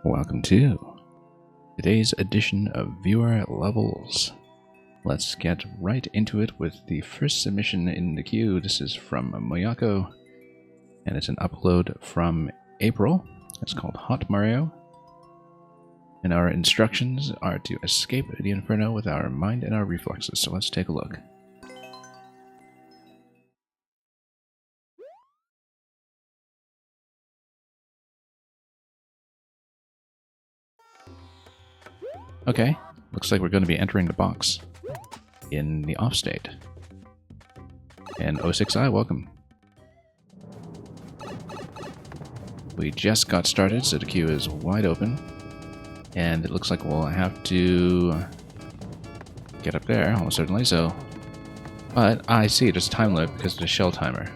Welcome to today's edition of Viewer Levels. Let's get right into it with the first submission in the queue. This is from Moyako, and it's an upload from April. It's called Hot Mario. And our instructions are to escape the Inferno with our mind and our reflexes. So let's take a look. Okay, looks like we're going to be entering the box in the off state. And 06i, welcome. We just got started, so the queue is wide open. And it looks like we'll have to get up there, almost certainly, so... But I see, there's a time limit because of the shell timer.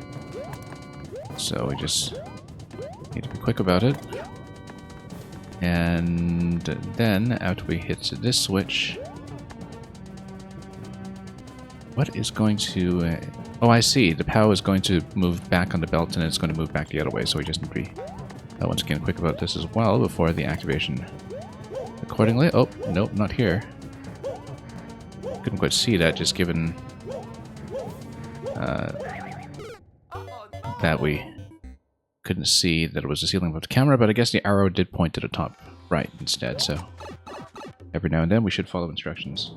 So we just need to be quick about it. And then, after we hit this switch... What is going to... oh, I see. The POW is going to move back on the belt, and it's going to move back the other way, so we just need to be, once again, quick about this as well before the activation accordingly. Oh, nope, not here. Couldn't quite see that, just given that we couldn't see that it was a ceiling above the camera, but I guess the arrow did point to the top right instead, so every now and then we should follow instructions.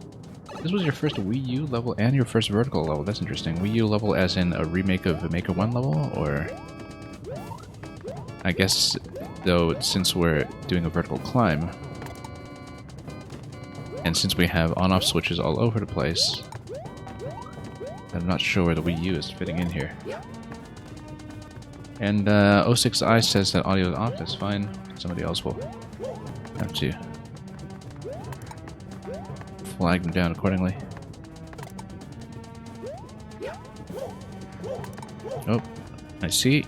This was your first Wii U level and your first vertical level. That's interesting. Wii U level as in a remake of Maker 1 level, or... I guess, though, since we're doing a vertical climb, and since we have on-off switches all over the place, I'm not sure where the Wii U is fitting in here. And 06i says that audio is off, that's fine. Somebody else will have to flag them down accordingly. Oh, I see.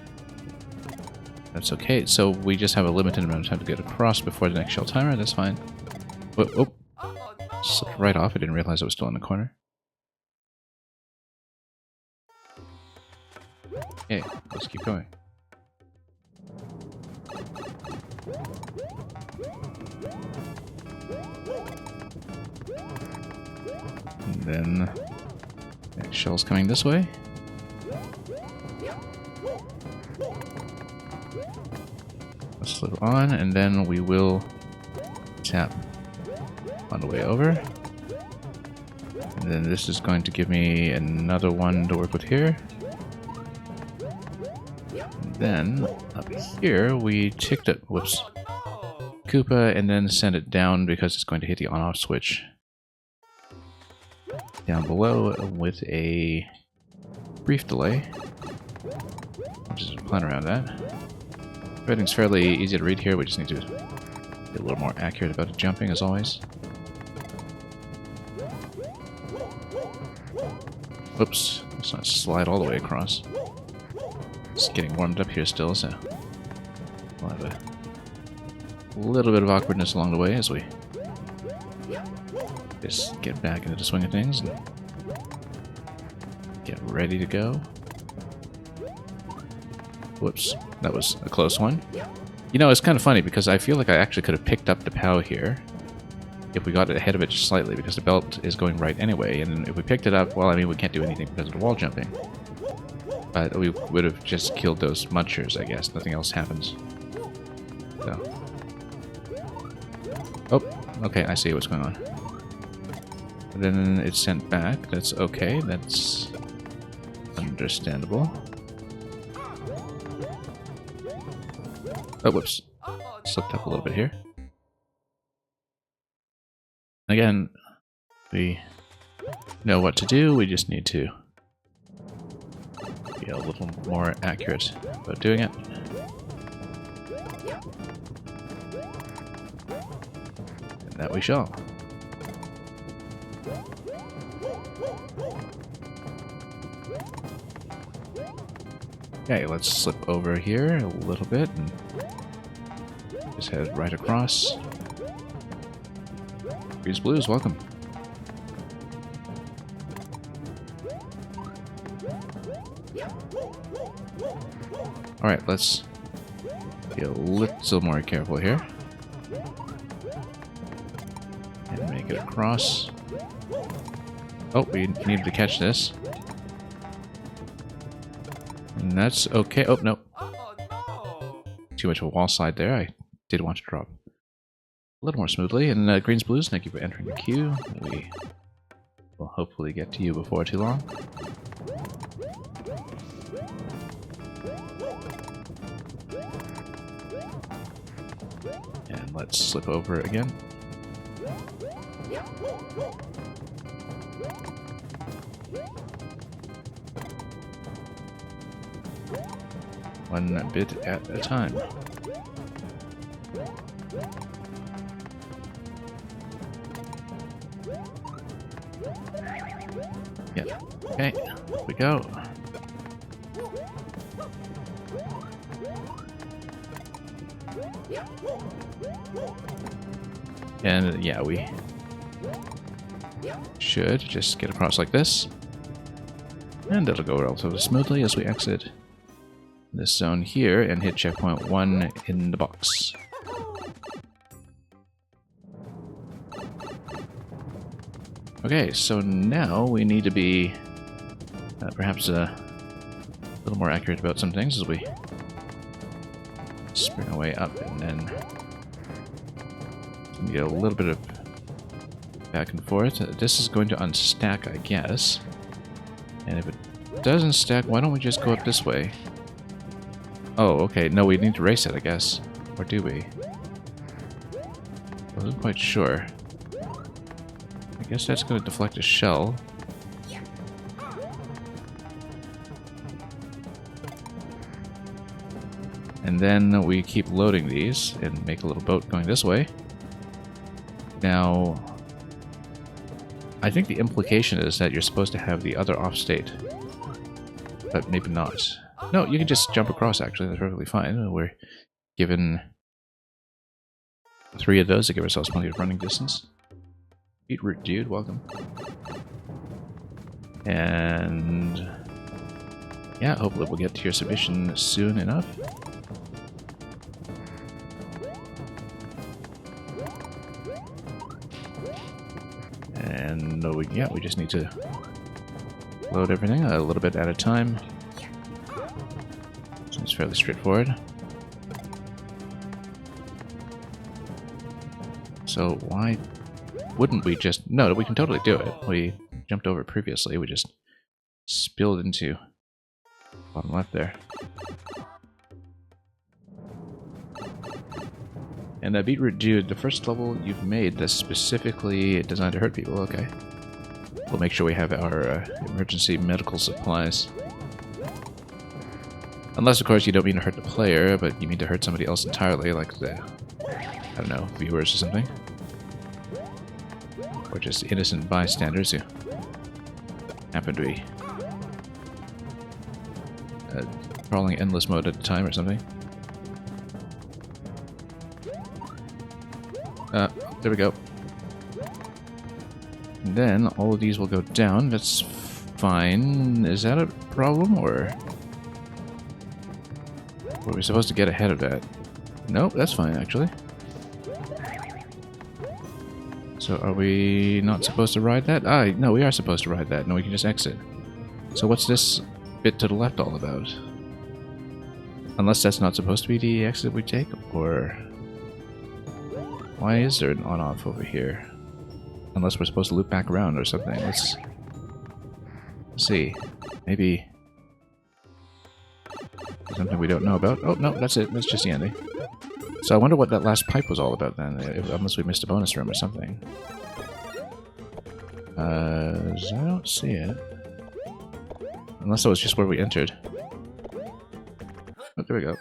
That's okay, so we just have a limited amount of time to get across before the next shell timer, that's fine. Oh, slipped right off, I didn't realize it was still in the corner. Okay, let's keep going. And then next shell's coming this way. Let's slip on, and then we will tap on the way over. And then this is going to give me another one to work with here. And then up here we ticked it, whoops, Koopa, and then send it down because it's going to hit the on-off switch down below with a brief delay. I'll just plan around that. Everything's fairly easy to read here, we just need to be a little more accurate about the jumping as always. Whoops, let's not slide all the way across. Just getting warmed up here still, so we'll have a little bit of awkwardness along the way as we just get back into the swing of things and get ready to go. Whoops, that was a close one. You know, it's kind of funny because I feel like I actually could have picked up the POW here if we got ahead of it just slightly, because the belt is going right anyway, and if we picked it up, well, I mean, we can't do anything because of the wall jumping. But we would have just killed those munchers, I guess. Nothing else happens. So. Oh, okay, I see what's going on. And then it's sent back. That's okay. That's understandable. Oh, whoops. Slipped up a little bit here. Again, we know what to do. We just need to be a little more accurate about doing it. And that we shall. Okay, let's slip over here a little bit and just head right across. Greens Blues, welcome. Alright, let's be a little more careful here. And make it across. Oh, we needed to catch this. And that's okay. Oh, no. Too much of a wall slide there. I did want to drop a little more smoothly. And greens, blues, thank you for entering the queue. We will hopefully get to you before too long. And let's slip over again. One bit at a time. Yep. Okay, here we go. And yeah, we should just get across like this. And it'll go relatively smoothly as we exit this zone here and hit checkpoint 1 in the box. Okay, so now we need to be perhaps a little more accurate about some things as we spring our way up, and then get a little bit of back and forth. This is going to unstack, I guess. And if it doesn't stack, why don't we just go up this way? Oh, okay. No, we need to race it, I guess. Or do we? Wasn't quite sure. I guess that's going to deflect a shell. And then we keep loading these and make a little boat going this way. Now, I think the implication is that you're supposed to have the other off state. But maybe not. No, you can just jump across, actually. That's perfectly fine. We're given 3 of those to give ourselves plenty of running distance. Beetroot dude, welcome. And yeah, hopefully we'll get to your submission soon enough. And we just need to load everything a little bit at a time. So it's fairly straightforward. So why wouldn't we just... No, we can totally do it. We jumped over previously. We just spilled into bottom left there. And that Beetroot Dude, the first level you've made that's specifically designed to hurt people. Okay. We'll make sure we have our emergency medical supplies. Unless, of course, you don't mean to hurt the player, but you mean to hurt somebody else entirely, like the, I don't know, viewers or something. Or just innocent bystanders who happen to be crawling endless mode at a time or something. There we go. And then all of these will go down. That's fine. Is that a problem, or were we supposed to get ahead of that? Nope, that's fine, actually. So are we not supposed to ride that? No, we are supposed to ride that. No, we can just exit. So what's this bit to the left all about? Unless that's not supposed to be the exit we take, or... Why is there an on-off over here? Unless we're supposed to loop back around or something. Let's see. Maybe something we don't know about. Oh, no, that's it. That's just the ending. So I wonder what that last pipe was all about then, unless we missed a bonus room or something. I don't see it. Unless that was just where we entered. Oh, there we go.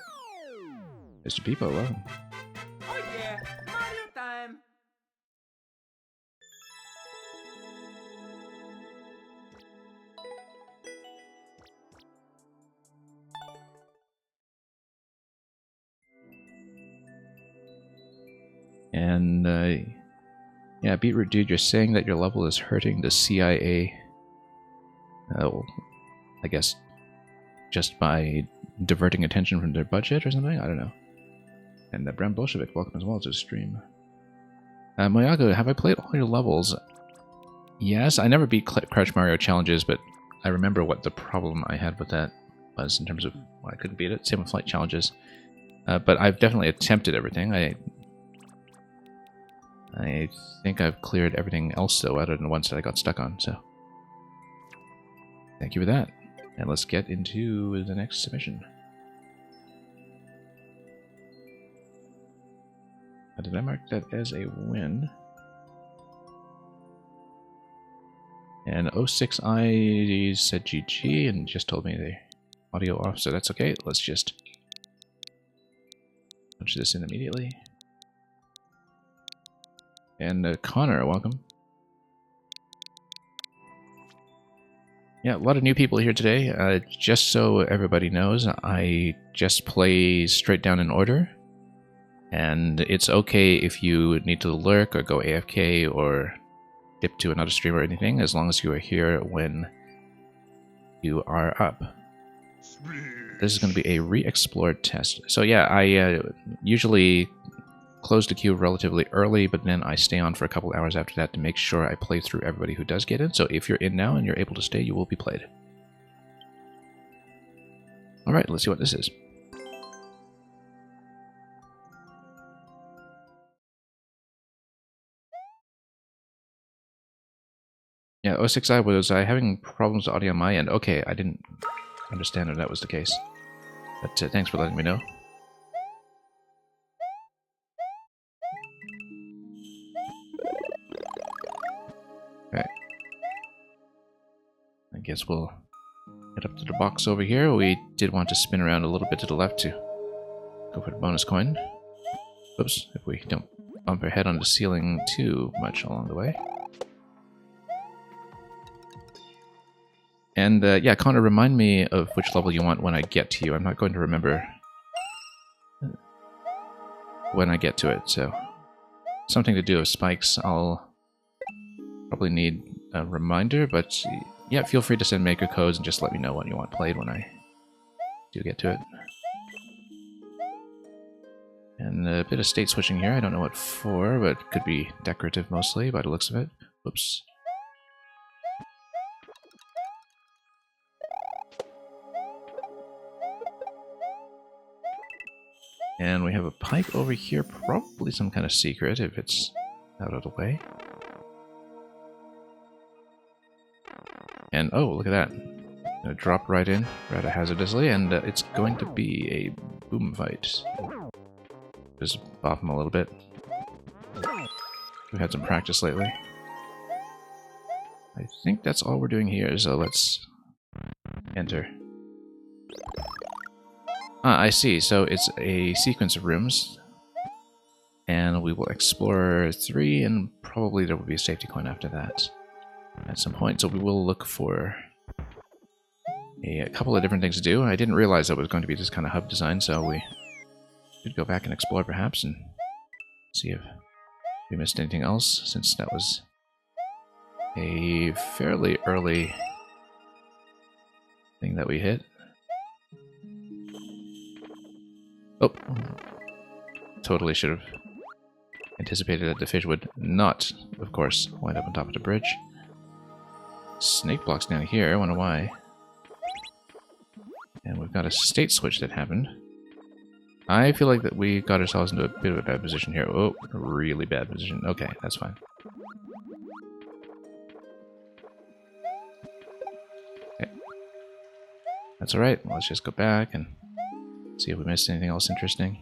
Mr. Peepo, welcome. Oh yeah, Mario time! And, yeah, Beetroot Dude, you're saying that your level is hurting the CIA. Well, I guess just by diverting attention from their budget or something? I don't know. And Bram Bolshevik, welcome as well to the stream. Moyago, have I played all your levels? Yes, I never beat Crash Mario challenges, but I remember what the problem I had with that was in terms of why I couldn't beat it. Same with flight challenges. But I've definitely attempted everything. I think I've cleared everything else, though, other than the ones that I got stuck on, so... Thank you for that. And let's get into the next submission. Did I mark that as a win? And 06i said GG and just told me the audio off, so that's okay. Let's just punch this in immediately. And Connor, welcome. Yeah, a lot of new people here today. Just so everybody knows, I just play straight down in order. And it's okay if you need to lurk or go AFK or dip to another stream or anything, as long as you are here when you are up. This is going to be a re-explored test. So yeah, I usually close the queue relatively early, but then I stay on for a couple hours after that to make sure I play through everybody who does get in. So if you're in now and you're able to stay, you will be played. Alright, let's see what this is. Yeah, 06i was having problems with audio on my end. Okay, I didn't understand that that was the case. But thanks for letting me know. Okay. I guess we'll head up to the box over here. We did want to spin around a little bit to the left to go for the bonus coin. Oops, if we don't bump our head on the ceiling too much along the way. And yeah, Connor, remind me of which level you want when I get to you. I'm not going to remember when I get to it, so... Something to do with spikes, I'll probably need a reminder, but yeah, feel free to send maker codes and just let me know what you want played when I do get to it. And a bit of state switching here, I don't know what for, but it could be decorative mostly by the looks of it. Whoops. And we have a pipe over here, probably some kind of secret if it's out of the way. And oh, look at that. Gonna drop right in, rather hazardously, and it's going to be a boom fight. Just bop him a little bit. We've had some practice lately. I think that's all we're doing here, so let's enter. Ah, I see. So it's a sequence of rooms. And we will explore 3, and probably there will be a safety coin after that at some point. So we will look for a couple of different things to do. I didn't realize that was going to be this kind of hub design, so we should go back and explore perhaps and see if we missed anything else, since that was a fairly early thing that we hit. Oh, totally should have anticipated that the fish would not, of course, wind up on top of the bridge. Snake blocks down here, I wonder why. And we've got a state switch that happened. I feel like that we got ourselves into a bit of a bad position here. Oh, a really bad position. Okay, that's fine. Okay. That's alright, let's just go back and see if we missed anything else interesting.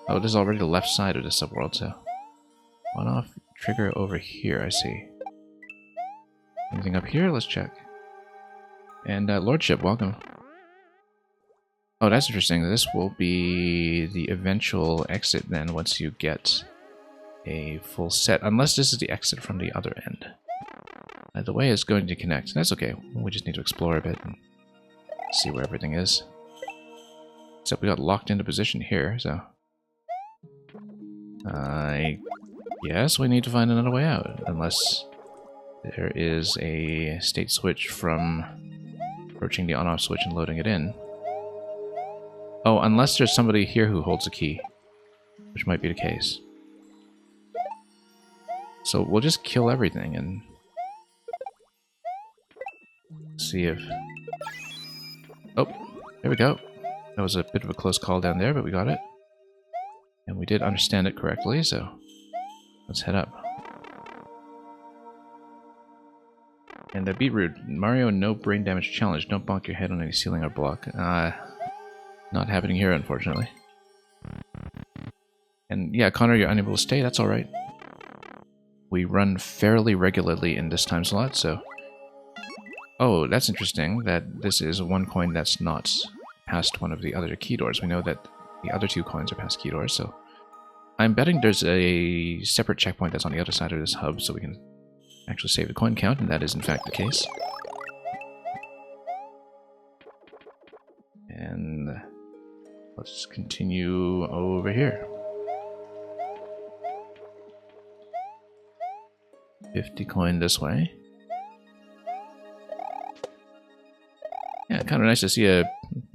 Oh, this is already the left side of the subworld, so... On-off trigger over here, I see. Anything up here? Let's check. And Lordship, welcome. Oh, that's interesting. This will be the eventual exit then, once you get a full set. Unless this is the exit from the other end. The way is going to connect. That's okay. We just need to explore a bit and see where everything is. Except we got locked into position here, so... I guess we need to find another way out, unless there is a state switch from approaching the on-off switch and loading it in. Oh, unless there's somebody here who holds a key, which might be the case. So we'll just kill everything and see if... Oh, there we go. That was a bit of a close call down there, but we got it. And we did understand it correctly, so let's head up. And Beetroot, Mario, no brain damage challenge. Don't bonk your head on any ceiling or block. Not happening here, unfortunately. And yeah, Connor, you're unable to stay. That's alright. We run fairly regularly in this time slot, so... Oh, that's interesting that this is one coin that's not past one of the other key doors. We know that the other two coins are past key doors, so... I'm betting there's a separate checkpoint that's on the other side of this hub, so we can actually save the coin count, and that is in fact the case. And let's continue over here. 50 coin this way. Yeah, kind of nice to see a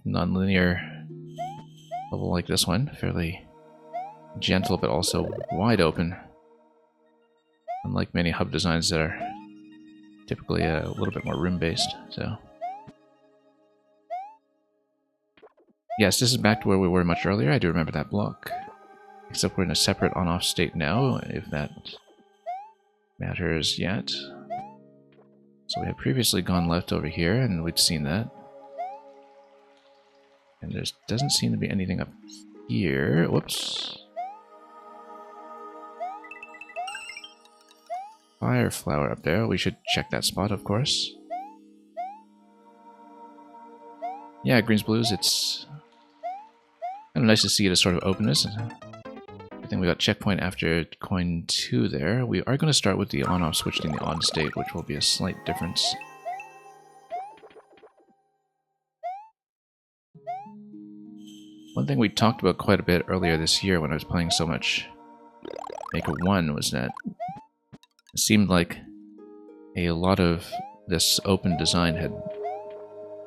non-linear level like this one. Fairly gentle, but also wide open. Unlike many hub designs that are typically a little bit more room-based, so... Yes, this is back to where we were much earlier. I do remember that block. Except we're in a separate on-off state now, if that matters yet. So we had previously gone left over here, and we'd seen that. And there doesn't seem to be anything up here. Whoops. Fire flower up there. We should check that spot, of course. Yeah, greens, blues, it's kind of nice to see the sort of openness. I think we got checkpoint after coin 2 there. We are going to start with the on-off switch in the on state, which will be a slight difference. One thing we talked about quite a bit earlier this year when I was playing so much Maker 1 was that it seemed like a lot of this open design had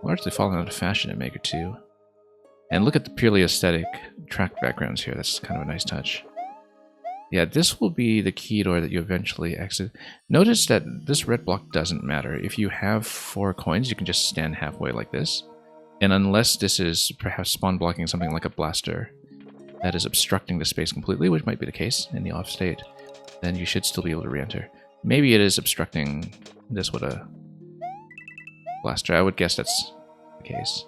largely fallen out of fashion in Maker 2. And look at the purely aesthetic track backgrounds here. That's kind of a nice touch. Yeah, this will be the key door that you eventually exit. Notice that this red block doesn't matter. If you have 4 coins, you can just stand halfway like this. And unless this is perhaps spawn blocking something like a blaster that is obstructing the space completely, which might be the case in the off state, then you should still be able to re-enter. Maybe it is obstructing this with a blaster. I would guess that's the case.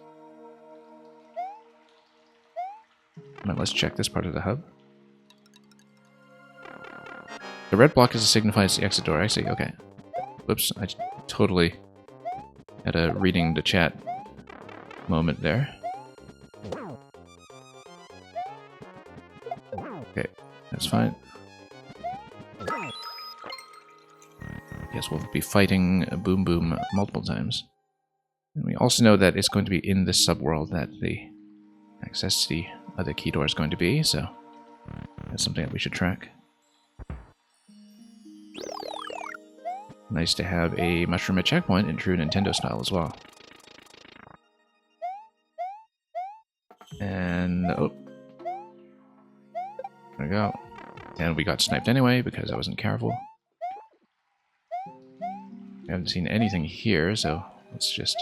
Now let's check this part of the hub. The red block is to signify it's the exit door. I see, okay. Whoops, I totally had a reading the chat moment there. Okay, that's fine. Guess we'll be fighting Boom Boom multiple times. And we also know that it's going to be in this subworld that the access to the other key door is going to be, so that's something that we should track. Nice to have a mushroom at checkpoint in true Nintendo style as well. And, oh. There we go. And we got sniped anyway because I wasn't careful. We haven't seen anything here, so let's just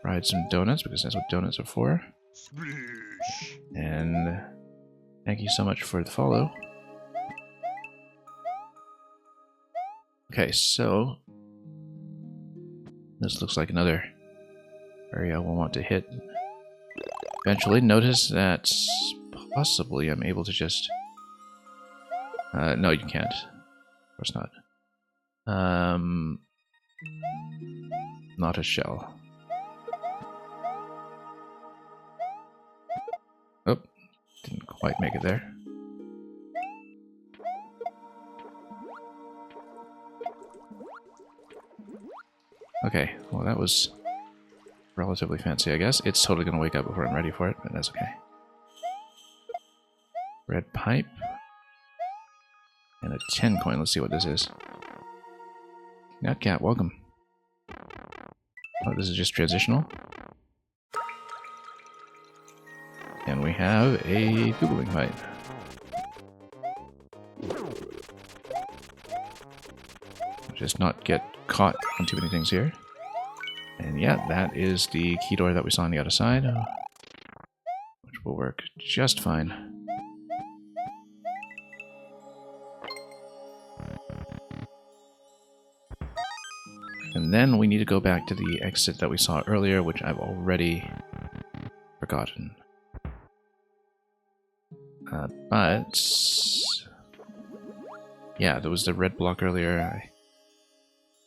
ride some donuts because that's what donuts are for. And thank you so much for the follow. Okay, so this looks like another area we'll want to hit eventually. Notice that possibly I'm able to just... no, you can't. Of course not. Not a shell. Oh, didn't quite make it there. Okay, well that was relatively fancy, I guess. It's totally going to wake up before I'm ready for it, but that's okay. Red pipe. And a 10 coin. Let's see what this is. Nutcat, welcome. Oh, this is just transitional. And we have a Googling pipe. Just not get caught on too many things here. And yeah, that is the key door that we saw on the other side, which will work just fine. And then we need to go back to the exit that we saw earlier, which I've already forgotten. But yeah, there was the red block earlier. I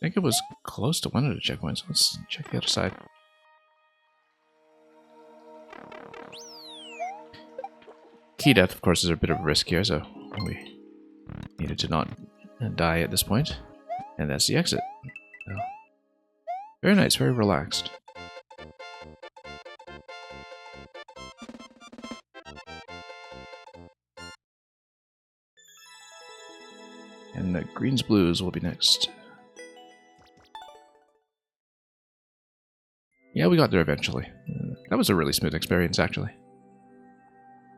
think it was close to one of the checkpoints. Let's check the other side. Key death, of course, is a bit of a risk here, so we needed to not die at this point. And that's the exit. So, very nice, very relaxed. And the greens blues will be next. Yeah, we got there eventually. That was a really smooth experience, actually.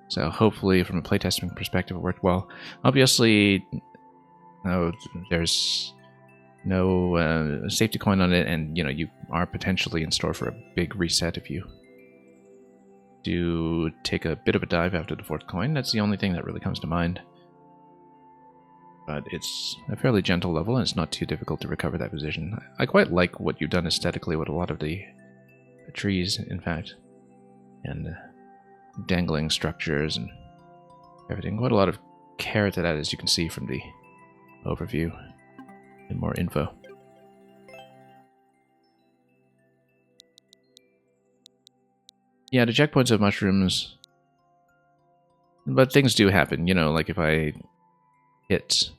So hopefully, from a playtesting perspective, it worked well. Obviously, there's no safety coin on it, and you are potentially in store for a big reset if you do take a bit of a dive after the 4th coin. That's the only thing that really comes to mind. But it's a fairly gentle level, and it's not too difficult to recover that position. I quite like what you've done aesthetically with a lot of the trees, in fact, and dangling structures and everything. Quite a lot of care to that, as you can see from the overview and more info. Yeah, the checkpoints have mushrooms, but things do happen. Like if I hit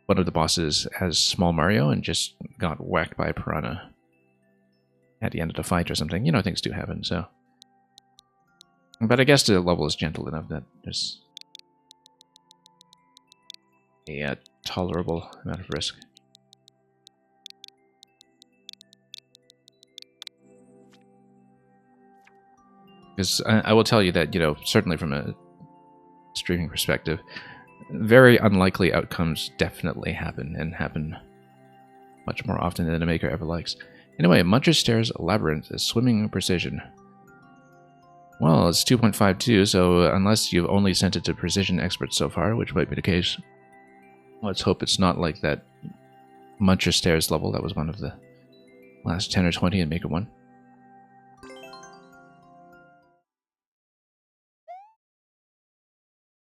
one of the bosses as Small Mario and just got whacked by a piranha at the end of the fight or something, things do happen, so. But I guess the level is gentle enough that there's a tolerable amount of risk. Because I will tell you that, certainly from a streaming perspective, very unlikely outcomes definitely happen, and happen much more often than a maker ever likes. Anyway, Muncher's Stairs Labyrinth is swimming precision. Well, it's 2.52, so unless you've only sent it to precision experts so far, which might be the case, let's hope it's not like that Muncher's Stairs level that was one of the last 10 or 20 in Maker 1.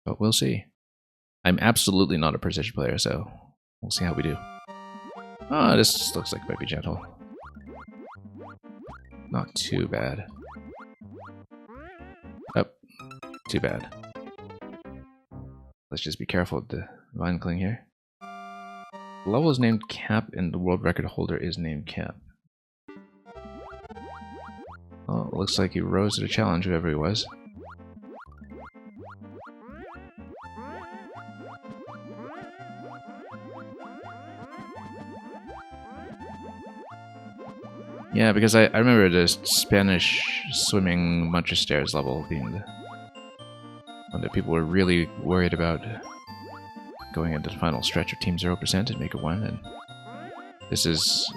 But we'll see. I'm absolutely not a precision player, so we'll see how we do. Oh, this looks like it might be gentle. Not too bad. Oh, too bad. Let's just be careful with the vine cling here. The level is named Cap, and the world record holder is named Cap. Well, it looks like he rose to the challenge, whoever he was. Yeah, because I remember the Spanish swimming Muncher's Stairs level being the one that people were really worried about going into the final stretch of Team 0% and Maker 1, and this is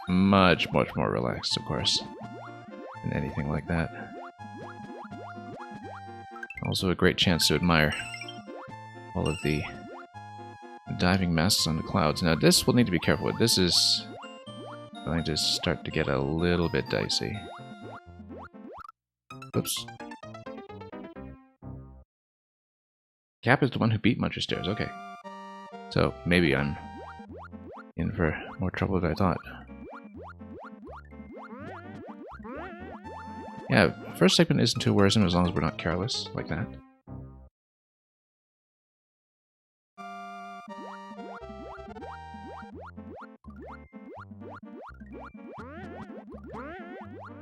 much, much more relaxed, of course, than anything like that. Also a great chance to admire all of the diving masks on the clouds. Now this we'll need to be careful with. This is going to start to get a little bit dicey. Oops. Cap is the one who beat Muncher's Stairs, okay. So maybe I'm in for more trouble than I thought. Yeah, first segment isn't too worrisome as long as we're not careless like that.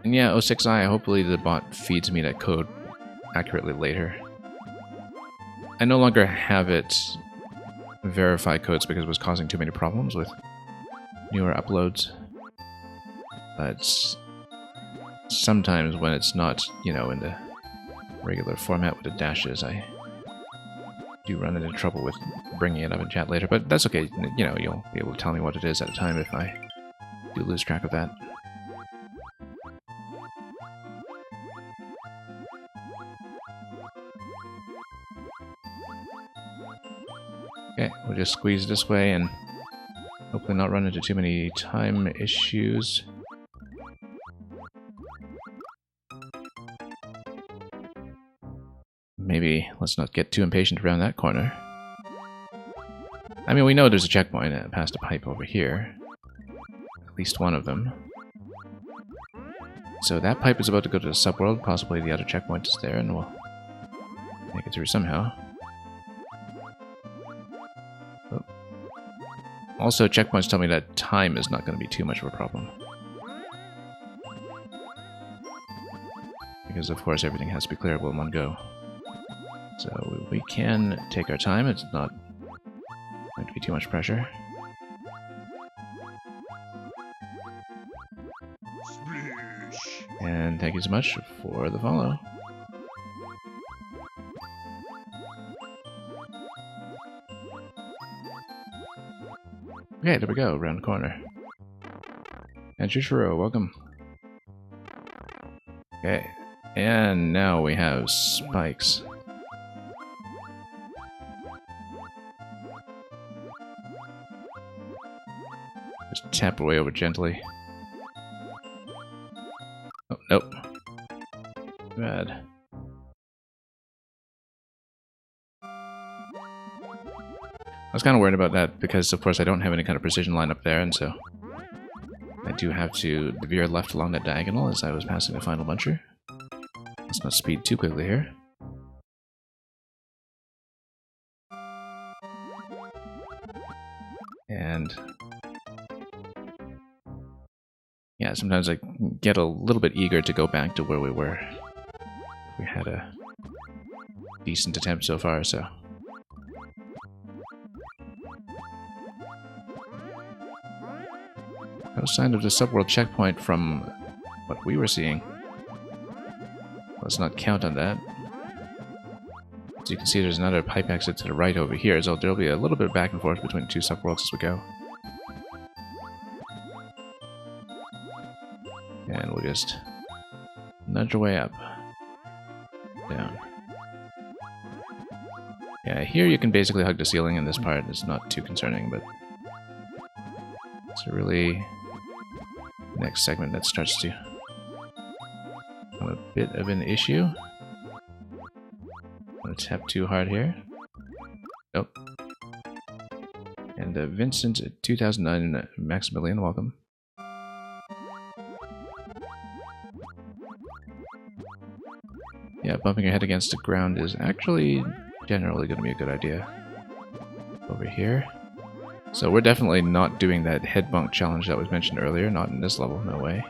And yeah, 06i, hopefully the bot feeds me that code accurately later. I no longer have it verify codes because it was causing too many problems with newer uploads. But sometimes when it's not, in the regular format with the dashes, I do run into trouble with bringing it up in chat later, but that's okay. You know, you'll be able to tell me what it is at a time if I do lose track of that. Okay, we'll just squeeze this way and hopefully not run into too many time issues. Maybe let's not get too impatient around that corner. I mean, we know there's a checkpoint past a pipe over here. At least one of them. So that pipe is about to go to the subworld. Possibly the other checkpoint is there, and we'll make it through somehow. Oh. Also, checkpoints tell me that time is not going to be too much of a problem. Because, of course, everything has to be clearable in one go. So we can take our time. It's not going to be too much pressure. And thank you so much for the follow. Okay, there we go, around the corner. And Shushiro, welcome. Okay, and now we have spikes. Just tap away over gently. Oh, nope. Bad. I was kind of worried about that because, of course, I don't have any kind of precision line up there, and so I do have to veer left along that diagonal as I was passing the final buncher. Let's not speed too quickly here. And yeah, sometimes I get a little bit eager to go back to where we were. We had a decent attempt so far, so. No sign of the subworld checkpoint from what we were seeing. Let's not count on that. As you can see, there's another pipe exit to the right over here, so there'll be a little bit back and forth between the two subworlds as we go. And we'll just nudge our way up. Down. Yeah, here you can basically hug the ceiling in this part. It's not too concerning, but it's a really next segment that starts to have a bit of an issue. I'm gonna tap too hard here. Nope. And Vincent 2009 Maximilian, welcome. Yeah, bumping your head against the ground is actually generally going to be a good idea. Over here. So we're definitely not doing that head bump challenge that was mentioned earlier, not in this level, no way.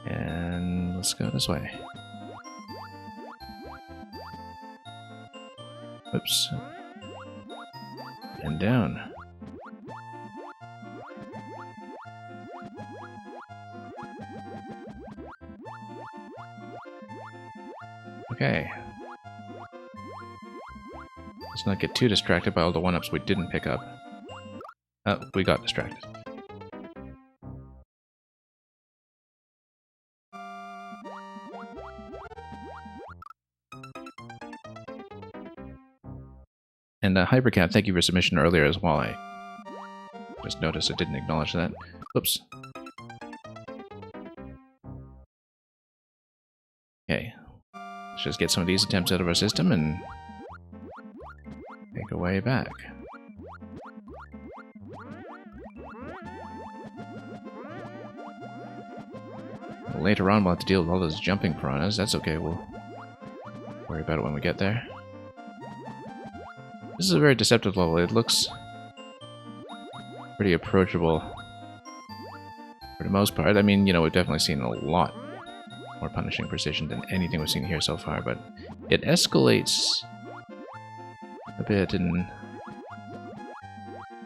And let's go this way. Oops. And down. Okay. Let's not get too distracted by all the one-ups we didn't pick up. Oh, we got distracted. And Hypercat, thank you for submission earlier as well. I just noticed I didn't acknowledge that. Oops. Okay. Let's just get some of these attempts out of our system and make our way back. Later on we'll have to deal with all those jumping piranhas. That's okay, we'll worry about it when we get there. This is a very deceptive level. It looks pretty approachable for the most part. I mean, you know, we've definitely seen a lot more punishing precision than anything we've seen here so far, but it escalates a bit in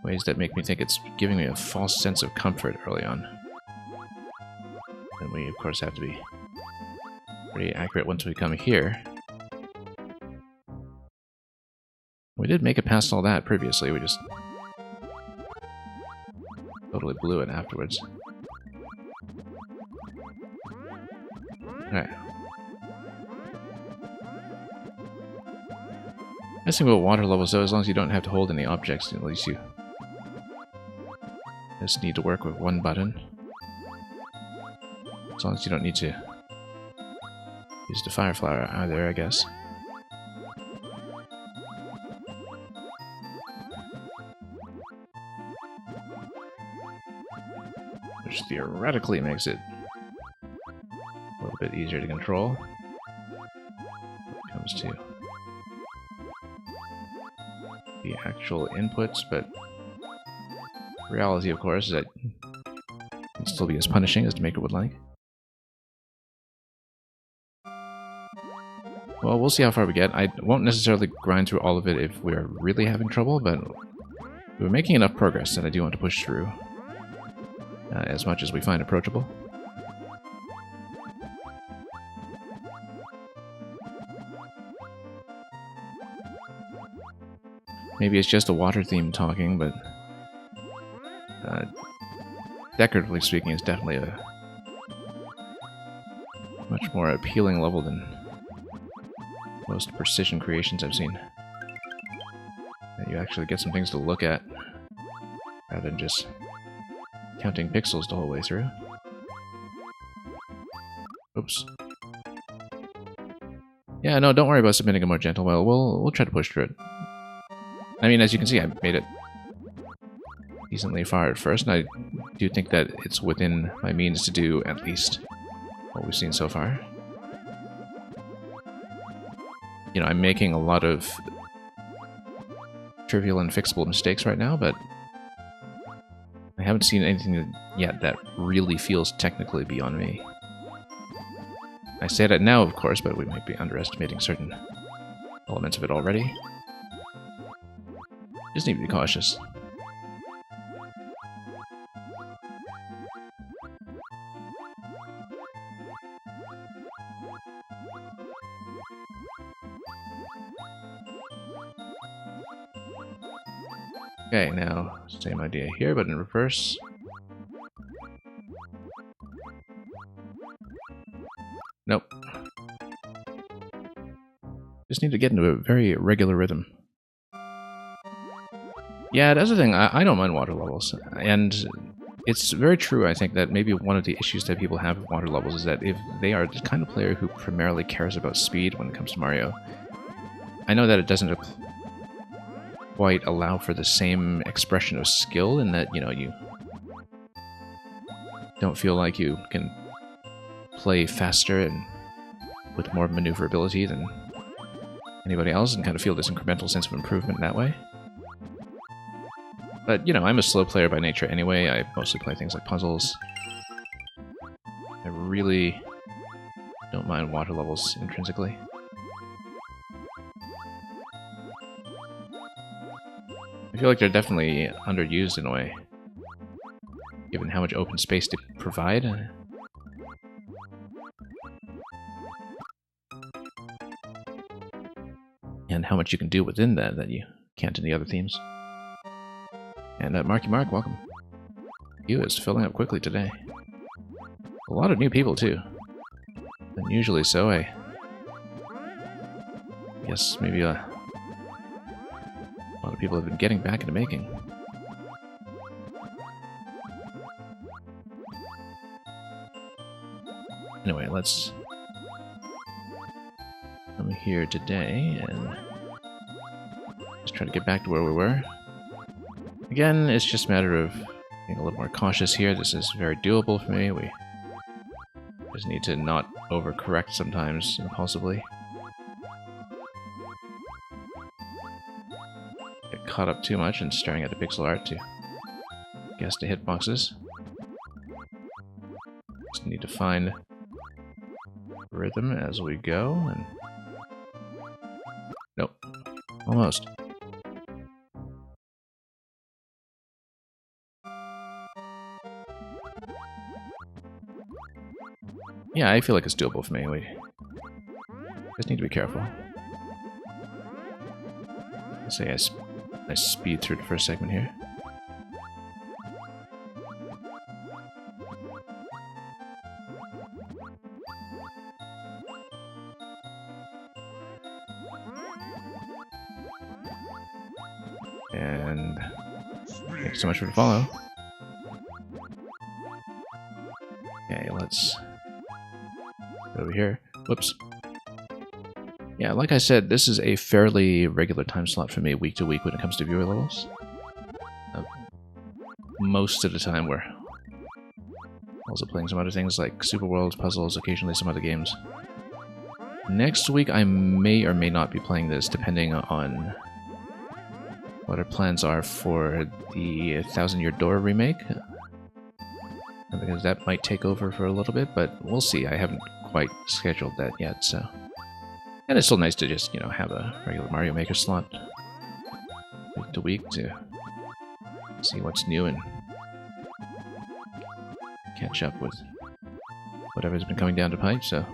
ways that make me think it's giving me a false sense of comfort early on. And we, of course, have to be pretty accurate once we come here. We did make it past all that previously, we just totally blew it afterwards. Alright. Nice thing about water levels though, as long as you don't have to hold any objects, at least you just need to work with one button. As long as you don't need to use the fire flower either, I guess. Which theoretically makes it a little bit easier to control when it comes to the actual inputs, but the reality, of course, is that it can still be as punishing as the Maker would like. Well, we'll see how far we get. I won't necessarily grind through all of it if we're really having trouble, but we're making enough progress that I do want to push through as much as we find approachable. Maybe it's just a water theme talking, but decoratively speaking, it's definitely a much more appealing level than most precision creations I've seen. And you actually get some things to look at, rather than just counting pixels the whole way through. Oops. Yeah, no, don't worry about submitting a more gentle well. We'll try to push through it. I mean, as you can see, I made it decently far at first, and I do think that it's within my means to do at least what we've seen so far. You know, I'm making a lot of trivial and fixable mistakes right now, but I haven't seen anything yet that really feels technically beyond me. I say that now, of course, but we might be underestimating certain elements of it already. Just need to be cautious. Okay, now, same idea here, but in reverse. Nope. Just need to get into a very regular rhythm. Yeah, that's the thing, I don't mind water levels, and it's very true, I think, that maybe one of the issues that people have with water levels is that if they are the kind of player who primarily cares about speed when it comes to Mario, I know that it doesn't quite allow for the same expression of skill in that, you know, you don't feel like you can play faster and with more maneuverability than anybody else and kind of feel this incremental sense of improvement that way. But, you know, I'm a slow player by nature anyway. I mostly play things like puzzles. I really don't mind water levels intrinsically. I feel like they're definitely underused in a way, given how much open space they provide. And how much you can do within that you can't in the other themes. And Marky Mark, welcome. You is filling up quickly today. A lot of new people too. Unusually so, I guess maybe a lot of people have been getting back into making. Anyway, let's come here today and just try to get back to where we were. Again, it's just a matter of being a little more cautious here. This is very doable for me. We just need to not overcorrect sometimes impulsively. Get caught up too much and staring at the pixel art to guess the hitboxes. Just need to find rhythm as we go, and nope, almost. Yeah, I feel like it's doable for me. Just need to be careful. Let's say I speed through the first segment here. And thanks so much for the follow. Okay, let's go over here. Whoops. Yeah, like I said, this is a fairly regular time slot for me week to week when it comes to viewer levels. Most of the time we're also playing some other things like Super Worlds, puzzles, occasionally some other games. Next week I may or may not be playing this depending on what our plans are for the Thousand Year Door remake. Because that might take over for a little bit, but we'll see. I haven't quite scheduled that yet, so... And it's still nice to just, you know, have a regular Mario Maker slot week to week to see what's new and catch up with whatever's been coming down the pipe, so...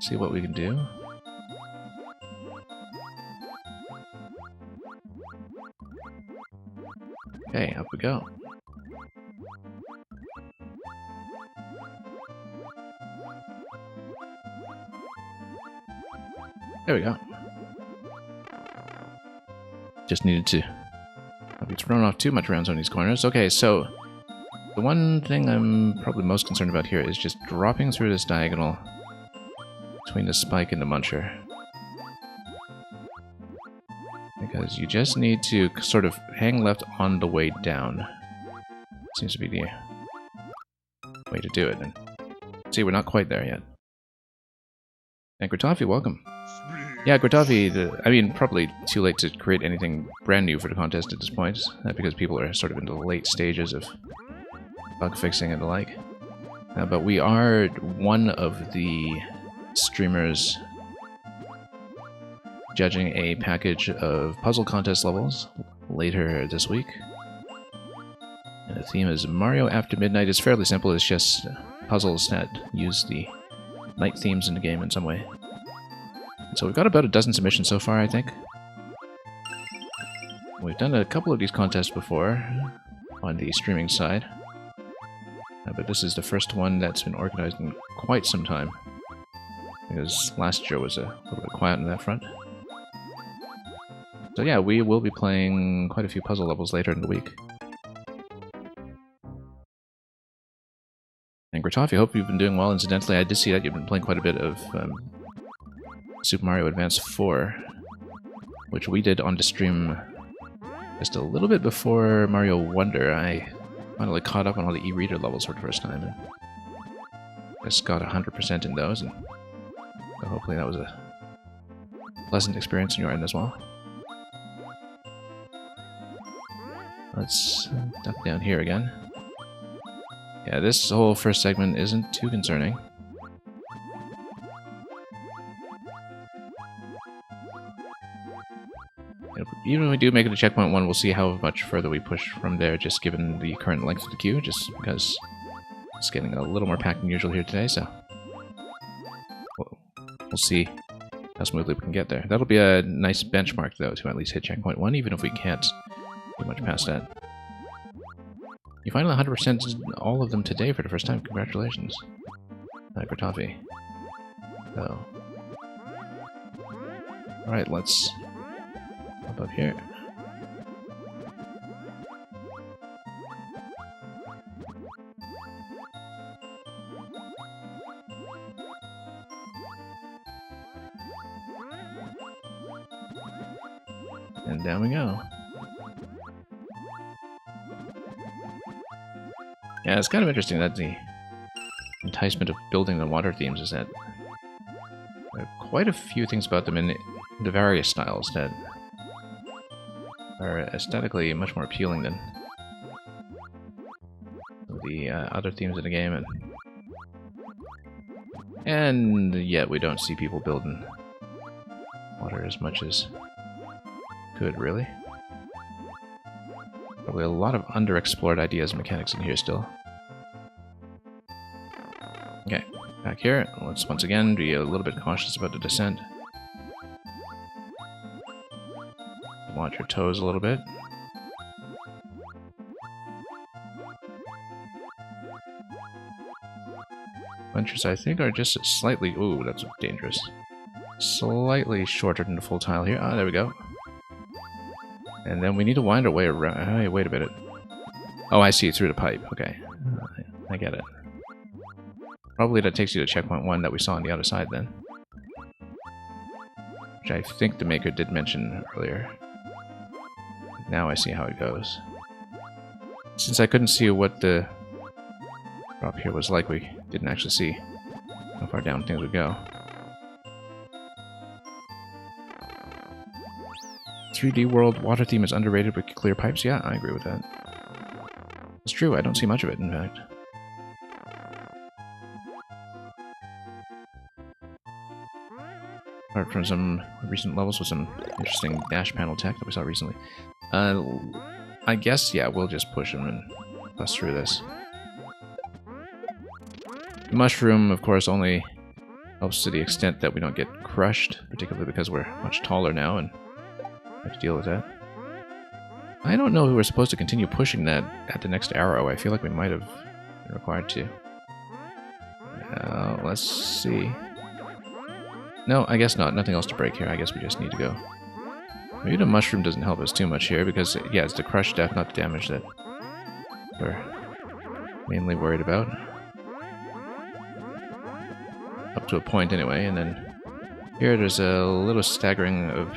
See what we can do. Okay, up we go. There we go. Just needed to not be thrown off too much around some of these corners. Okay, so the one thing I'm probably most concerned about here is just dropping through this diagonal between the spike and the muncher. Because you just need to sort of hang left on the way down. Seems to be the way to do it. And see, we're not quite there yet. And Gratafi, welcome. Yeah, Gratafi, I mean, probably too late to create anything brand new for the contest at this point, because people are sort of in the late stages of bug fixing and the like. But we are one of the streamers judging a package of puzzle contest levels later this week. And the theme is Mario After Midnight. It's fairly simple, it's just puzzles that use the night themes in the game in some way. So we've got about a dozen submissions so far, I think. We've done a couple of these contests before on the streaming side. But this is the first one that's been organized in quite some time. Because last year was a little bit quiet on that front. So yeah, we will be playing quite a few puzzle levels later in the week. And Gratafi, hope you've been doing well. Incidentally, I did see that you've been playing quite a bit of Super Mario Advance 4, which we did on the stream just a little bit before Mario Wonder. I finally caught up on all the e-reader levels for the first time, and just got 100% in those, and so hopefully that was a pleasant experience on your end as well. Let's duck down here again. Yeah, this whole first segment isn't too concerning. Even when we do make it to checkpoint 1, we'll see how much further we push from there, just given the current length of the queue, just because it's getting a little more packed than usual here today, so... We'll see how smoothly we can get there. That'll be a nice benchmark, though, to at least hit checkpoint 1, even if we can't get much past that. You finally 100% all of them today for the first time. Congratulations. Gratafi. So... Alright, let's... up here. And down we go. Yeah, it's kind of interesting that the enticement of building the water themes is that there are quite a few things about them in the various styles that are aesthetically much more appealing than the other themes in the game, and yet we don't see people building water as much as could, really. Probably a lot of underexplored ideas and mechanics in here still. Okay, back here. Let's once again be a little bit cautious about the descent. Watch your toes a little bit. Bunches, I think, are just slightly... Ooh, that's dangerous. Slightly shorter than the full tile here. Ah, there we go. And then we need to wind our way around. Hey, wait a minute. Oh, I see. Through the pipe. Okay. I get it. Probably that takes you to checkpoint 1 that we saw on the other side then. Which I think the maker did mention earlier. Now I see how it goes. Since I couldn't see what the drop here was like, we didn't actually see how far down things would go. 3D World water theme is underrated with clear pipes? Yeah, I agree with that. It's true, I don't see much of it, in fact. Apart from some recent levels with some interesting dash panel tech that we saw recently. I guess, yeah, we'll just push them and bust through this. The mushroom, of course, only helps to the extent that we don't get crushed, particularly because we're much taller now and have to deal with that. I don't know if we're supposed to continue pushing that at the next arrow. I feel like we might have been required to. Let's see. No, I guess not. Nothing else to break here. I guess we just need to go. Maybe the mushroom doesn't help us too much here because, yeah, it's the crush death, not the damage that we're mainly worried about. Up to a point anyway, and then here there's a little staggering of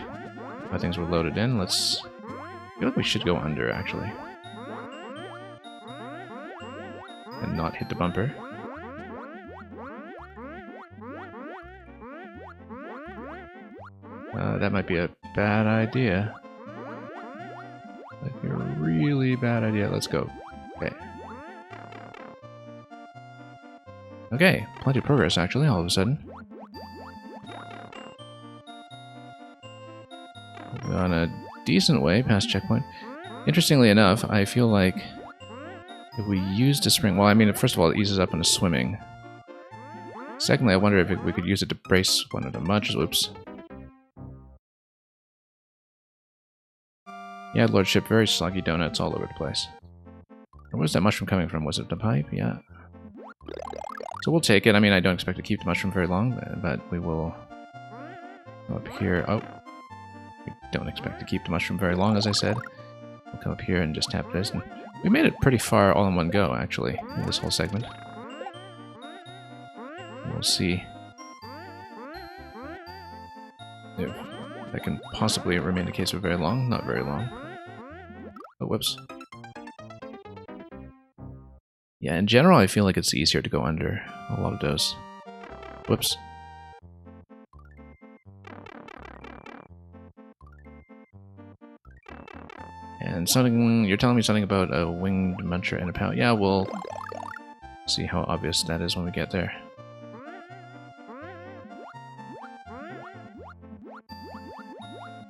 how things were loaded in. Let's... I feel like we should go under, actually. And not hit the bumper. That might be a bad idea. Might be a really bad idea. Let's go. Okay. Okay, plenty of progress, actually, all of a sudden. We're on a decent way past checkpoint. Interestingly enough, I feel like if we use the spring... Well, I mean, first of all, it eases up on the swimming. Secondly, I wonder if we could use it to brace one of the munches. Whoops. Yeah, Lordship, very soggy donuts all over the place. Where's that mushroom coming from? Was it the pipe? Yeah. So we'll take it. I mean, I don't expect to keep the mushroom very long, but we will go up here. Oh. We don't expect to keep the mushroom very long, as I said. We'll come up here and just tap this. And we made it pretty far all in one go, actually, in this whole segment. We'll see if that can possibly remain the case for very long. Not very long. Oh, whoops. Yeah, in general, I feel like it's easier to go under a lot of those. Whoops. And something, you're telling me something about a winged muncher and a pout. Yeah, we'll see how obvious that is when we get there.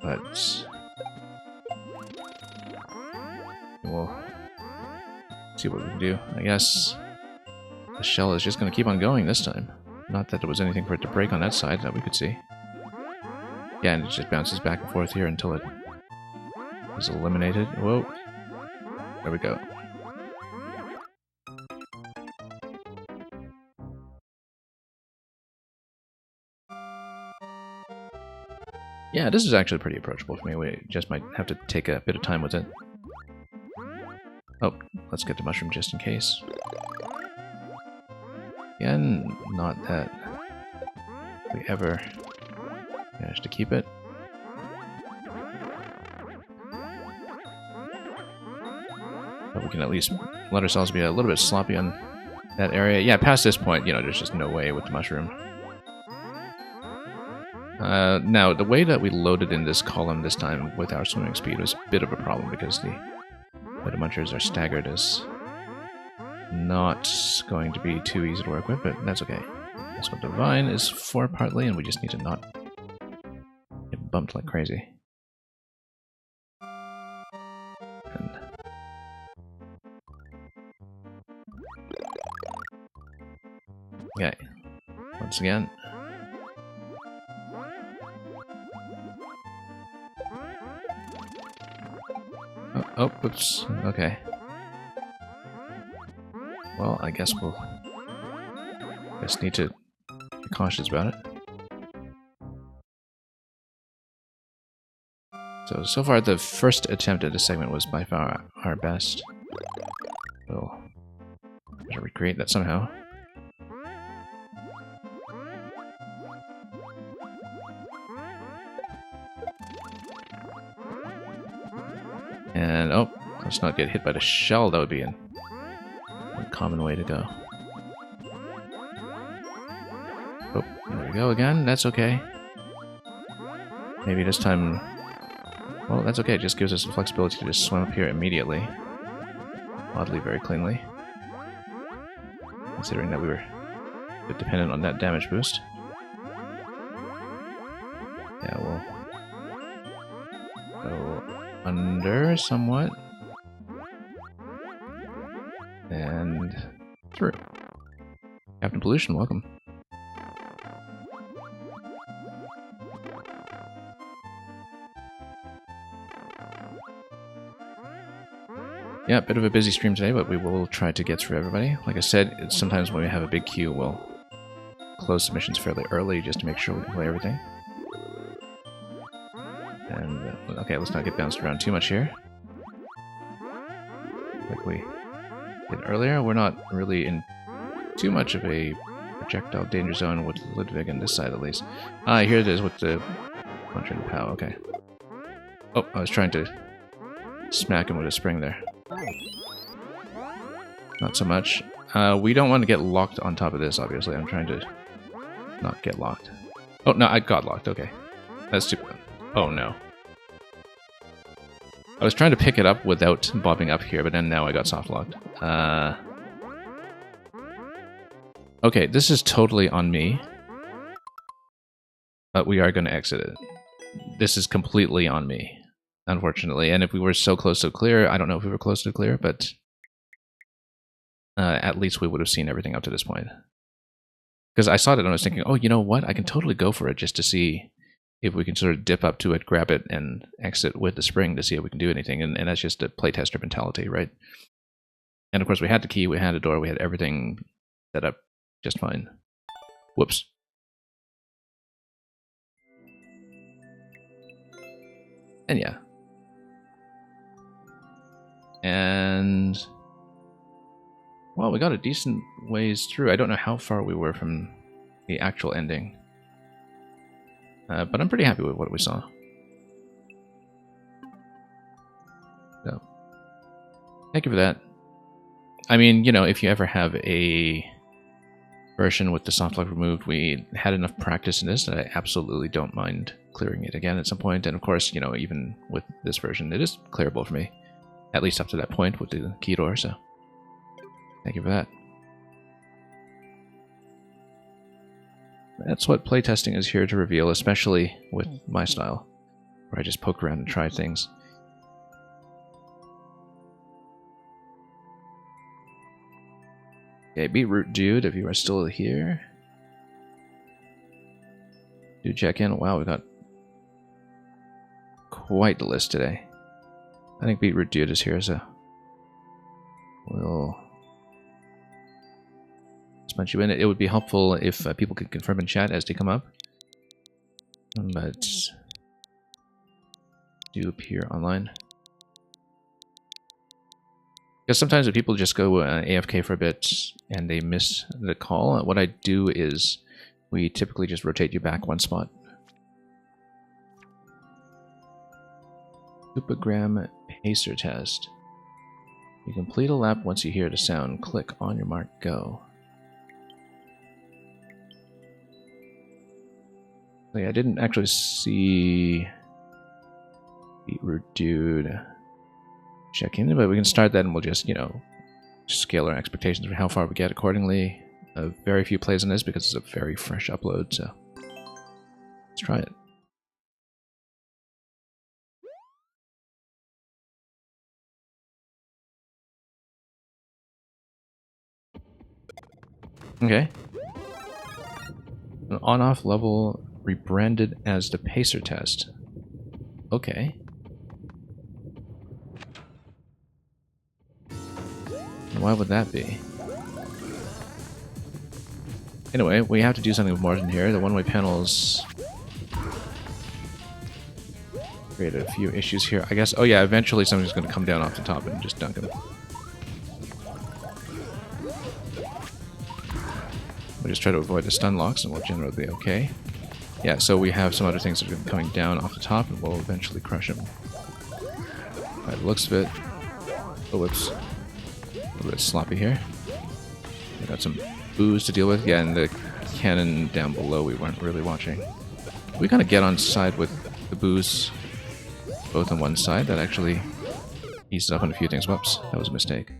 But we'll see what we can do. I guess the shell is just going to keep on going this time. Not that there was anything for it to break on that side that we could see. Yeah, and it just bounces back and forth here until it is eliminated. Whoa. There we go. Yeah, this is actually pretty approachable for me. We just might have to take a bit of time with it. Oh, let's get the mushroom just in case. Again, not that we ever managed to keep it. But we can at least let ourselves be a little bit sloppy on that area. Yeah, past this point, you know, there's just no way with the mushroom. Now, the way that we loaded in this column this time with our swimming speed was a bit of a problem because the munchers are staggered is not going to be too easy to work with, but that's okay. That's what the vine is for partly, and we just need to not get bumped like crazy. And Okay. Once again. Oh, whoops. Okay. Well, I guess we'll just need to be cautious about it. So far the first attempt at this segment was by far our best. We'll try to recreate that somehow. And, oh, let's not get hit by the shell. That would be a common way to go. Oh, there we go again. That's okay. Maybe this time... Well, that's okay. It just gives us the flexibility to just swim up here immediately. Oddly, very cleanly. Considering that we were a bit dependent on that damage boost. Yeah, we'll go under somewhat. And through. Captain Pollution, welcome. Yeah, bit of a busy stream today, but we will try to get through everybody. Like I said, sometimes when we have a big queue, we'll close submissions fairly early just to make sure we can play everything. And, okay, let's not get bounced around too much here. Like we did earlier, we're not really in too much of a projectile danger zone with Ludwig on this side at least. Ah, here it is with the puncher and pow, okay. Oh, I was trying to smack him with a spring there. Not so much. We don't want to get locked on top of this, obviously. I'm trying to not get locked. Oh, no, I got locked. Okay. That's too... Oh, no. I was trying to pick it up without bobbing up here, but then now I got soft locked. Okay, this is totally on me. But we are going to exit it. This is completely on me, unfortunately. And if we were so close to clear, I don't know if we were close to clear, but... at least we would have seen everything up to this point. Because I saw it and I was thinking, oh, you know what? I can totally go for it just to see if we can sort of dip up to it, grab it, and exit with the spring to see if we can do anything. And that's just a playtester mentality, right? And of course, we had the key, we had a door, we had everything set up just fine. Whoops. And yeah. And... well, we got a decent ways through. I don't know how far we were from the actual ending. But I'm pretty happy with what we saw. So, thank you for that. I mean, you know, if you ever have a version with the soft lock removed, we had enough practice in this that I absolutely don't mind clearing it again at some point. And of course, you know, even with this version, it is clearable for me. At least up to that point with the key door, so... thank you for that. That's what playtesting is here to reveal, especially with my style, where I just poke around and try things. Okay, Beetroot Dude, if you are still here, do check in. Wow, we got quite the list today. I think Beetroot Dude is here, so we'll punch you in. It would be helpful if people could confirm in chat as they come up, but do appear online. Because sometimes if people just go AFK for a bit and they miss the call, what I do is we typically just rotate you back one spot. Supergram Pacer Test. You complete a lap once you hear the sound. Click on your mark, go. So yeah, I didn't actually see Beetroot Dude check in, but we can start that and we'll just, you know, scale our expectations for how far we get accordingly. Very few plays on this because it's a very fresh upload, so let's try it. Okay. An on-off level rebranded as the Pacer test. Okay. And why would that be? Anyway, we have to do something with Martin here. The one-way panels created a few issues here. I guess, oh yeah, eventually something's going to come down off the top and just dunk him. We'll just try to avoid the stun locks and we'll generally be okay. Yeah, so we have some other things that are coming down off the top and we'll eventually crush him. By the looks of it. Oh, whoops. A little bit sloppy here. We got some booze to deal with. Yeah, and the cannon down below we weren't really watching. We kind of get on side with the booze both on one side. That actually eases up on a few things. Whoops, that was a mistake.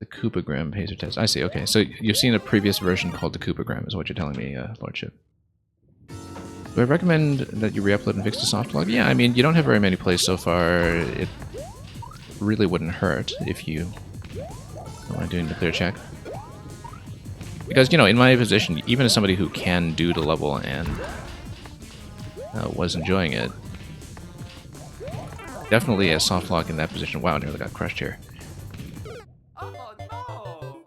The Koopagram Pacer test. I see, okay. So you've seen a previous version called the Koopagram, is what you're telling me, Lordship. Do I recommend that you re-upload and fix the soft log? Yeah, I mean, you don't have very many plays so far. It really wouldn't hurt if you don't mind doing the clear check. Because, you know, in my position, even as somebody who can do the level and was enjoying it, definitely a soft lock in that position. Wow, nearly got crushed here. Oh no!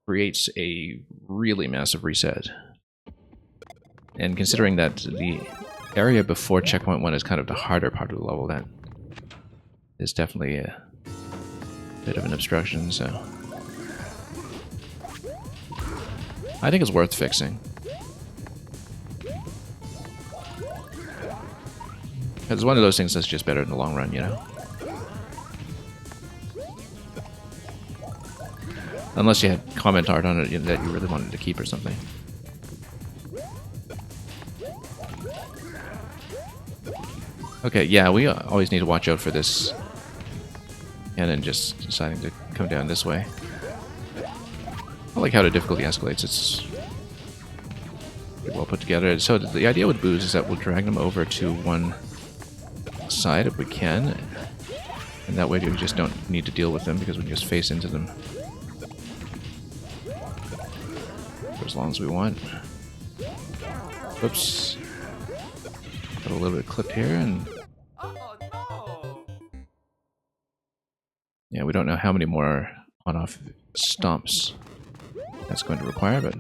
Creates a really massive reset. And considering that the area before checkpoint 1 is kind of the harder part of the level, that is definitely a bit of an obstruction, so I think it's worth fixing. It's one of those things that's just better in the long run, you know? Unless you had comment art on it that you really wanted to keep or something. Okay, yeah, we always need to watch out for this cannon just deciding to come down this way. I like how the difficulty escalates. It's pretty well put together. So the idea with booze is that we'll drag them over to one side if we can, and that way we just don't need to deal with them because we can just face into them for as long as we want. Oops. Got a little bit of clip here, and Oh no! yeah, we don't know how many more on-off stomps that's going to require, but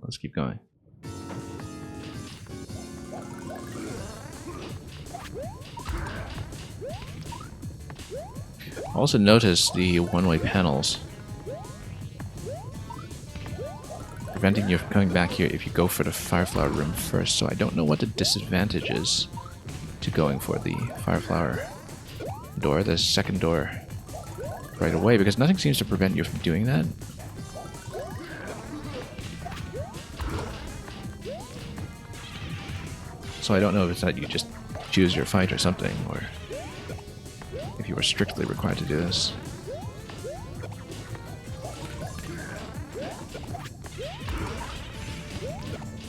let's keep going. Also notice the one-way panels preventing you from coming back here if you go for the Fireflower room first, so I don't know what the disadvantage is to going for the Fireflower door, the second door, right away, because nothing seems to prevent you from doing that. So I don't know if it's that you just choose your fight or something, or if you were strictly required to do this.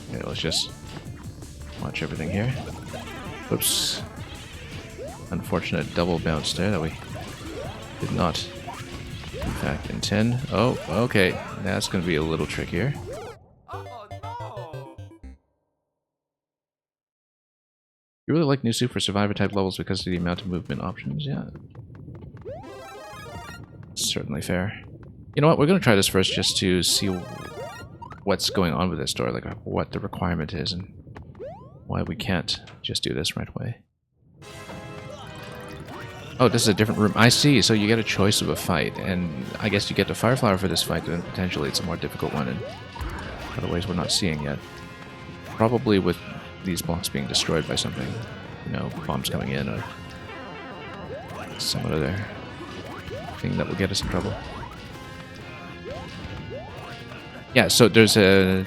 Okay, let's just watch everything here. Oops. Unfortunate double bounce there that we did not, in fact, intend. Oh, okay. That's going to be a little trickier. Oh no! You really like New Super Survivor type levels because of the amount of movement options? Yeah. Certainly fair. You know what? We're going to try this first just to see what's going on with this door, like what the requirement is and why we can't just do this right away. Oh, this is a different room. I see. So you get a choice of a fight, and I guess you get the Fireflower for this fight, then potentially it's a more difficult one in other ways we're not seeing yet. Probably with these blocks being destroyed by something, you know, bombs coming in or some other thing that will get us in trouble. Yeah, so there's a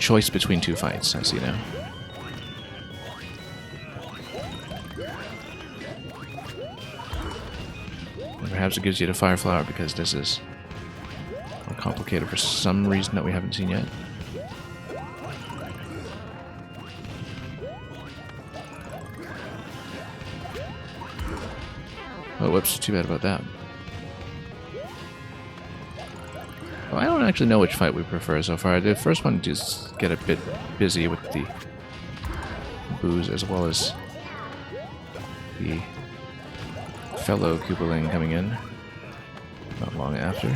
choice between two fights, I see now. And perhaps it gives you the Fireflower because this is more complicated for some reason that we haven't seen yet. Oh, whoops, too bad about that. Well, I don't actually know which fight we prefer so far. The first one does get a bit busy with the Boos as well as the fellow Koopaling coming in not long after.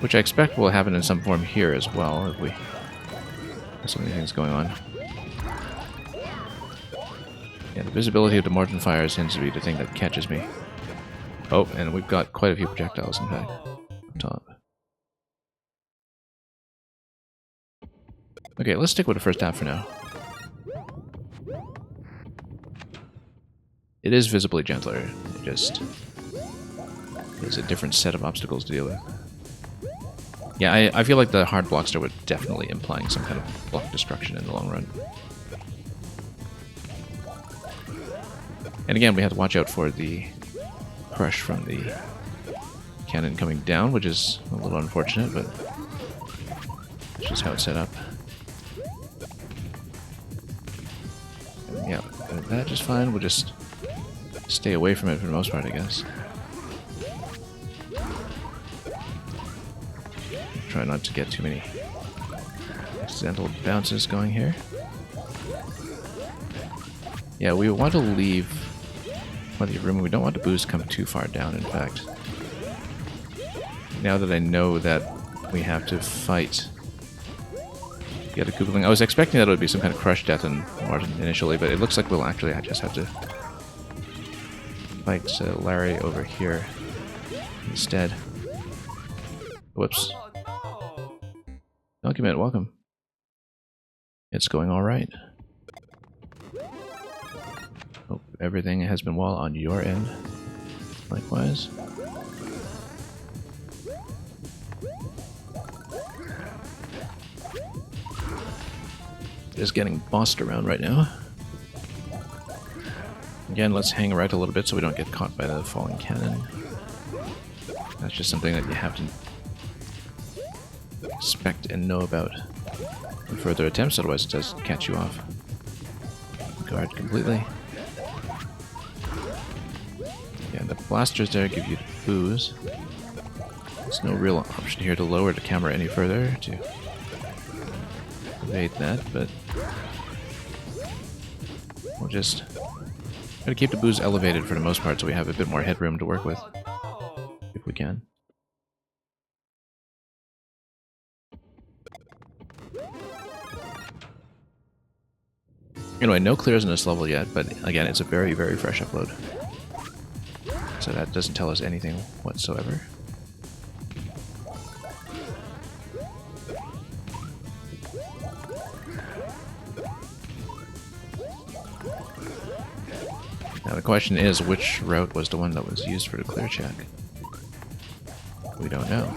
Which I expect will happen in some form here as well if we have so many things going on. Yeah, the visibility of the Morton fire seems to be the thing that catches me. Oh, and we've got quite a few projectiles in fact up top. Okay, let's stick with the first half for now. It is visibly gentler, it just is a different set of obstacles to deal with. Yeah, I feel like the hard blocks there were definitely implying some kind of block destruction in the long run. And again, we have to watch out for the crush from the cannon coming down, which is a little unfortunate, but it's just how it's set up. Yeah, that just fine. We'll just stay away from it for the most part, I guess. Try not to get too many accidental bounces going here. Yeah, we want to leave plenty of room. We don't want the Boos to come too far down, in fact. Now that I know that we have to fight the other Koopaling, I was expecting that it would be some kind of crush death in Morton initially, but it looks like we'll actually just have to fight Larry over here instead. Whoops. Document, welcome. It's going alright. Hope everything has been well on your end. Likewise. Just getting bossed around right now. Again, let's hang right a little bit so we don't get caught by the falling cannon. That's just something that you have to expect and know about in further attempts, otherwise it does catch you off guard completely. Yeah, the blasters there give you the Boos. There's no real option here to lower the camera any further to evade that, but we'll just try to keep the Boos elevated for the most part so we have a bit more headroom to work with, if we can. Anyway, no clears in this level yet, but again, it's a very, very fresh upload. So that doesn't tell us anything whatsoever. Now the question is, which route was the one that was used for the clear check? We don't know.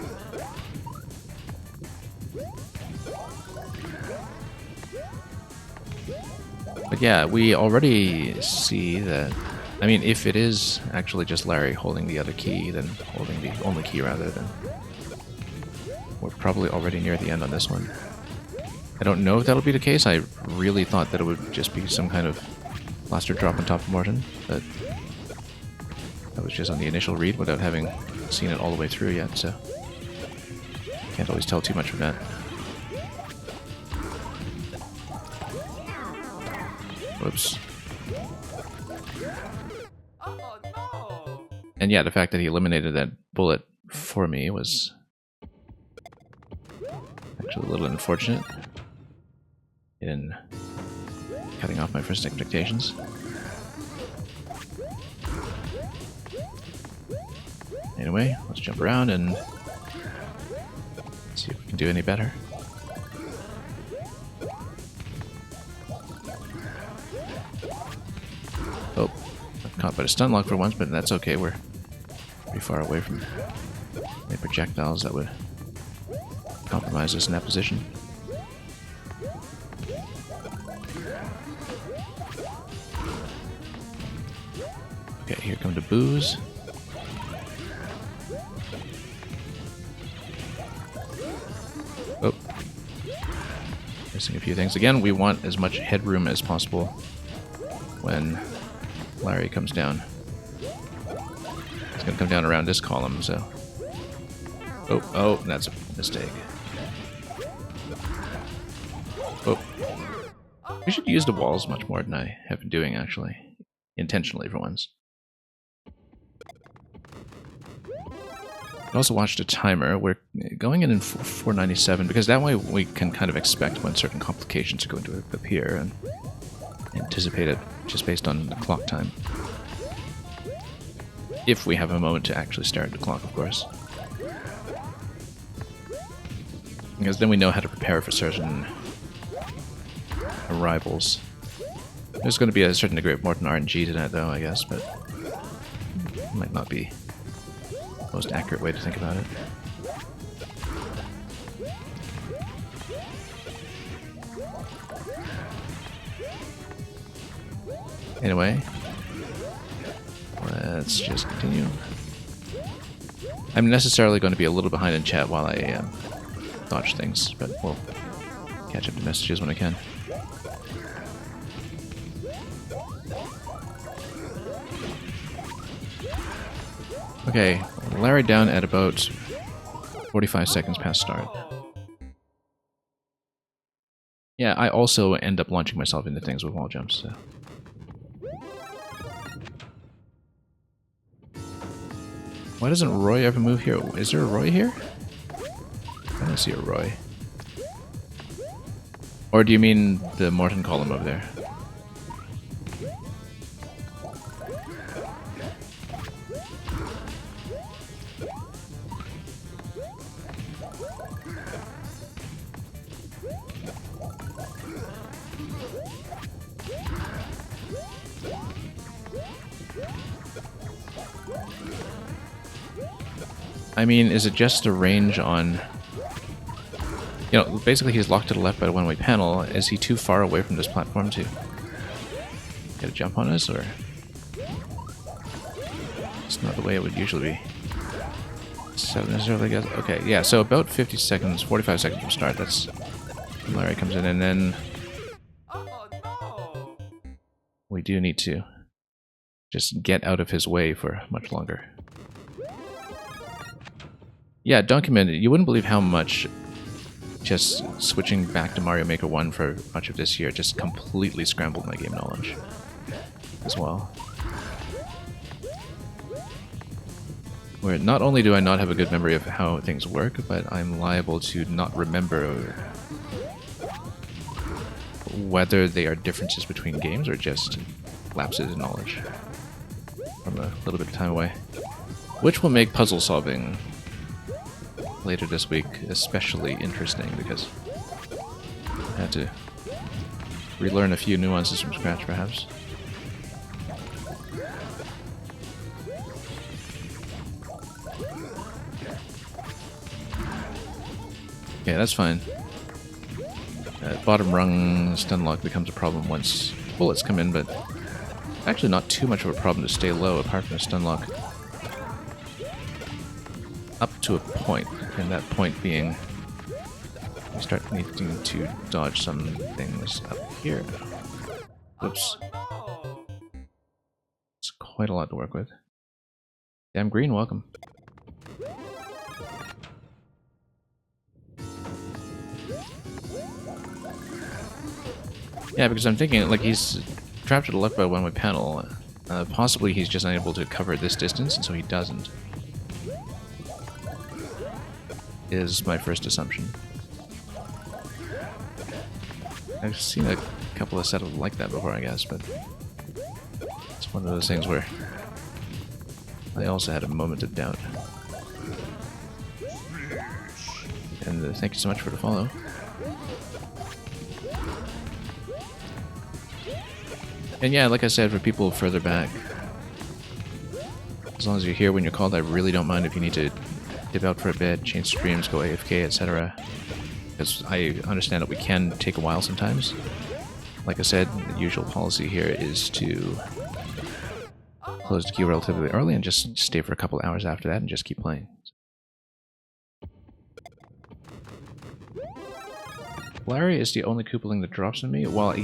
But yeah, we already see that, I mean, if it is actually just Larry holding the other key, then holding the only key rather, then we're probably already near the end on this one. I don't know if that'll be the case. I really thought that it would just be some kind of blaster drop on top of Morton, but that was just on the initial read without having seen it all the way through yet, so can't always tell too much from that. Whoops. Oh no! And yeah, the fact that he eliminated that bullet for me was actually a little unfortunate in cutting off my first expectations. Anyway, let's jump around and see if we can do any better. Oh, I'm caught by the stun lock for once, but that's okay. We're pretty far away from any projectiles that would compromise us in that position. Okay, here come the Boos. Oh, missing a few things. Again, we want as much headroom as possible when Larry comes down. He's going to come down around this column, so Oh, that's a mistake. Oh. We should use the walls much more than I have been doing, actually. Intentionally, for once. I also watched a timer. We're going in 497, because that way we can kind of expect when certain complications are going to appear and anticipate it just based on the clock time. If we have a moment to actually stare at the clock, of course. Because then we know how to prepare for certain arrivals. There's going to be a certain degree of Morton RNG tonight, though, I guess, but it might not be the most accurate way to think about it. Anyway, let's just continue. I'm necessarily going to be a little behind in chat while I dodge things, but we'll catch up to messages when I can. Okay, Larry down at about 45 seconds past start. Yeah, I also end up launching myself into things with wall jumps, so. Why doesn't Roy ever move here? Is there a Roy here? I don't see a Roy. Or do you mean the Morton column over there? I mean, is it just a range on... You know, basically he's locked to the left by the one-way panel. Is he too far away from this platform to get a jump on us, or... It's not the way it would usually be. 7 necessarily, I guess. Okay, yeah, so about 50 seconds, 45 seconds from start, that's when Larry comes in, and then... Oh no! We do need to just get out of his way for much longer. Yeah, Duncan, you wouldn't believe how much just switching back to Mario Maker 1 for much of this year just completely scrambled my game knowledge as well. Where not only do I not have a good memory of how things work, but I'm liable to not remember whether they are differences between games or just lapses in knowledge from a little bit of time away. Which will make puzzle solving later this week especially interesting, because I had to relearn a few nuances from scratch, perhaps. Okay, that's fine. Bottom rung stun lock becomes a problem once bullets come in, but actually not too much of a problem to stay low apart from the stun lock. Up to a point, and that point being we start needing to dodge some things up here. Whoops. Oh no! It's quite a lot to work with. Damn Green, welcome. Yeah, because I'm thinking, like, he's trapped to the left by a one-way panel. Possibly he's just unable to cover this distance, and so he doesn't. Is my first assumption. I've seen a couple of setups like that before, I guess, but it's one of those things where I also had a moment of doubt. And thank you so much for the follow. And yeah, like I said, for people further back, as long as you're here when you're called, I really don't mind if you need to dip out for a bit, change streams, go AFK, etc. Because I understand that we can take a while sometimes. Like I said, the usual policy here is to close the queue relatively early and just stay for a couple hours after that and just keep playing. Larry is the only Koopaling that drops on me. Well,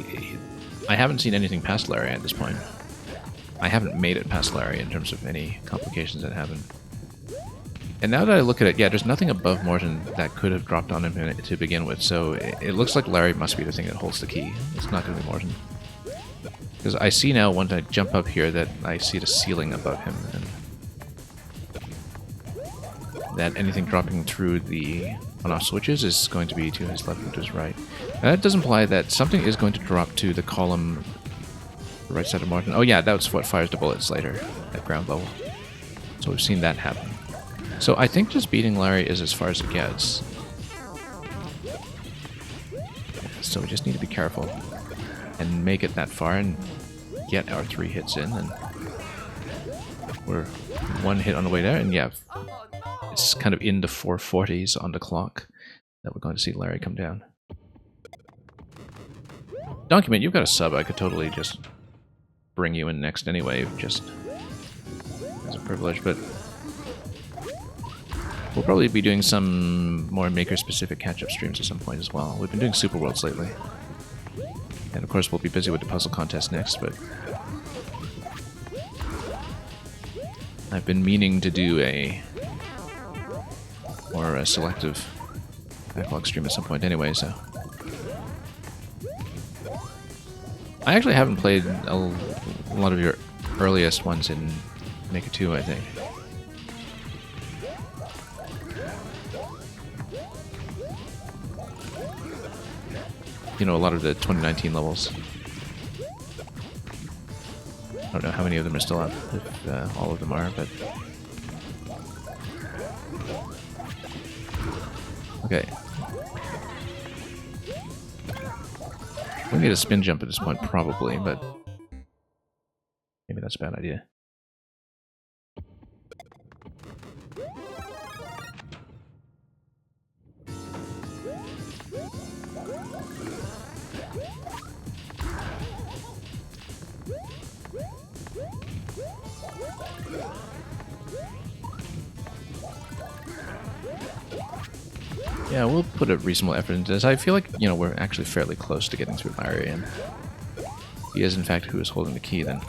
I haven't seen anything past Larry at this point. I haven't made it past Larry in terms of any complications that happen. And now that I look at it, yeah, there's nothing above Morton that could have dropped on him to begin with, so it looks like Larry must be the thing that holds the key. It's not going to be Morton. Because I see now, when I jump up here, that I see the ceiling above him, and that anything dropping through the on-off switches is going to be to his left and to his right. Now, that does imply that something is going to drop to the column the right side of Morton. Oh yeah, that's what fires the bullets later at ground level. So we've seen that happen. So I think just beating Larry is as far as it gets. So we just need to be careful and make it that far and get our 3 hits in, and we're 1 hit on the way there, and yeah, it's kind of in the 440s on the clock that we're going to see Larry come down. Document, you've got a sub. I could totally just bring you in next anyway, just as a privilege, but we'll probably be doing some more Maker-specific catch-up streams at some point as well. We've been doing Super Worlds lately. And of course we'll be busy with the puzzle contest next, but I've been meaning to do a more selective backlog stream at some point anyway, so... I actually haven't played a lot of your earliest ones in Maker 2, I think. You know, a lot of the 2019 levels. I don't know how many of them are still up, if all of them are, but... Okay. We need a spin jump at this point, probably, but... maybe that's a bad idea. Yeah, we'll put a reasonable effort into this. I feel like, you know, we're actually fairly close to getting through Larry, and he is in fact who is holding the key, then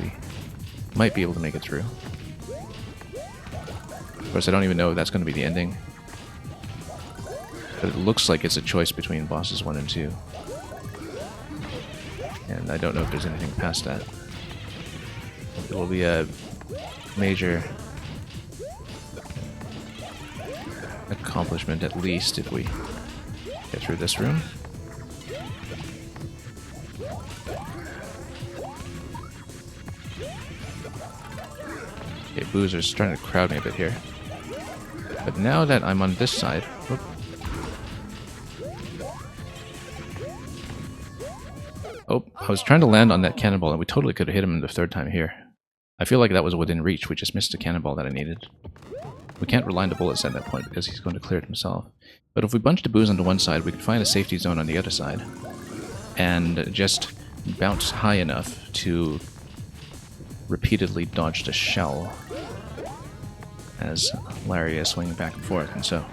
we might be able to make it through. Of course, I don't even know if that's going to be the ending, but it looks like it's a choice between bosses 1 and 2. And I don't know if there's anything past that. It will be a major accomplishment, at least, if we get through this room. Okay, Boozer's trying to crowd me a bit here. But now that I'm on this side... Whoop. Oh, I was trying to land on that cannonball, and we totally could have hit him the 3rd time here. I feel like that was within reach. We just missed the cannonball that I needed. We can't rely on the bullets at that point because he's going to clear it himself. But if we bunch the booze onto one side, we can find a safety zone on the other side and just bounce high enough to repeatedly dodge the shell as Larry is swinging back and forth, and so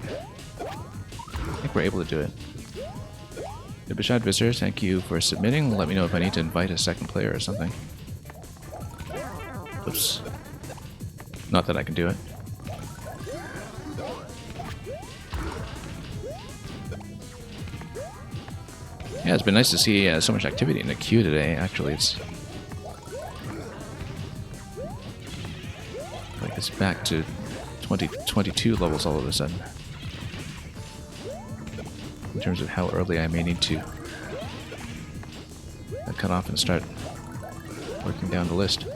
I think we're able to do it. The Bashad Visitor, thank you for submitting. Let me know if I need to invite a 2nd player or something. Oops. Not that I can do it. Yeah, it's been nice to see so much activity in the queue today. Actually, it's like it's back to 2022 levels all of a sudden. In terms of how early I may need to cut off and start working down the list.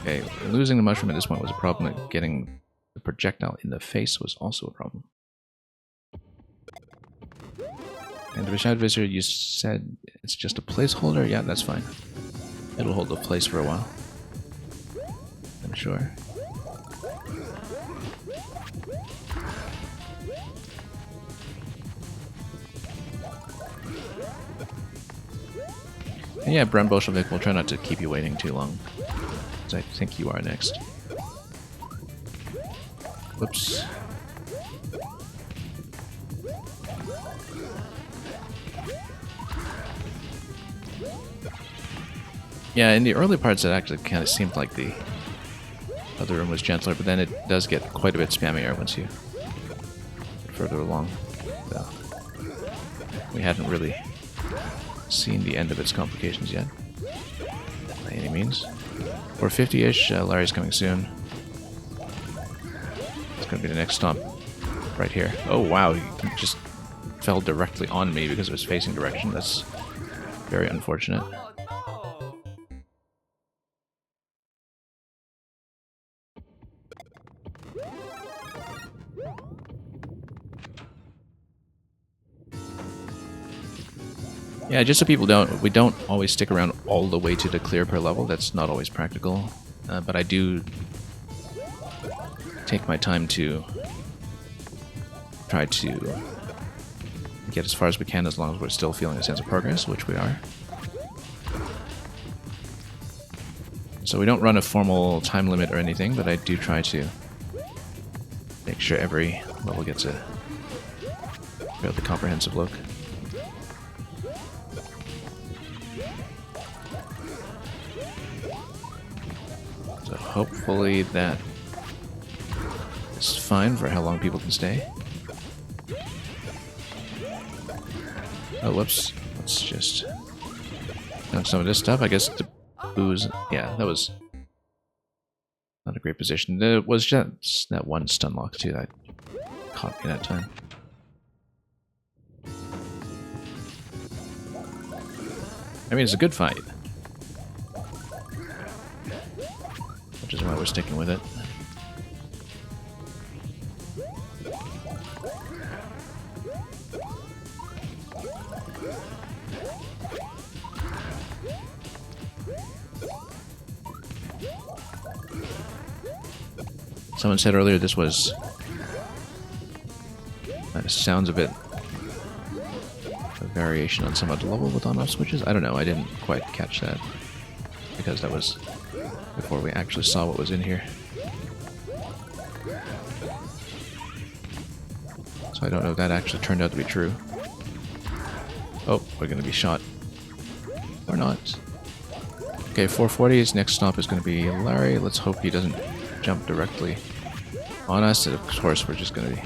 Okay, losing the mushroom at this point was a problem. Getting the projectile in the face was also a problem. And the Bashad Visitor, you said it's just a placeholder? Yeah, that's fine. It'll hold the place for a while, I'm sure. And yeah, Bram Bolshevik, we'll try not to keep you waiting too long, because I think you are next. Whoops. Yeah, in the early parts it actually kind of seemed like the other room was gentler, but then it does get quite a bit spammier once you get further along. So we hadn't really seen the end of its complications yet, by any means. 450-ish, Larry's coming soon. It's going to be the next stop right here. Oh wow, he just fell directly on me because of his facing direction. That's very unfortunate. Oh no! Yeah, just so people we don't always stick around all the way to the clear per level. That's not always practical. But I do take my time to try to get as far as we can as long as we're still feeling a sense of progress, which we are. So we don't run a formal time limit or anything, but I do try to make sure every level gets a fairly comprehensive look. So hopefully that is fine for how long people can stay. Oh, whoops. Let's just done some of this stuff. I guess the booze. Yeah, that was not a great position. There was just that one stun lock too that caught me that time. I mean, it's a good fight, which is why we're sticking with it. Someone said earlier this was, by the sounds of it, a variation on some of the level with on-off switches. I don't know, I didn't quite catch that, because that was before we actually saw what was in here. So I don't know if that actually turned out to be true. Oh, we're going to be shot. Or not. Okay, 440's next stop is going to be Larry. Let's hope he doesn't jump directly on us. Of course, we're just going to be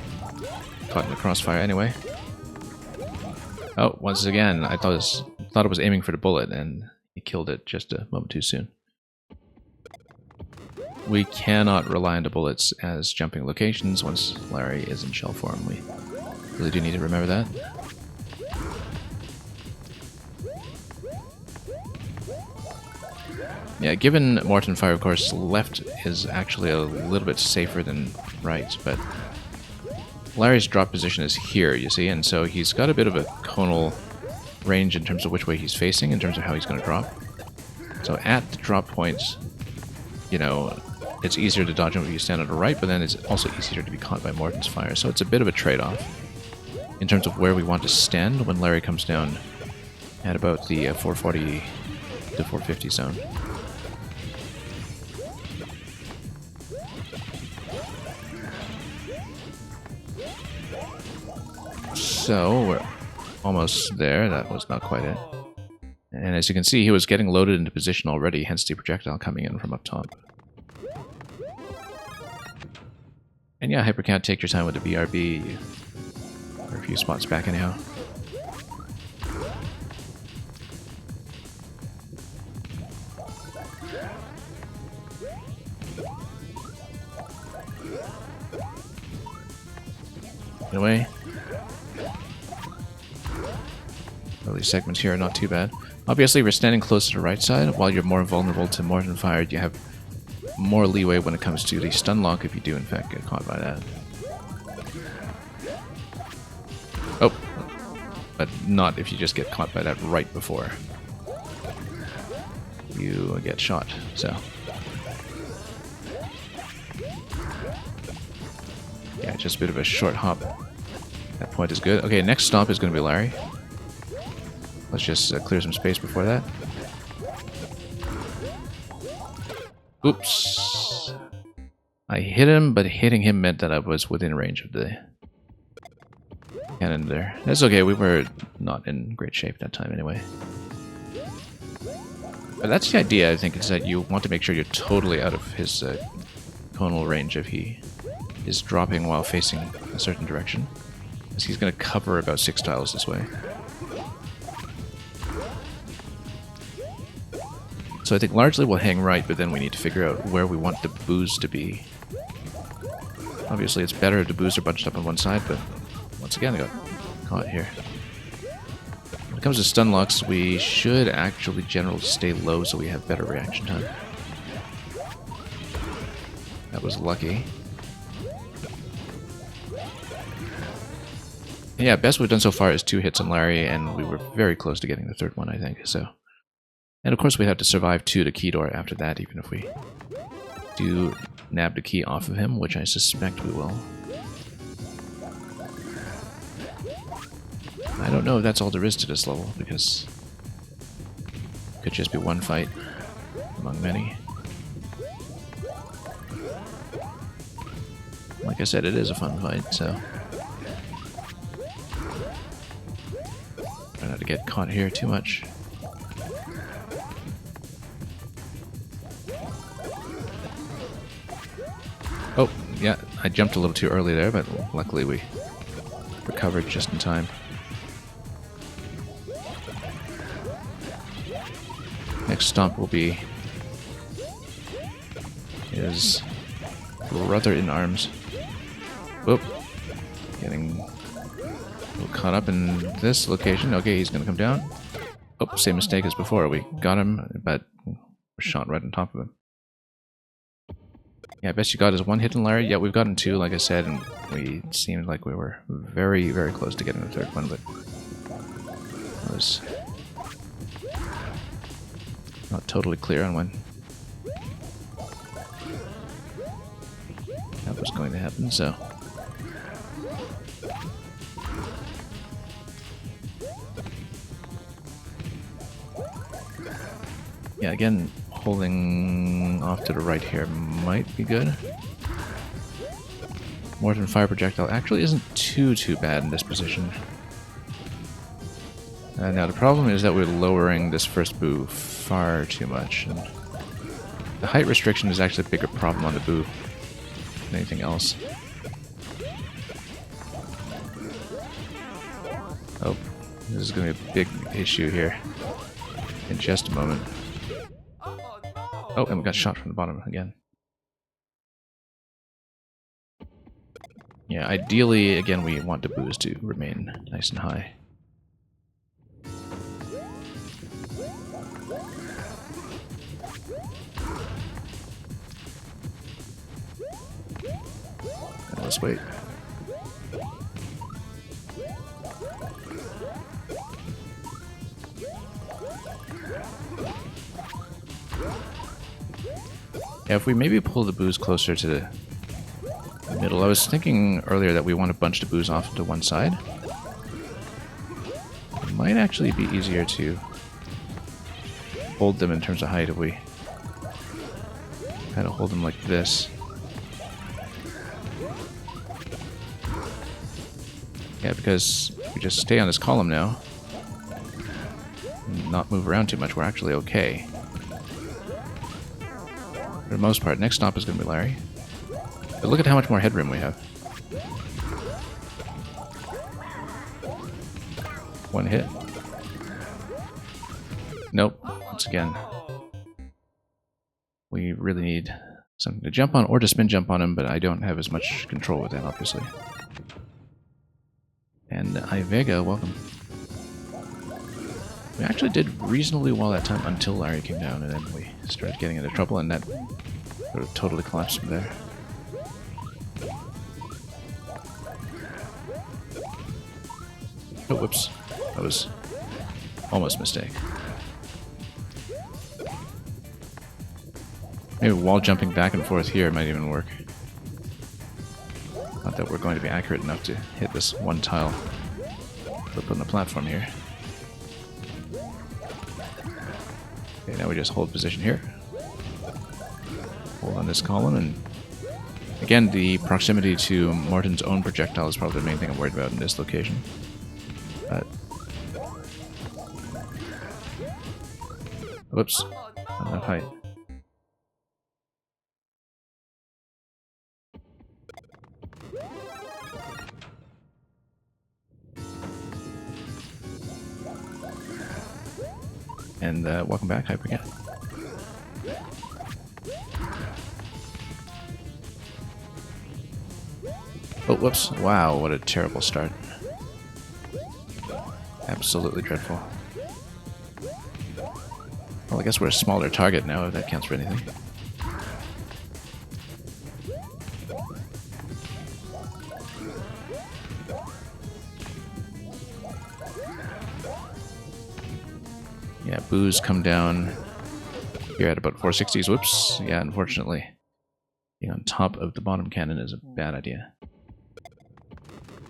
caught in the crossfire anyway. Oh, once again, I thought it was aiming for the bullet, and he killed it just a moment too soon. We cannot rely on the bullets as jumping locations once Larry is in shell form. We really do need to remember that. Yeah, given Morton Fire, of course, left is actually a little bit safer than right, but Larry's drop position is here, you see, and so he's got a bit of a conal range in terms of which way he's facing, in terms of how he's going to drop. So at the drop points, you know, it's easier to dodge him if you stand on the right, but then it's also easier to be caught by Morton's fire. So it's a bit of a trade-off in terms of where we want to stand when Larry comes down at about the 440 to 450 zone. So we're almost there. That was not quite it. And as you can see, he was getting loaded into position already, hence the projectile coming in from up top. And yeah, Hypercat, take your time with the BRB. We're a few spots back anyhow. Anyway. Early segments here are not too bad. Obviously, we're standing close to the right side. While you're more vulnerable to Morton Fire, you have more leeway when it comes to the stun lock if you do in fact get caught by that. Oh, but not if you just get caught by that right before you get shot, so. Yeah, just a bit of a short hop. That point is good. Okay, next stop is going to be Larry. Let's just clear some space before that. Oops. I hit him, but hitting him meant that I was within range of the cannon there. That's okay, we were not in great shape that time anyway. But that's the idea, I think, is that you want to make sure you're totally out of his conal range if he is dropping while facing a certain direction. Because he's going to cover about 6 tiles this way. So I think largely we'll hang right, but then we need to figure out where we want the boos to be. Obviously it's better if the boos are bunched up on one side, but once again I got caught here. When it comes to stun locks, we should actually generally stay low so we have better reaction time. That was lucky. Yeah, best we've done so far is 2 hits on Larry, and we were very close to getting the 3rd one, I think, so... And of course we'd have to survive 2 to Keydor after that, even if we do nab the key off of him, which I suspect we will. I don't know if that's all there is to this level, because it could just be one fight among many. Like I said, it is a fun fight, so... Try not to get caught here too much. Oh, yeah, I jumped a little too early there, but luckily we recovered just in time. Next stomp will be his brother-in-arms. Whoop. Getting a little caught up in this location. Okay, he's gonna come down. Oh, same mistake as before. We got him, but we're shot right on top of him. Yeah, best you got is 1 hit on Larry. Yeah, we've gotten 2, like I said, and we seemed like we were very, very close to getting the 3rd one, but it was not totally clear on when that was going to happen, so... Yeah, again, holding off to the right here might be good. Morton Fire Projectile actually isn't too bad in this position. Now the problem is that we're lowering this first boo far too much. And the height restriction is actually a bigger problem on the boo than anything else. Oh, this is going to be a big issue here in just a moment. Oh, and we got shot from the bottom again. Yeah, ideally, again, we want the boos to remain nice and high. Now let's wait. Yeah, if we maybe pull the boos closer to the middle. I was thinking earlier that we want to bunch the boos off to one side. It might actually be easier to hold them in terms of height if we kind of hold them like this. Yeah, because if we just stay on this column now and not move around too much, we're actually okay. For the most part, next stop is going to be Larry. But look at how much more headroom we have. One hit. Nope. Once again, we really need something to jump on or to spin jump on him, but I don't have as much control with that, obviously. And Ivega, welcome. We actually did reasonably well that time until Larry came down, and then we started getting into trouble, and that sort of totally collapsed from there. Oh, whoops. That was almost a mistake. Maybe wall jumping back and forth here might even work. Not that we're going to be accurate enough to hit this one tile. Flip on the platform here. Okay, now we just hold position here. Hold on this column, and again, the proximity to Morton's own projectile is probably the main thing I'm worried about in this location. But... whoops. enough height. And welcome back, Hypercat. Oh, whoops. Wow, what a terrible start. Absolutely dreadful. Well, I guess we're a smaller target now, if that counts for anything. Yeah, boos come down here at about 460s. Whoops. Yeah, unfortunately, being on top of the bottom cannon is a bad idea.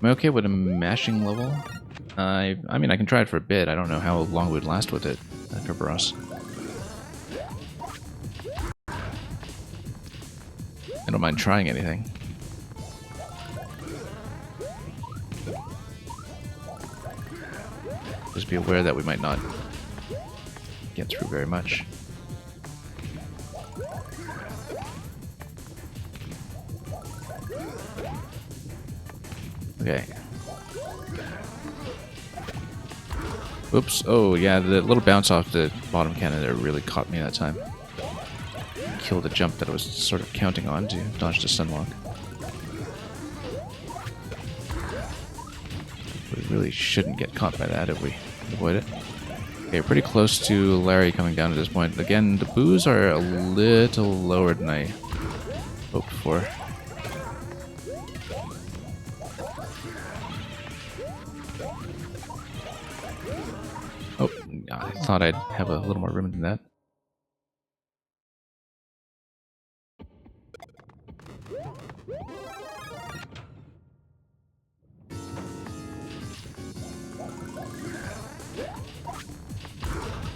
Am I okay with a mashing level? I mean, I can try it for a bit. I don't know how long we would last with it at Kerberos. I don't mind trying anything. Just be aware that we might not get through very much. Okay. Oops. Oh, yeah, the little bounce off the bottom cannon there really caught me that time. Killed the jump that I was sort of counting on to dodge the sunlock. We really shouldn't get caught by that if we avoid it. Okay, pretty close to Larry coming down at this point. Again, the boos are a little lower than I hoped for. Oh, I thought I'd have a little more room than that.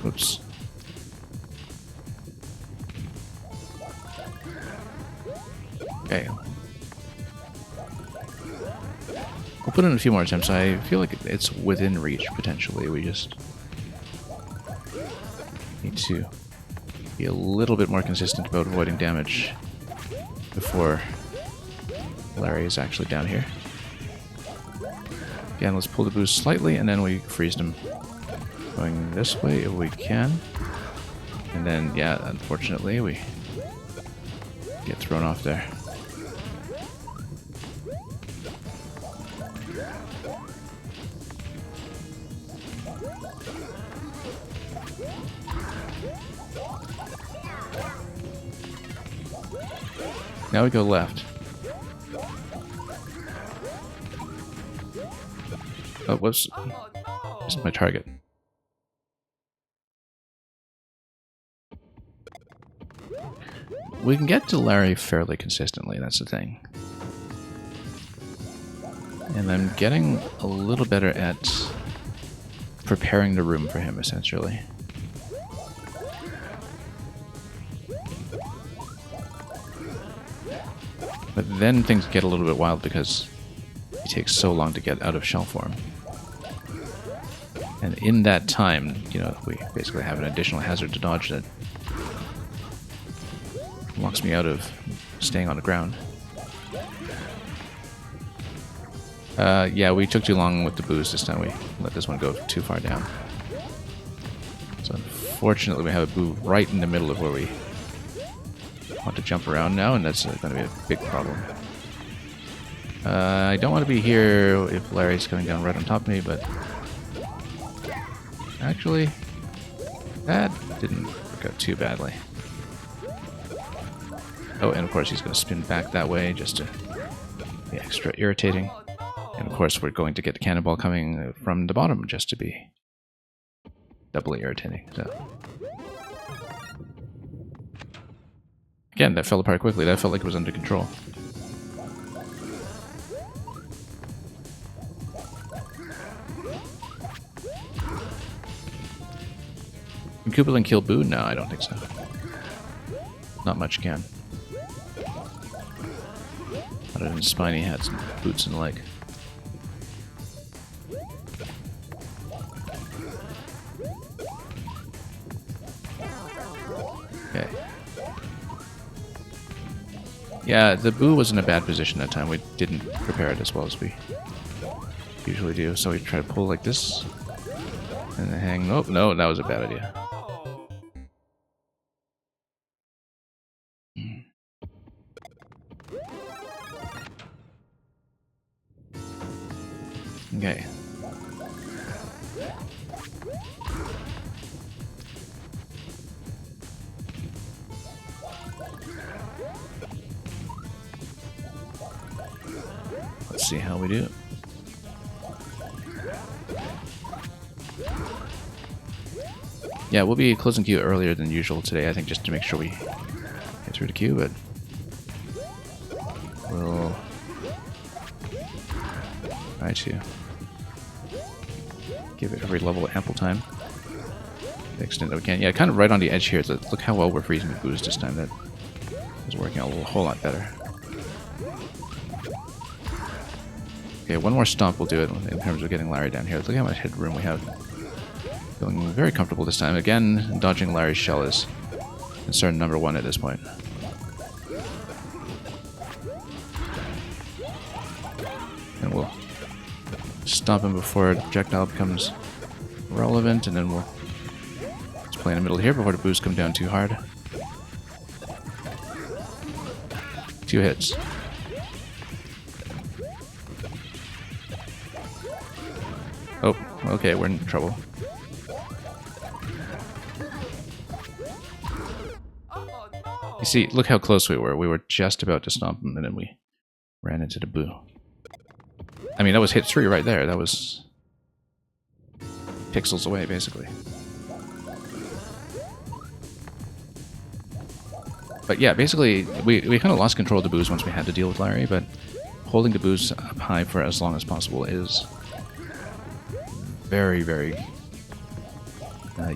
Oops. Okay. We'll put in a few more attempts. I feel like it's within reach, potentially. We just need to be a little bit more consistent about avoiding damage before Larry is actually down here. Again, let's pull the boost slightly, and then we freeze him going this way if we can. And then, yeah, unfortunately, we get thrown off there. Now we go left. Oh, whoops. Oh no! Missed my target. We can get to Larry fairly consistently, that's the thing. And I'm getting a little better at preparing the room for him, essentially. But then things get a little bit wild because he takes so long to get out of shell form. And in that time, you know, we basically have an additional hazard to dodge that locks me out of staying on the ground. Yeah, we took too long with the boost this time. We let this one go too far down. So unfortunately we have a boo right in the middle of where we want to jump around now, and that's going to be a big problem. I don't want to be here if Larry's coming down right on top of me, but actually, that didn't work out too badly. Oh, and of course he's going to spin back that way just to be extra irritating. And of course we're going to get the cannonball coming from the bottom just to be doubly irritating. So again, that fell apart quickly. That felt like it was under control. Can Koopa kill Boo? No, I don't think so. Not much can. Other than Spiny had some boots and leg. Yeah, the Boo was in a bad position that time. We didn't prepare it as well as we usually do. So we try to pull like this. And then hang... Nope, no, that was a bad idea. Okay. Let's see how we do. Yeah, we'll be closing queue earlier than usual today, I think, just to make sure we get through the queue, but we'll try to give it every level ample time to the extent that we can. Yeah, kind of right on the edge here. Look how well we're freezing the boost this time. That is working a whole lot better. Okay, one more stomp will do it in terms of getting Larry down here. Look how much headroom we have. Feeling very comfortable this time. Again, dodging Larry's shell is concern number one at this point. And we'll stomp him before projectile becomes relevant, and then we'll just play in the middle here before the boost come down too hard. 2 hits. Oh, okay, we're in trouble. You see, look how close we were. We were just about to stomp him, and then we ran into the Boo. I mean, that was hit 3 right there. That was pixels away, basically. But yeah, basically, we kind of lost control of the Boos once we had to deal with Larry, but holding the Boos up high for as long as possible is very, very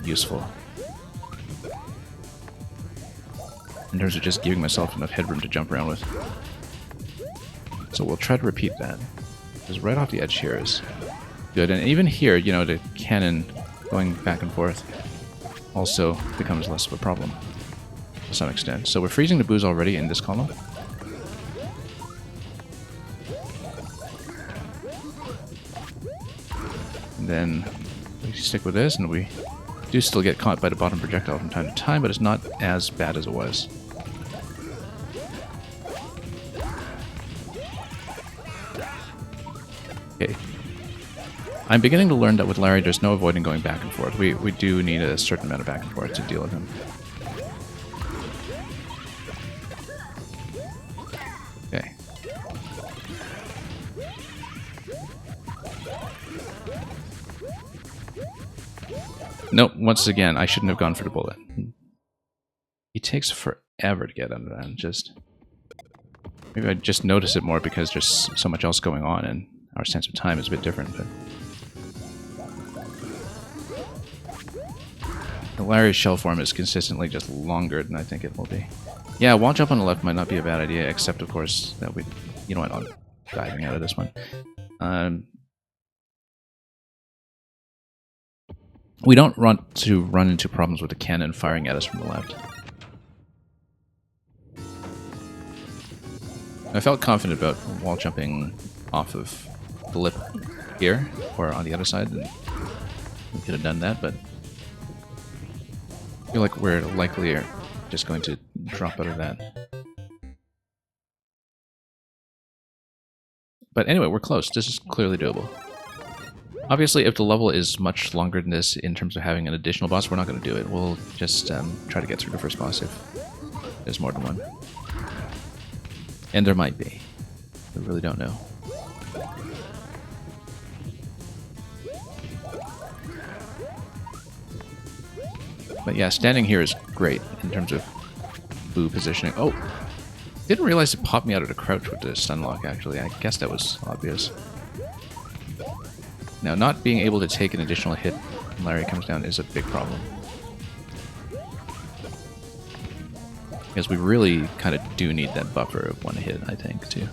useful. In terms of just giving myself enough headroom to jump around with. So we'll try to repeat that. Because right off the edge here is good. And even here, you know, the cannon going back and forth also becomes less of a problem to some extent. So we're freezing the Boos already in this column. And then we stick with this, and we do still get caught by the bottom projectile from time to time, but it's not as bad as it was. Okay. I'm beginning to learn that with Larry, there's no avoiding going back and forth. We do need a certain amount of back and forth to deal with him. Okay. Nope, once again, I shouldn't have gone for the bullet. He takes forever to get under that, and just... Maybe I just notice it more because there's so much else going on, and our sense of time is a bit different, but... The Larry's shell form is consistently just longer than I think it will be. Yeah, wall jump on the left might not be a bad idea, except, of course, that we... You know what, I'm diving out of this one. We don't want to run into problems with the cannon firing at us from the left. I felt confident about wall jumping off of the lip here, or on the other side, and we could have done that, but I feel like we're likely just going to drop out of that. But anyway, we're close. This is clearly doable. Obviously, if the level is much longer than this in terms of having an additional boss, we're not going to do it. We'll just try to get through the first boss if there's more than one. And there might be. We really don't know. But yeah, standing here is great in terms of Boo positioning. Oh! Didn't realize it popped me out of the crouch with the stun lock, actually. I guess that was obvious. Now, not being able to take an additional hit when Larry comes down is a big problem. Because we really kind of do need that buffer of one hit, I think, to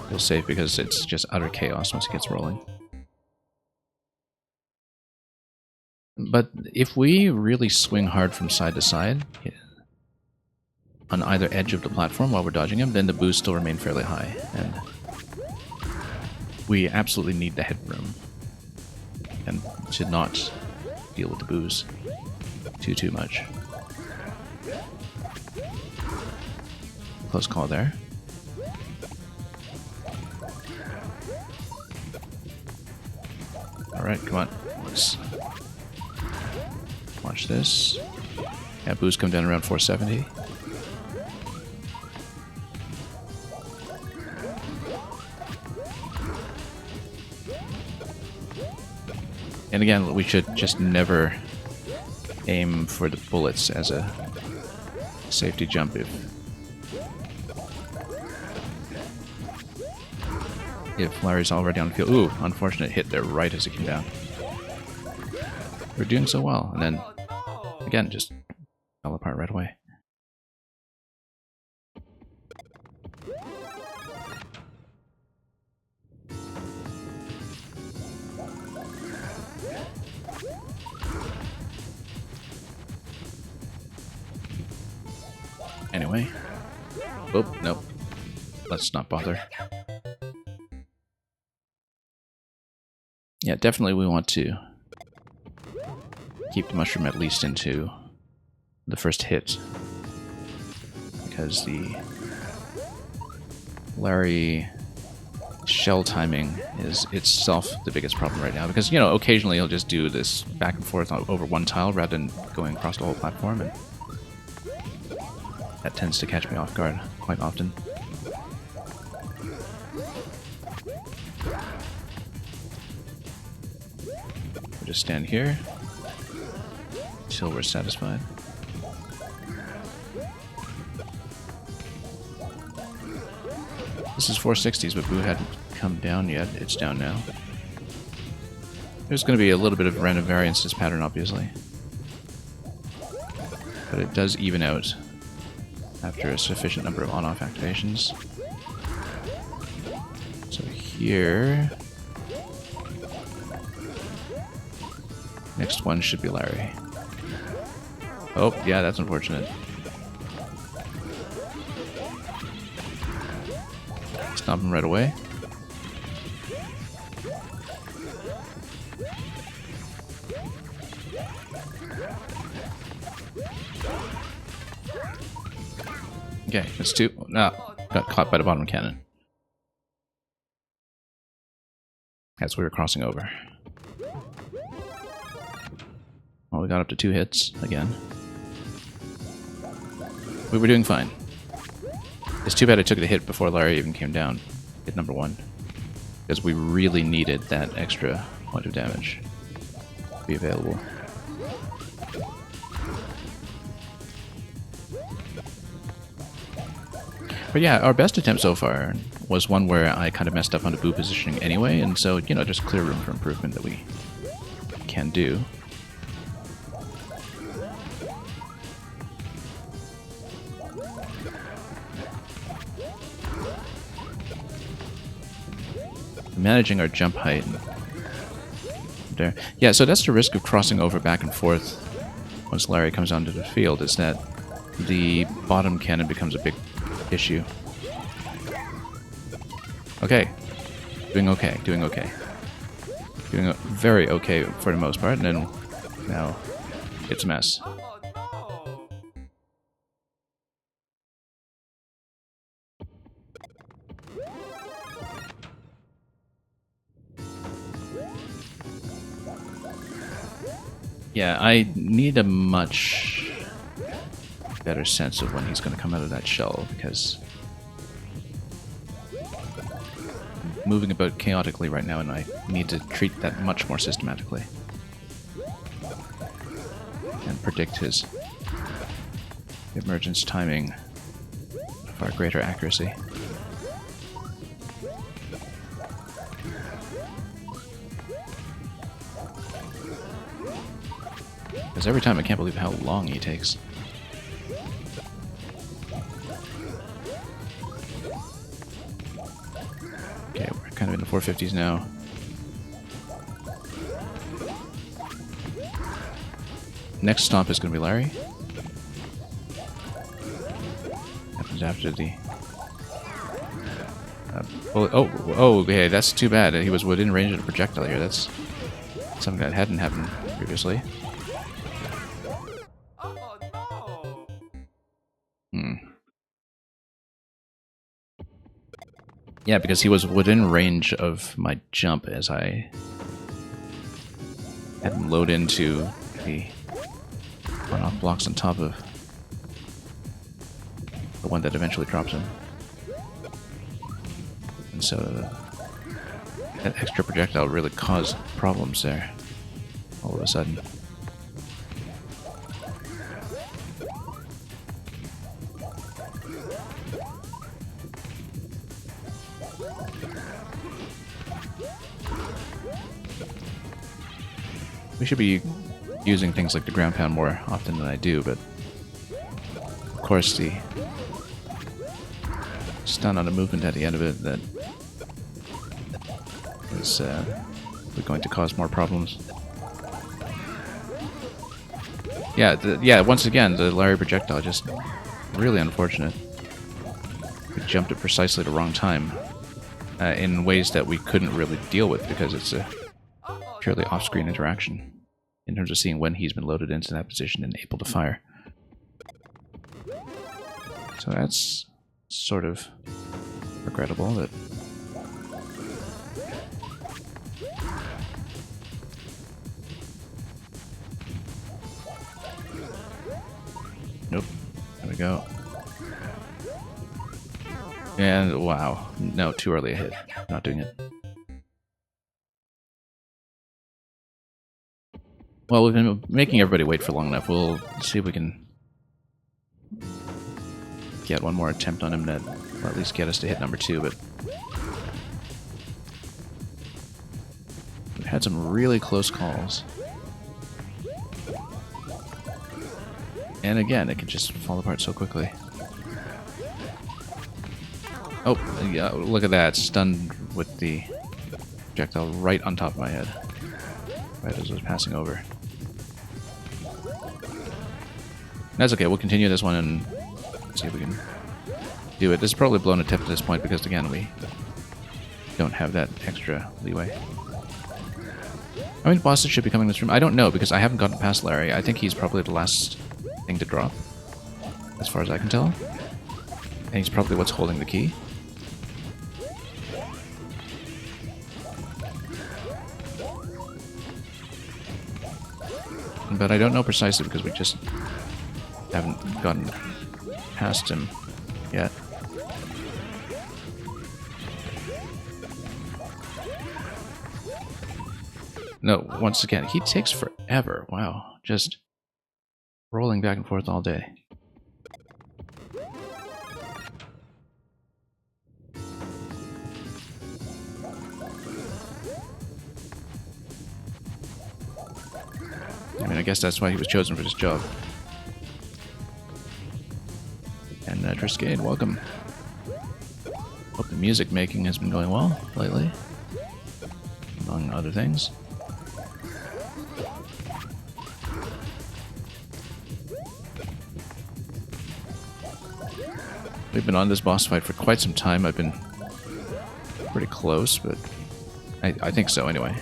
feel safe, because it's just utter chaos once it gets rolling. But if we really swing hard from side to side, yeah, on either edge of the platform while we're dodging him, then the boos still remain fairly high. And we absolutely need the headroom. And should not deal with the boos too much. Close call there. Alright, come on. Let's watch this. Yeah, boos come down around 470. And again, we should just never aim for the bullets as a safety jump if Larry's already on the field. Ooh, unfortunate hit there right as he came down. We're doing so well, and then again just fell apart right away. Anyway. Oh, nope. Let's not bother. Yeah, definitely we want to keep the mushroom at least into the first hit. Because the Larry shell timing is itself the biggest problem right now. Because, you know, occasionally he'll just do this back and forth over one tile rather than going across the whole platform. And that tends to catch me off guard quite often. We'll just stand here until we're satisfied. This is 460s, but Boo hadn't come down yet. It's down now. There's going to be a little bit of random variance to this pattern, obviously. But it does even out after a sufficient number of on-off activations. So here... next one should be Larry. Oh, yeah, that's unfortunate. Stop him right away. Okay, that's two. No, got caught by the bottom cannon. As we were crossing over. Well, we got up to 2 hits again. We were doing fine. It's too bad I took the hit before Larry even came down. Hit number 1. Because we really needed that extra point of damage to be available. But yeah, our best attempt so far was one where I kind of messed up on the Boo positioning anyway, and so, you know, there's clear room for improvement that we can do. Managing our jump height there. Yeah, so that's the risk of crossing over back and forth once Larry comes onto the field, is that the bottom cannon becomes a big issue. Okay. Doing okay, doing okay. Doing very okay for the most part, and then now it's a mess. Yeah, I need a much better sense of when he's going to come out of that shell, because I'm moving about chaotically right now, and I need to treat that much more systematically and predict his emergence timing with far greater accuracy. Because every time I can't believe how long he takes. Okay, we're kind of in the 450s now. Next stop is going to be Larry. it after the... okay, that's too bad. He was within range of the projectile here. That's something that hadn't happened previously. Oh no! Yeah, because he was within range of my jump as I had him load into the on-off blocks on top of the one that eventually drops him. And so that extra projectile really caused problems there all of a sudden. We should be using things like the ground pound more often than I do, but of course the stun on a movement at the end of it that is going to cause more problems. Yeah, once again, the Larry projectile just really unfortunate. We jumped at precisely the wrong time in ways that we couldn't really deal with because it's a purely off-screen interaction in terms of seeing when he's been loaded into that position and able to fire. So that's sort of regrettable that nope. There we go. And wow. No, too early a hit. Not doing it. Well, we've been making everybody wait for long enough. We'll see if we can get one more attempt on him that, or at least get us to hit number 2, but we've had some really close calls. And again, it can just fall apart so quickly. Oh, yeah, look at that. Stunned with the projectile right on top of my head. Right as I was passing over. That's okay, we'll continue this one and see if we can do it. This is probably blown a tip at this point because, again, we don't have that extra leeway. How many bosses should be coming in this room? I don't know because I haven't gotten past Larry. I think he's probably the last thing to drop, as far as I can tell. And he's probably what's holding the key. But I don't know precisely because we just haven't gotten past him yet. No, once again, he takes forever. Wow, just rolling back and forth all day. I mean, I guess that's why he was chosen for this job. And Triscade, welcome. Hope the music making has been going well lately, among other things. We've been on this boss fight for quite some time. I've been pretty close, but I think so anyway.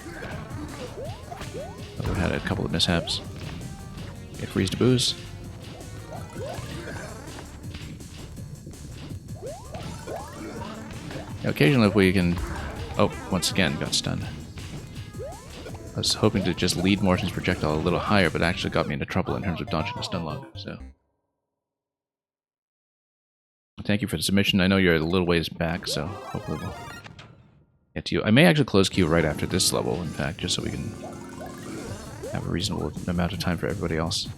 We've had a couple of mishaps. Get freeze to booze. Now, occasionally if we can... Oh, once again, got stunned. I was hoping to just lead Morton's projectile a little higher, but it actually got me into trouble in terms of dodging the stun log, so... Thank you for the submission. I know you're a little ways back, so hopefully we'll get to you. I may actually close queue right after this level, in fact, just so we can have a reasonable amount of time for everybody else.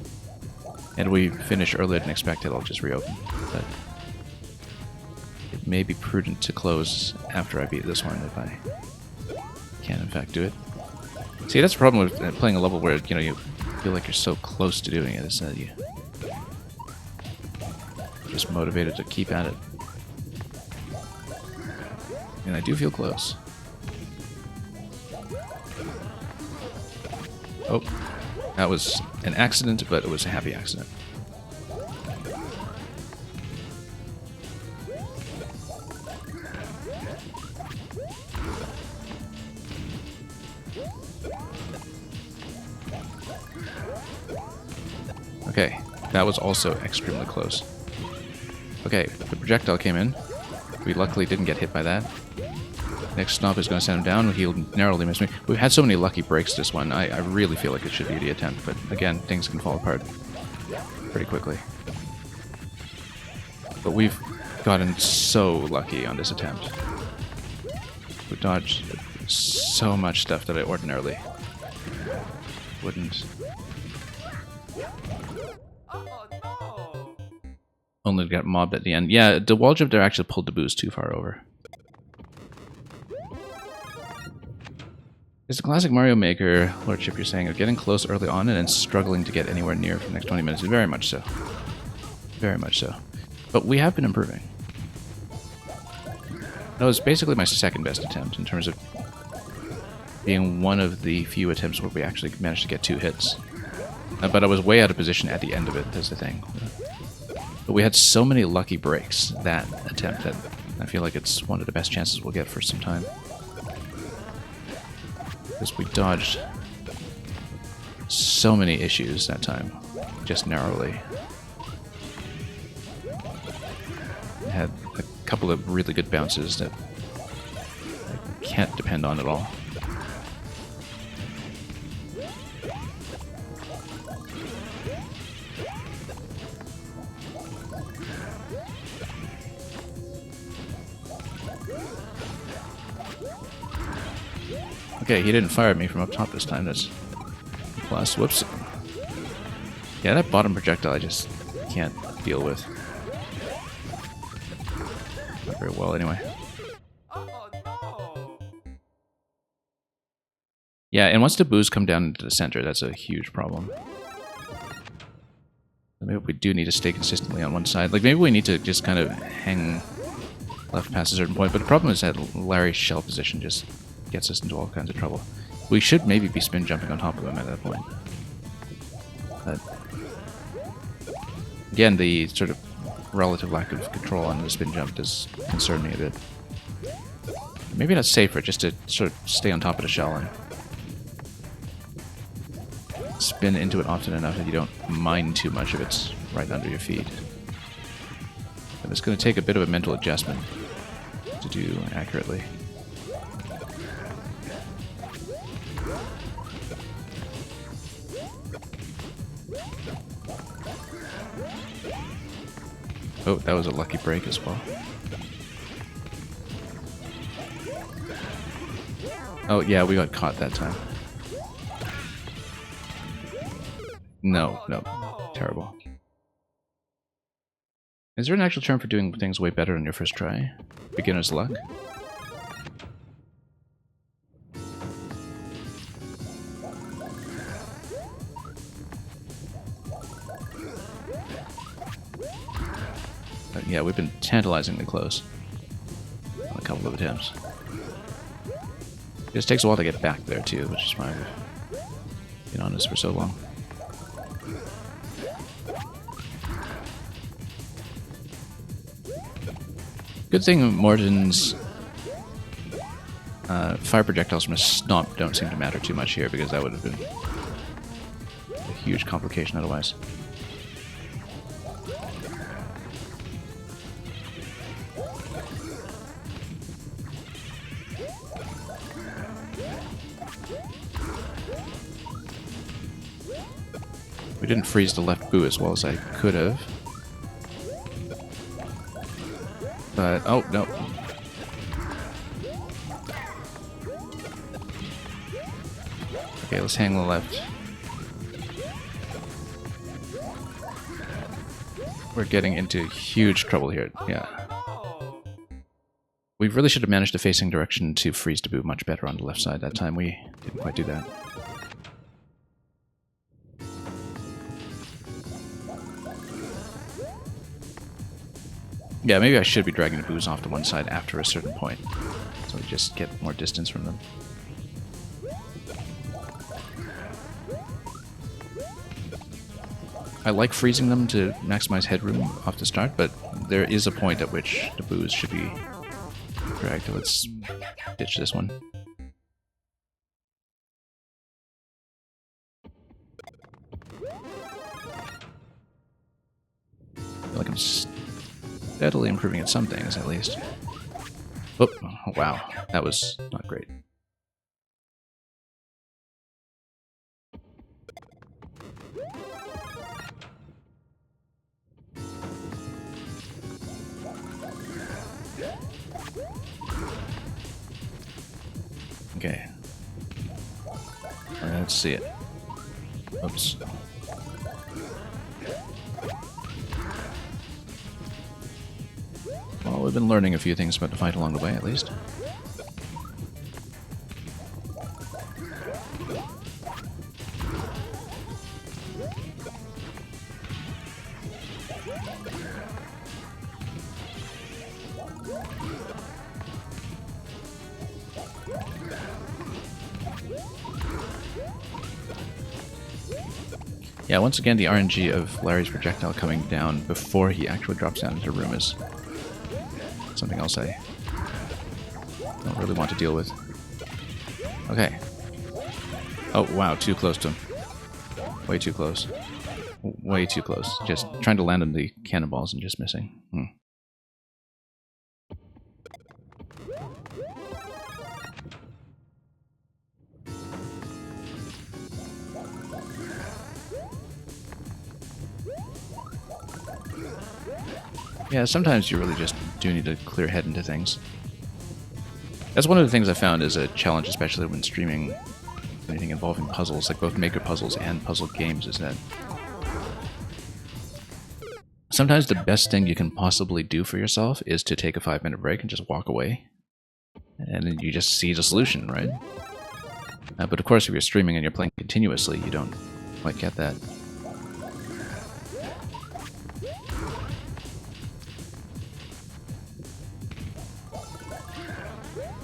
And we finish earlier than expected, I'll just reopen. But it may be prudent to close after I beat this one if I can in fact do it. See, that's the problem with playing a level where, you know, you feel like you're so close to doing it, is that you just motivated to keep at it. And I do feel close. Oh, that was an accident, but it was a happy accident. Okay, that was also extremely close. Okay, the projectile came in. We luckily didn't get hit by that. Next stomp is going to send him down. He'll narrowly miss me. We've had so many lucky breaks this one. I really feel like it should be the attempt, but again, things can fall apart pretty quickly. But we've gotten so lucky on this attempt. We dodged so much stuff that I ordinarily wouldn't. Oh no! Only to get mobbed at the end. Yeah, the wall jump there actually pulled the boost too far over. It's the classic Mario Maker, Lordship, you're saying, of getting close early on and then struggling to get anywhere near for the next 20 minutes. Very much so. Very much so. But we have been improving. That was basically my second best attempt in terms of being one of the few attempts where we actually managed to get 2 hits. But I was way out of position at the end of it, is the thing. But we had so many lucky breaks that attempt that I feel like it's one of the best chances we'll get for some time. Because we dodged so many issues that time, just narrowly. Had a couple of really good bounces that I can't depend on at all. Okay, he didn't fire at me from up top this time. That's plus. Whoops. Yeah, that bottom projectile I just can't deal with. Not very well, anyway. Oh no! Yeah, and once the boos come down into the center, that's a huge problem. Maybe we do need to stay consistently on one side. Like, maybe we need to just kind of hang left past a certain point. But the problem is that Larry's shell position just gets us into all kinds of trouble. We should maybe be spin jumping on top of him at that point. But again, the sort of relative lack of control on the spin jump does concern me a bit. Maybe that's safer, just to sort of stay on top of the shell and spin into it often enough that you don't mind too much if it's right under your feet. But it's going to take a bit of a mental adjustment to do accurately. Oh, that was a lucky break as well. Oh, yeah, we got caught that time. No, terrible. Is there an actual term for doing things way better on your first try? Beginner's luck? Yeah, we've been tantalizingly close on a couple of attempts. It just takes a while to get back there too, which is why we've been on this for so long. Good thing Morton's fire projectiles from a stomp don't seem to matter too much here, because that would have been a huge complication otherwise. We didn't freeze the left boo as well as I could have. But, oh, no. Okay, let's hang the left. We're getting into huge trouble here, yeah. No! We really should have managed the facing direction to freeze the boo much better on the left side that time. We didn't quite do that. Yeah, maybe I should be dragging the boos off to one side after a certain point, so we just get more distance from them. I like freezing them to maximize headroom off the start, but there is a point at which the boos should be dragged. Let's ditch this one. been steadily improving at some things, at least. Oh, wow. That was not great. Okay. Let's see it. Oops. Well, we've been learning a few things about the fight along the way, at least. Yeah, once again, the RNG of Larry's projectile coming down before he actually drops down into the room is something else I don't really want to deal with. Okay. Oh, wow, too close to him. Way too close. Way too close. Just trying to land on the cannonballs and just missing. Yeah, sometimes you really just do need to clear head into things. That's one of the things I found is a challenge, especially when streaming anything involving puzzles, like both maker puzzles and puzzle games, is that sometimes the best thing you can possibly do for yourself is to take a 5-minute break and just walk away. And then you just see the solution, right? But of course, if you're streaming and you're playing continuously, you don't quite get that.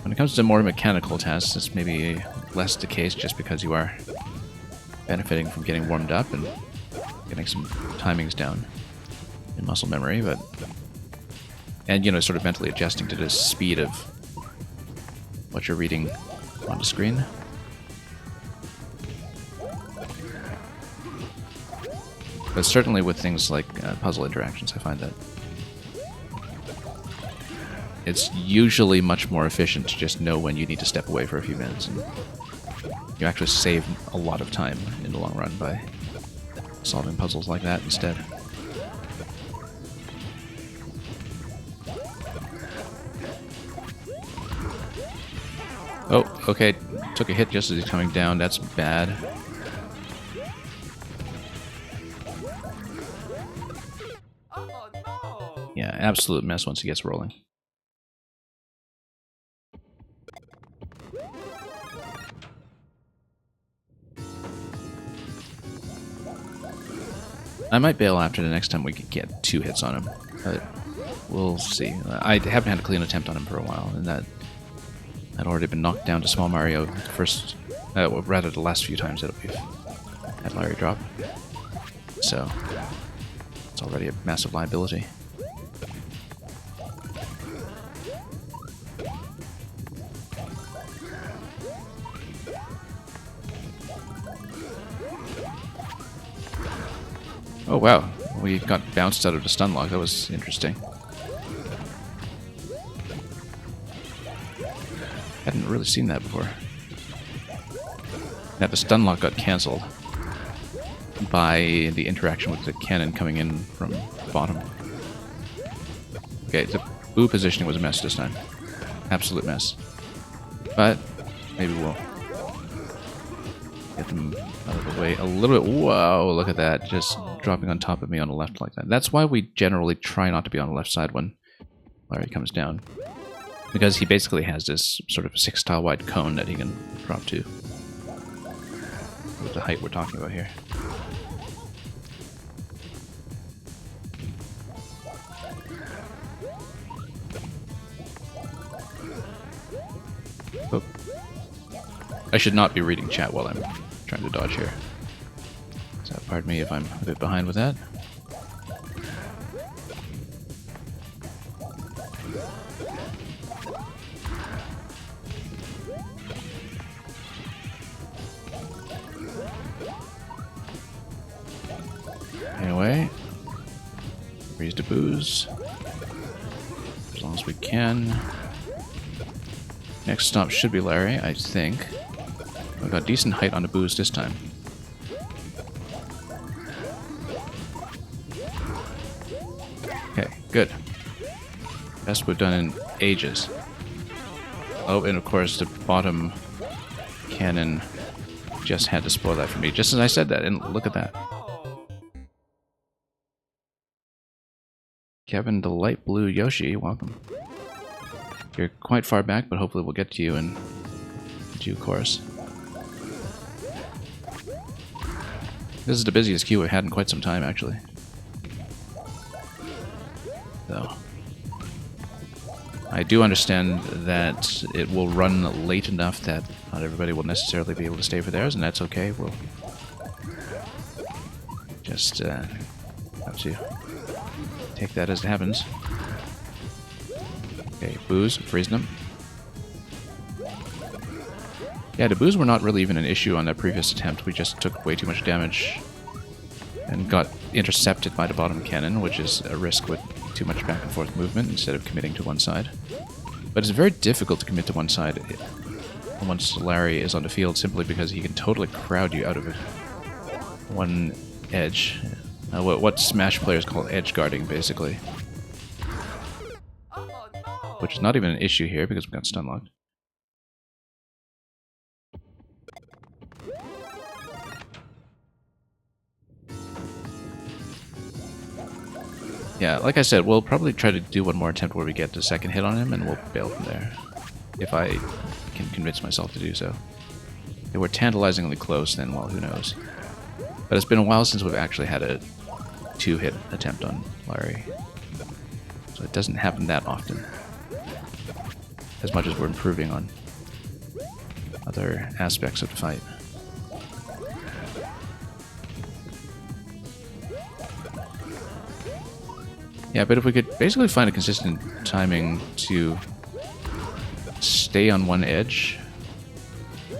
When it comes to more mechanical tasks, it's maybe less the case just because you are benefiting from getting warmed up and getting some timings down in muscle memory, and you know, sort of mentally adjusting to the speed of what you're reading on the screen. But certainly with things like puzzle interactions, I find that it's usually much more efficient to just know when you need to step away for a few minutes, and you actually save a lot of time in the long run by solving puzzles like that instead. Oh, okay, took a hit just as he's coming down, that's bad. Oh no! Yeah, absolute mess once he gets rolling. I might bail after the next time we could get 2 hits on him, but we'll see. I haven't had a clean attempt on him for a while, and that I'd already been knocked down to Small Mario the first, well, rather the last few times that we've had Larry drop. So it's already a massive liability. Oh wow, we got bounced out of the stun lock. That was interesting. Hadn't really seen that before. Now the stun lock got cancelled by the interaction with the cannon coming in from the bottom. Okay, the boo positioning was a mess this time. Absolute mess. But maybe we'll get them out of the way a little bit. Whoa, look at that. Just dropping on top of me on the left like that. That's why we generally try not to be on the left side when Larry comes down. Because he basically has this sort of 6-tile wide cone that he can drop to. With the height we're talking about here. Oh. I should not be reading chat while I'm trying to dodge here. So pardon me if I'm a bit behind with that. Anyway, freeze to Booze. As long as we can. Next stop should be Larry, I think. I've got decent height on the Booze this time. Okay, good. Best we've done in ages. Oh, and of course the bottom cannon just had to spoil that for me. Just as I said that, and look at that. Kevin the Light Blue Yoshi, welcome. You're quite far back, but hopefully we'll get to you in due course. This is the busiest queue we've had in quite some time, actually. So, I do understand that it will run late enough that not everybody will necessarily be able to stay for theirs, and that's okay. We'll just have to take that as it happens. Okay, Booze, freezing them. Yeah, the Boos were not really even an issue on that previous attempt. We just took way too much damage and got intercepted by the bottom cannon, which is a risk with too much back and forth movement instead of committing to one side. But it's very difficult to commit to one side once Larry is on the field, simply because he can totally crowd you out of it. One edge. What Smash players call edge guarding, basically. Which is not even an issue here because we got stun locked. Yeah, like I said, we'll probably try to do one more attempt where we get the second hit on him, and we'll bail from there. If I can convince myself to do so. If we're tantalizingly close, then, well, who knows. But it's been a while since we've actually had a two-hit attempt on Larry. So it doesn't happen that often. As much as we're improving on other aspects of the fight. Yeah, but if we could basically find a consistent timing to stay on one edge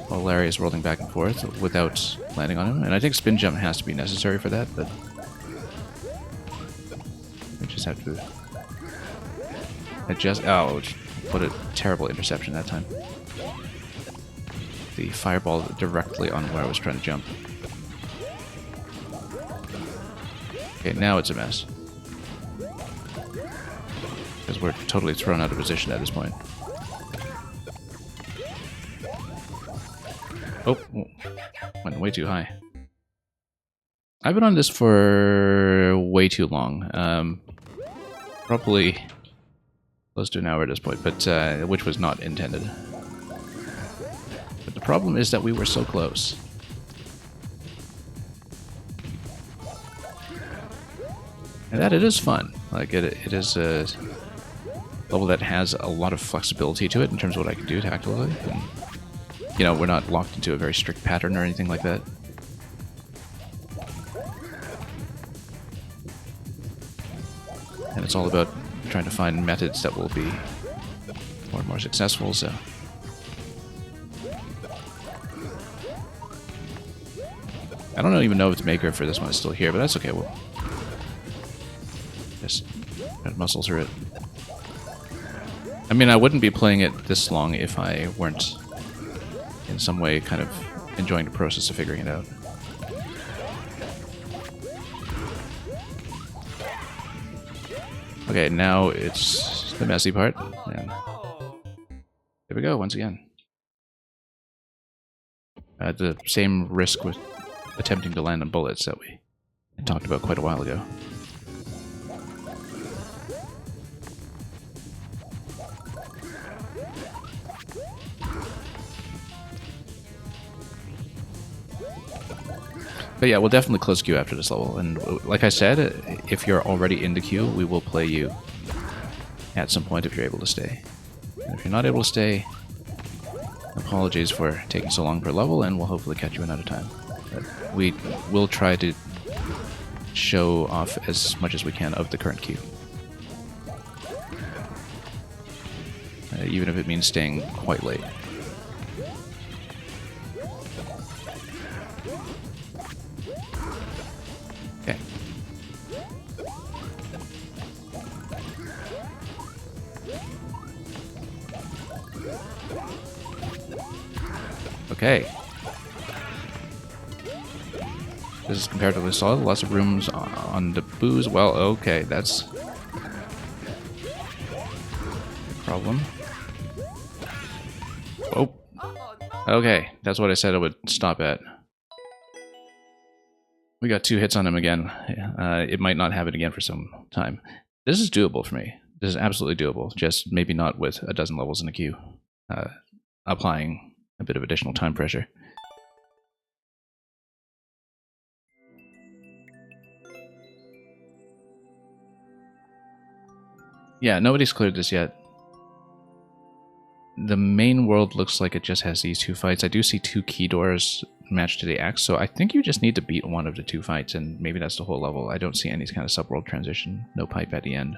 while Larry is rolling back and forth without landing on him, and I think spin jump has to be necessary for that, but we just have to adjust. Oh, what a terrible interception that time. The fireball directly on where I was trying to jump. Okay, now it's a mess. Because we're totally thrown out of position at this point. Oh, went way too high. I've been on this for way too long. Probably close to an hour at this point, but which was not intended. But the problem is that we were so close. And that it is fun. Like, it is a level that has a lot of flexibility to it in terms of what I can do tactically. And, you know, we're not locked into a very strict pattern or anything like that. And it's all about trying to find methods that will be more and more successful, so... I don't even know if the maker for this one is still here, but that's okay. We'll just try to muscle through it. I mean, I wouldn't be playing it this long if I weren't in some way kind of enjoying the process of figuring it out. Okay, now it's the messy part, and there we go, once again. The same risk with attempting to land on bullets that we talked about quite a while ago. But yeah, we'll definitely close queue after this level, and like I said, if you're already in the queue, we will play you at some point if you're able to stay. And if you're not able to stay, apologies for taking so long per level, and we'll hopefully catch you another time. But we will try to show off as much as we can of the current queue. Even if it means staying quite late. Okay. This is comparatively solid. Lots of rooms on the booze. Well, okay, that's a problem. Oh. Okay, that's what I said it would stop at. We got 2 hits on him again. It might not have it again for some time. This is doable for me. This is absolutely doable. Just maybe not with a dozen levels in the queue. Applying a bit of additional time pressure. Yeah, nobody's cleared this yet. The main world looks like it just has these 2 fights. I do see 2 key doors matched to the axe, so I think you just need to beat one of the 2 fights, and maybe that's the whole level. I don't see any kind of subworld transition. No pipe at the end.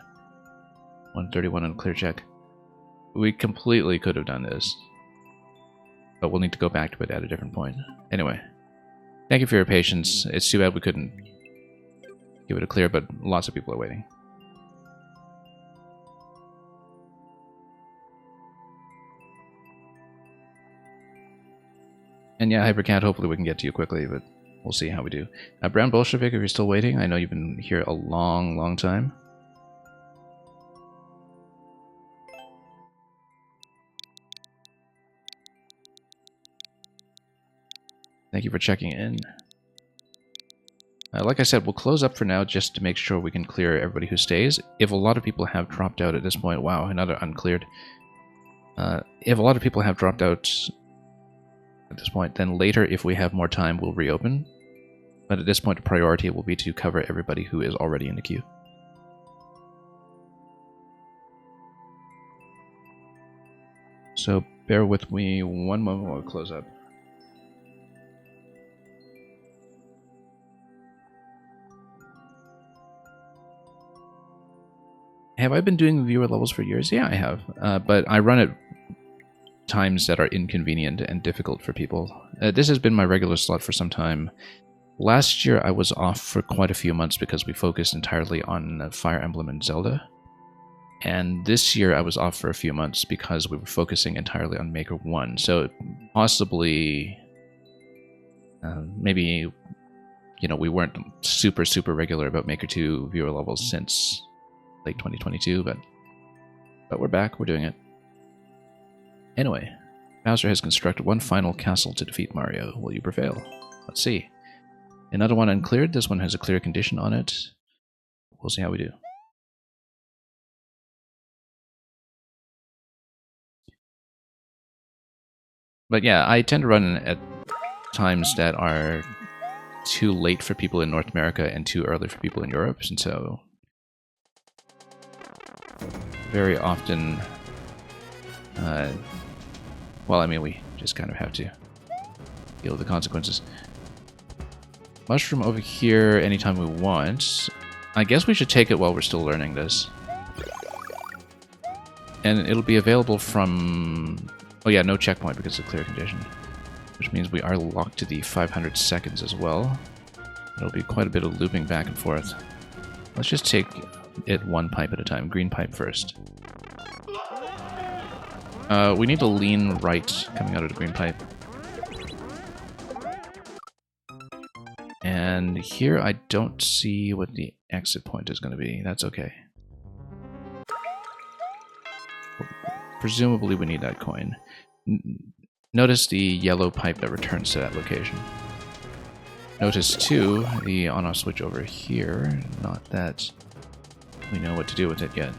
131 on clear check. We completely could have done this, but we'll need to go back to it at a different point. Anyway, thank you for your patience. It's too bad we couldn't give it a clear, but lots of people are waiting. And yeah, Hypercat, hopefully we can get to you quickly, but we'll see how we do. Brown Bolshevik, if you're still waiting, I know you've been here a long, long time. Thank you for checking in. Like I said, we'll close up for now just to make sure we can clear everybody who stays. If a lot of people have dropped out at this point, wow, another uncleared. If a lot of people have dropped out at this point, then later, if we have more time, we'll reopen. But at this point, the priority will be to cover everybody who is already in the queue. So bear with me one moment while we close up. Have I been doing viewer levels for years? Yeah, I have. But I run at times that are inconvenient and difficult for people. This has been my regular slot for some time. Last year I was off for quite a few months because we focused entirely on Fire Emblem and Zelda. And this year I was off for a few months because we were focusing entirely on Maker 1. So possibly, maybe, you know, we weren't super regular about Maker 2 viewer levels since late 2022, but we're back, we're doing it. Anyway, Bowser has constructed one final castle to defeat Mario. Will you prevail? Let's see. Another one uncleared. This one has a clear condition on it. We'll see how we do. But yeah, I tend to run at times that are too late for people in North America and too early for people in Europe, and so very often, well, I mean, we just kind of have to deal with the consequences. Mushroom over here anytime we want. I guess we should take it while we're still learning this. And it'll be available from... Oh yeah, no checkpoint because it's a clear condition. Which means we are locked to the 500 seconds as well. It'll be quite a bit of looping back and forth. Let's just take it one pipe at a time. Green pipe first. We need to lean right coming out of the green pipe. And here I don't see what the exit point is going to be. That's okay. Presumably we need that coin. Notice the yellow pipe that returns to that location. Notice too the on-off switch over here. Not that we know what to do with it yet.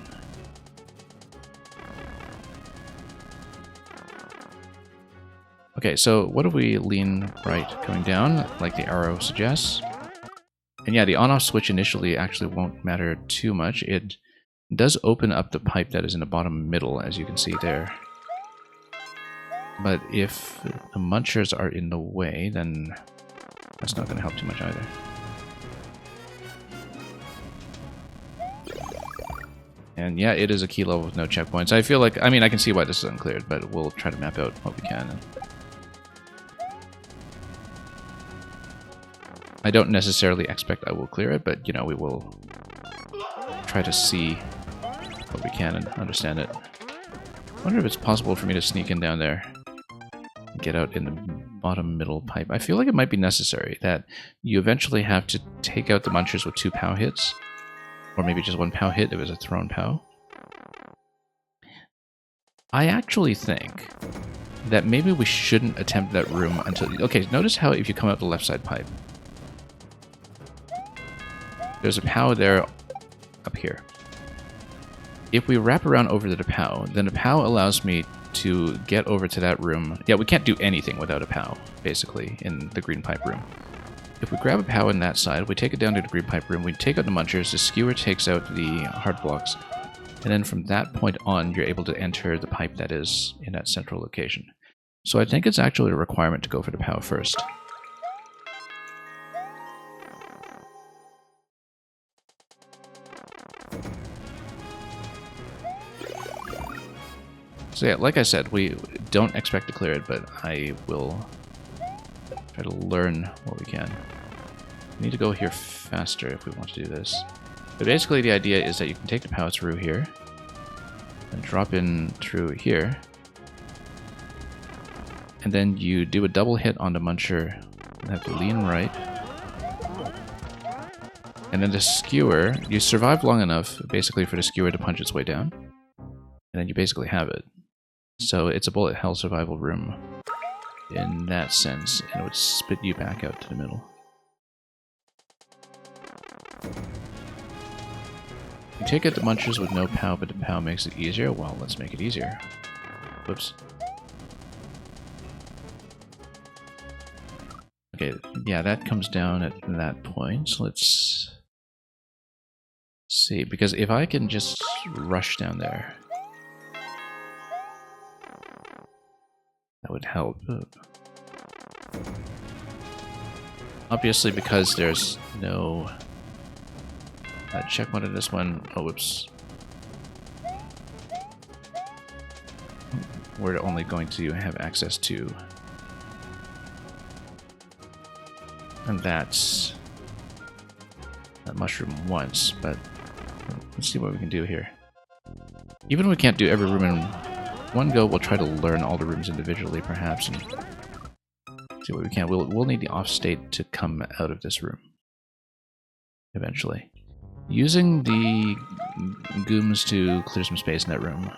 Okay, so what if we lean right coming down, like the arrow suggests? And yeah, the on-off switch initially actually won't matter too much. It does open up the pipe that is in the bottom middle, as you can see there. But if the munchers are in the way, then that's not going to help too much either. And yeah, it is a key level with no checkpoints. I feel like, I mean, I can see why this is uncleared, but we'll try to map out what we can. I don't necessarily expect I will clear it, but, you know, we will try to see what we can and understand it. I wonder if it's possible for me to sneak in down there. get out in the bottom middle pipe. I feel like it might be necessary that you eventually have to take out the munchers with 2 POW hits, or maybe just 1 POW hit if it's a thrown POW. I actually think that maybe we shouldn't attempt that room until... Okay, notice how if you come out the left side pipe, there's a POW there up here. If we wrap around over to the POW, then the POW allows me to get over to that room. Yeah, we can't do anything without a POW, basically, in the green pipe room. If we grab a POW in that side, we take it down to the green pipe room, we take out the munchers, the skewer takes out the hard blocks, and then from that point on, you're able to enter the pipe that is in that central location. So I think it's actually a requirement to go for the POW first. So yeah, like I said, we don't expect to clear it, but I will try to learn what we can. We need to go here faster if we want to do this. But basically the idea is that you can take the POW through here, and drop in through here, and then you do a double hit on the muncher, and have to lean right. And then the skewer, you survive long enough, basically, for the skewer to punch its way down, and then you basically have it. So it's a bullet hell survival room in that sense, and it would spit you back out to the middle. You take out the munchers with no POW, but the POW makes it easier. Well, let's make it easier. Whoops. Okay, yeah, that comes down at that point. So let's see, because if I can just rush down there, that would help. Obviously, because there's no checkpoint in this one. Oh, whoops. We're only going to have access to... And that's that mushroom once, but let's see what we can do here. Even if we can't do every room in one go, we'll try to learn all the rooms individually, perhaps, and see what we can. We'll need the off state to come out of this room eventually. Using the gooms to clear some space in that room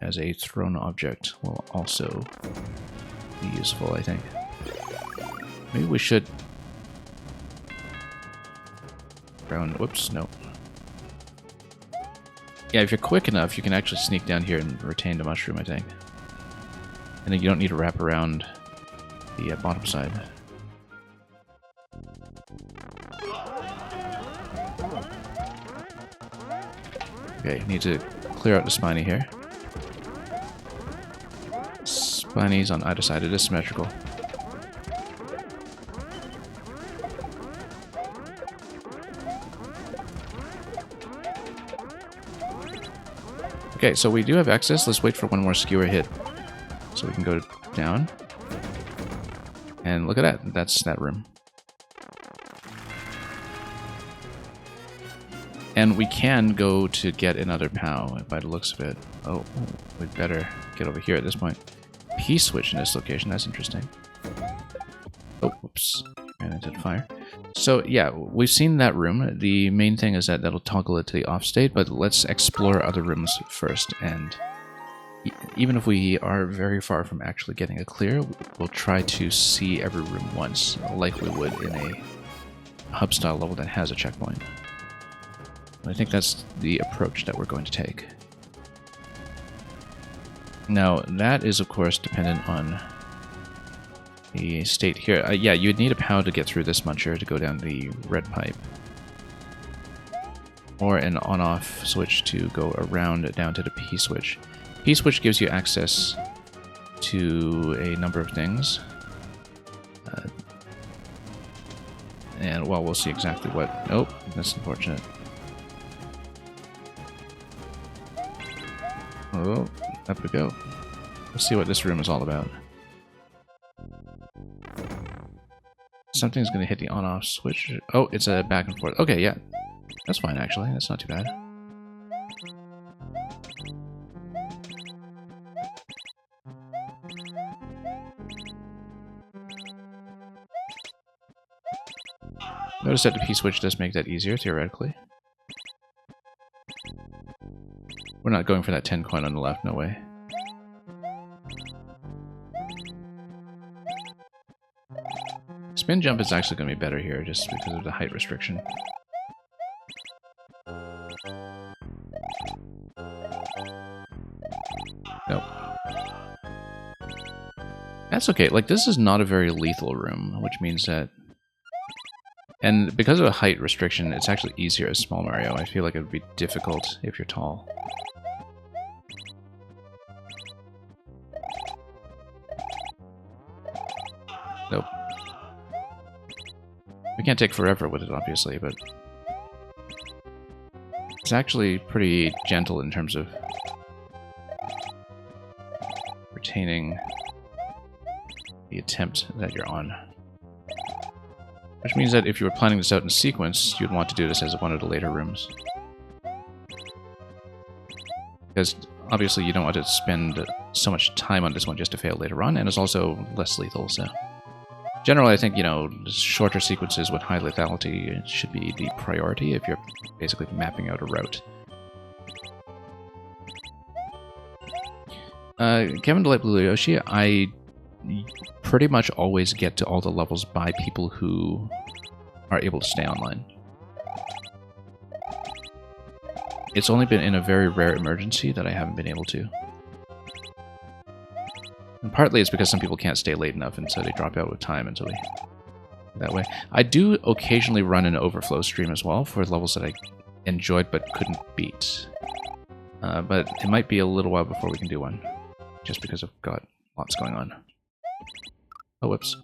as a thrown object will also be useful, I think. Maybe we should... Whoops, no. Yeah, if you're quick enough, you can actually sneak down here and retain the mushroom, I think. And then you don't need to wrap around the bottom side. Okay, need to clear out the spiny here. Spinies on either side, it is symmetrical. Okay, so we do have access. Let's wait for one more skewer hit so we can go down. And look at that. That's that room. And we can go to get another POW by the looks of it. Oh, we'd better get over here at this point. P-switch in this location. That's interesting. Oh, whoops. Ran into the fire. So, yeah, we've seen that room. The main thing is that that'll toggle it to the off state, but let's explore other rooms first. And even if we are very far from actually getting a clear, we'll try to see every room once, like we would in a hub-style level that has a checkpoint. And I think that's the approach that we're going to take. Now, that is, of course, dependent on the state here. Yeah, you'd need a POW to get through this muncher to go down the red pipe. Or an on-off switch to go around down to the P-switch. P-switch gives you access to a number of things. And, well, we'll see exactly what... Oh, that's unfortunate. Oh, up we go. Let's see what this room is all about. Something's going to hit the on-off switch. Oh, it's a back and forth. Okay, yeah. That's fine, actually. That's not too bad. Notice that the P-switch does make that easier, theoretically. We're not going for that 10 coin on the left, no way. Spin jump is actually going to be better here, just because of the height restriction. Nope. That's okay. Like, this is not a very lethal room, which means that... And because of a height restriction, it's actually easier as Small Mario. I feel like it would be difficult if you're tall. Nope. We can't take forever with it, obviously, but... It's actually pretty gentle in terms of... retaining the attempt that you're on. Which means that if you were planning this out in sequence, you'd want to do this as one of the later rooms. Because obviously you don't want to spend so much time on this one just to fail later on, and it's also less lethal, so... Generally, I think, you know, shorter sequences with high lethality should be the priority if you're basically mapping out a route. Kevin Delight Blue Yoshi, I pretty much always get to all the levels by people who are able to stay online. It's only been in a very rare emergency that I haven't been able to. And partly it's because some people can't stay late enough, and so they drop out with time until we... that way. I do occasionally run an overflow stream as well for levels that I enjoyed but couldn't beat. But it might be a little while before we can do one, just because I've got lots going on. Oh, whoops.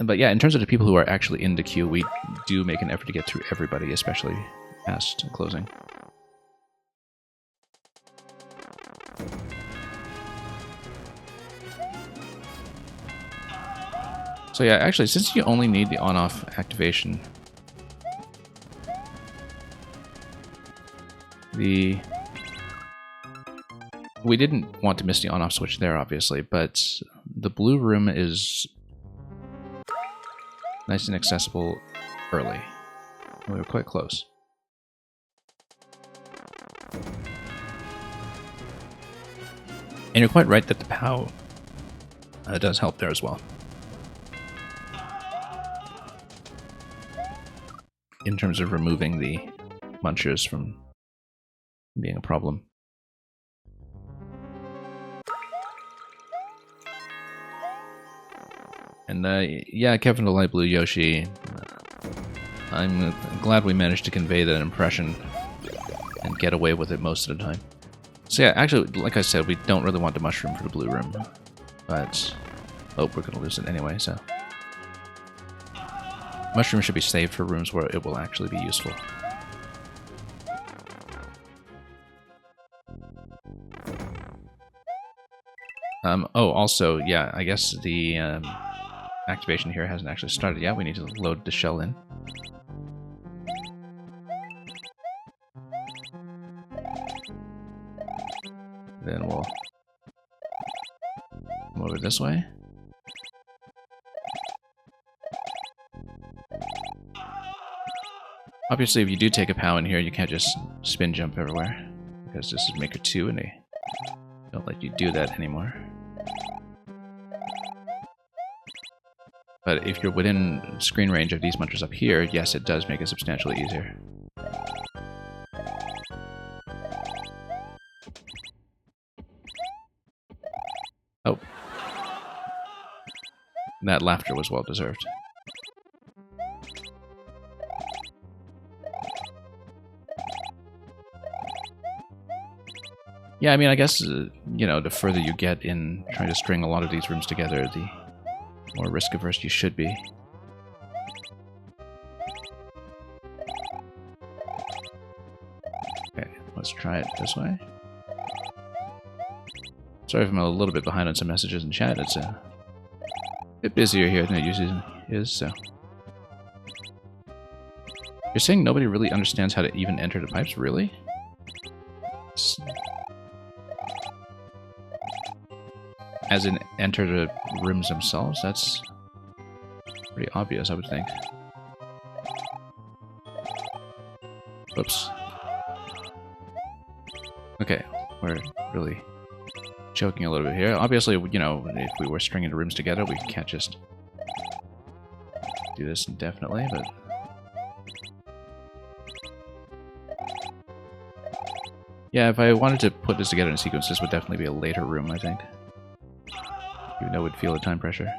But yeah, in terms of the people who are actually in the queue, we do make an effort to get through everybody, especially past closing. So yeah, actually, since you only need the on-off activation, we didn't want to miss the on-off switch there, obviously, but the blue room is nice and accessible early. We were quite close. And you're quite right that the POW does help there as well. In terms of removing the munchers from being a problem. And yeah, Kevin the Light Blue Yoshi, I'm glad we managed to convey that impression and get away with it most of the time. So yeah, actually, like I said, we don't really want the mushroom for the blue room, but oh, we're gonna lose it anyway, so. Mushroom should be saved for rooms where it will actually be useful. Oh, also, yeah, I guess the activation here hasn't actually started yet. We need to load the shell in. Then we'll come over this way. Obviously, if you do take a POW in here, you can't just spin jump everywhere, because this is Maker 2 and they don't let you do that anymore. But if you're within screen range of these munchers up here, yes, it does make it substantially easier. Oh. That laughter was well deserved. Yeah, I mean, I guess, you know, the further you get in trying to string a lot of these rooms together, the more risk-averse you should be. Okay, let's try it this way. Sorry if I'm a little bit behind on some messages in chat. It's a bit busier here than it usually is, so... You're saying nobody really understands how to even enter the pipes? Really? As in enter the rooms themselves? That's pretty obvious, I would think. Oops. Okay, we're really joking a little bit here. Obviously, you know, if we were stringing the rooms together, we can't just do this indefinitely, but... Yeah, if I wanted to put this together in a sequence, this would definitely be a later room, I think. Even though we'd feel the time pressure.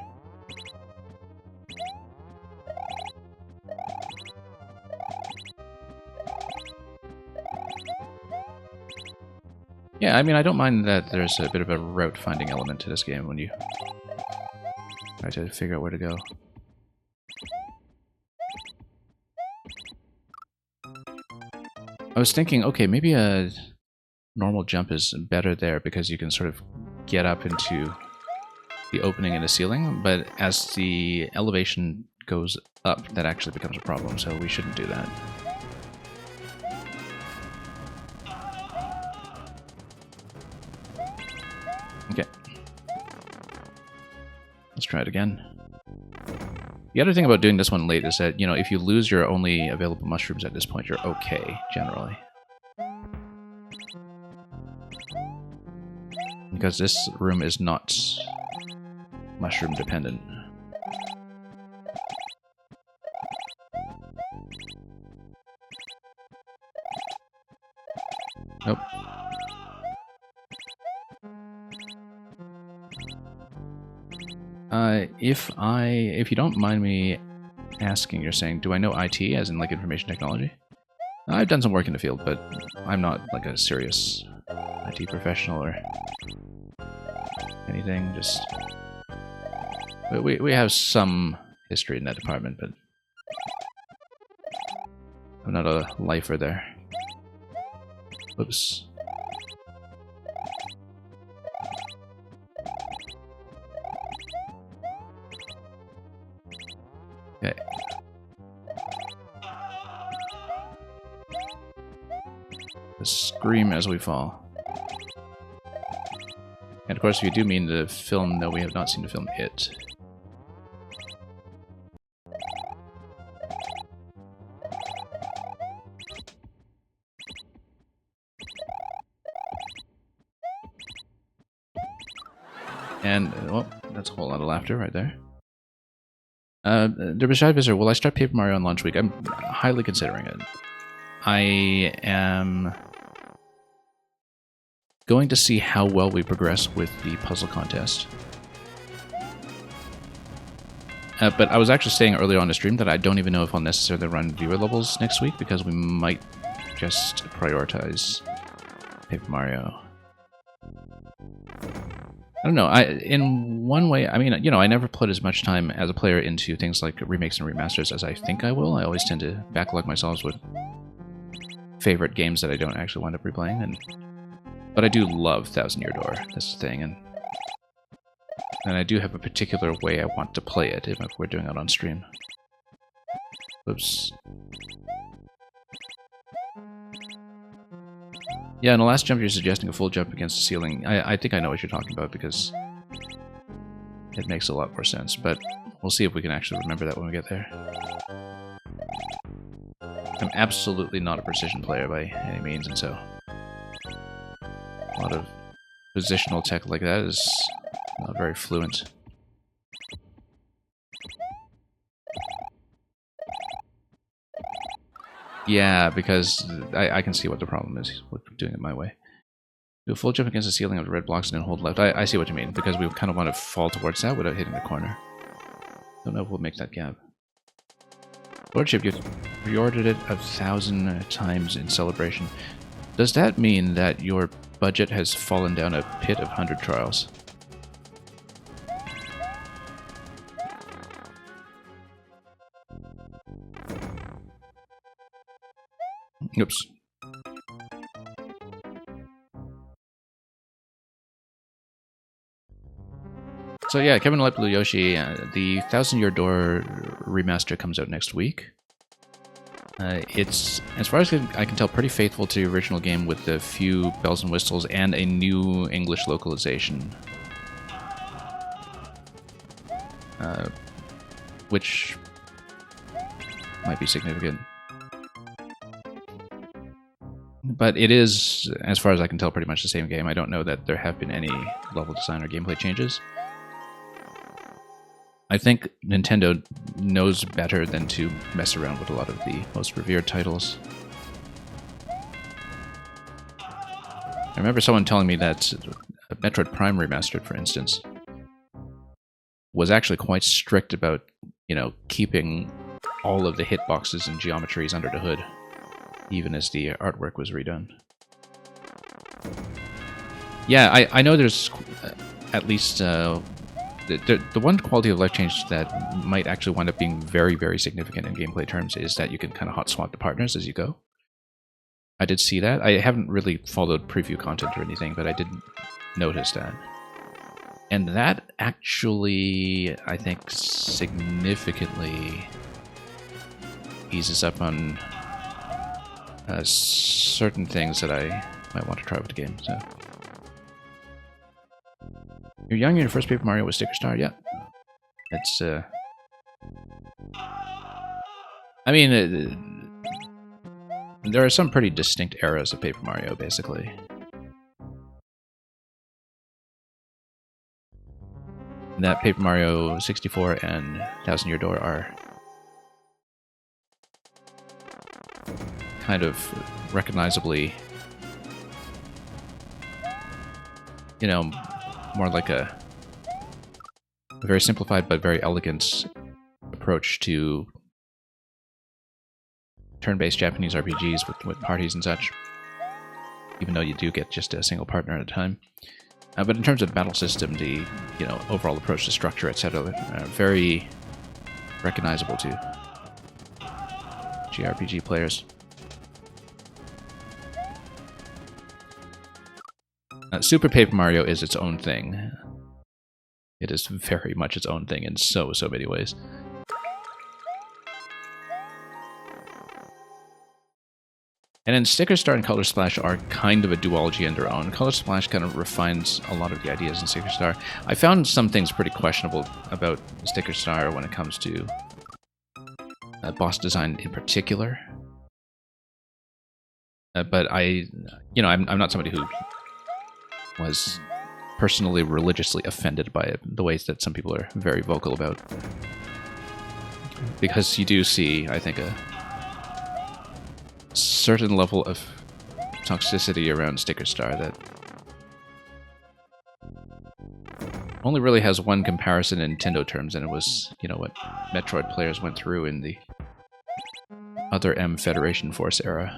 Yeah, I mean, I don't mind that there's a bit of a route-finding element to this game when you try to figure out where to go. I was thinking, okay, maybe a normal jump is better there because you can sort of get up into the opening in the ceiling, but as the elevation goes up, that actually becomes a problem, so we shouldn't do that. Okay. Let's try it again. The other thing about doing this one late is that, you know, if you lose your only available mushrooms at this point, you're okay, generally. Because this room is not mushroom dependent. Nope. If you don't mind me asking, you're saying, do I know IT, as in like information technology? I've done some work in the field, but I'm not like a serious IT professional or anything. Just we have some history in that department, but I'm not a lifer there. Oops. Okay. Scream as we fall. And of course, if you do mean the film, no, we have not seen the film It. And, well, that's a whole lot of laughter right there. The Rashad Visitor, will I start Paper Mario on launch week? I'm highly considering it. I am going to see how well we progress with the puzzle contest. But I was actually saying earlier on the stream that I don't even know if I'll necessarily run viewer levels next week, because we might just prioritize Paper Mario. I don't know, in one way, I mean, you know, I never put as much time as a player into things like remakes and remasters as I think I will. I always tend to backlog myself with favorite games that I don't actually wind up replaying, but I do love Thousand Year Door, that's the thing, and I do have a particular way I want to play it if we're doing it on stream. Oops. Yeah, in the last jump you're suggesting a full jump against the ceiling. I think I know what you're talking about because it makes a lot more sense, but we'll see if we can actually remember that when we get there. I'm absolutely not a precision player by any means, and so a lot of positional tech like that is not very fluent. Yeah, because I can see what the problem is with doing it my way. Do a full jump against the ceiling of the red blocks and then hold left. I see what you mean, because we kind of want to fall towards that without hitting the corner. Don't know if we'll make that gap. Lordship, you've reordered it 1,000 times in celebration. Does that mean that your budget has fallen down a pit of 100 trials? Oops. So yeah, Kevin Light Blue Yoshi, the 1,000 Year Door remaster comes out next week. It's, as far as I can tell, pretty faithful to the original game with a few bells and whistles and a new English localization. which might be significant. But it is, as far as I can tell, pretty much the same game. I don't know that there have been any level design or gameplay changes. I think Nintendo knows better than to mess around with a lot of the most revered titles. I remember someone telling me that Metroid Prime Remastered, for instance, was actually quite strict about, you know, keeping all of the hitboxes and geometries under the hood, even as the artwork was redone. Yeah, I know there's at least the one quality of life change that might actually wind up being very, very significant in gameplay terms is that you can kind of hot swap the partners as you go. I did see that. I haven't really followed preview content or anything, but I did notice that. And that actually, I think, significantly eases up on certain things that I might want to try with the game. So, you're young and your first Paper Mario was Sticker Star? Yeah. It's, I mean, there are some pretty distinct eras of Paper Mario, basically. That Paper Mario 64 and Thousand Year Door are kind of recognizably, you know, more like a very simplified but very elegant approach to turn-based Japanese RPGs with parties and such, even though you do get just a single partner at a time. But in terms of the battle system, the overall approach to structure, etc., very recognizable to JRPG players. Super Paper Mario is its own thing. It is very much its own thing in so many ways. And then Sticker Star and Color Splash are kind of a duology in their own. Color Splash kind of refines a lot of the ideas in Sticker Star. I found some things pretty questionable about Sticker Star when it comes to boss design in particular. But I'm not somebody who was personally religiously offended by it, the ways that some people are very vocal about. Because you do see, I think, a certain level of toxicity around Sticker Star that only really has one comparison in Nintendo terms, and it was, what Metroid players went through in the Other M Federation Force era.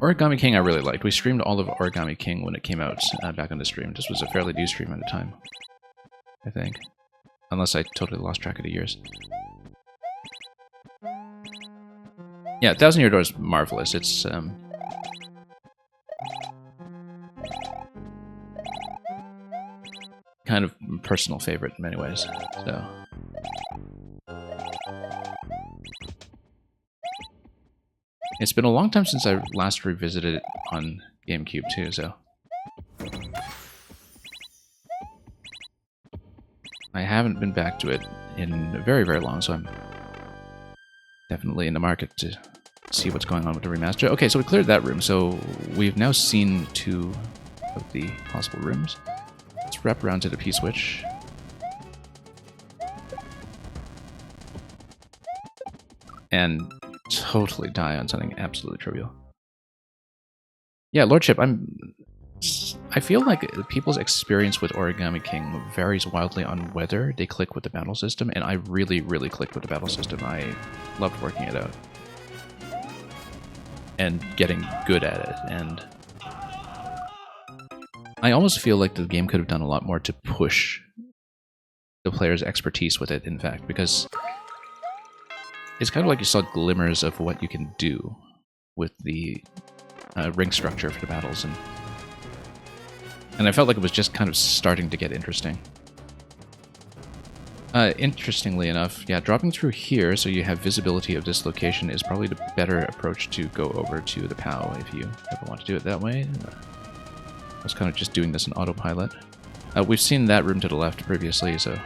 Origami King I really liked. We streamed all of Origami King when it came out back on the stream. This was a fairly new stream at the time, I think. Unless I totally lost track of the years. Yeah, Thousand Year Door is marvelous. It's kind of personal favorite in many ways. So it's been a long time since I last revisited it on GameCube too, so I haven't been back to it in very, very long, so I'm definitely in the market to see what's going on with the remaster. Okay, so we cleared that room, so we've now seen 2 of the possible rooms. Let's wrap around to the P-switch. And totally die on something absolutely trivial. Yeah, Lordship, I feel like people's experience with Origami King varies wildly on whether they click with the battle system, and I really, really clicked with the battle system. I loved working it out. And getting good at it, and I almost feel like the game could have done a lot more to push the player's expertise with it, in fact, because it's kind of like you saw glimmers of what you can do with the ring structure for the battles, and I felt like it was just kind of starting to get interesting. Interestingly enough, yeah, dropping through here so you have visibility of this location is probably the better approach to go over to the POW if you ever want to do it that way. I was kind of just doing this in autopilot. We've seen that room to the left previously, so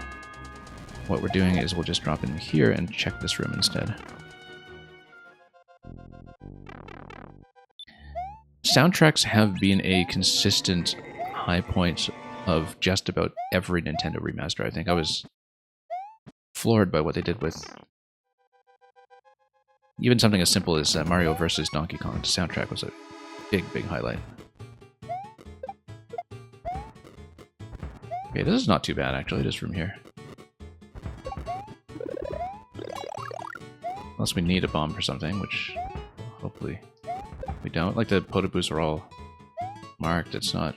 what we're doing is we'll just drop in here and check this room instead. Soundtracks have been a consistent high point of just about every Nintendo remaster. I think I was floored by what they did with even something as simple as Mario vs. Donkey Kong. The soundtrack was a big, big highlight. Okay, this is not too bad actually, this room here. Unless we need a bomb for something, which hopefully we don't. Like the Podoboos are all marked, it's not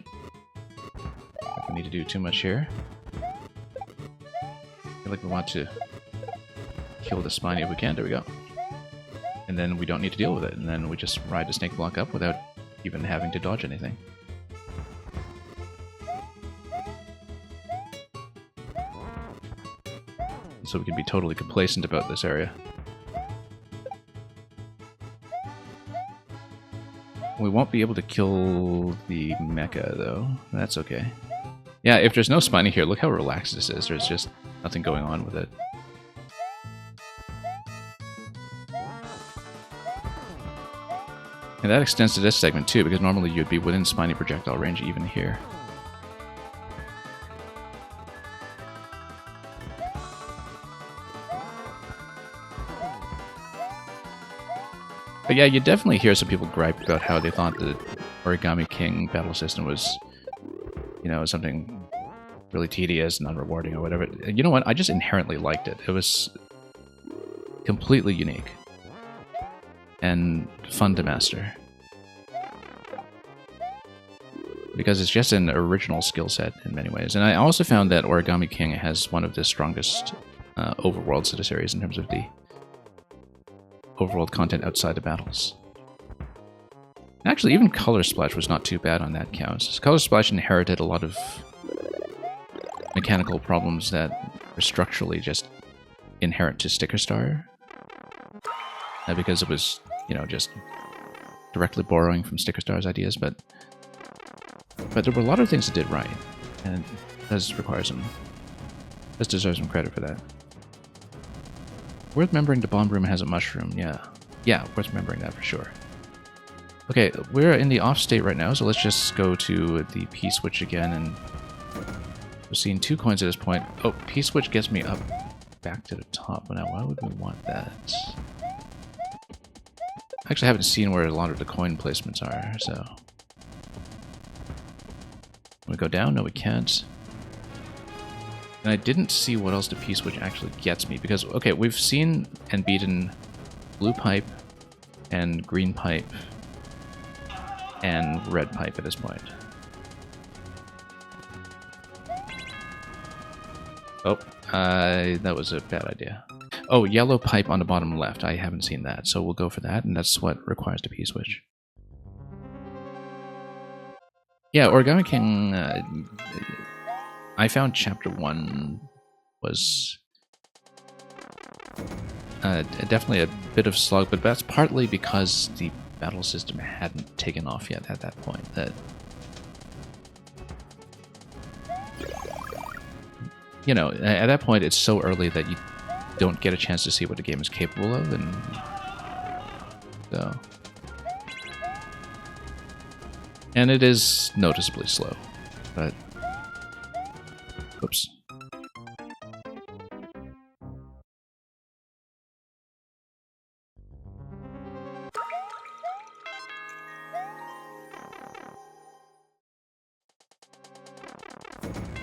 like we need to do too much here. I feel like we want to kill the Spiny if we can, there we go. And then we don't need to deal with it, and then we just ride the snake block up without even having to dodge anything. So we can be totally complacent about this area. We won't be able to kill the mecha, though. That's okay. Yeah, if there's no Spiny here, look how relaxed this is. There's just nothing going on with it. And that extends to this segment, too, because normally you'd be within Spiny projectile range even here. But yeah, you definitely hear some people gripe about how they thought the Origami King battle system was, you know, something really tedious and unrewarding or whatever. You know what? I just inherently liked it. It was completely unique and fun to master. Because it's just an original skill set in many ways. And I also found that Origami King has one of the strongest overworlds of the series in terms of the overworld content outside the battles. Actually, even Color Splash was not too bad on that count. Color Splash inherited a lot of mechanical problems that are structurally just inherent to Sticker Star. Because it was, you know, just directly borrowing from Sticker Star's ideas, but there were a lot of things it did right, and it does deserve some credit for that. Worth remembering the bomb room has a mushroom, yeah. Yeah, worth remembering that for sure. Okay, we're in the off state right now, so let's just go to the P-switch again, and we're seeing 2 coins at this point. Oh, P-switch gets me up back to the top. Now, why would we want that? I actually haven't seen where a lot of the coin placements are, so... Can we go down? No, we can't. And I didn't see what else the P-switch actually gets me, because, okay, we've seen and beaten blue pipe and green pipe and red pipe at this point. Oh, that was a bad idea. Oh, yellow pipe on the bottom left. I haven't seen that, so we'll go for that, and that's what requires the P-switch. Yeah, Origami King, I found Chapter 1 was definitely a bit of slog, but that's partly because the battle system hadn't taken off yet at that point. That, you know, at that point it's so early that you don't get a chance to see what the game is capable of, and so... And it is noticeably slow, but... Oops.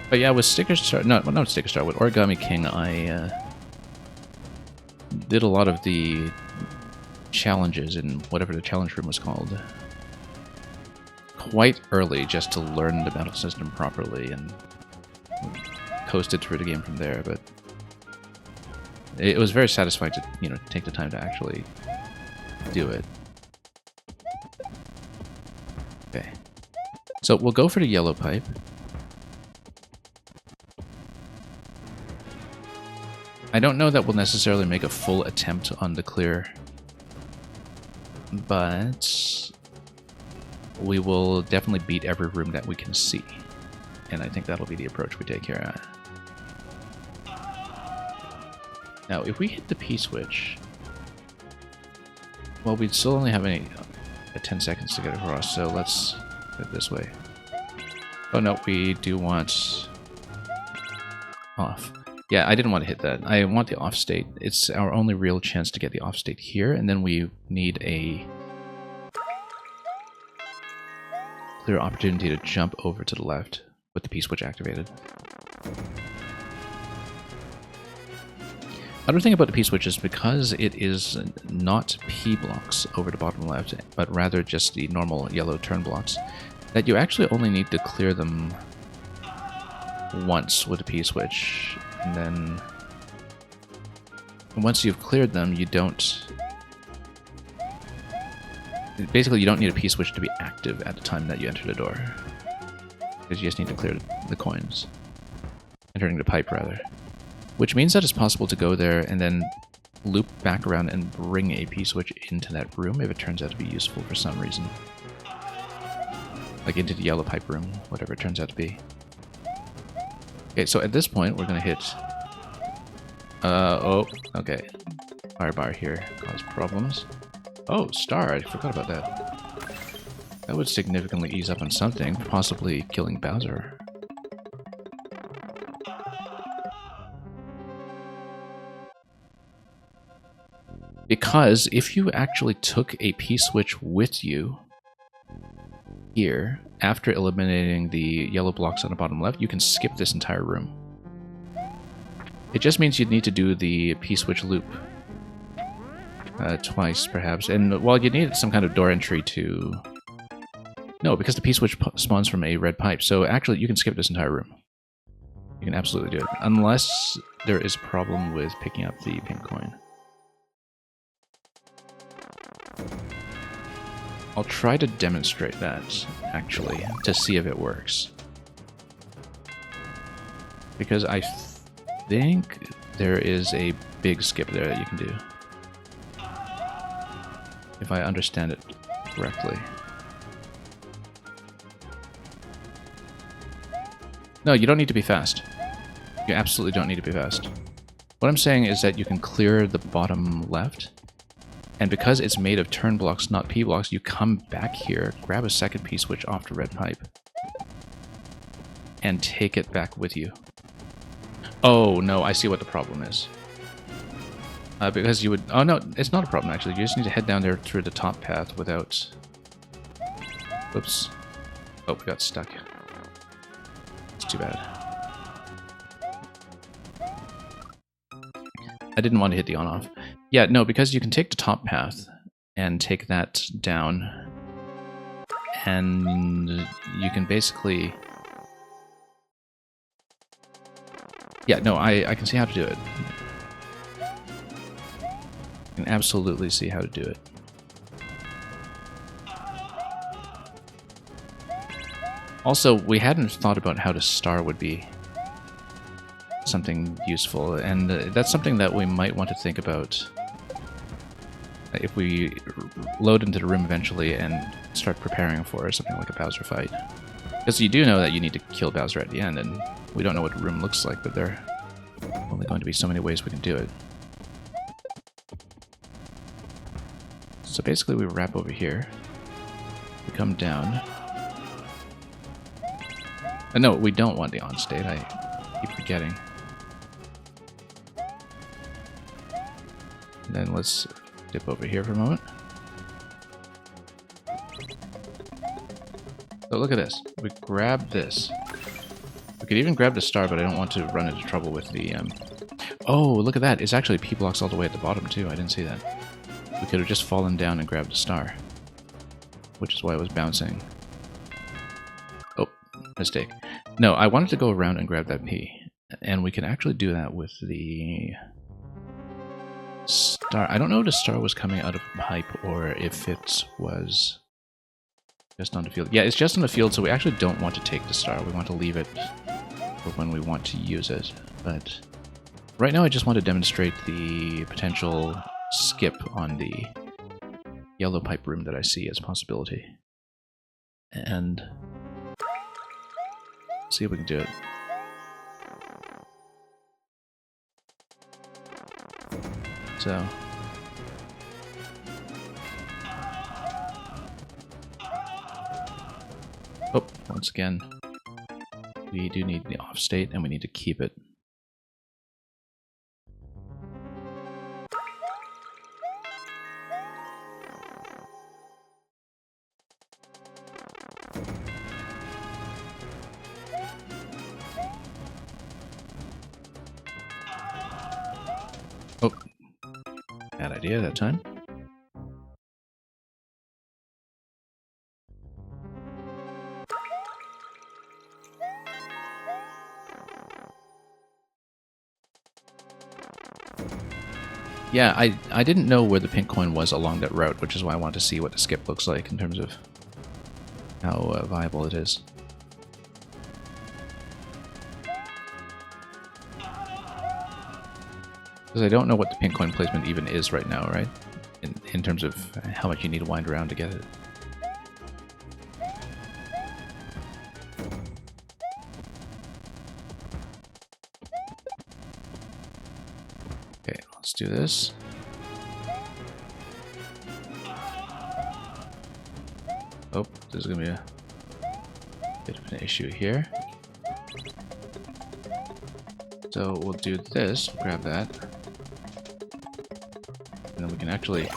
But yeah, with Sticker Star... No, not Sticker Star, with Origami King, I did a lot of the challenges in whatever the challenge room was called quite early, just to learn the battle system properly, and coasted through the game from there. But it was very satisfying to, you know, take the time to actually do it. Okay, so we'll go for the yellow pipe. I don't know that we'll necessarily make a full attempt on the clear, but we will definitely beat every room that we can see. And I think that'll be the approach we take here. Now, if we hit the P-switch, well, we'd still only have 10 seconds to get across, so let's go this way. Oh no, we do want off. Yeah, I didn't want to hit that. I want the off state. It's our only real chance to get the off state here, and then we need a clear opportunity to jump over to the left with the P-switch activated. Other thing about the P-switch is because it is not P-blocks over the bottom left, but rather just the normal yellow turn blocks, that you actually only need to clear them once with the P-switch, and then once you've cleared them, you don't... Basically, you don't need a P-switch to be active at the time that you enter the door, because you just need to clear the coins. Entering the pipe, rather. Which means that it's possible to go there and then loop back around and bring a P-switch into that room if it turns out to be useful for some reason. Like into the yellow pipe room, whatever it turns out to be. Okay, so at this point, we're going to hit... oh, okay. Fire bar here caused problems. Oh, star, I forgot about that. That would significantly ease up on something, possibly killing Bowser. Because if you actually took a P-switch with you here, after eliminating the yellow blocks on the bottom left, you can skip this entire room. It just means you'd need to do the P-switch loop twice, perhaps. And, well, you need some kind of door entry to... No, because the P-switch spawns from a red pipe, so actually you can skip this entire room. You can absolutely do it, unless there is a problem with picking up the pink coin. I'll try to demonstrate that, actually, to see if it works. Because I think there is a big skip there that you can do. If I understand it correctly. No, you don't need to be fast. You absolutely don't need to be fast. What I'm saying is that you can clear the bottom left, and because it's made of turn blocks, not P blocks, you come back here, grab a second P-switch off the red pipe, and take it back with you. Oh, no, I see what the problem is. Because you would... Oh, no, it's not a problem, actually. You just need to head down there through the top path without... Whoops. Oh, we got stuck. It's too bad. I didn't want to hit the on-off. Yeah, no, because you can take the top path and take that down, and you can basically... Yeah, no, I can see how to do it. I can absolutely see how to do it. Also, we hadn't thought about how the star would be something useful, and that's something that we might want to think about if we load into the room eventually and start preparing for something like a Bowser fight. Because you do know that you need to kill Bowser at the end, and we don't know what the room looks like, but there are only going to be so many ways we can do it. So basically we wrap over here, we come down. No, we don't want the on state, I keep forgetting. And then let's dip over here for a moment. So look at this. We grab this. We could even grab the star, but I don't want to run into trouble with the... Oh, look at that. It's actually P-blocks all the way at the bottom, too. I didn't see that. We could have just fallen down and grabbed the star. Which is why it was bouncing. Oh, mistake. No, I wanted to go around and grab that P. And we can actually do that with the... star. I don't know if the star was coming out of a pipe or if it was just on the field. Yeah, it's just on the field, so we actually don't want to take the star. We want to leave it for when we want to use it. But right now I just want to demonstrate the potential skip on the yellow pipe room that I see as a possibility. and see if we can do it. So oh, once again, we do need the off state and we need to keep it. Oh, bad idea that time. Yeah, I didn't know where the pink coin was along that route, which is why I want to see what the skip looks like in terms of how viable it is. Because I don't know what the pink coin placement even is right now, right? In terms of how much you need to wind around to get it. Okay, let's do this. Oh, there's gonna be a bit of an issue here. So we'll do this, grab that. And then we can actually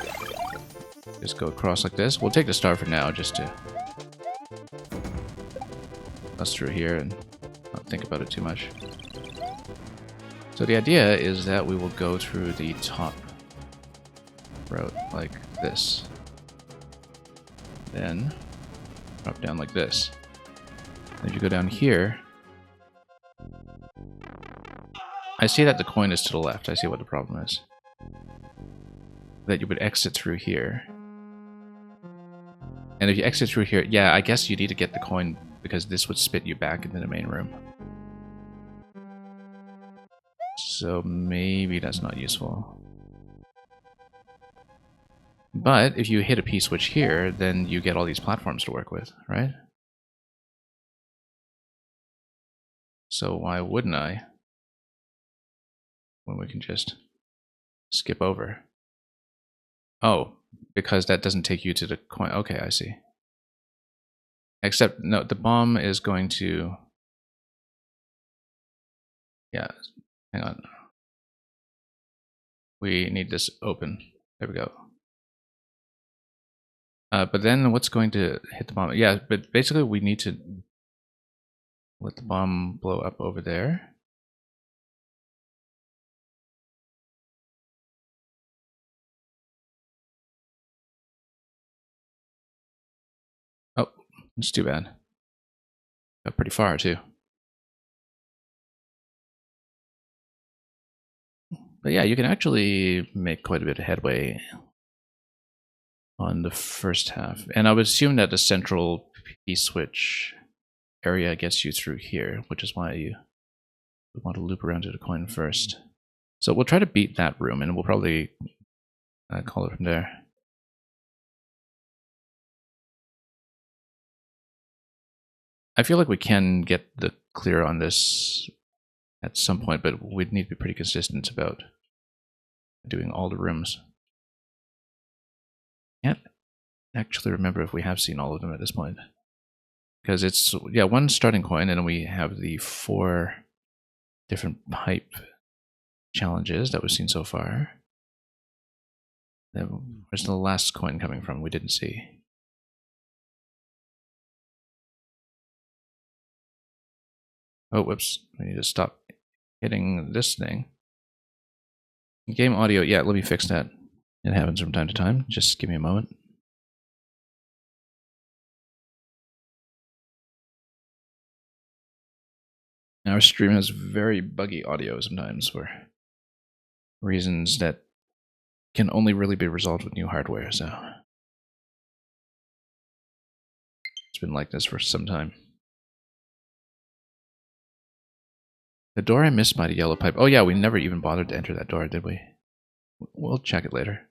just go across like this. We'll take the star for now, just to bust through here and not think about it too much. So the idea is that we will go through the top route like this. Then drop down like this. And if you go down here, I see that the coin is to the left. I see what the problem is. That you would exit through here. And if you exit through here, yeah, I guess you need to get the coin because this would spit you back into the main room. So maybe that's not useful. But if you hit a P-switch here, then you get all these platforms to work with, right? So why wouldn't I? When we can just skip over. Oh, because that doesn't take you to the coin. Okay, I see. Except, no, the bomb is going to... Yeah, hang on. We need this open. There we go. But then what's going to hit the bomb? Yeah, but basically we need to let the bomb blow up over there. Oh, it's too bad. Got pretty far too. But yeah, you can actually make quite a bit of headway on the first half. And I would assume that the central P-switch area gets you through here, which is why you want to loop around to the coin first. So we'll try to beat that room, and we'll probably call it from there. I feel like we can get the clear on this at some point, but we'd need to be pretty consistent about doing all the rooms. Can't actually remember if we have seen all of them at this point. Because it's, yeah, one starting coin, and then we have the 4 different pipe challenges that we've seen so far. Then where's the last coin coming from? We didn't see. Oh, whoops. We need to stop hitting this thing. Game audio, yeah, let me fix that. It happens from time to time. Just give me a moment. Our stream has very buggy audio sometimes for reasons that can only really be resolved with new hardware, so it's been like this for some time. The door I missed by the yellow pipe. Oh yeah, we never even bothered to enter that door, did we? We'll check it later.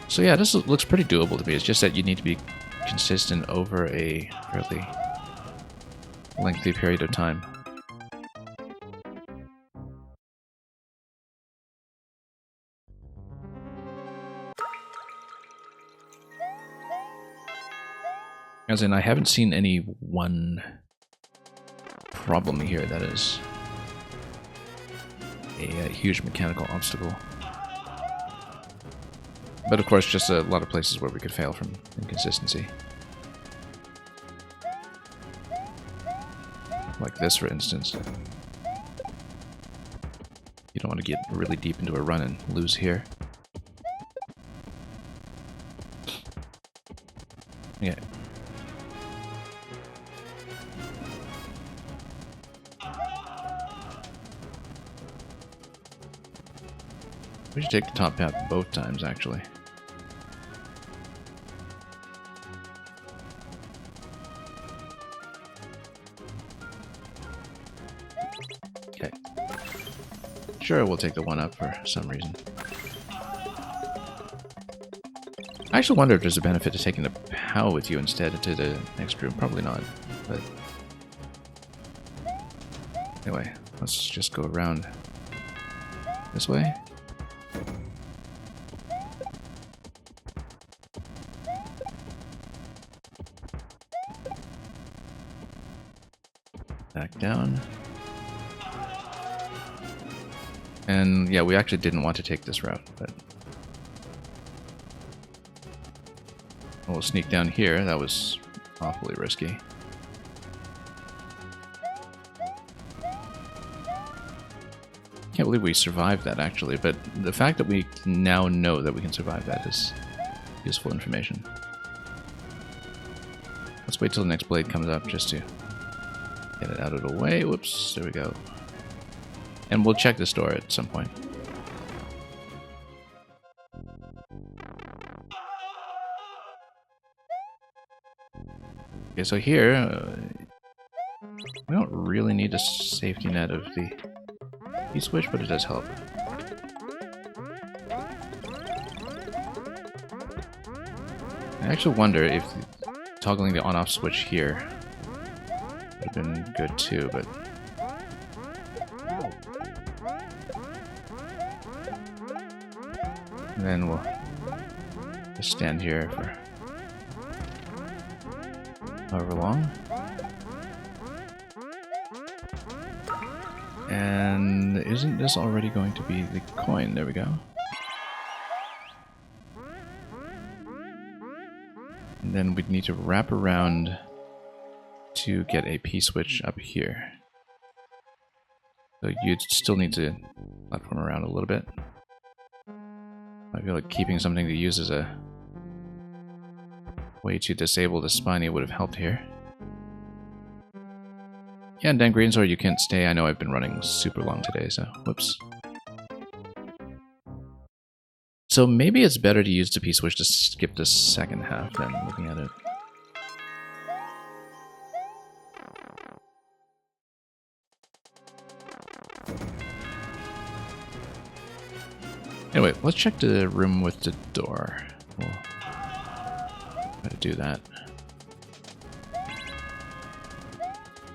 So yeah, this looks pretty doable to me. It's just that you need to be consistent over a fairly lengthy period of time. As in, I haven't seen any one problem here that is a huge mechanical obstacle. But of course, just a lot of places where we could fail from inconsistency. Like this, for instance. You don't want to get really deep into a run and lose here. Yeah. We should take the top path both times, actually. Okay. Sure, we'll take the one up for some reason. I actually wonder if there's a benefit to taking the POW with you instead to the next room. Probably not, but... Anyway, let's just go around this way. Back down. And yeah, we actually didn't want to take this route, but we'll sneak down here. That was awfully risky. Can't believe we survived that, actually, but the fact that we now know that we can survive that is useful information. Let's wait till the next blade comes up just to get it out of the way. Whoops, there we go. And we'll check this door at some point. Okay, so here, we don't really need a safety net of the P-switch, but it does help. I actually wonder if toggling the on-off switch here would have been good too, but... And then we'll just stand here for however long. And isn't this already going to be the coin? There we go. And then we'd need to wrap around to get a P-switch up here. So you'd still need to platform around a little bit. I feel like keeping something to use as a way to disable the spiny would have helped here. Yeah, and Dan Greensword, you can't stay. I know I've been running super long today, so whoops. So maybe it's better to use the P-switch to skip the second half than looking at it. Anyway, let's check the room with the door. We'll try to do that.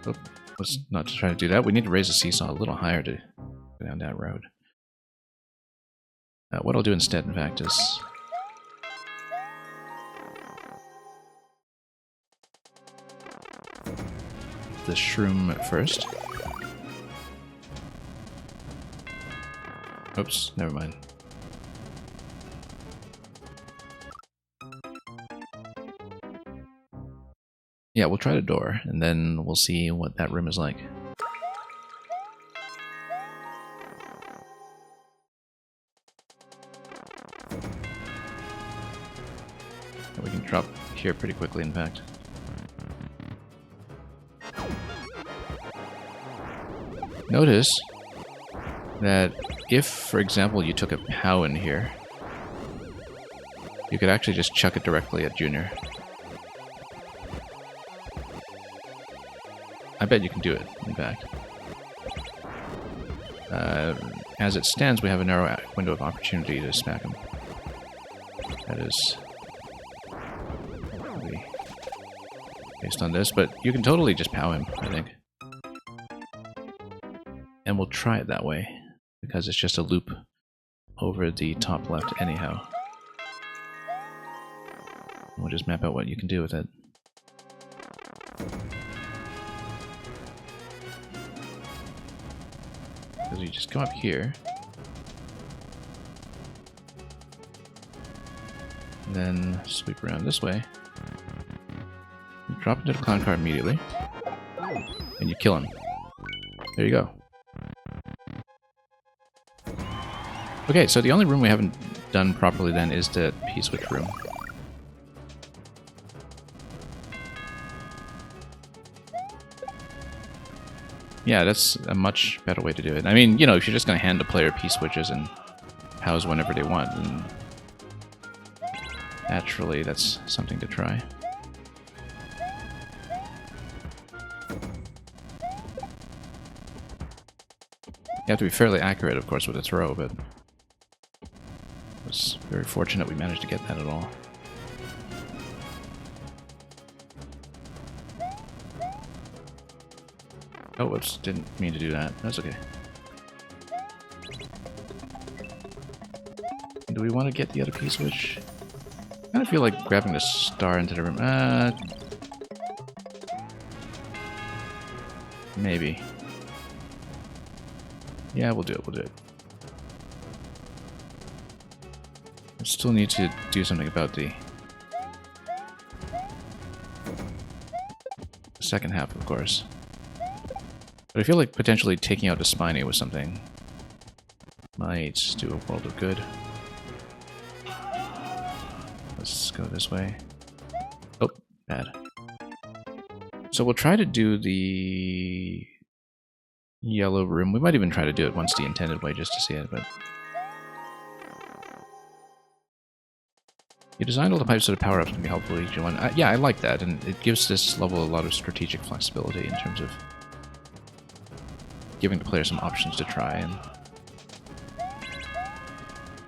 Oh, let's not try to do that. We need to raise the seesaw a little higher to go down that road. What I'll do instead, in fact, is... the shroom first. Oops, never mind. Yeah, we'll try the door, and then we'll see what that room is like. We can drop here pretty quickly, in fact. Notice that if, for example, you took a POW in here, you could actually just chuck it directly at Junior. I bet you can do it, in fact. As it stands, we have a narrow window of opportunity to smack him. That is based on this, but you can totally just POW him, I think. And we'll try it that way, because it's just a loop over the top left anyhow. We'll just map out what you can do with it. Because you just come up here, and then sweep around this way. You drop into the clown car immediately, and you kill him. There you go. Okay, so the only room we haven't done properly then is the P-switch room. Yeah, that's a much better way to do it. I mean, you know, if you're just going to hand the player P-switches and POWs whenever they want, then naturally that's something to try. You have to be fairly accurate, of course, with a throw, but it was very fortunate we managed to get that at all. Oh, whoops, didn't mean to do that. That's okay. Do we want to get the other P-switch? I kind of feel like grabbing the star into the room. Maybe. Yeah, we'll do it, we'll do it. I still need to do something about the second half, of course. But I feel like potentially taking out the Spiny with something might do a world of good. Let's go this way. Oh, bad. So we'll try to do the yellow room. We might even try to do it once the intended way just to see it, but... You designed all the pipes so the power-ups can be helpful each one. Yeah, I like that, and it gives this level a lot of strategic flexibility in terms of giving the player some options to try, and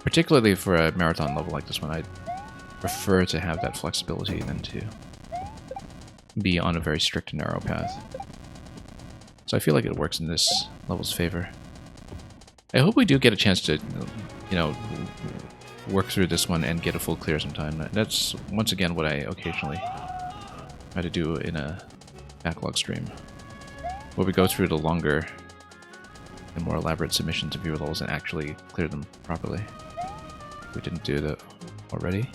particularly for a marathon level like this one, I prefer to have that flexibility than to be on a very strict and narrow path. So I feel like it works in this level's favor. I hope we do get a chance to, you know, work through this one and get a full clear sometime. That's, once again, what I occasionally try to do in a backlog stream, where we go through the longer and more elaborate submissions of viewer levels and actually clear them properly. We didn't do that already.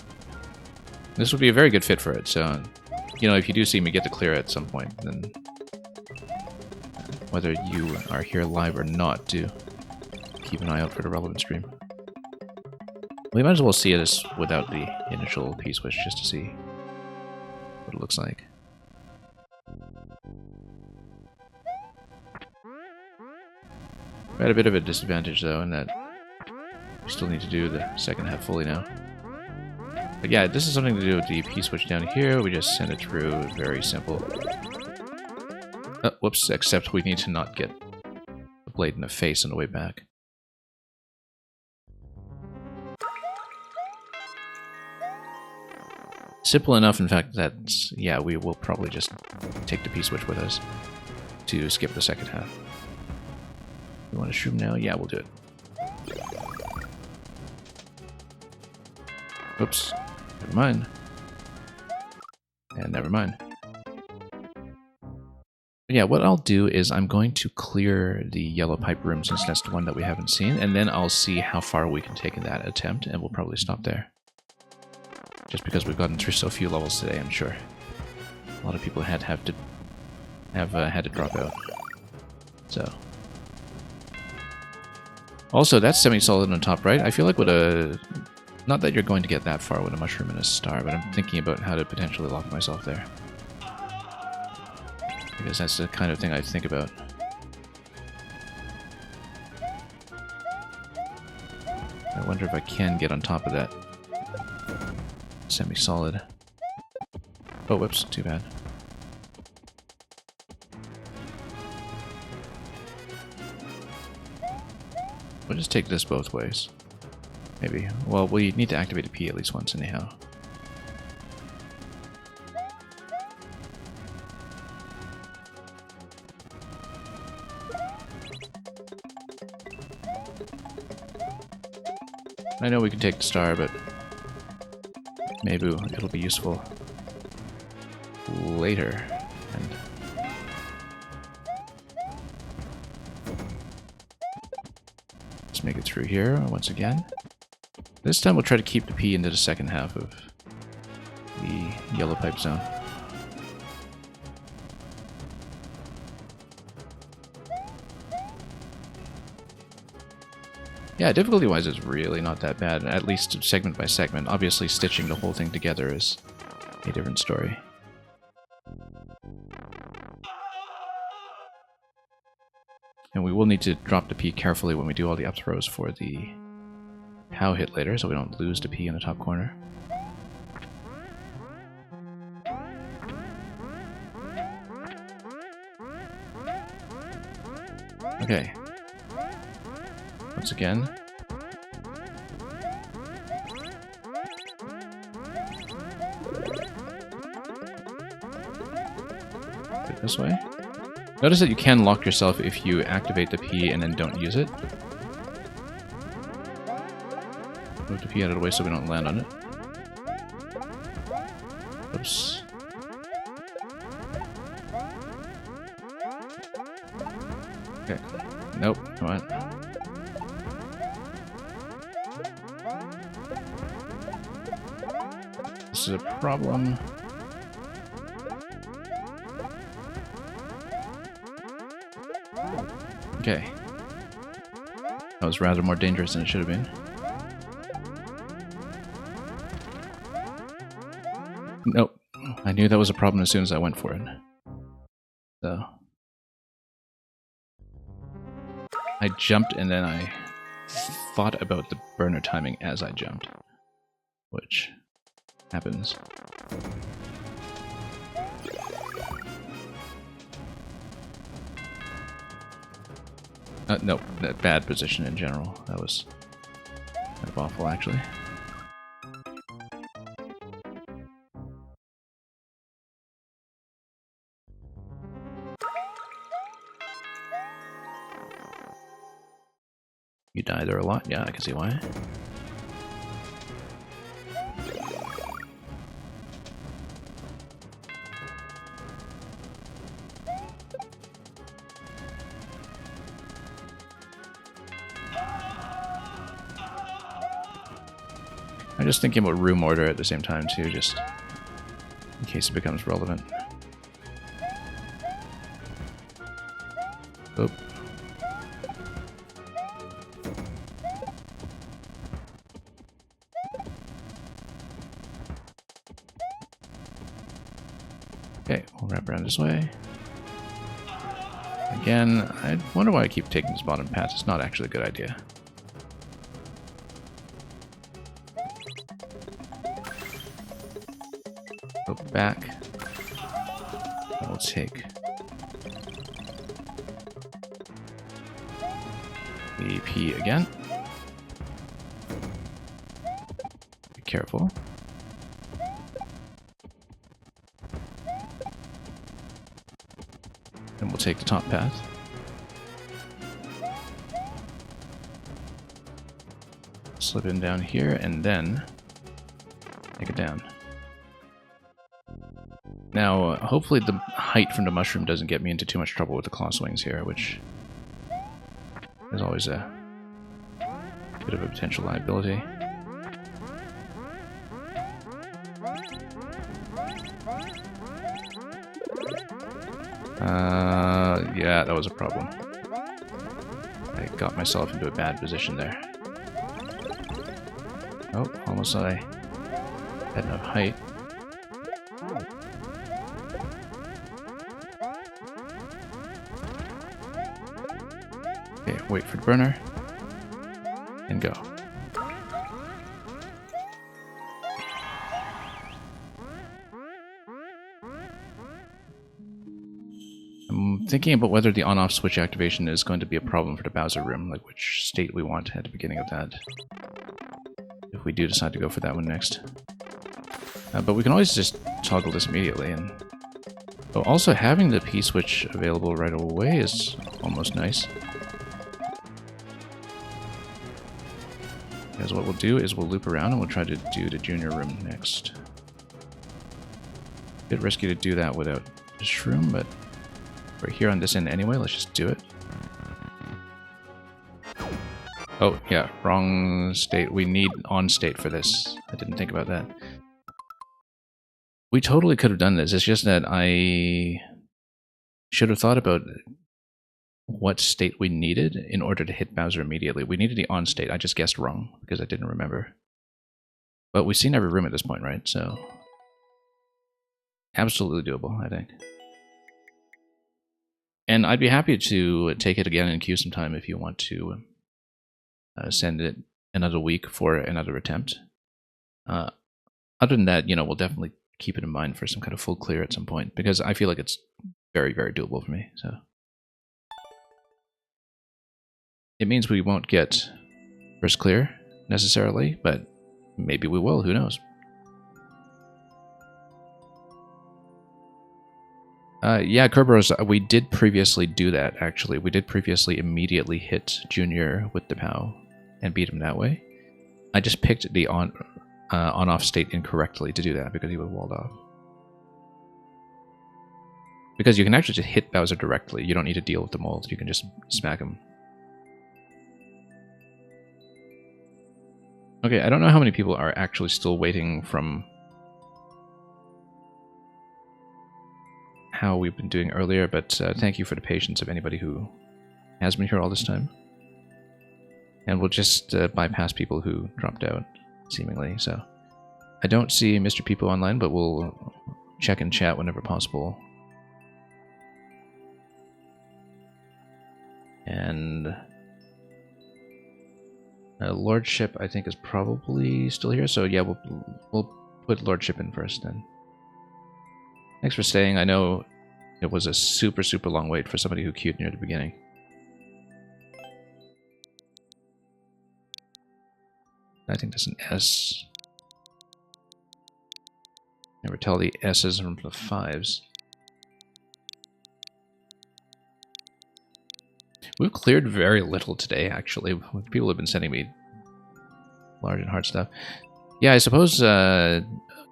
This would be a very good fit for it, so, you know, if you do see me get to clear at some point, then whether you are here live or not, do keep an eye out for the relevant stream. We might as well see this without the initial P-switch just to see what it looks like. We're at a bit of a disadvantage though, in that we still need to do the second half fully now. But yeah, this is something to do with the P-switch down here. We just send it through, very simple. Whoops, except we need to not get the blade in the face on the way back. Simple enough, in fact, that, yeah, we will probably just take the P-switch with us to skip the second half. We want to shoot now? Yeah, we'll do it. Oops. Never mind. And never mind. But yeah, what I'll do is I'm going to clear the yellow pipe room, since that's the one that we haven't seen, and then I'll see how far we can take in that attempt, and we'll probably stop there. Just because we've gotten through so few levels today, I'm sure a lot of people had to drop out. So, also that's semi-solid on top, right? I feel like with a, not that you're going to get that far with a mushroom and a star, but I'm thinking about how to potentially lock myself there, because that's the kind of thing I think about. I wonder if I can get on top of that semi-solid. Oh, whoops, too bad. We'll just take this both ways. Maybe. Well, we need to activate a P at least once anyhow. I know we can take the star, but maybe it'll be useful later. And let's make it through here once again. This time we'll try to keep the P into the second half of the yellow pipe zone. Yeah, difficulty-wise it's really not that bad, at least segment by segment. Obviously stitching the whole thing together is a different story. And we will need to drop the P carefully when we do all the up throws for the POW hit later, so we don't lose the P in the top corner. Okay. Once again. This way. Notice that you can lock yourself if you activate the P and then don't use it. Move the P out of the way so we don't land on it. Oops. Okay. Nope. Come on. This is a problem. Okay. That was rather more dangerous than it should have been. Nope. I knew that was a problem as soon as I went for it. So. I jumped and then I thought about the burner timing as I jumped. Which happens. Nope, that bad position in general. That was kind of awful, actually. You die there a lot? Yeah, I can see why. I'm just thinking about room order at the same time too, just in case it becomes relevant. Oop. Okay, we'll wrap around this way. Again, I wonder why I keep taking this bottom path. It's not actually a good idea. Go back. I'll take the P again. Be careful. And we'll take the top path. Slip in down here and then take it down. Now, hopefully the height from the mushroom doesn't get me into too much trouble with the claw swings here, which is always a bit of a potential liability. Yeah, that was a problem. I got myself into a bad position there. Oh, almost thought I had enough height. Okay, wait for the burner. And go. I'm thinking about whether the on-off switch activation is going to be a problem for the Bowser room, like which state we want at the beginning of that. if we do decide to go for that one next. But we can always just toggle this immediately. And also having the P-switch available right away is almost nice. Because what we'll do is we'll loop around and we'll try to do the junior room next. A bit risky to do that without the shroom, but we're here on this end anyway, let's just do it. Oh, yeah, wrong state. We need on state for this. I didn't think about that. We totally could have done this. It's just that I should have thought about what state we needed in order to hit Bowser immediately. We needed the on state. I just guessed wrong because I didn't remember. But we've seen every room at this point, right? So absolutely doable, I think. And I'd be happy to take it again in queue sometime if you want to send it another week for another attempt. Other than that, you know, we'll definitely keep it in mind for some kind of full clear at some point, because I feel like it's very, very doable for me. So it means we won't get first clear necessarily, but maybe we will, who knows. Yeah, Kerberos, we did previously do that, actually. We did previously immediately hit Junior with the POW and beat him that way. I just picked the on-off state incorrectly to do that because he was walled off. Because you can actually just hit Bowser directly. You don't need to deal with the mold. You can just smack him. Okay, I don't know how many people are actually still waiting from how we've been doing earlier, but thank you for the patience of anybody who has been here all this time. And we'll just bypass people who dropped out, seemingly. So I don't see Mr. Peepo online, but we'll check in chat whenever possible. And Lordship, I think, is probably still here. So yeah, we'll put Lordship in first then. Thanks for staying. I know it was a super, super long wait for somebody who queued near the beginning. I think that's an S. Never tell the S's from the 5s. We've cleared very little today, actually. People have been sending me large and hard stuff. Yeah, I suppose, I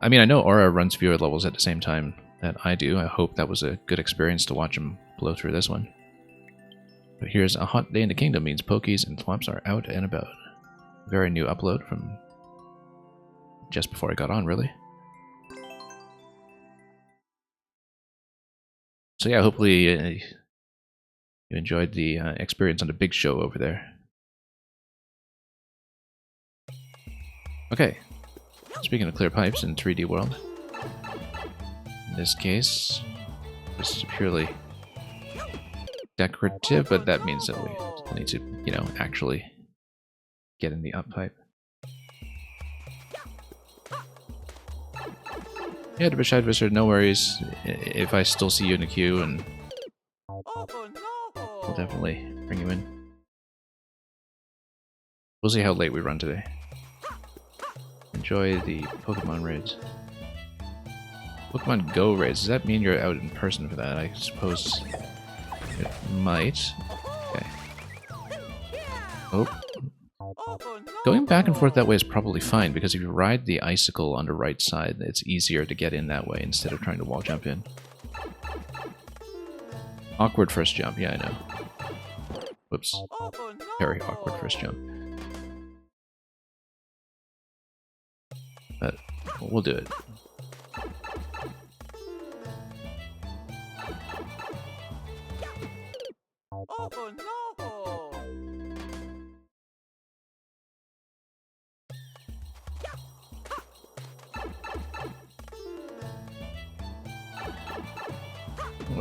mean, I know Aura runs viewer levels at the same time that I do. I hope that was a good experience to watch him blow through this one. But here's a hot day in the kingdom means Pokies and Thwomps are out and about. Very new upload from just before I got on, really. So yeah, hopefully you enjoyed the experience on the big show over there. Okay, speaking of clear pipes in 3D World, in this case, this is purely decorative, but that means that we need to, you know, actually get in the up pipe. Yeah, the Bescheid Wizard, no worries. If I still see you in the queue, and we'll definitely bring you in. We'll see how late we run today. Enjoy the Pokemon raids. Pokemon Go raids, does that mean you're out in person for that? I suppose it might. Okay. Oh. Going back and forth that way is probably fine, because if you ride the icicle on the right side, it's easier to get in that way instead of trying to wall jump in. Awkward first jump, yeah, I know. Whoops. Very awkward first jump. But we'll do it.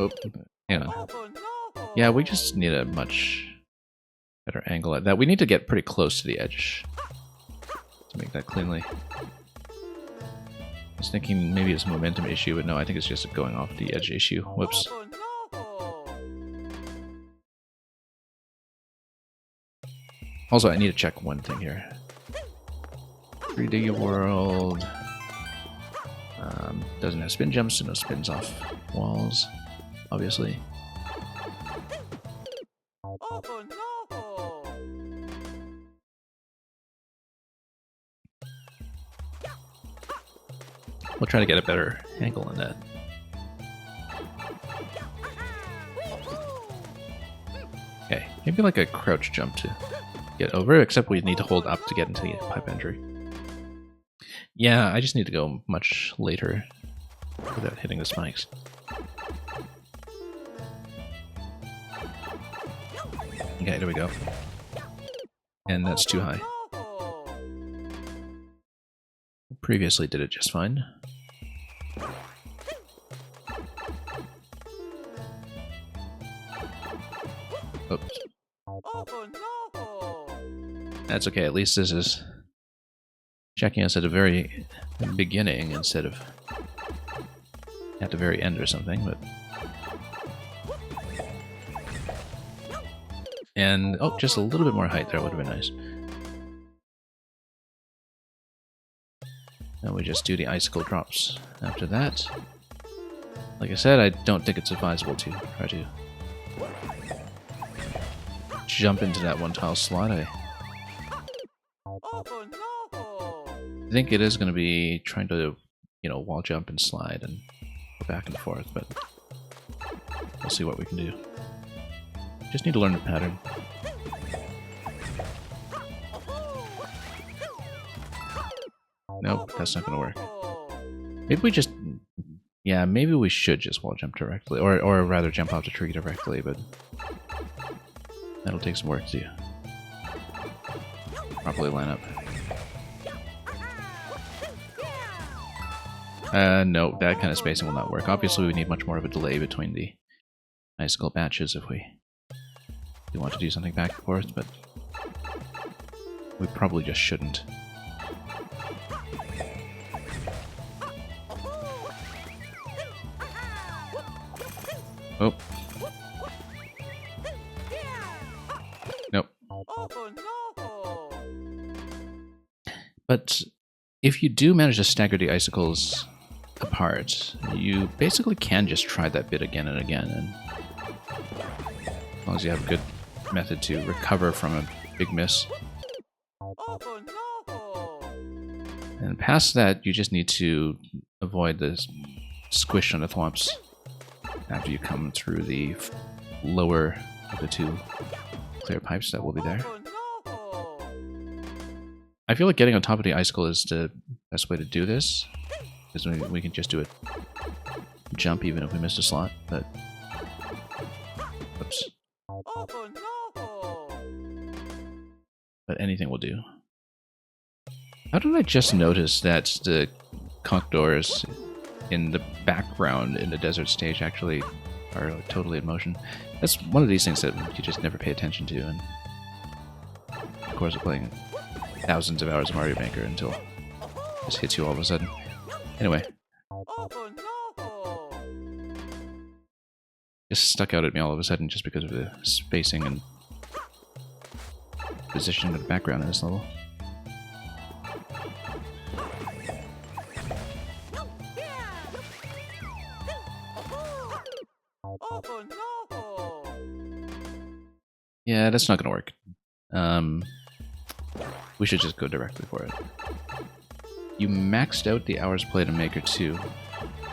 Oh, hang on. Yeah, we just need a much better angle at that. We need to get pretty close to the edge to make that cleanly. I was thinking maybe it's a momentum issue, but no, I think it's just a going off the edge issue. Whoops. Also, I need to check one thing here. 3D world. Doesn't have spin jumps, so no spins off walls, obviously. Oh no! We'll try to get a better angle on that. Okay, maybe like a crouch jump to get over, except we need to hold up to get into the pipe entry. Yeah, I just need to go much later without hitting the spikes. Okay, there we go. And that's too high. Previously did it just fine. Oops. That's okay, at least this is checking us at the very beginning instead of at the very end or something, but... And, oh, just a little bit more height there would have been nice. Now we just do the icicle drops after that. Like I said, I don't think it's advisable to try to jump into that one tile slot. I think it is going to be trying to, you know, wall jump and slide and go back and forth, but we'll see what we can do. Just need to learn the pattern. Nope, that's not going to work. Maybe we just... Yeah, maybe we should just wall jump directly, or rather jump off the tree directly, but that'll take some work to properly line up. No, that kind of spacing will not work. Obviously, we need much more of a delay between the icicle batches if we want to do something back and forth, but we probably just shouldn't. Oh. Nope. But if you do manage to stagger the icicles apart, you basically can just try that bit again and again, and as long as you have a good method to recover from a big miss. And past that, you just need to avoid the squish on the thwomps after you come through the lower of the two clear pipes that will be there. I feel like getting on top of the icicle is the best way to do this, because we can just do a jump even if we missed a slot, but... Oops. But anything will do. How did I just notice that the conch doors in the background in the desert stage actually are totally in motion? That's one of these things that you just never pay attention to, and of course we're playing thousands of hours of Mario Maker until this hits you all of a sudden. Anyway. Just stuck out at me all of a sudden just because of the spacing and position of the background in this level. Yeah, that's not gonna work. We should just go directly for it. You maxed out the hours played in Maker 2.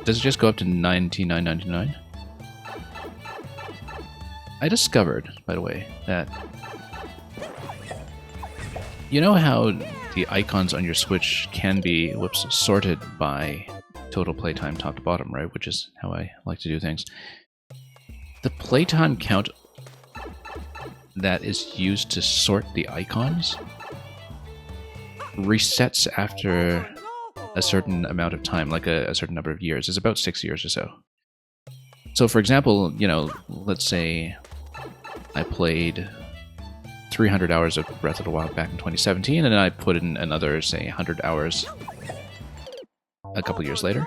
Does it just go up to $99.99? I discovered, by the way, that... You know how the icons on your Switch can be, sorted by total playtime top to bottom, right? Which is how I like to do things. The playtime count that is used to sort the icons resets after a certain amount of time, like a certain number of years. It's about 6 years or so. So for example, you know, let's say I played 300 hours of Breath of the Wild back in 2017, and then I put in another, say, 100 hours a couple years later.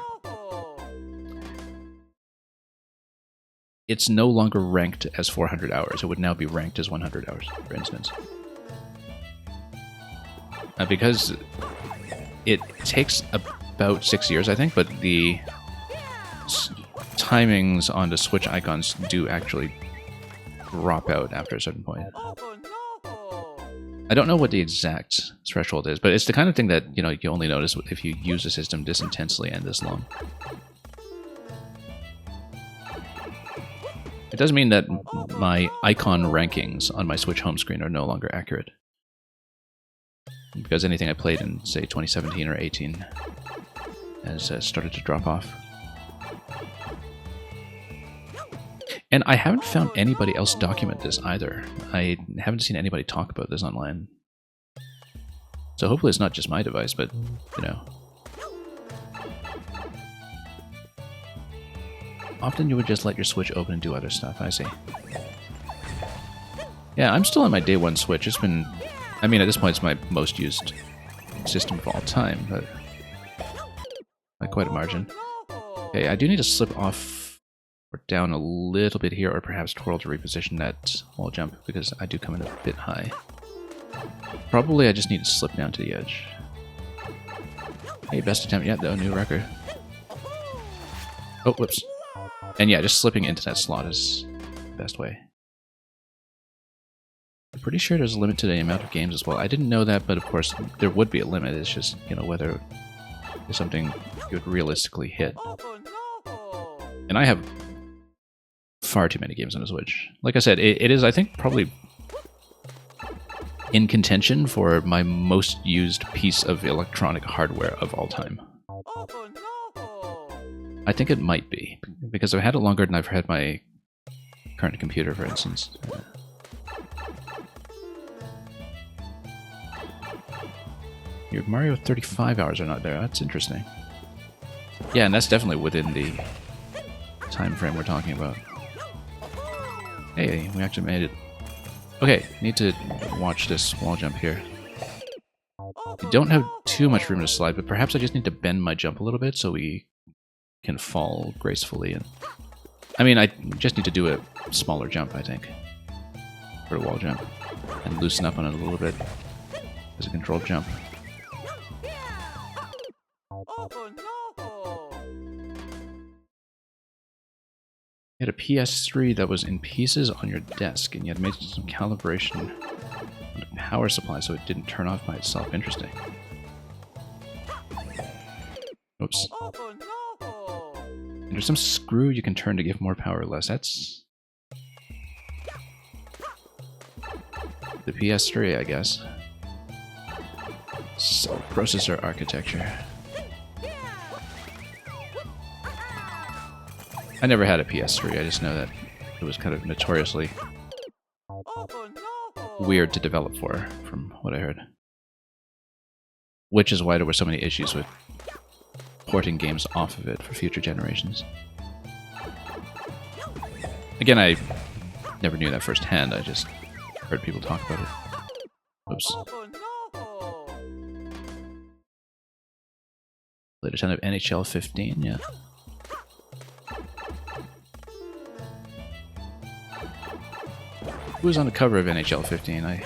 It's no longer ranked as 400 hours. It would now be ranked as 100 hours, for instance. Because it takes about 6 years, I think, but the timings on the Switch icons do actually drop out after a certain point. Oh no! I don't know what the exact threshold is, but it's the kind of thing that, you know, you only notice if you use the system this intensely and this long. It doesn't mean that my icon rankings on my Switch home screen are no longer accurate. Because anything I played in, say, 2017 or 18 has started to drop off. And I haven't found anybody else document this either. I haven't seen anybody talk about this online. So hopefully it's not just my device, but, you know. Often you would just let your Switch open and do other stuff, I see. Yeah, I'm still on my day one Switch. It's been... I mean, at this point it's my most used system of all time, but... by quite a margin. Okay, I do need to slip off or down a little bit here, or perhaps twirl to reposition that wall jump, because I do come in a bit high. Probably I just need to slip down to the edge. Hey, best attempt yet though, new record. Oh, whoops. And yeah, just slipping into that slot is the best way. I'm pretty sure there's a limit to the amount of games as well. I didn't know that, but of course there would be a limit. It's just, you know, whether it's something you would realistically hit. And I have far too many games on the Switch. Like I said, it is, I think, probably in contention for my most used piece of electronic hardware of all time. I think it might be, because I've had it longer than I've had my current computer, for instance. Your Mario 35 hours are not there. That's interesting. Yeah, and that's definitely within the time frame we're talking about. Hey, we actually made it. Okay, need to watch this wall jump here. We don't have too much room to slide, but perhaps I just need to bend my jump a little bit so we can fall gracefully. And I mean, I just need to do a smaller jump, I think, for a wall jump, and loosen up on it a little bit as a controlled jump. You had a PS3 that was in pieces on your desk, and you had made some calibration on the power supply so it didn't turn off by itself. Interesting. Oops. And there's some screw you can turn to give more power or less. That's the PS3, I guess. So, processor architecture. I never had a PS3, I just know that it was kind of notoriously weird to develop for, from what I heard. Which is why there were so many issues with porting games off of it for future generations. Again, I never knew that firsthand, I just heard people talk about it. Oops. Played a ton of NHL 15, yeah. Who was on the cover of NHL 15?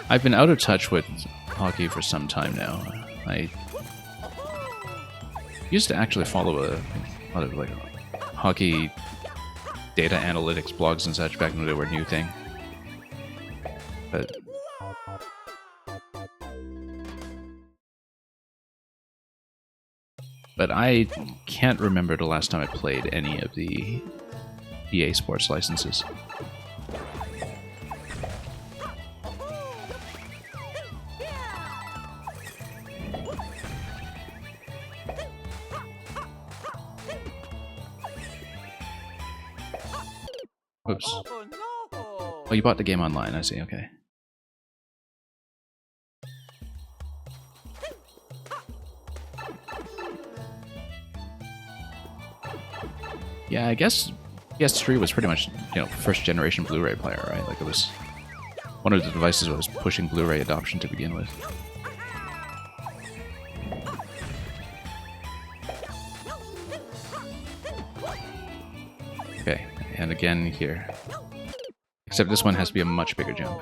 I've been out of touch with hockey for some time now. I used to actually follow a lot of like hockey data analytics blogs and such back when they were a new thing. But I can't remember the last time I played any of the EA Sports licenses. Oops. Oh, you bought the game online, I see, okay. Yeah, I guess PS3 was pretty much, you know, first generation Blu-ray player, right? Like it was one of the devices that was pushing Blu-ray adoption to begin with. Okay, and again here. Except this one has to be a much bigger jump.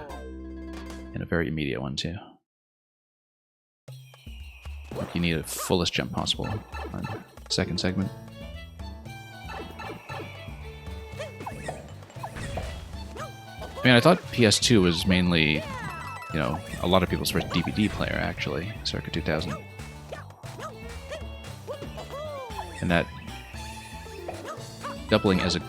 And a very immediate one, too. You need a fullest jump possible on the second segment. I mean, I thought PS2 was mainly, you know, a lot of people's first DVD player, actually, circa 2000. And that doubling as a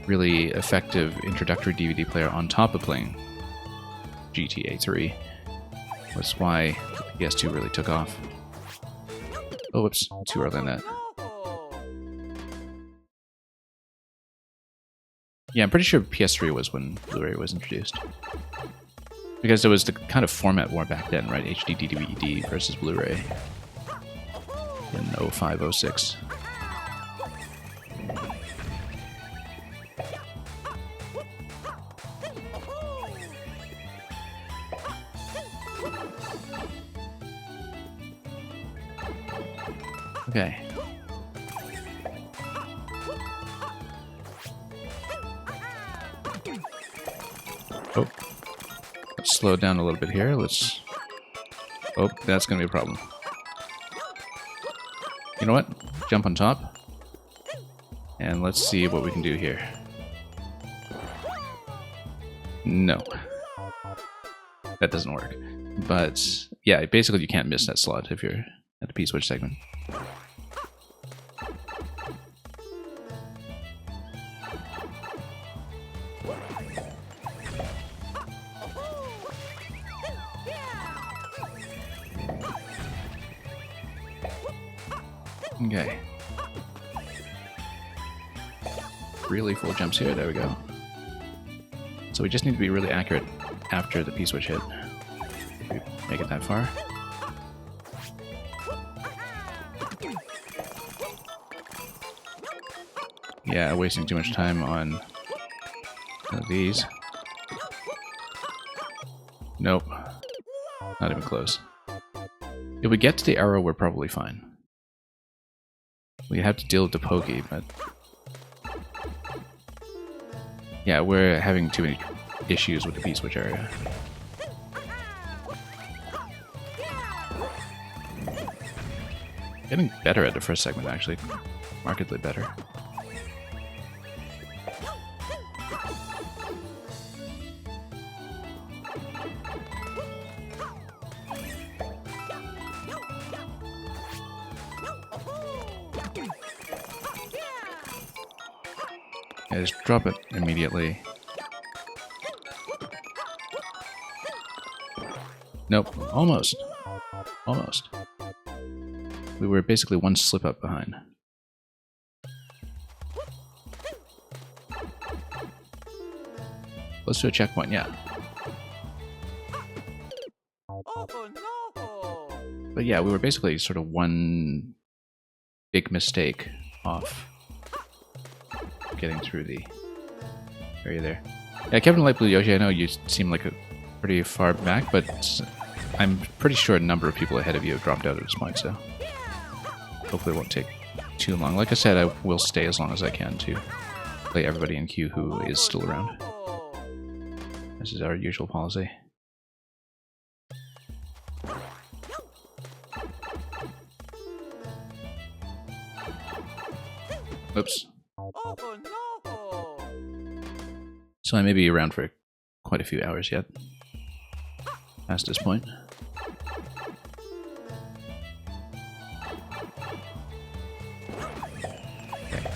really effective introductory DVD player on top of playing GTA 3 was why the PS2 really took off. Oh, whoops, too early on that. Yeah, I'm pretty sure PS3 was when Blu-ray was introduced. Because it was the kind of format war back then, right? HD DVD versus Blu-ray in 05, 06. Okay. Oh. Let's slow it down a little bit here. Let's... Oh, that's going to be a problem. You know what? Jump on top. And let's see what we can do here. No. That doesn't work. But, yeah, basically you can't miss that slot if you're at the P-switch segment. Okay. Really full jumps here, there we go. So we just need to be really accurate after the P-switch hit. If we make it that far. Yeah, wasting too much time on these. Nope. Not even close. If we get to the arrow, we're probably fine. We have to deal with the pokey, but... Yeah, we're having too many issues with the P-switch area. Getting better at the first segment, actually. Markedly better. Yeah, just drop it immediately. Nope, almost. Almost. We were basically one slip up behind. Let's do a checkpoint, yeah. But yeah, we were basically sort of one big mistake off getting through the area there. Yeah, Kevin Light Blue Yoshi, I know you seem like a pretty far back, but I'm pretty sure a number of people ahead of you have dropped out at this point, so hopefully it won't take too long. Like I said, I will stay as long as I can to play everybody in queue who is still around. This is our usual policy. Oops. So I may be around for quite a few hours yet. Past this point. Okay.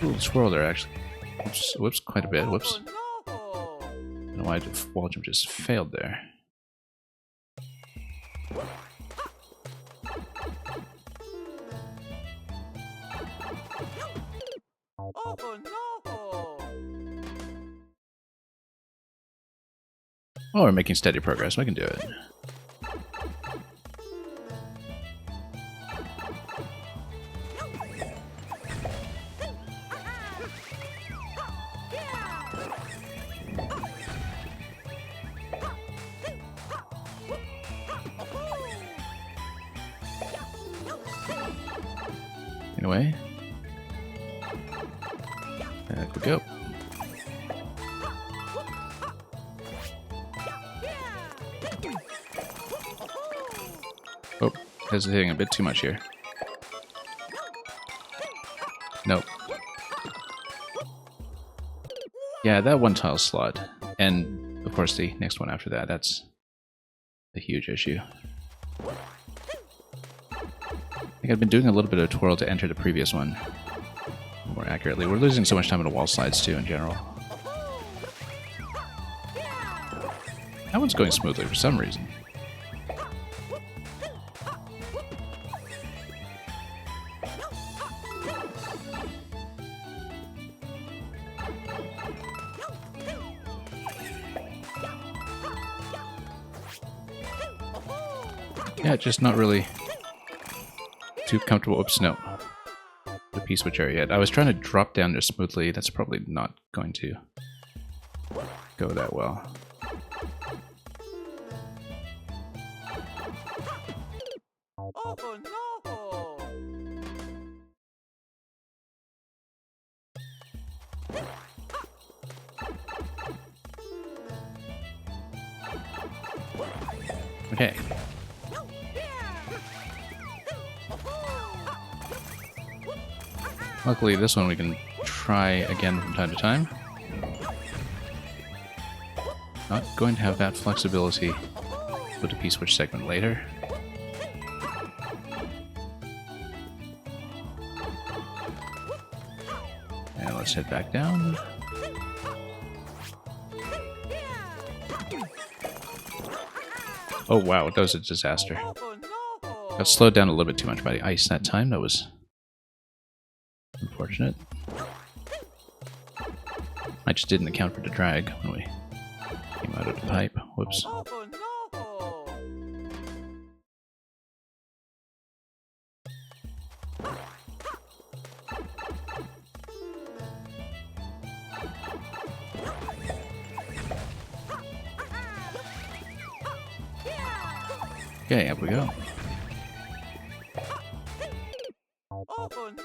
Ooh, swirl there actually. Whoops, whoops, quite a bit. Whoops. I don't know why the wall jump just failed there. Oh, we're making steady progress. We can do it. Anyway. There we go. hesitating a bit too much here. Nope. Yeah, that one tile slot. And, of course, the next one after that. That's a huge issue. I think I've been doing a little bit of twirl to enter the previous one more accurately. We're losing so much time on the wall slides, too, in general. That one's going smoothly for some reason. Yeah, just not really too comfortable. Oops, no. The P-switch area yet. I was trying to drop down there smoothly. That's probably not going to go that well. Oh no! Okay. Luckily, this one we can try again from time to time. Not going to have that flexibility with the P-switch segment later. And let's head back down. Oh wow, that was a disaster. Got slowed down a little bit too much by the ice that time. That was unfortunate. I just didn't account for the drag when we came out of the pipe. Whoops. Okay, up we go. Oh no!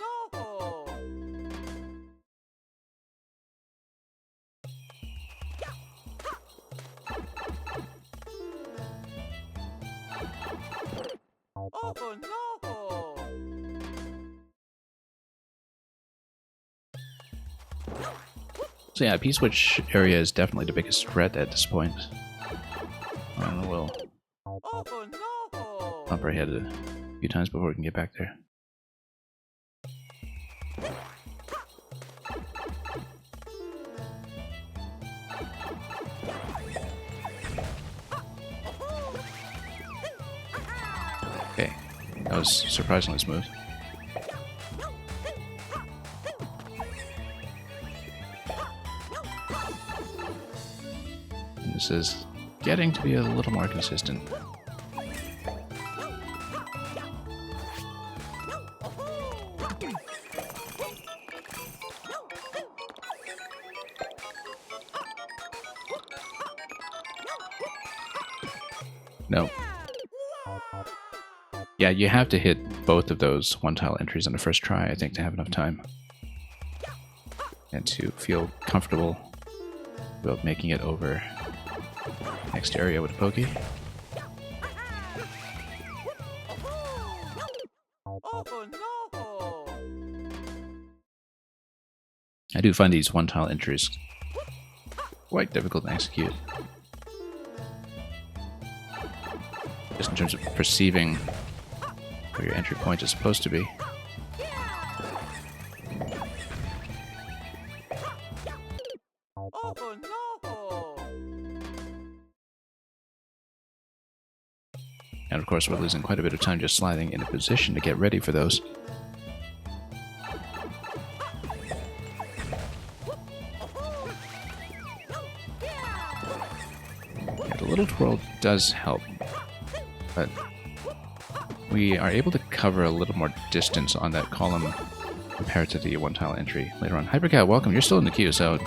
Oh no! So yeah, P-switch area is definitely the biggest threat at this point. I don't know, we'll Oh no! bump our head a few times before we can get back there. Okay, that was surprisingly smooth. And this is getting to be a little more consistent. No. Yeah, you have to hit both of those one-tile entries on the first try, I think, to have enough time. And to feel comfortable about making it over next area with a pokey. Oh no! I do find these one-tile entries quite difficult to execute. Just in terms of perceiving where your entry point is supposed to be. Oh no! And of course, we're losing quite a bit of time just sliding in a position to get ready for those. Yeah, the little twirl does help, but we are able to cover a little more distance on that column compared to the one-tile entry later on. Hypercat, welcome. You're still in the queue, so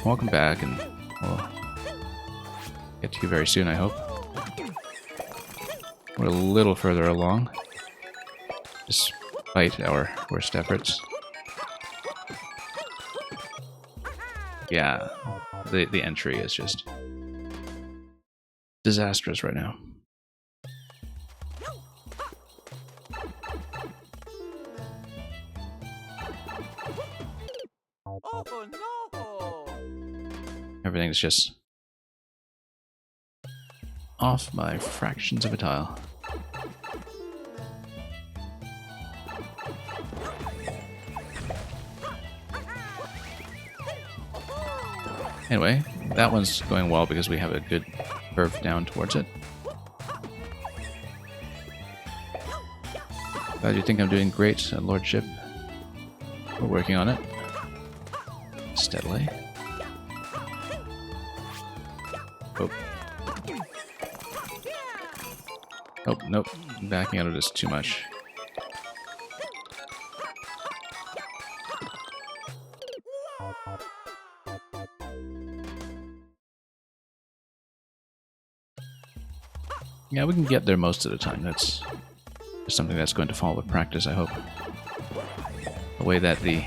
welcome back, and we'll get to you very soon, I hope. We're a little further along, despite our worst efforts. Yeah, the entry is just disastrous right now. Everything's just off by fractions of a tile. Anyway, that one's going well because we have a good curve down towards it. Glad you think I'm doing great, Lordship. We're working on it. Steadily. Oh. Oh, nope. Backing out of this too much. Yeah, we can get there most of the time. That's something that's going to fall with practice, I hope. The way that the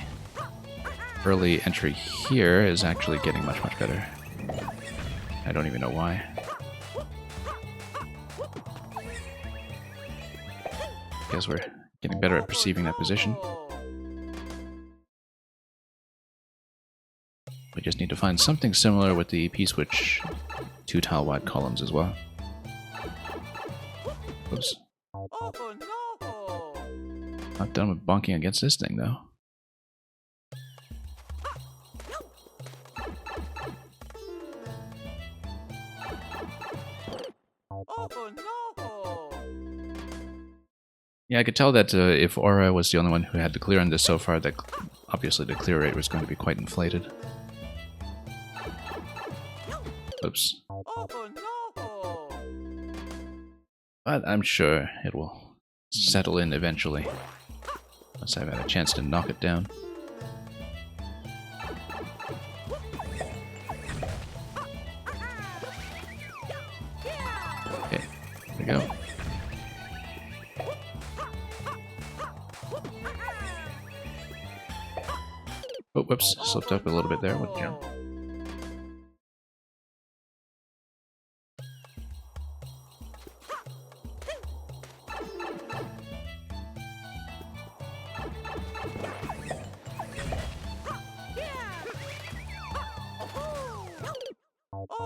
early entry here is actually getting much, much better. I don't even know why. Guess we're getting better at perceiving that position. We just need to find something similar with the P-switch 2 tile wide columns as well. Oops. Oh no! Not done with bonking against this thing though. Oh no! Yeah, I could tell that if Aura was the only one who had to clear on this so far, that obviously the clear rate was going to be quite inflated. Oops. Oh no! But I'm sure it will settle in eventually, once I've had a chance to knock it down. Okay, there we go. Oh, whoops, slipped up a little bit there with the jump.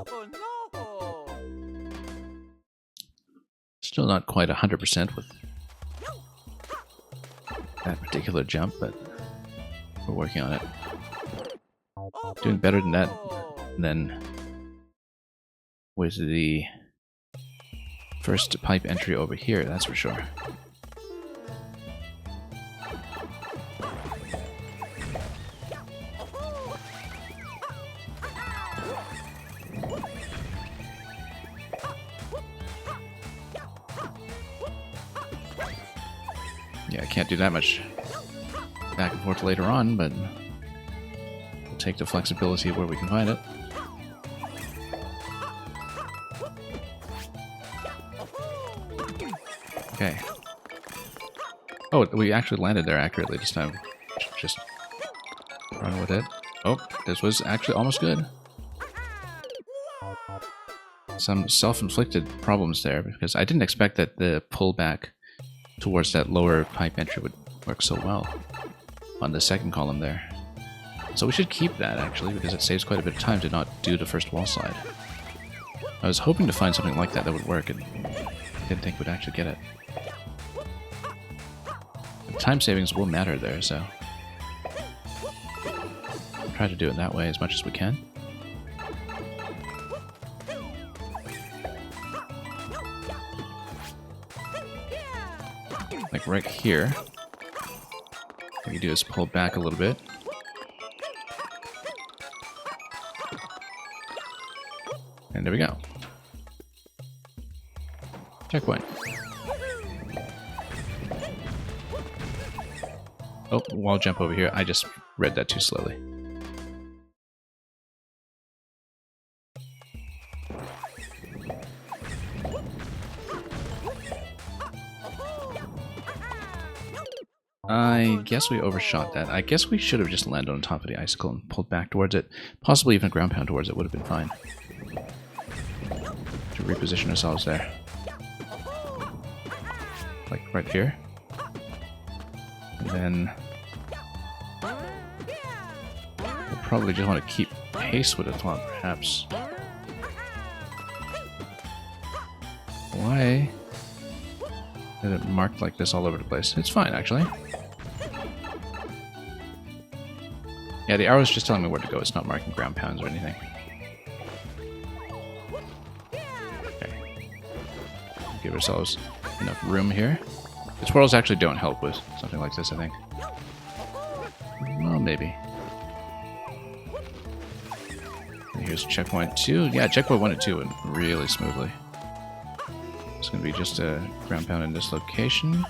Oh no! Still not quite 100% with that particular jump, but we're working on it. Doing better than that than with the first pipe entry over here, that's for sure. Yeah, I can't do that much back and forth later on, but we'll take the flexibility where we can find it. Okay. Oh, we actually landed there accurately this time. Just run with it. Oh, this was actually almost good. Some self-inflicted problems there, because I didn't expect that the pullback towards that lower pipe entry would work so well on the second column there. So we should keep that, actually, because it saves quite a bit of time to not do the first wall slide. I was hoping to find something like that that would work, and didn't think we'd actually get it. The time savings will matter there, so we'll try to do it that way as much as we can. Like right here, what you do is pull back a little bit. And there we go. Checkpoint. Oh, wall jump over here. I just read that too slowly. I guess we overshot that. I guess we should have just landed on top of the icicle and pulled back towards it. Possibly even a ground pound towards it would have been fine. To reposition ourselves there. Like right here. And then we'll probably just want to keep haste, would have thought, perhaps. Why is it marked like this all over the place? It's fine, actually. Yeah, the arrow's just telling me where to go. It's not marking ground pounds or anything. Okay. Give ourselves enough room here. The twirls actually don't help with something like this, I think. Well, maybe. And here's checkpoint 2. Yeah, checkpoint 1 and 2 went really smoothly. It's going to be just a ground pound in this location.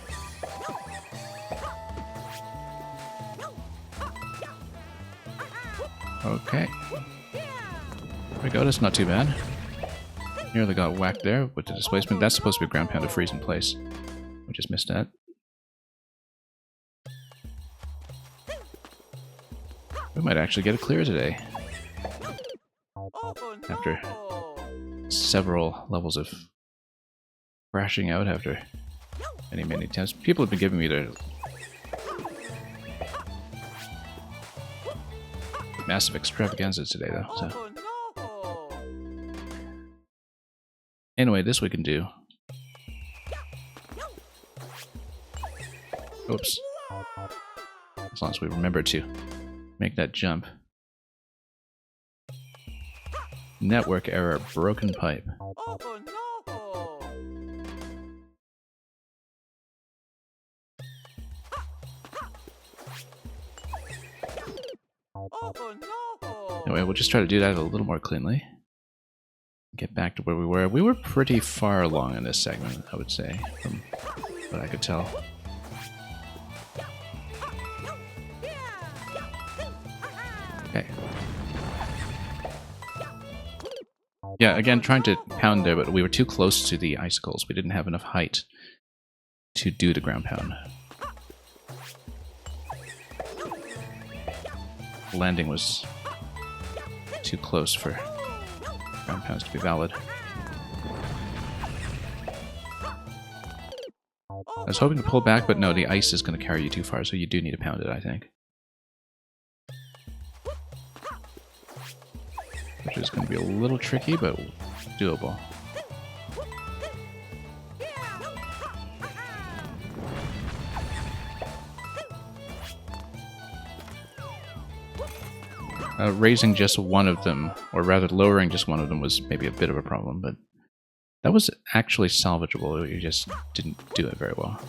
Okay. There we go, that's not too bad. Nearly got whacked there with the displacement. That's supposed to be a ground pound to freeze in place. We just missed that. We might actually get a clear today. After several levels of crashing out after many attempts. People have been giving me their massive extravaganzas today, though. So. Anyway, this we can do. Oops. As long as we remember to make that jump. Network error, broken pipe. Anyway, we'll just try to do that a little more cleanly. Get back to where we were. We were pretty far along in this segment, I would say, from what I could tell. Okay. Yeah, again, trying to pound there, but we were too close to the icicles. We didn't have enough height to do the ground pound. Landing was too close for ground pounds to be valid. I was hoping to pull back, but no, the ice is going to carry you too far, so you do need to pound it, I think. Which is going to be a little tricky, but doable. Raising just one of them, or rather lowering just one of them, was maybe a bit of a problem, but that was actually salvageable. We just didn't do it very well.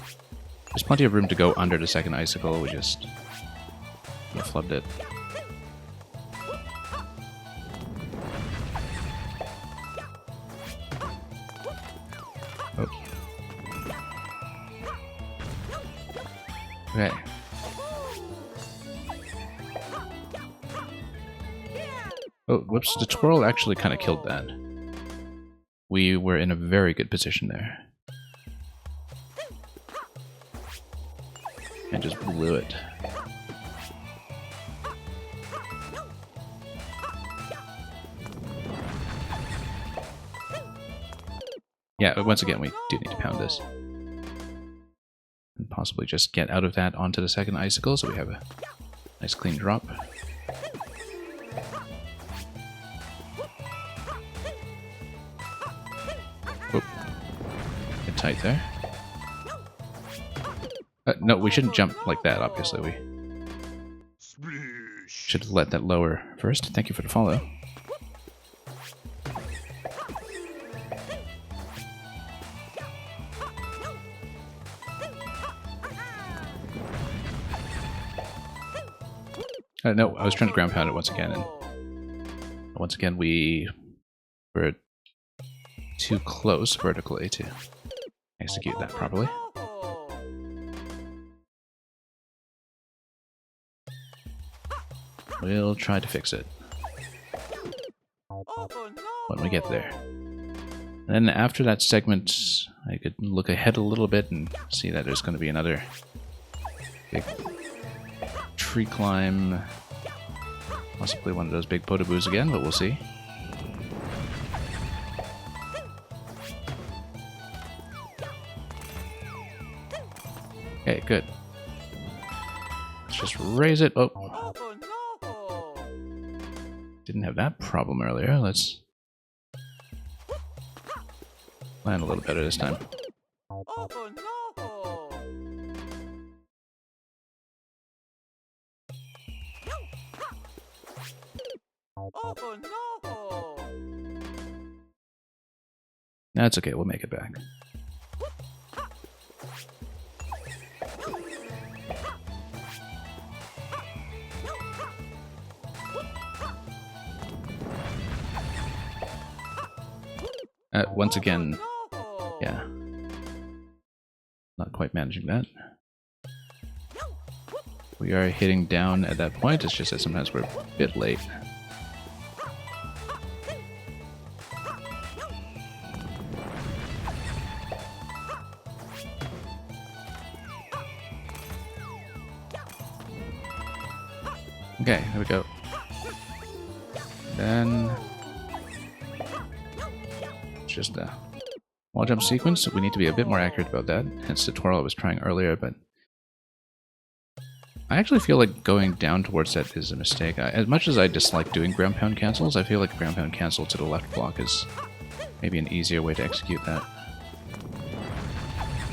There's plenty of room to go under the second icicle, we just flubbed it. Oh. Okay. Oh, whoops, the twirl actually kind of killed that. We were in a very good position there. And just blew it. Yeah, once again, we do need to pound this. And possibly just get out of that onto the second icicle so we have a nice clean drop. Oh, get tight there. No, we shouldn't jump like that, obviously. We should have let that lower first. Thank you for the follow. No, I was trying to ground pound it once again, and once again we were too close vertically to execute that properly. We'll try to fix it when we get there. And then after that segment, I could look ahead a little bit and see that there's going to be another big tree climb. Possibly one of those big potoboos again, but we'll see. Okay, good. Let's just raise it. Oh. Didn't have that problem earlier. Let's land a little better this time. Oh no! Oh no! That's okay, we'll make it back. Once again, yeah. Not quite managing that. We are hitting down at that point, it's just that sometimes we're a bit late. Okay, here we go. Then it's just a wall jump sequence. We need to be a bit more accurate about that. Hence the twirl I was trying earlier, but I actually feel like going down towards that is a mistake. As much as I dislike doing ground pound cancels, I feel like ground pound cancel to the left block is maybe an easier way to execute that.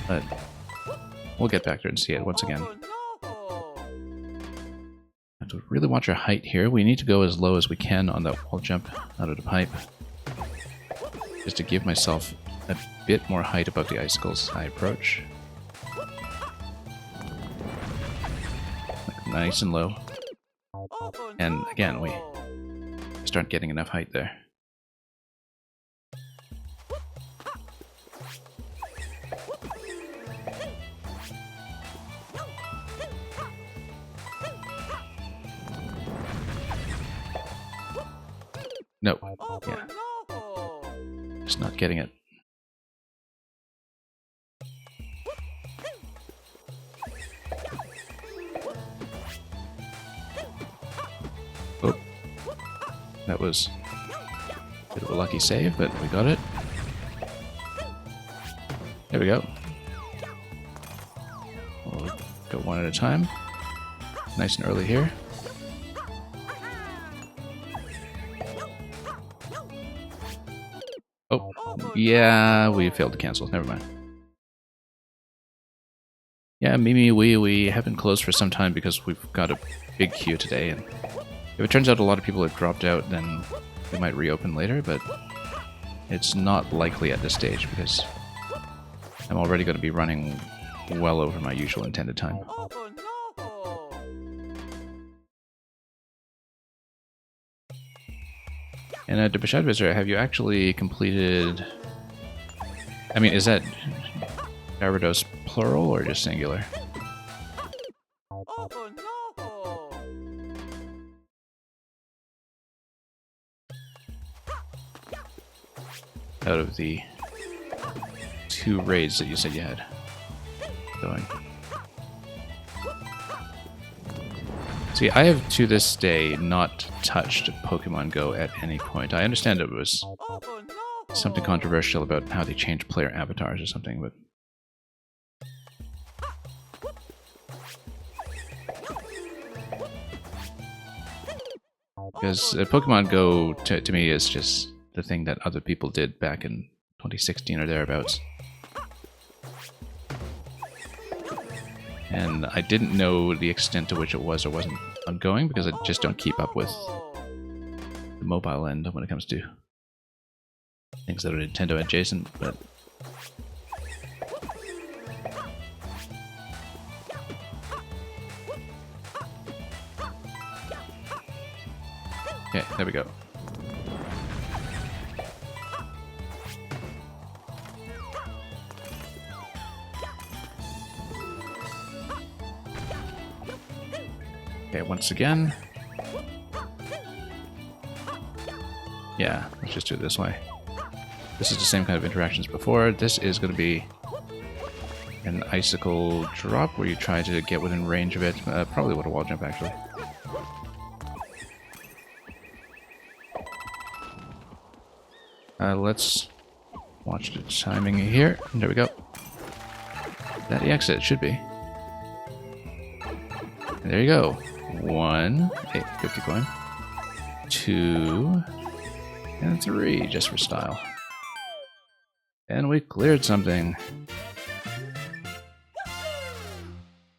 But we'll get back there and see it once again. Have to really watch our height here. We need to go as low as we can on that wall jump out of the pipe, just to give myself a bit more height above the icicles as I approach. Like nice and low. And again, we just aren't getting enough height there. No. Yeah. Just not getting it. Oh. That was a bit of a lucky save, but we got it. There we go. We'll go one at a time. Nice and early here. Oh, yeah, we failed to cancel. Never mind. Yeah, Mimi, we have been closed for some time because we've got a big queue today, and if it turns out a lot of people have dropped out, then we might reopen later, but it's not likely at this stage because I'm already going to be running well over my usual intended time. And to Bashad Visitor, have you actually completed... I mean, is that Gyarados plural or just singular? Out of the 2 raids that you said you had going. See, I have to this day not touched Pokemon Go at any point. I understand it was something controversial about how they changed player avatars or something, but... Because Pokemon Go, to me, is just the thing that other people did back in 2016 or thereabouts. And I didn't know the extent to which it was or wasn't ongoing because I just don't keep up with the mobile end when it comes to things that are Nintendo adjacent, but... Okay, there we go. Okay, once again. Yeah, let's just do it this way. This is the same kind of interaction as before. This is going to be an icicle drop where you try to get within range of it. Probably with a wall jump, actually. Let's watch the timing here. There we go. That the exit should be. And there you go. 1, 50 coin. 2, and 3, just for style. And we cleared something,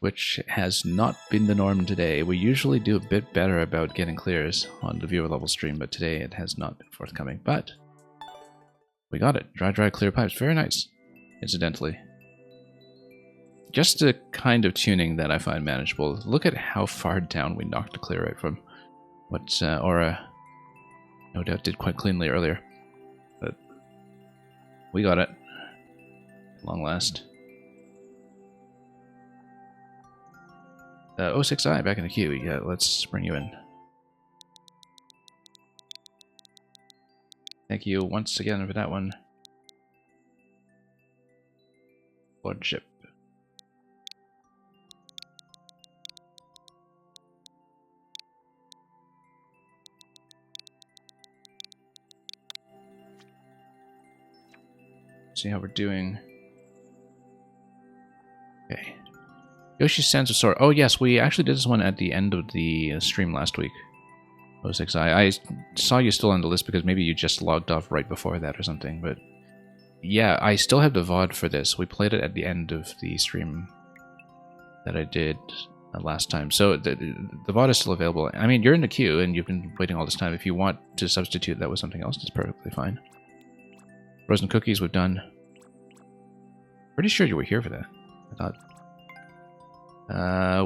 which has not been the norm today. We usually do a bit better about getting clears on the viewer level stream, but today it has not been forthcoming. But we got it. Dry, clear pipes. Very nice, incidentally. Just a kind of tuning that I find manageable. Look at how far down we knocked the clear rate from what Aura no doubt did quite cleanly earlier. But we got it. Long last. 06i back in the queue. Yeah, let's bring you in. Thank you once again for that one. Lordship. See how we're doing. Okay. Yoshi's Sands of Sora. Oh yes, we actually did this one at the end of the stream last week. 06i. I saw you still on the list because maybe you just logged off right before that or something, but yeah, I still have the VOD for this. We played it at the end of the stream that I did last time. So the VOD is still available. I mean, you're in the queue and you've been waiting all this time. If you want to substitute that with something else, it's perfectly fine. Frozen cookies we've done. Pretty sure you were here for that. I thought.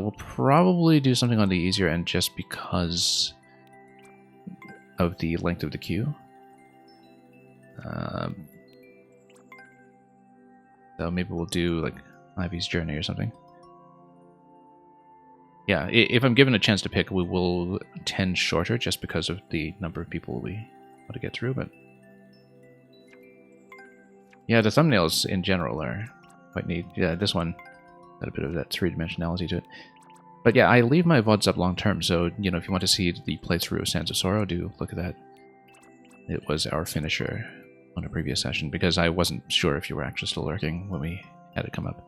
We'll probably do something on the easier end just because of the length of the queue. So maybe we'll do like Ivy's Journey or something. Yeah, if I'm given a chance to pick, we will tend shorter just because of the number of people we want to get through, but yeah, the thumbnails in general are quite neat. Yeah, this one got a bit of that three-dimensionality to it. But yeah, I leave my VODs up long term, so you know, if you want to see the playthrough of Sands of Sorrow, do look at that. It was our finisher on a previous session, because I wasn't sure if you were actually still lurking when we had it come up.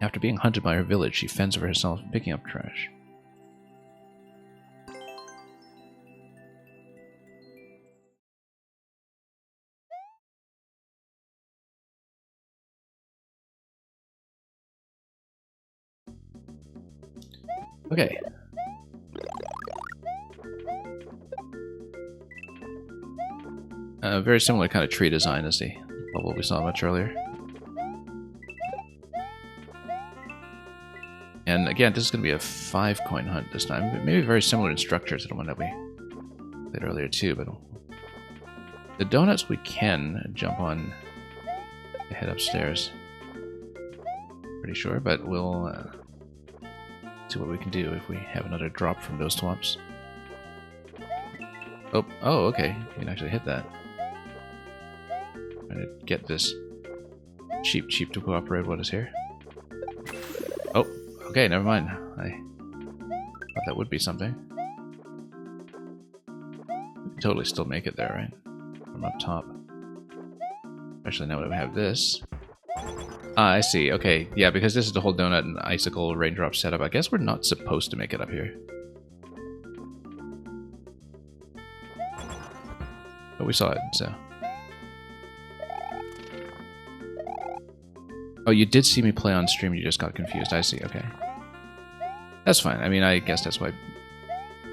After being hunted by her village, she fends for herself, picking up trash. Okay. Very similar kind of tree design as the level we saw much earlier. And again, this is going to be a 5-coin hunt this time. Maybe very similar in structure to the one that we did earlier too, but the donuts we can jump on to head upstairs. Pretty sure, but we'll see what we can do if we have another drop from those swamps. Oh, okay. You can actually hit that. Trying to get this sheep to cooperate what is here. Oh, okay, never mind. I thought that would be something. We can totally still make it there, right? From up top. Especially now that we have this. Ah, I see. Okay, yeah, because this is the whole donut and icicle raindrop setup. I guess we're not supposed to make it up here. But we saw it, so. Oh, you did see me play on stream, you just got confused. I see, okay. That's fine. I mean, I guess that's why,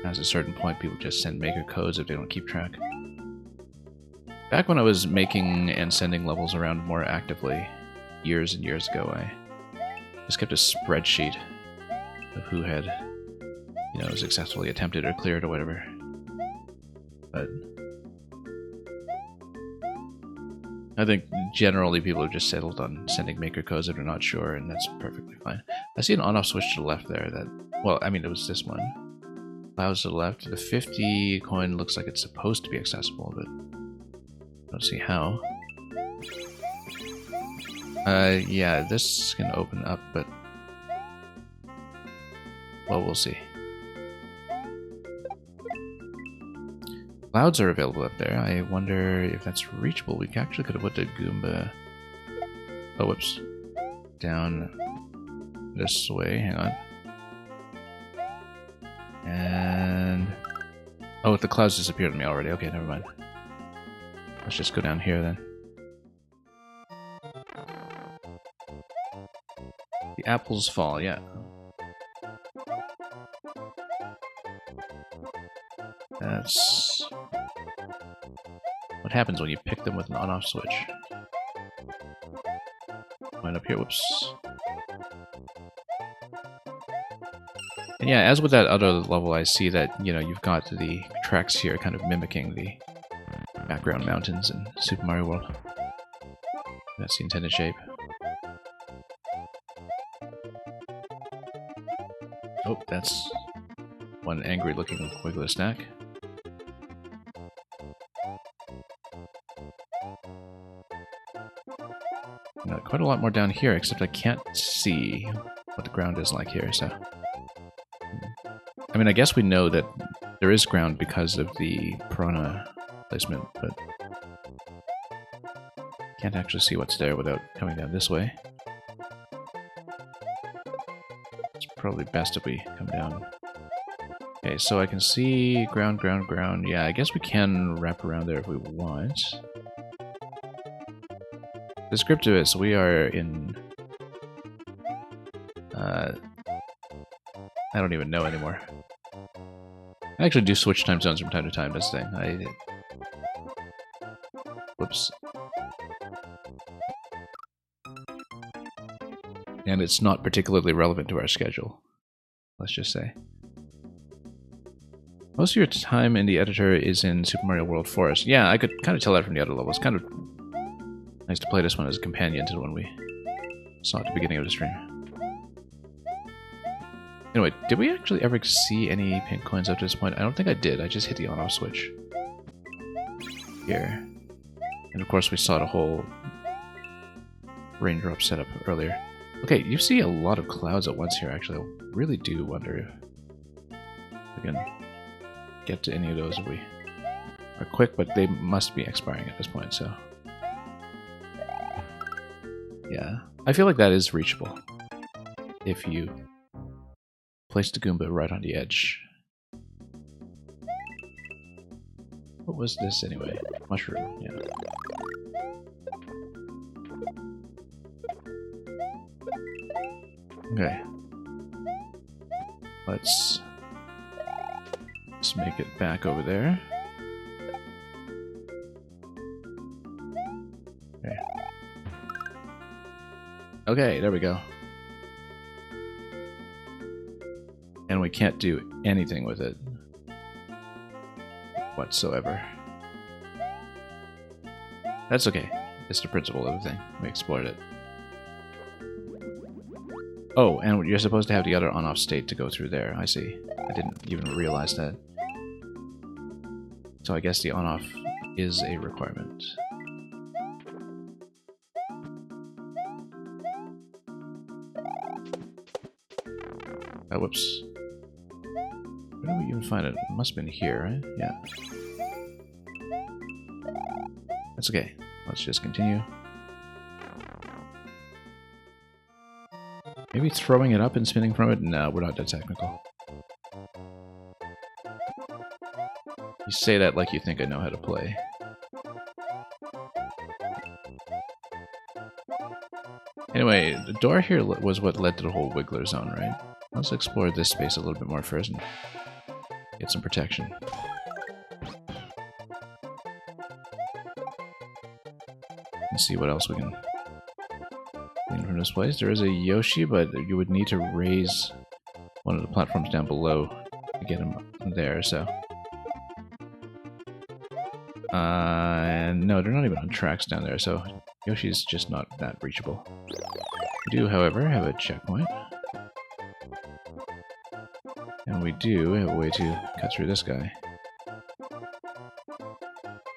at a certain point, people just send maker codes if they don't keep track. Back when I was making and sending levels around more actively, years and years ago, I just kept a spreadsheet of who had, you know, successfully attempted or cleared or whatever. But I think generally people have just settled on sending maker codes if they're not sure, and that's perfectly fine. I see an on-off switch to the left there that, well, I mean, it was this one. Clouds to the left. The 50 coin looks like it's supposed to be accessible, but I don't see how. Yeah, this can open up, but well, we'll see. Clouds are available up there. I wonder if that's reachable. We actually could have put the Goomba... Oh, whoops. Down this way. Hang on. And... oh, the clouds disappeared on me already. Okay, never mind. Let's just go down here then. The apples fall, yeah. That's what happens when you pick them with an on-off switch. Wind up here, whoops. And yeah, as with that other level, I see that, you know, you've got the tracks here kind of mimicking the background mountains in Super Mario World. That's the intended shape. Oh, that's one angry-looking Wiggler snack. Got quite a lot more down here, except I can't see what the ground is like here, so... I mean, I guess we know that there is ground because of the piranha placement, but... can't actually see what's there without coming down this way. It's probably best if we come down. Okay, so I can see ground, ground, ground. Yeah, I guess we can wrap around there if we want. The script of it, so we are in... I don't even know anymore. I actually do switch time zones from time to time, that's the thing. Whoops. And it's not particularly relevant to our schedule, let's just say. Most of your time in the editor is in Super Mario World Forest. Yeah, I could kind of tell that from the other levels. Kind of nice to play this one as a companion to the one we saw at the beginning of the stream. Anyway, did we actually ever see any pink coins up to this point? I don't think I did. I just hit the on-off switch. Here. And of course we saw the whole raindrop setup earlier. Okay, you see a lot of clouds at once here, actually. I really do wonder if we can get to any of those if we are quick, but they must be expiring at this point, so... yeah. I feel like that is reachable if you place the Goomba right on the edge. What was this anyway? Mushroom, yeah. Okay. Let's make it back over there. Okay. Okay, there we go. And we can't do anything with it whatsoever. That's okay. It's the principle of the thing. We explored it. Oh, and you're supposed to have the other on-off state to go through there. I see. I didn't even realize that. So I guess the on-off is a requirement. Oh, whoops. Where do we even find it? It must have been here, right? Yeah. That's okay. Let's just continue. Maybe throwing it up and spinning from it? No, we're not that technical. You say that like you think I know how to play. Anyway, the door here was what led to the whole Wiggler zone, right? Let's explore this space a little bit more first and get some protection. Let's see what else we can glean from this place. There is a Yoshi, but you would need to raise one of the platforms down below to get him there, so... no, they're not even on tracks down there, so Yoshi's just not that reachable. We do, however, have a checkpoint. And we do have a way to cut through this guy.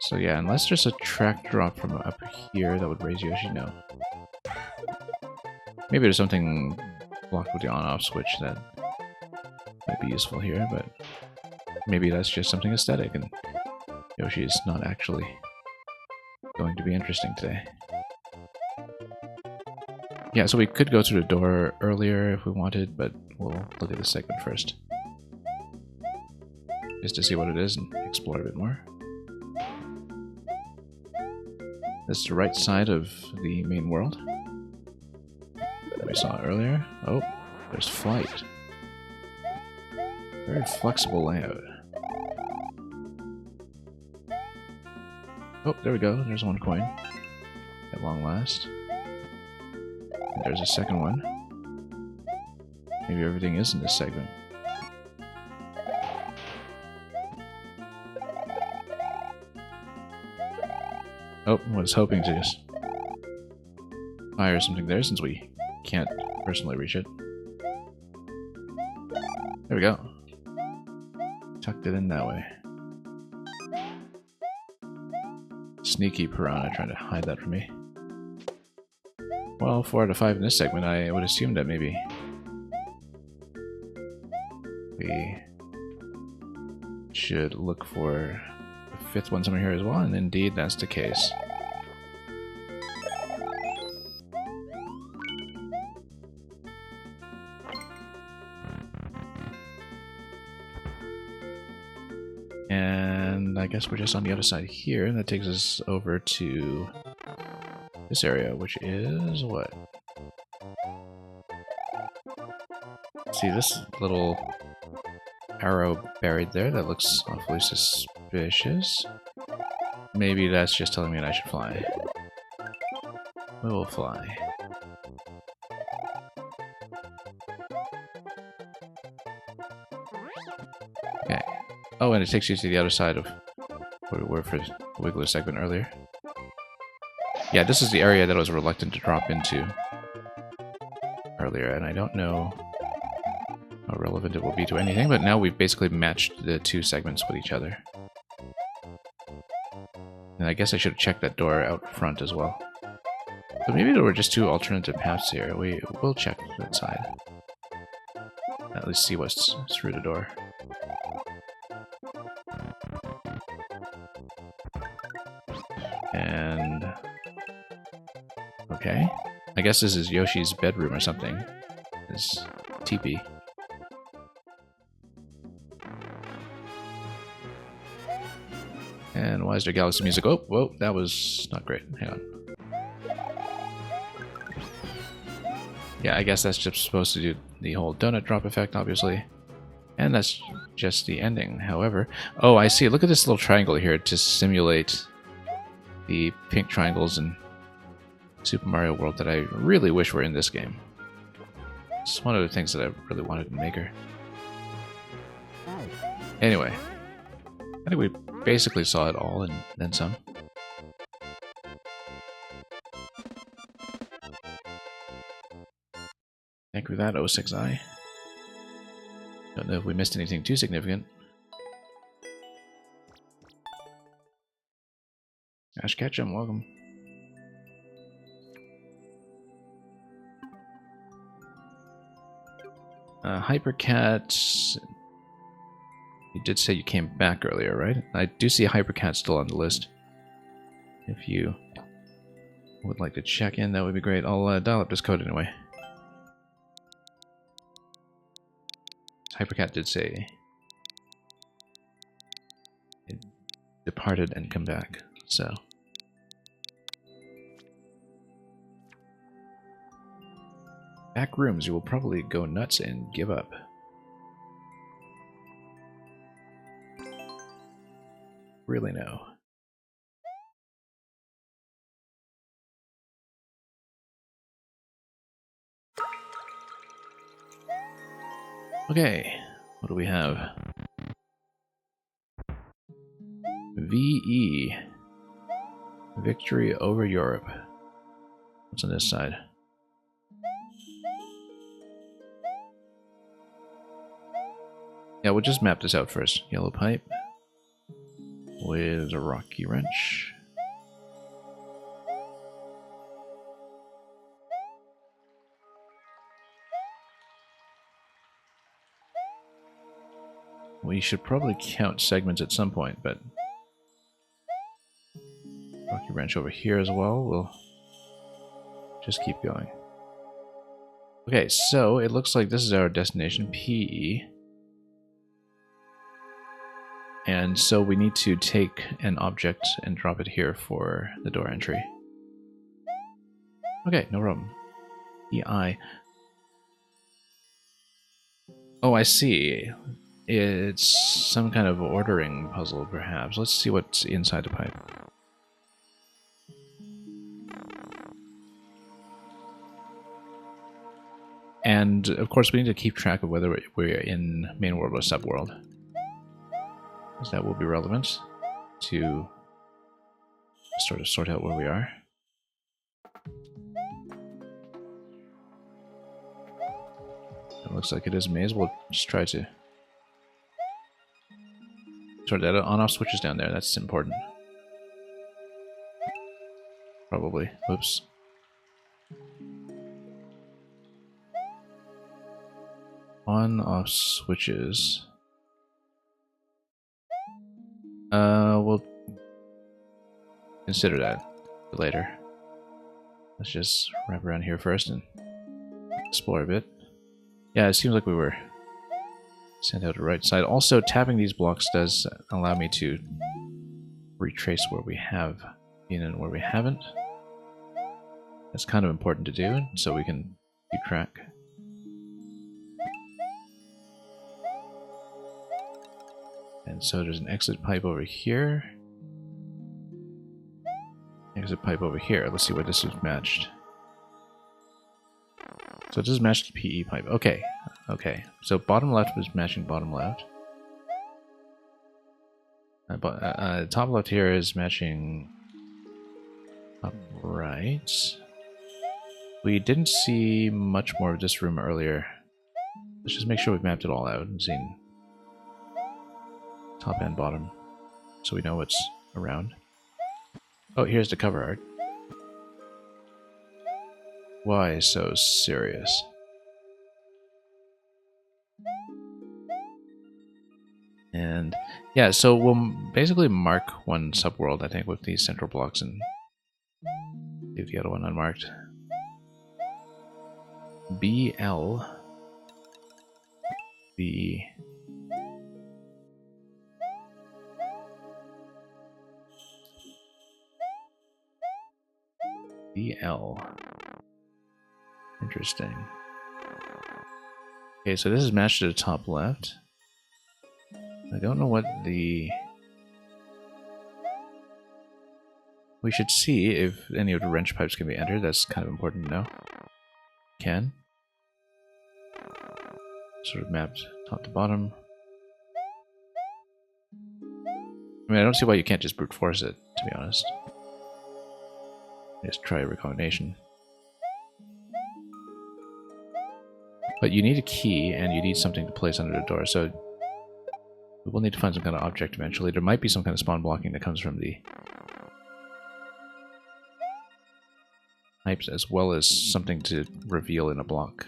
So yeah, unless there's a track drop from up here that would raise Yoshi, no. Maybe there's something blocked with the on-off switch that might be useful here, but maybe that's just something aesthetic and Yoshi is not actually going to be interesting today. Yeah, so we could go through the door earlier if we wanted, but we'll look at this segment first. just to see what it is and explore a bit more. This is the right side of the main world that we saw earlier. Oh, there's flight. Very flexible layout. Oh, there we go. There's one coin. At long last. And there's a second one. Maybe everything is in this segment. Oh, I was hoping to just fire something there since we can't personally reach it. There we go. Tucked it in that way. Sneaky piranha trying to hide that from me. Well, 4 out of 5 in this segment, I would assume that maybe we should look for the 5th one somewhere here as well, and indeed that's the case. And I guess we're just on the other side here, and that takes us over to this area, which is what? See this little arrow buried there that looks awfully suspicious. Maybe that's just telling me that I should fly. We will fly. Okay. Oh, and it takes you to the other side of where we were for the Wiggler segment earlier. Yeah, this is the area that I was reluctant to drop into earlier, and I don't know how relevant it will be to anything, but now we've basically matched the 2 segments with each other. And I guess I should have checked that door out front as well. But maybe there were just 2 alternative paths here. We will check that side. At least see what's through the door. And... okay. I guess this is Yoshi's bedroom or something. His teepee. And why is there galaxy music? Oh, whoa, that was not great. Hang on. Yeah, I guess that's just supposed to do the whole donut drop effect, obviously. And that's just the ending, however. Oh, I see. Look at this little triangle here to simulate the pink triangles in Super Mario World that I really wish were in this game. It's one of the things that I really wanted in Maker. Anyway, I think we basically saw it all and then some. Thank you for that, 06i. Don't know if we missed anything too significant. Ash Ketchum, welcome. Hypercat. You did say you came back earlier, right? I do see Hypercat still on the list. If you would like to check in, that would be great. I'll dial up this code anyway. Hypercat did say it departed and come back, so. Back rooms, you will probably go nuts and give up. Really no. Okay, what do we have? VE. Victory over Europe. What's on this side? Yeah, we'll just map this out first. Yellow pipe with a rocky wrench. We should probably count segments at some point, but rocky wrench over here as well. We'll just keep going. Okay, so it looks like this is our destination, PE. And so we need to take an object and drop it here for the door entry. Okay, no problem. EI. Oh, I see. It's some kind of ordering puzzle, perhaps. Let's see what's inside the pipe. And, of course, we need to keep track of whether we're in main world or subworld, because that will be relevant to sort of sort out where we are. It looks like it is a maze. We'll just try to sort that out. On-off switches down there. That's important. Probably. Whoops. On-off switches. We'll consider that later. Let's just wrap around here first and explore a bit. Yeah, it seems like we were sent out the right side. Also, tapping these blocks does allow me to retrace where we have been and where we haven't. That's kind of important to do, so we can keep track. And so there's an exit pipe over here. Exit pipe over here. Let's see where this is matched. So it does match the PE pipe. Okay. Okay. So bottom left was matching bottom left. Top left here is matching top right. We didn't see much more of this room earlier. Let's just make sure we've mapped it all out and seen top and bottom, so we know what's around. Oh, here's the cover art. Why so serious? And yeah, so we'll basically mark one subworld, I think, with these central blocks and leave the other one unmarked. BL. B. BL. Interesting. Okay, so this is matched to the top left. I don't know what the... We should see if any of the wrench pipes can be entered. That's kind of important to know. Can. Sort of mapped top to bottom. I mean, I don't see why you can't just brute force it, to be honest. Just try a recombination. But you need a key, and you need something to place under the door, so we will need to find some kind of object eventually. There might be some kind of spawn blocking that comes from the pipes, as well as something to reveal in a block.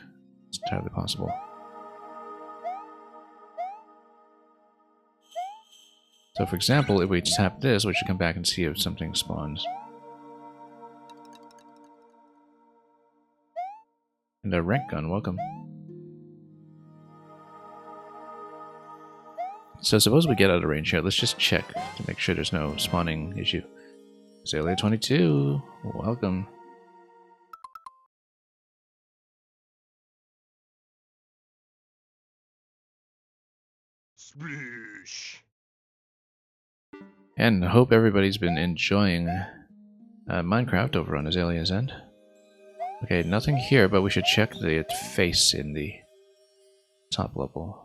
It's entirely possible. So for example, if we tap this, we should come back and see if something spawns. And a rank gun, welcome. So suppose we get out of range here. Let's just check to make sure there's no spawning issue. Azalea 22, welcome. Sploosh. And I hope everybody's been enjoying Minecraft over on Azalea's end. Okay, nothing here, but we should check the face in the top level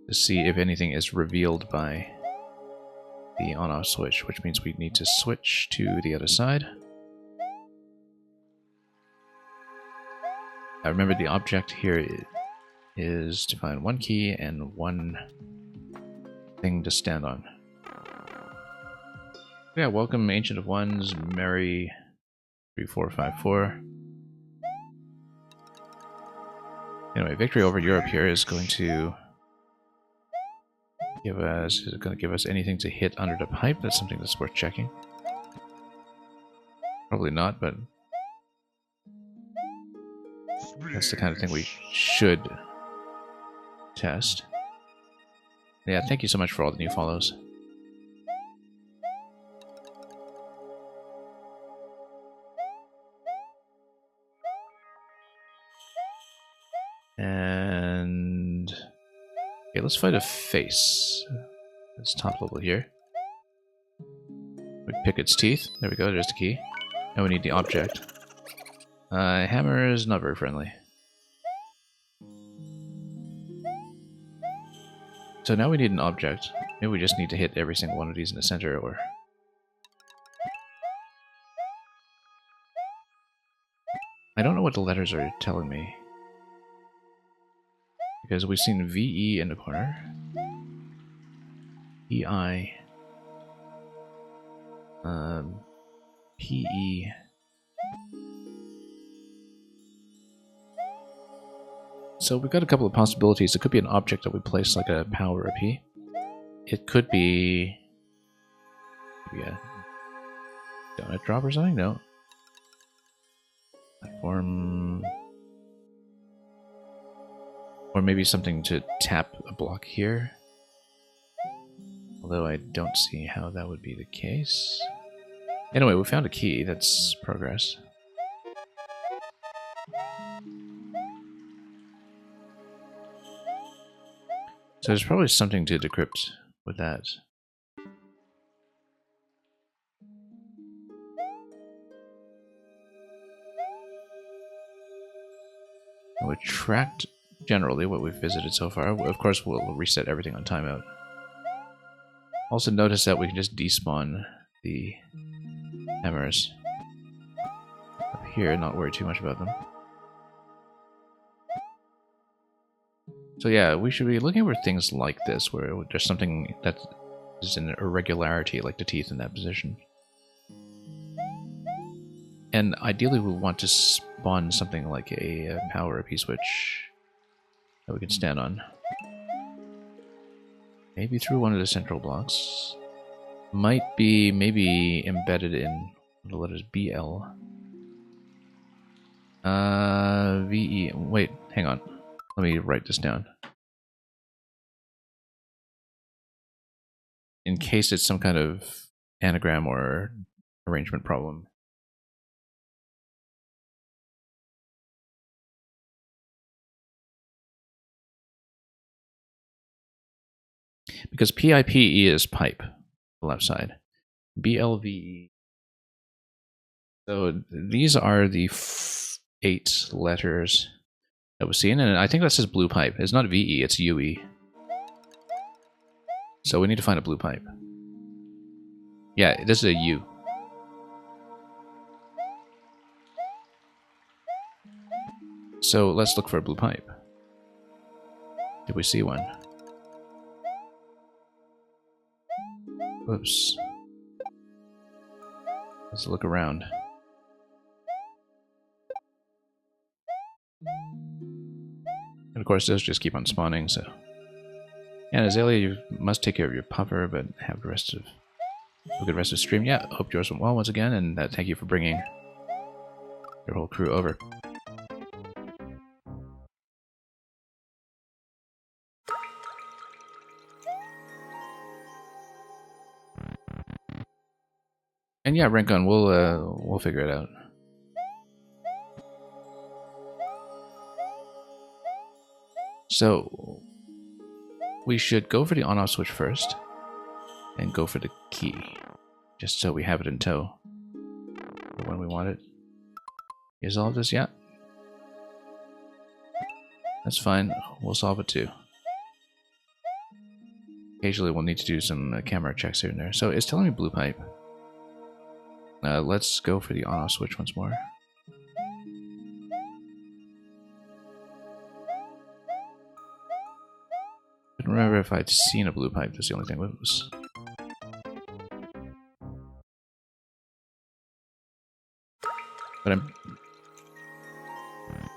to see if anything is revealed by the on-off switch, which means we need to switch to the other side. I remember the object here is to find one key and one thing to stand on. Yeah, welcome Ancient of Ones, Mary 3454. Anyway, victory over Europe here is going to give us... Is it going to give us anything to hit under the pipe? That's something that's worth checking. Probably not, but that's the kind of thing we should test. Yeah, thank you so much for all the new follows. And okay, let's fight a face. It's top level here. We pick its teeth. There we go, there's the key. Now we need the object. Hammer is not very friendly. So now we need an object. Maybe we just need to hit every single one of these in the center, or... I don't know what the letters are telling me. Because we've seen VE in the corner. EI. PE. So we've got a couple of possibilities. It could be an object that we place like a POW or a P. It could be maybe a donut drop or something? No. Platform. Or maybe something to tap a block here. Although I don't see how that would be the case. Anyway, we found a key. That's progress. So there's probably something to decrypt with that. We tracked generally what we've visited so far. Of course, we'll reset everything on timeout. Also notice that we can just despawn the hammers up here, not worry too much about them. So yeah, we should be looking for things like this, where there's something that is an irregularity, like the teeth in that position. And ideally we want to spawn something like a power P switch that we can stand on. Maybe through one of the central blocks. Might be maybe embedded in the letters BL. VE. Wait, hang on. Let me write this down. In case it's some kind of anagram or arrangement problem. Because PIPE is pipe, the left side. BLVE. So these are the 8 letters that we've seen, and I think that says blue pipe. It's not VE, it's UE. So we need to find a blue pipe. Yeah, this is a U. So let's look for a blue pipe. Did we see one? Whoops. Let's look around. And of course, those just keep on spawning, so... And Azalea, you must take care of your puffer, but have the rest of... a good rest of the stream. Yeah, hope yours went well once again, and thank you for bringing your whole crew over. And yeah, Rencon, we'll figure it out. So we should go for the on-off switch first, and go for the key, just so we have it in tow for when we want it. You solve this? Yeah. That's fine. We'll solve it too. Occasionally we'll need to do some camera checks here and there. So it's telling me blue pipe. Let's go for the on-off switch once more. I don't remember if I'd seen a blue pipe. That's the only thing. Whoops. But I'm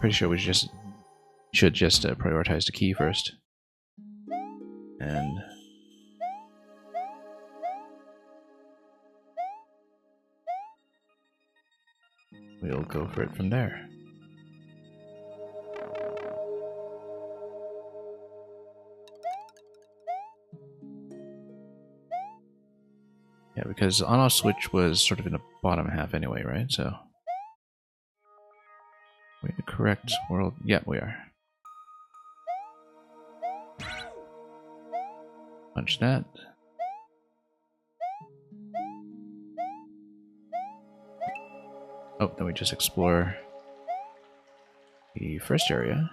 pretty sure we should just prioritize the key first. And we'll go for it from there. Yeah, because on-off switch was sort of in the bottom half anyway, right? So we're in the correct world. Yeah, we are. Punch that. Oh, then we just explore the first area.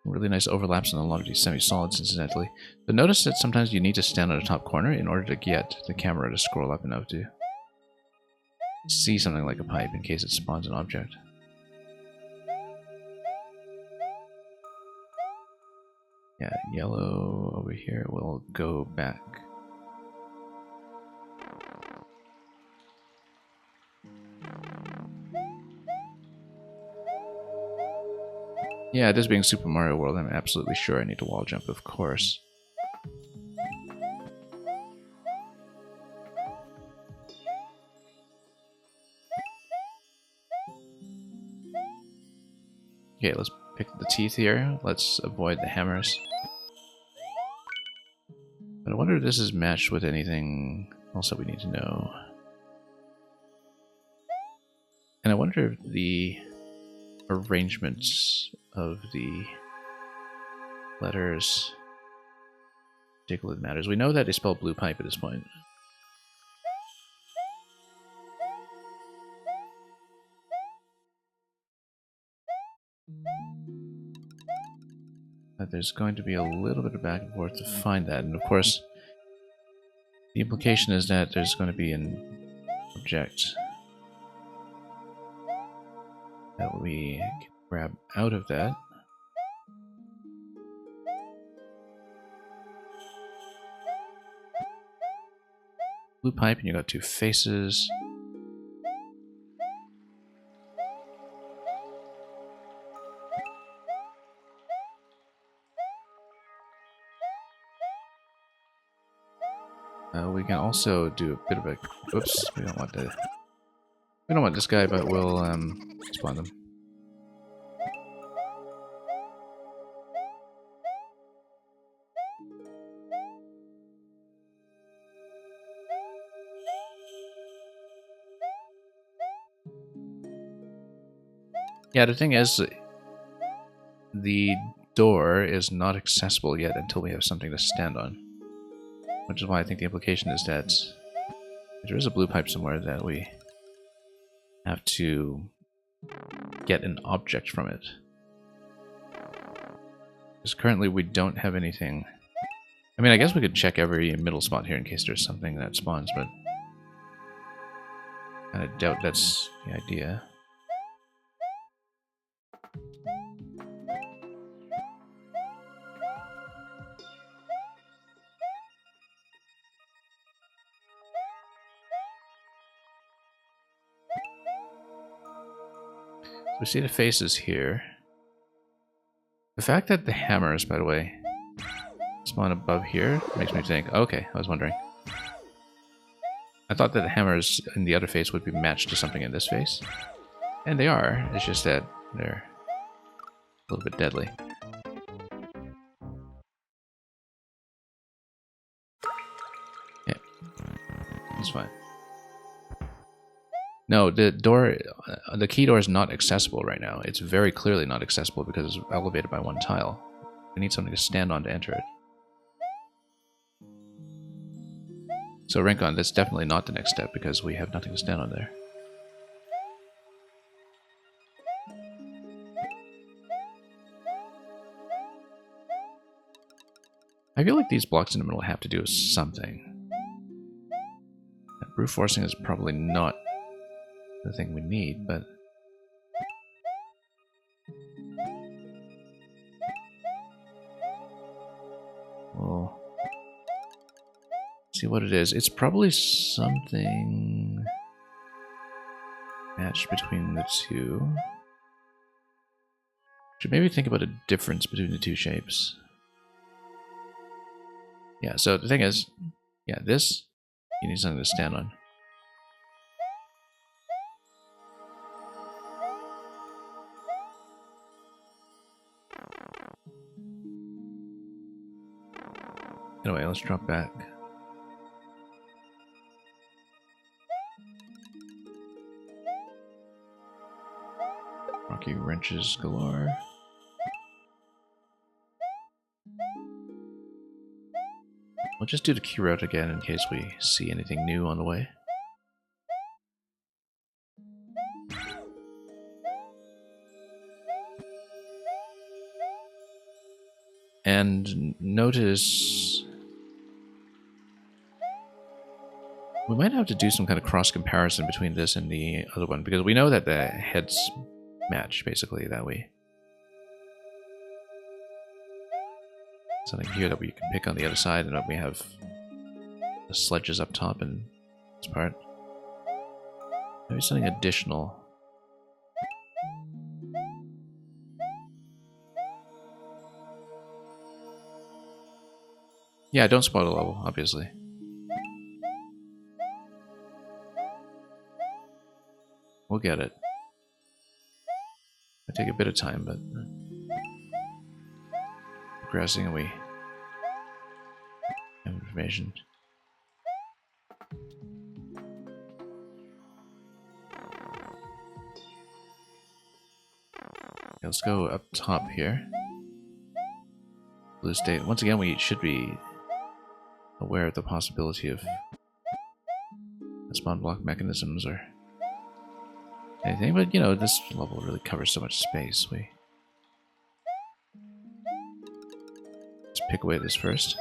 Really nice overlaps in a lot of these semi-solids, incidentally. But notice that sometimes you need to stand on the top corner in order to get the camera to scroll up enough to see something like a pipe in case it spawns an object. Yeah, yellow over here will go back. Yeah, this being Super Mario World, I'm absolutely sure I need to wall jump, of course. Okay, let's pick the teeth here. Let's avoid the hammers. But I wonder if this is matched with anything else that we need to know. And I wonder if the arrangements of the letters particularly matters. We know that they spell blue pipe at this point. But there's going to be a little bit of back and forth to find that. And of course, the implication is that there's going to be an object that we can grab out of that. Blue pipe, and you got two faces. We can also do a bit of a. Oops, we don't want the. We don't want this guy, but we'll spawn them. Yeah, the thing is, the door is not accessible yet until we have something to stand on. Which is why I think the implication is that there is a blue pipe somewhere that we have to get an object from it. Because currently we don't have anything. I mean, I guess we could check every middle spot here in case there's something that spawns, but I doubt that's the idea. We see the faces here. The fact that the hammers, by the way, spawn above here makes me think, okay, I was wondering. I thought that the hammers in the other face would be matched to something in this face. And they are, it's just that they're a little bit deadly. Yeah, that's fine. No, the door, the key door is not accessible right now. It's very clearly not accessible because it's elevated by one tile. We need something to stand on to enter it. So Rincon, that's definitely not the next step because we have nothing to stand on there. I feel like these blocks in the middle have to do with something. Brute forcing is probably not the thing we need, but we'll see what it is. It's probably something matched between the two. Should maybe think about a difference between the two shapes. Yeah, so the thing is, yeah, this, you need something to stand on. Anyway, let's drop back. Rocky wrenches galore. We'll just do the key route again in case we see anything new on the way. And notice we might have to do some kind of cross comparison between this and the other one, because we know that the heads match basically that way. Something here that we can pick on the other side, and we have the sledges up top in this part. Maybe something additional. Yeah, don't spoil the level, obviously. We'll get it. It'll take a bit of time, but progressing and we have information. Okay, let's go up top here. Blue state. Once again, we should be aware of the possibility of spawn block mechanisms or anything, but you know, this level really covers so much space. Let's pick away this first.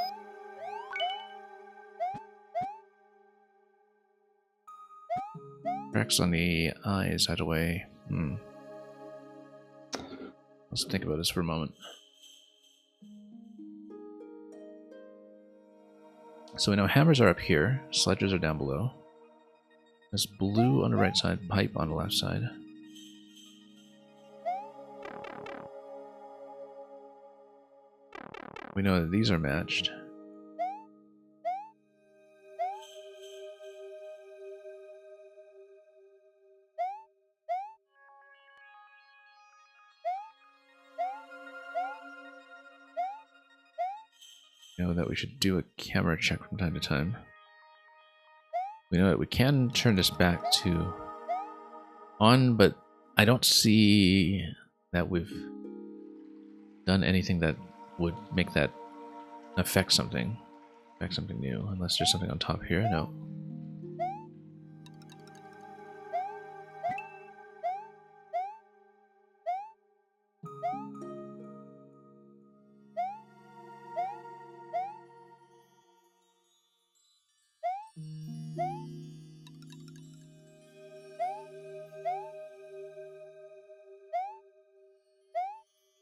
Cracks on the eyes hide away. Let's think about this for a moment. So we know hammers are up here, sledges are down below. There's blue on the right side, pipe on the left side. We know that these are matched. We know that we should do a camera check from time to time. We know that we can turn this back to on, but I don't see that we've done anything that would make that affect something new, unless there's something on top here. No.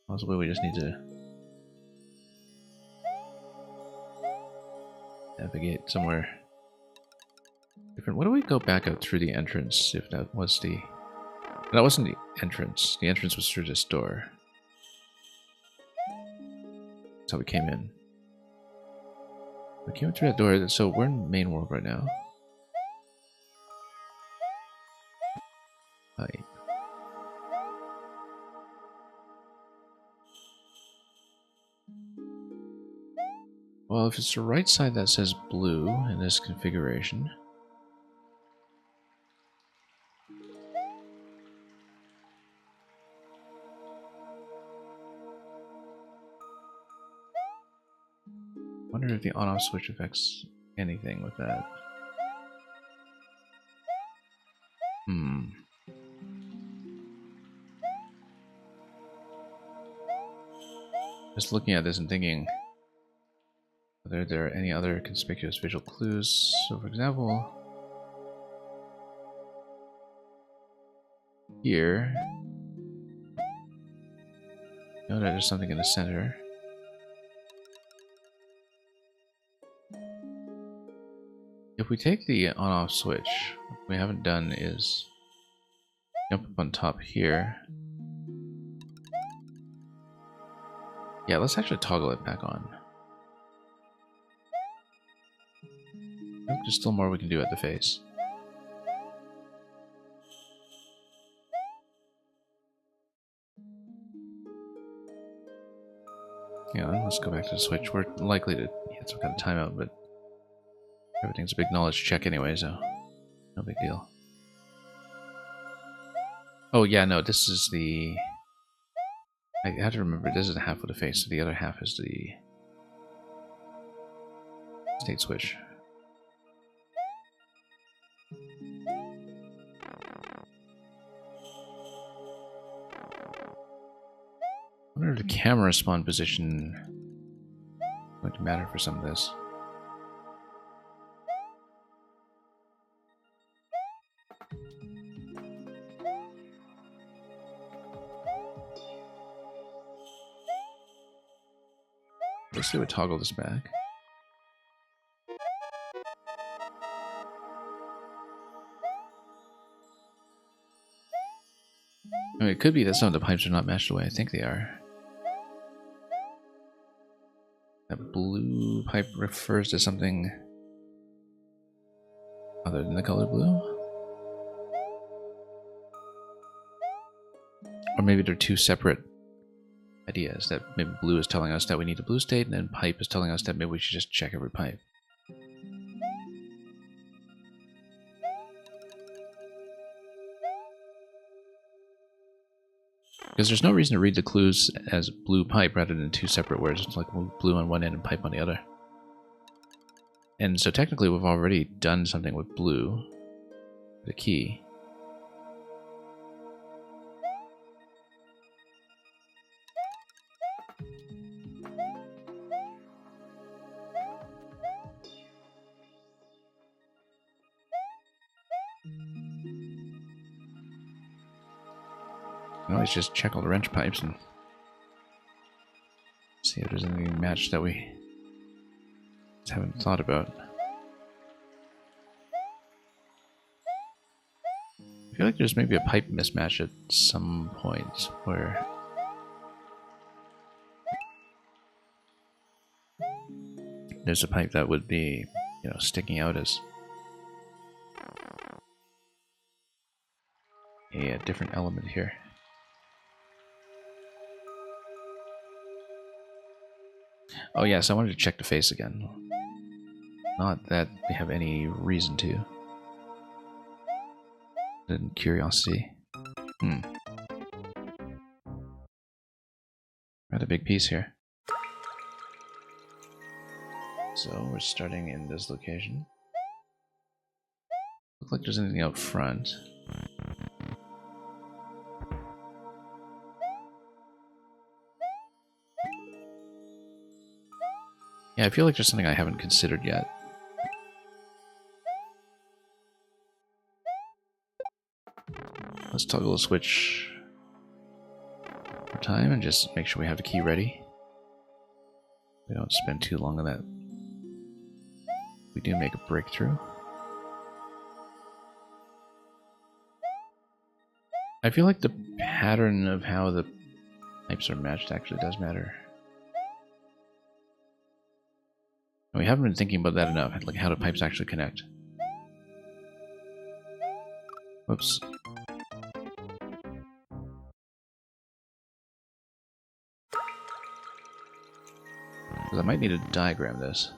Possibly we just need to navigate somewhere different. What do we go back out through the entrance if that was the... That wasn't the entrance. The entrance was through this door. That's how we came in. We came through that door, so we're in the main world right now. Right. Well, if it's the right side that says blue in this configuration, I wonder if the on-off switch affects anything with that. Just looking at this and thinking whether there are any other conspicuous visual clues. So, for example, here, you know that there's something in the center. If we take the on-off switch, what we haven't done is jump up on top here. Yeah, let's actually toggle it back on. There's still more we can do at the face. Yeah, let's go back to the switch. We're likely to hit some kind of timeout, but everything's a big knowledge check anyway, so no big deal. Oh yeah, no, this is the... I have to remember, this is the half of the face, so the other half is the state switch. I wonder if the camera spawn position is going to matter for some of this. Let's see what toggle this back. I mean, it could be that some of the pipes are not matched the way I think they are. That blue pipe refers to something other than the color blue? Or maybe they're two separate ideas, that maybe blue is telling us that we need a blue state, and then pipe is telling us that maybe we should just check every pipe. Because there's no reason to read the clues as blue pipe rather than two separate words. It's like blue on one end and pipe on the other. And so technically we've already done something with blue, the key. I always just check all the wrench pipes and see if there's anything matched that we just haven't thought about. I feel like there's maybe a pipe mismatch at some point where there's a pipe that would be, you know, sticking out as a different element here. Oh yes, I wanted to check the face again. Not that we have any reason to. In curiosity. Got a big piece here. So we're starting in this location. Look like there's anything out front. Yeah, I feel like there's something I haven't considered yet. Let's toggle the switch for time and just make sure we have the key ready. We don't spend too long on that. We do make a breakthrough. I feel like the pattern of how the pipes are matched actually does matter. We haven't been thinking about that enough, like how do pipes actually connect. Whoops. Because I might need to diagram this.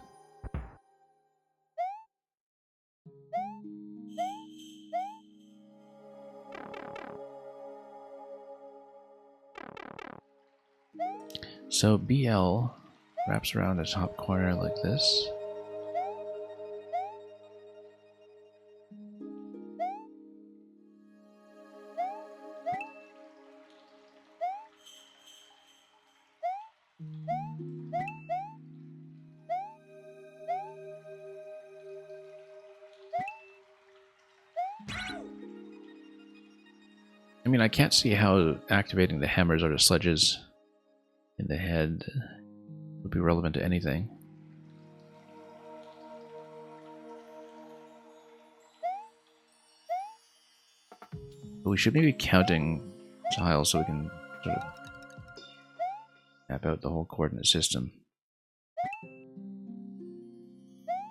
So BL wraps around the top corner like this. I mean, I can't see how activating the hammers or the sledges in the head would be relevant to anything. But we should maybe be counting tiles so we can sort of map out the whole coordinate system.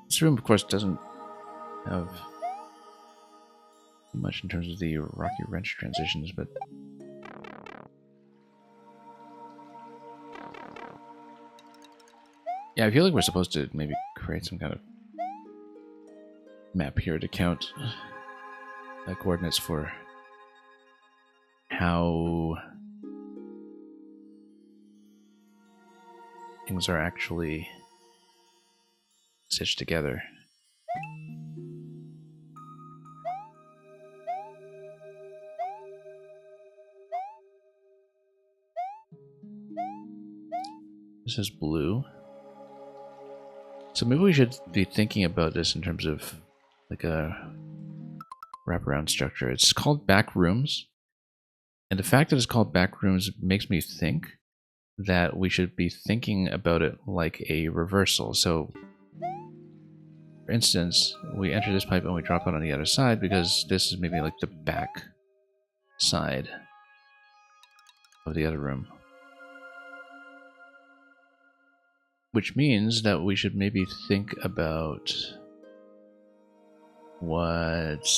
This room, of course, doesn't have much in terms of the rocky wrench transitions, but Yeah, I feel like we're supposed to maybe create some kind of map here to count coordinates for how things are actually stitched together. This is blue. So maybe we should be thinking about this in terms of like a wraparound structure. It's called back rooms. And the fact that it's called back rooms makes me think that we should be thinking about it like a reversal. So, for instance, we enter this pipe and we drop out on the other side because this is maybe like the back side of the other room. Which means that we should maybe think about what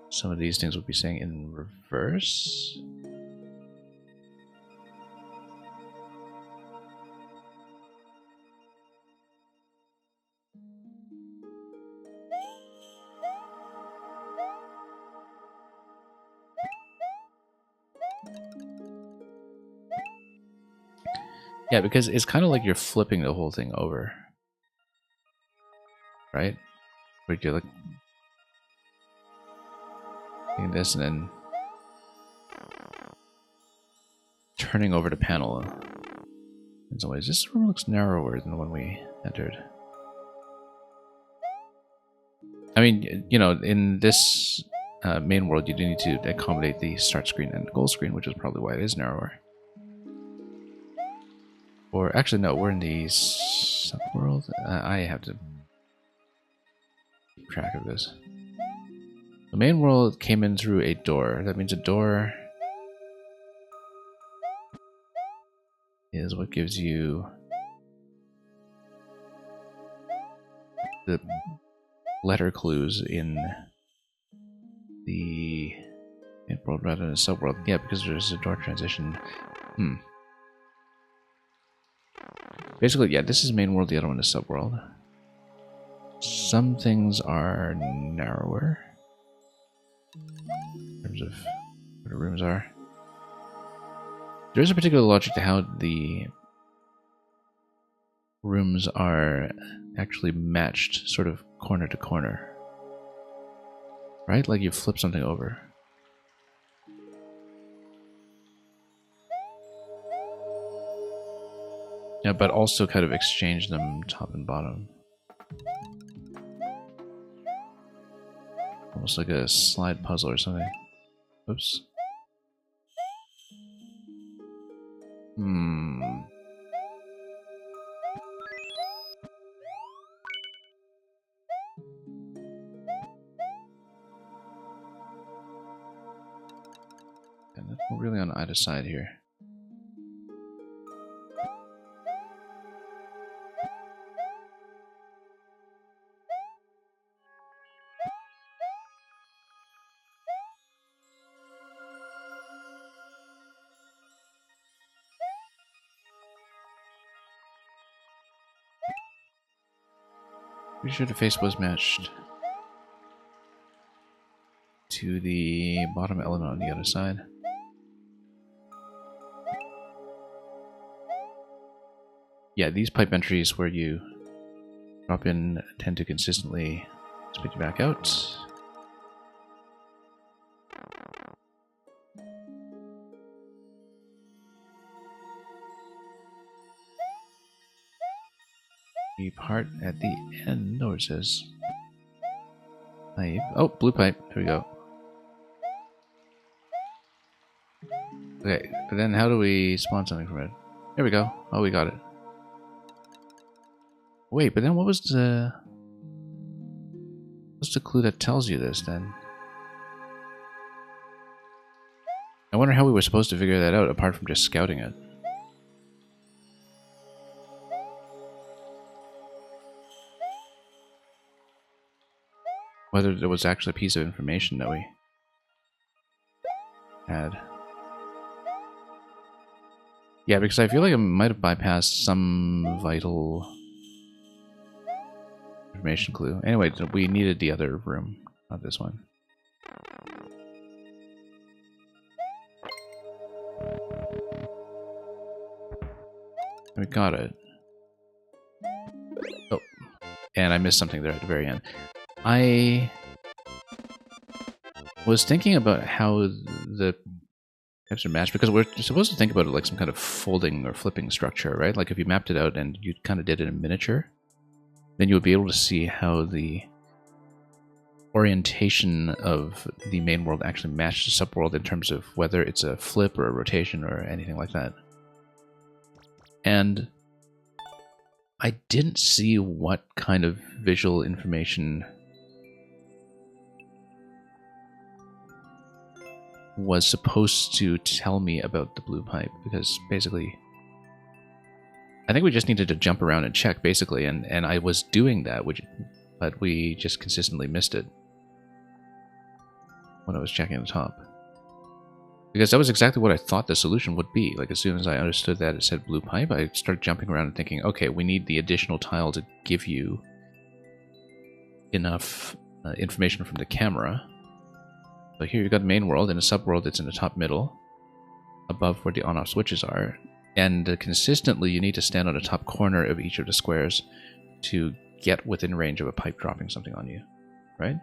some of these things would be saying in reverse. Yeah, because it's kind of like you're flipping the whole thing over. Right? Where you're like doing this and then turning over the panel. In some ways, this room looks narrower than the one we entered. I mean, you know, in this main world, you do need to accommodate the start screen and goal screen, which is probably why it is narrower. Or actually, no, we're in the sub-world. I have to keep track of this. The main world came in through a door. That means a door is what gives you the letter clues in the main world rather than a sub-world. Yeah, because there's a door transition. Basically, yeah, this is main world, the other one is sub-world. Some things are narrower in terms of where the rooms are. There's a particular logic to how the rooms are actually matched sort of corner to corner. Right? Like you flip something over. Yeah, but also kind of exchange them top and bottom. Almost like a slide puzzle or something. Oops. And we're really on either side here. Pretty sure the face was matched to the bottom element on the other side. Yeah, these pipe entries where you drop in tend to consistently spit you back out. The part at the end, where it says pipe. Oh, blue pipe. Here we go. Okay, but then how do we spawn something from it? There we go. Oh, we got it. Wait, but then what's the clue that tells you this then? I wonder how we were supposed to figure that out apart from just scouting it. Whether there was actually a piece of information that we had. Yeah, because I feel like I might have bypassed some vital information clue. Anyway, we needed the other room, not this one. We got it. Oh, and I missed something there at the very end. I was thinking about how the types are matched, because we're supposed to think about it like some kind of folding or flipping structure, right? Like if you mapped it out and you kind of did it in miniature, then you would be able to see how the orientation of the main world actually matched the subworld in terms of whether it's a flip or a rotation or anything like that. And I didn't see what kind of visual information was supposed to tell me about the blue pipe, because basically I think we just needed to jump around and check, basically, and I was doing that, but we just consistently missed it when I was checking the top. Because that was exactly what I thought the solution would be. Like, as soon as I understood that it said blue pipe, I started jumping around and thinking, okay, we need the additional tile to give you enough information from the camera. So here you've got the main world, and a subworld that's in the top middle, above where the on-off switches are. And consistently, you need to stand on the top corner of each of the squares to get within range of a pipe dropping something on you, right?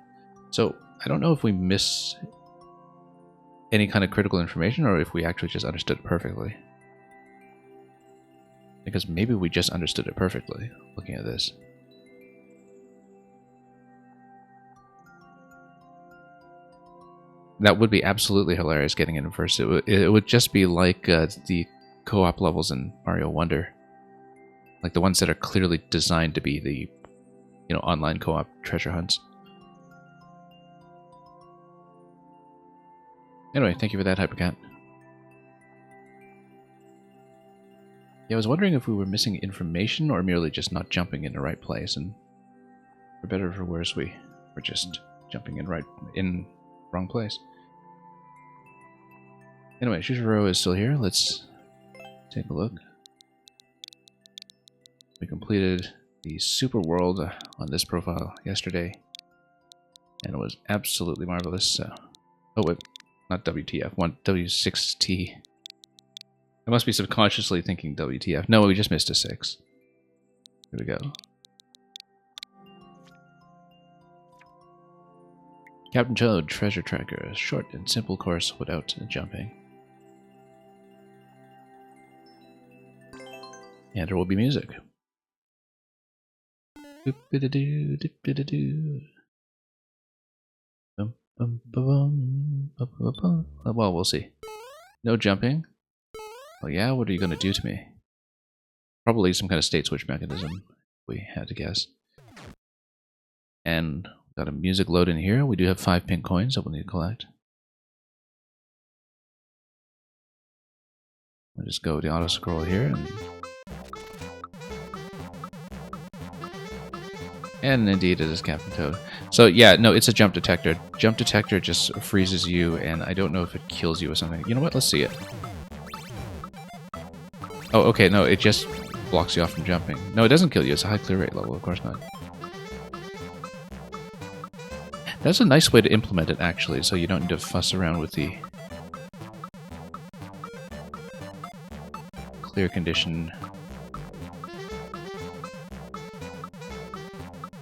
So I don't know if we miss any kind of critical information, or if we actually just understood it perfectly. Because maybe we just understood it perfectly, looking at this. That would be absolutely hilarious getting it in first. It would just be like the co-op levels in Mario Wonder. Like the ones that are clearly designed to be the, online co-op treasure hunts. Anyway, thank you for that, Hypercat. Yeah, I was wondering if we were missing information or merely just not jumping in the right place, and for better or for worse, we were just jumping in wrong place. Anyway, Shushiro is still here. Let's take a look. We completed the super world on this profile yesterday, and it was absolutely marvelous. Oh wait, not WTF, W6T. I must be subconsciously thinking WTF. No, we just missed a 6. Here we go. Captain Toad, Treasure Tracker. A short and simple course without jumping. And there will be music. Doop-a-da-doo, doop-a-da-doo. Well, we'll see. No jumping. Oh yeah, what are you going to do to me? Probably some kind of state switch mechanism, we had to guess. And got a music load in here. We do have 5 pink coins that we'll need to collect. I'll just go with the auto scroll here, and indeed it is Captain Toad. So yeah, no, it's a jump detector. Jump detector just freezes you, and I don't know if it kills you or something. You know what? Let's see it. Oh, okay, no, it just blocks you off from jumping. No, it doesn't kill you. It's a high clear rate level, of course not. That's a nice way to implement it, actually, so you don't need to fuss around with the clear condition.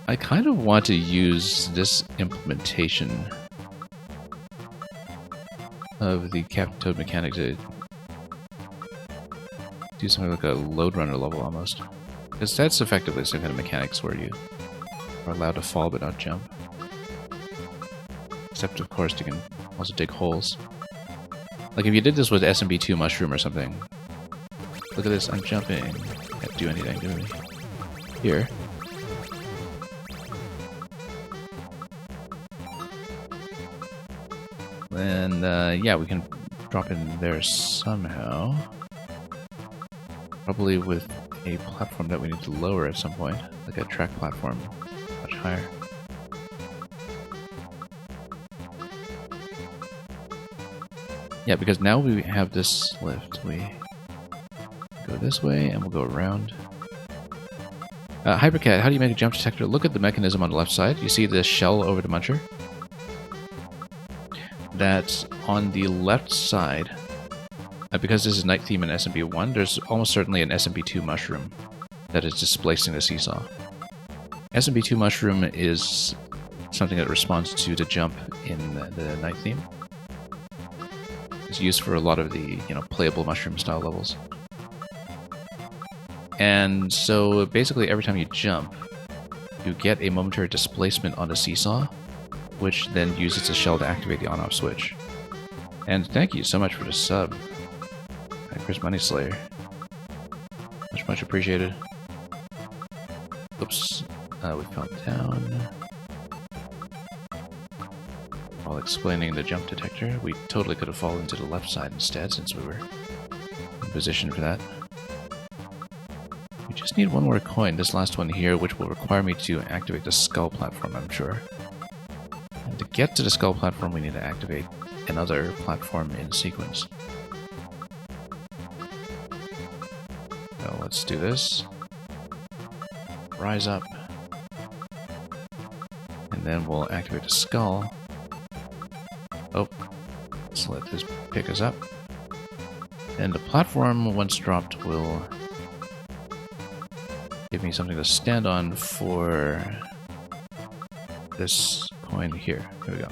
I kind of want to use this implementation of the Captain Toad mechanic to do something like a load runner level almost. Because that's effectively some kind of mechanics where you are allowed to fall but not jump. Except, of course, you can also dig holes. Like if you did this with SMB2 Mushroom or something. Look at this, I'm jumping. Can't do anything, do we? Here. And, yeah, we can drop in there somehow. Probably with a platform that we need to lower at some point. Like a track platform. Much higher. Yeah, because now we have this lift. We Go this way, and we'll go around. Hypercat, how do you make a jump detector? Look at the mechanism on the left side. You see the shell over the muncher? That's on the left side. Because this is Night Theme in SMP1, there's almost certainly an SMP2 mushroom that is displacing the seesaw. SMP2 mushroom is something that responds to the jump in the Night Theme. It's used for a lot of the, playable mushroom style levels. And so basically every time you jump, you get a momentary displacement on the seesaw, which then uses the shell to activate the on-off switch. And thank you so much for the sub, Chris Money Slayer. Much appreciated. Oops, we fell down. While explaining the jump detector, we totally could have fallen to the left side instead, since we were in position for that. We just need one more coin, this last one here, which will require me to activate the skull platform, I'm sure. And to get to the skull platform, we need to activate another platform in sequence. So let's do this. Rise up. And then we'll activate the skull. Oh, let's let this pick us up. And the platform, once dropped, will give me something to stand on for this coin here. Here we go.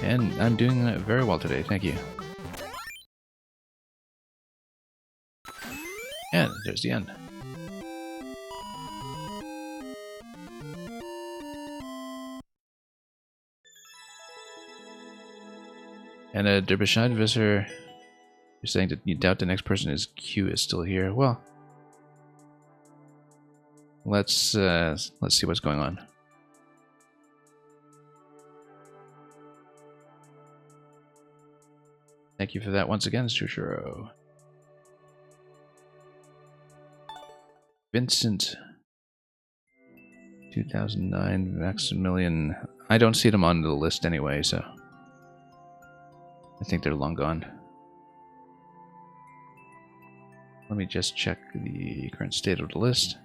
And I'm doing very well today, thank you. And there's the end. And Derbyshire Visser, you're saying that you doubt the next person is Q is still here. Well, let's see what's going on. Thank you for that once again, Sushiro. Vincent, 2009, Maximilian. I don't see them on the list anyway, so I think they're long gone. Let me just check the current state of the list.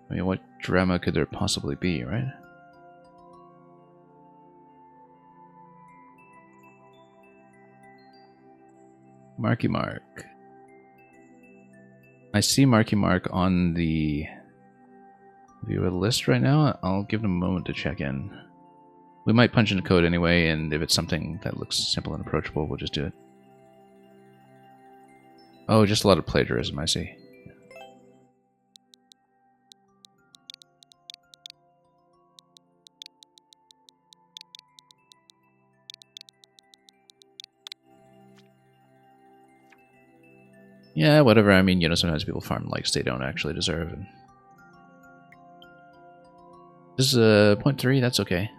I mean, what drama could there possibly be, right? Marky Mark. I see Marky Mark on the viewer list right now. I'll give him a moment to check in. We might punch in the code anyway, and if it's something that looks simple and approachable, we'll just do it. Oh, just a lot of plagiarism, I see. Yeah, whatever. I mean, sometimes people farm likes they don't actually deserve. And this is a 0.3, that's okay.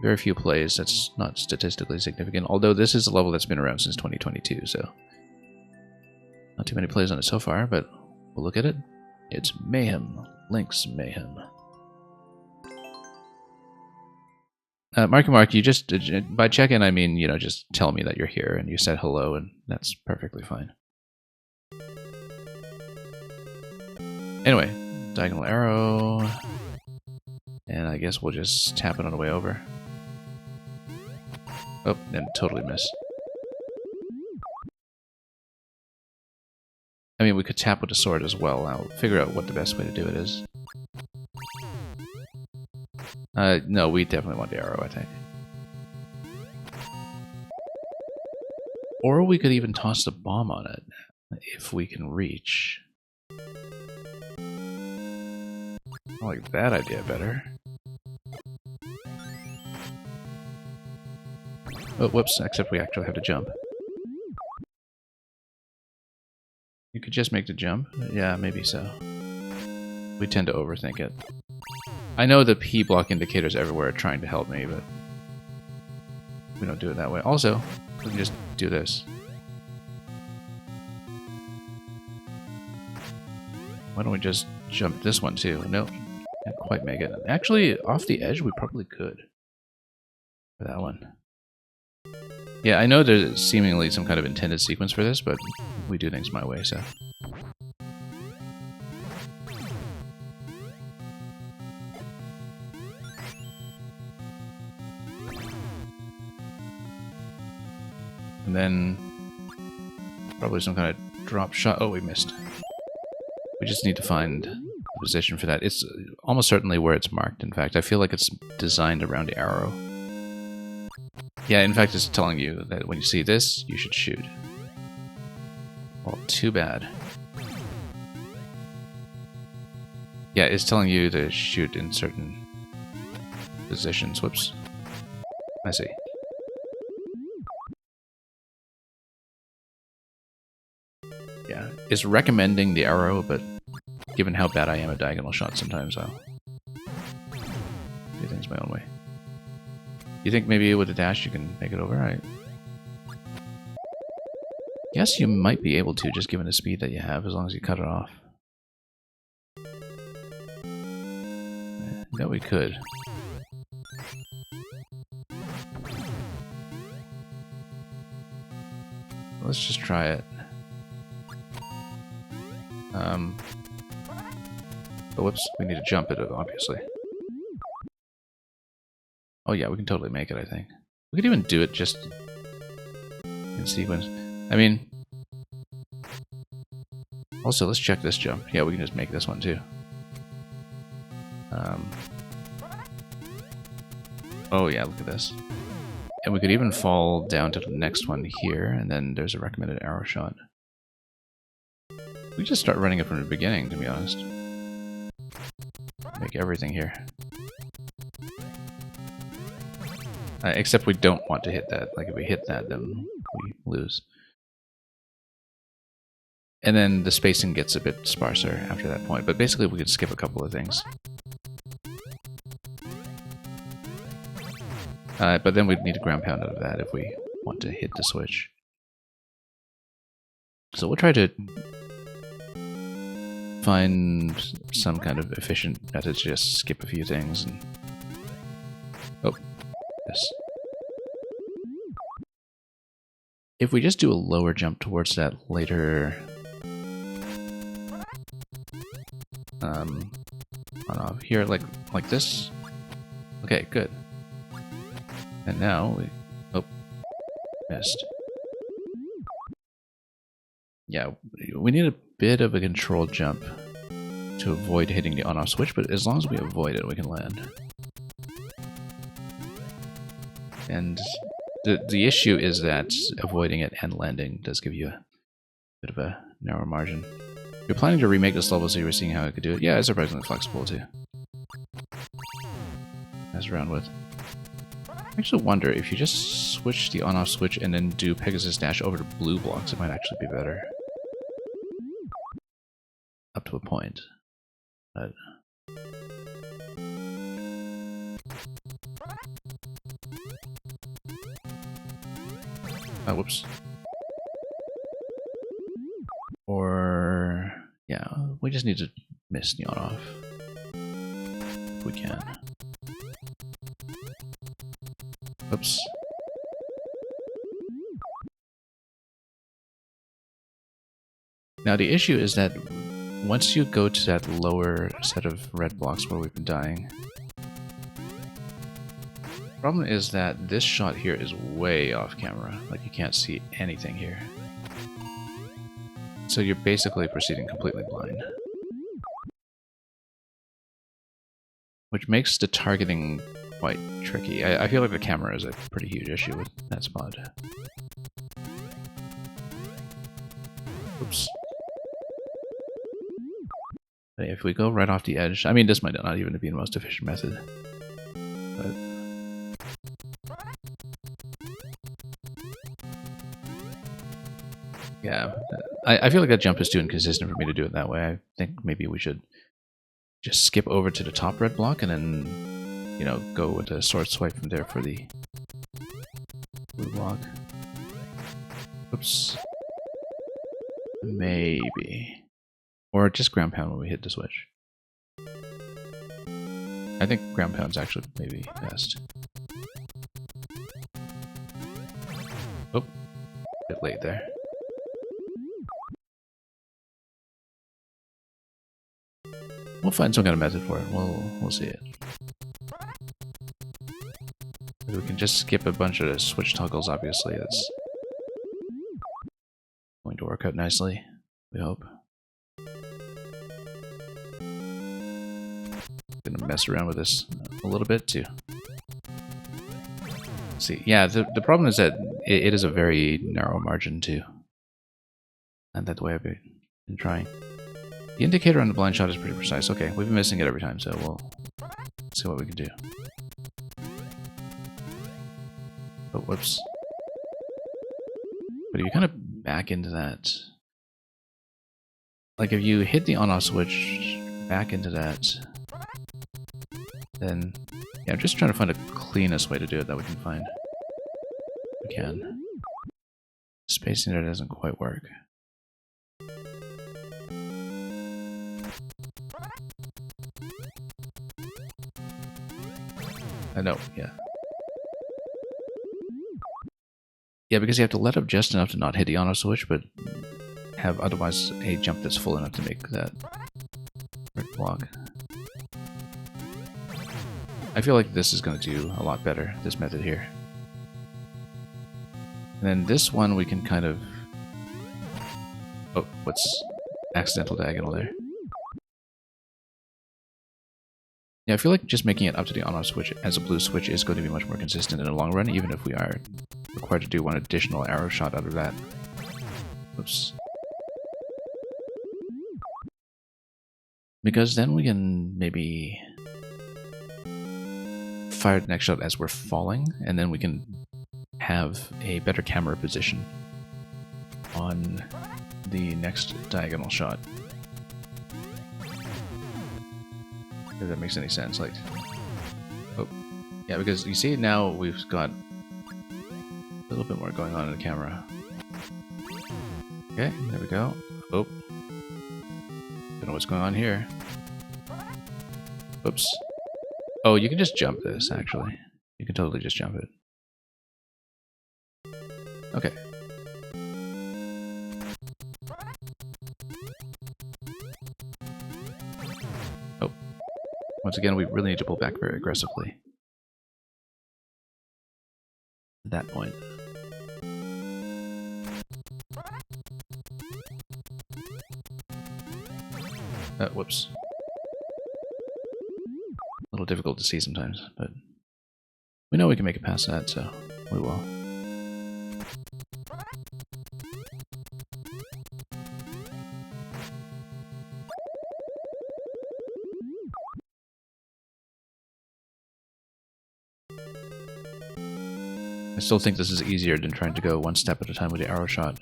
Very few plays, that's not statistically significant. Although this is a level that's been around since 2022, so not too many plays on it so far, but we'll look at it. It's Mayhem. Link's Mayhem. Marky Mark, you just, by check-in, I mean, just tell me that you're here and you said hello, and that's perfectly fine. Anyway, diagonal arrow, and I guess we'll just tap it on the way over. Oh, and totally miss. I mean, we could tap with the sword as well. I'll figure out what the best way to do it is. No, we definitely want the arrow, I think. Or we could even toss the bomb on it, if we can reach. I like that idea better. Oh, whoops, except we actually have to jump. You could just make the jump. Yeah, maybe so. We tend to overthink it. I know the P block indicators everywhere are trying to help me, but we don't do it that way. Also, we can just do this. Why don't we just jump this one too? No, can't quite make it. Actually, off the edge we probably could. for that one. Yeah, I know there's seemingly some kind of intended sequence for this, but we do things my way, so. And then probably some kind of drop shot. Oh, we missed. We just need to find a position for that. It's almost certainly where it's marked, in fact. I feel like it's designed around the arrow. Yeah, in fact, it's telling you that when you see this, you should shoot. Well, too bad. Yeah, it's telling you to shoot in certain positions. Whoops. I see. Yeah, it's recommending the arrow, but given how bad I am at diagonal shots, sometimes I'll do things my own way. You think maybe with a dash you can make it over? I guess you might be able to, just given the speed that you have, as long as you cut it off. No, we could. Let's just try it. Oh, whoops, we need to jump it, obviously. Oh yeah, we can totally make it, I think. We could even do it just in sequence. I mean... Also, let's check this jump. Yeah, we can just make this one too. Oh yeah, look at this. And we could even fall down to the next one here, and then there's a recommended arrow shot. We just start running it from the beginning, to be honest. Make everything here. Except we don't want to hit that. Like, if we hit that, then we lose. And then the spacing gets a bit sparser after that point. But basically, we could skip a couple of things. But then we'd need a ground pound out of that if we want to hit the switch. So we'll try to find some kind of efficient method to just skip a few things. And... Oh, yes. If we just do a lower jump towards that later... on off here, like this. Okay, good. And now we... Oh, missed. Yeah, we need a bit of a controlled jump to avoid hitting the on-off switch, but as long as we avoid it, we can land. And the issue is that avoiding it and landing does give you a bit of a narrow margin. You're planning to remake this level, so you were seeing how I could do it. Yeah, it's surprisingly flexible too. Mess around with. I actually wonder if you just switch the on-off switch and then do Pegasus Dash over to blue blocks, it might actually be better. Up to a point. But... oh, whoops. Or... yeah, we just need to miss the on-off. If we can. Oops. Now the issue is that once you go to that lower set of red blocks where we've been dying, the problem is that this shot here is way off camera. Like, you can't see anything here. So you're basically proceeding completely blind. Which makes the targeting quite tricky. I feel like the camera is a pretty huge issue with that spot. Oops. If we go right off the edge, I mean, this might not even be the most efficient method. But... yeah, I feel like that jump is too inconsistent for me to do it that way. I think maybe we should just skip over to the top red block and then, you know, go with a sword swipe from there for the blue block. Oops. Maybe. Or just ground pound when we hit the switch. I think ground pound's actually maybe best. Oh, a bit late there. We'll find some kind of method for it. We'll see it. We can just skip a bunch of switch toggles, obviously. That's going to work out nicely, we hope. Gonna mess around with this a little bit too. See, yeah, the problem is that it is a very narrow margin too. And that's the way I've been trying. The indicator on the blind shot is pretty precise. Okay, we've been missing it every time, so we'll see what we can do. Oh, whoops. But if you kind of back into that... Like, if you hit the on-off switch, back into that, then... Yeah, I'm just trying to find the cleanest way to do it that we can find. We can. Spacing there doesn't quite work. I know, yeah. Yeah, because you have to let up just enough to not hit the on-off switch, but have otherwise a jump that's full enough to make that block. I feel like this is going to do a lot better, this method here. And then this one we can kind of... Oh, what's accidental diagonal there? Yeah, I feel like just making it up to the on-off switch as a blue switch is going to be much more consistent in the long run, even if we are required to do one additional arrow shot out of that. Oops. Because then we can maybe fire the next shot as we're falling, and then we can have a better camera position on the next diagonal shot. If that makes any sense, like... Oh, yeah, because you see now we've got a little bit more going on in the camera. Okay, there we go. Oh. Don't know what's going on here. Oops. Oh, you can just jump this, actually. You can totally just jump it. Okay. Oh. Once again, we really need to pull back very aggressively. At that point. Whoops. A little difficult to see sometimes, but we know we can make it past that, so we will. I still think this is easier than trying to go one step at a time with the arrow shot.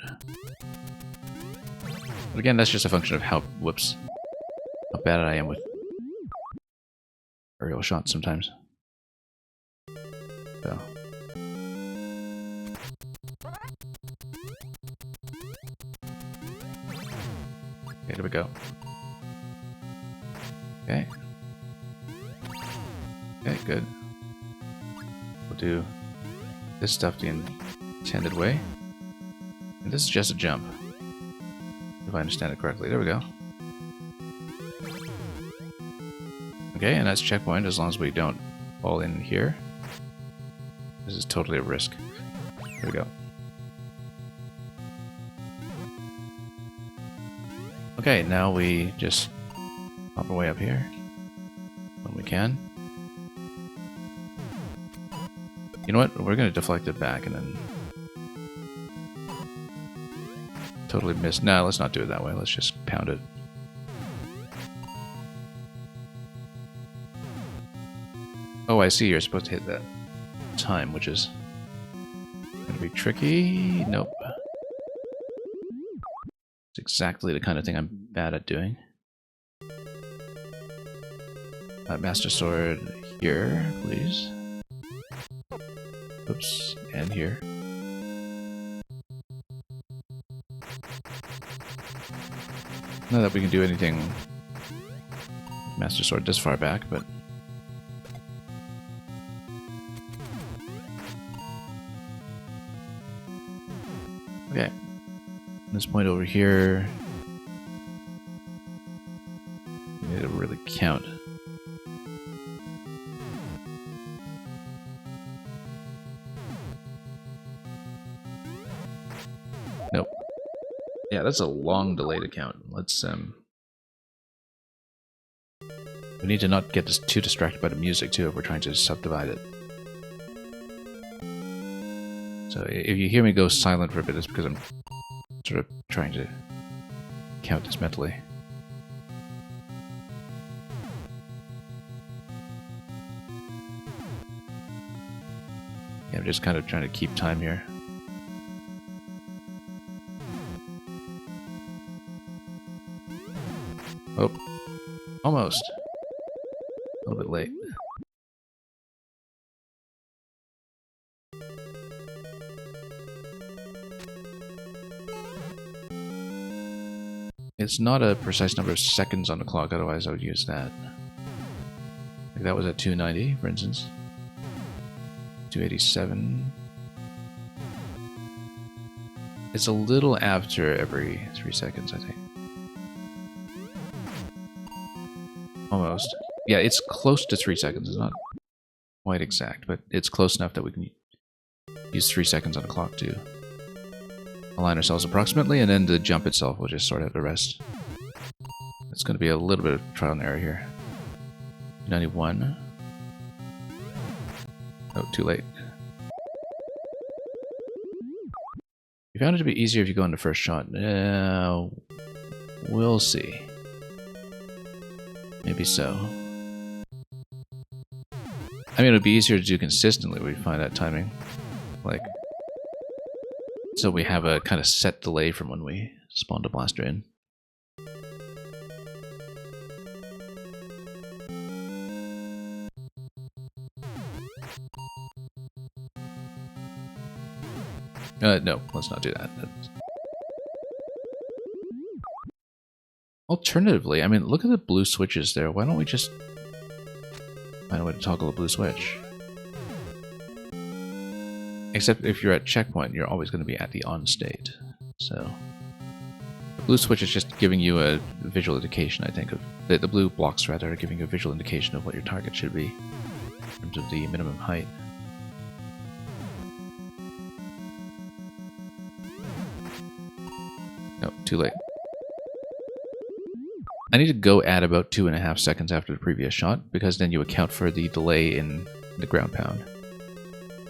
But again, that's just a function of how, whoops, how bad I am with aerial shots sometimes. So. Okay, there we go. Okay. Okay, good. We'll do this stuff the intended way. And this is just a jump. If I understand it correctly. There we go. Okay, and that's checkpoint as long as we don't fall in here. This is totally a risk. There we go. Okay, now we just pop our way up here when we can. You know what? We're going to deflect it back and then totally miss. No, let's not do it that way. Let's just pound it. Oh, I see. You're supposed to hit that time, which is going to be tricky. Nope. It's exactly the kind of thing I'm bad at doing. Master Sword here, please. Oops, and here. Not that we can do anything with Master Sword this far back, but Okay. This point over here, we need to really count. Nope. Yeah, that's a long delay to count. Let's we need to not get too distracted by the music too if we're trying to subdivide it. So if you hear me go silent for a bit, it's because I'm sort of trying to count this mentally. Yeah, I'm just kind of trying to keep time here. Oh, almost. A little bit late. It's not a precise number of seconds on the clock, otherwise I would use that. Like that was at 290, for instance. 287. It's a little after every 3 seconds, I think. Almost. Yeah, it's close to 3 seconds. It's not quite exact, but it's close enough that we can use 3 seconds on the clock to align ourselves approximately, and then the jump itself will just sort out the rest. It's going to be a little bit of trial and error here. 91. Oh, too late. You found it to be easier if you go on the first shot. We'll see. Maybe so. I mean, it would be easier to do consistently when we find that timing. Like, so we have a kind of set delay from when we spawn the blaster in. No, let's not do that. Alternatively, I mean, look at the blue switches there. Why don't we just find a way to toggle the blue switch? Except if you're at checkpoint, you're always going to be at the on state. So the blue switch is just giving you a visual indication, I think, of the blue blocks rather are giving you a visual indication of what your target should be in terms of the minimum height. No, too late. I need to go at about 2.5 seconds after the previous shot, because then you account for the delay in the ground pound,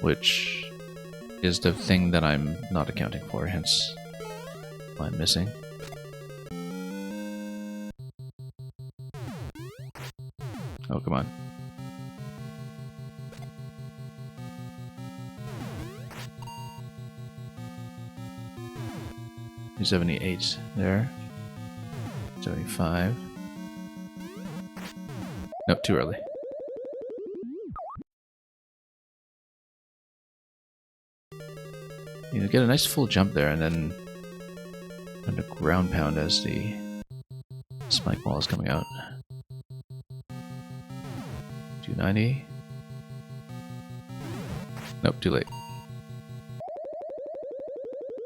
which is the thing that I'm not accounting for, hence why I'm missing. Oh, come on. $278 there. 75. Nope, too early. You get a nice full jump there, and then a ground pound as the spike ball is coming out. 290. Nope, too late.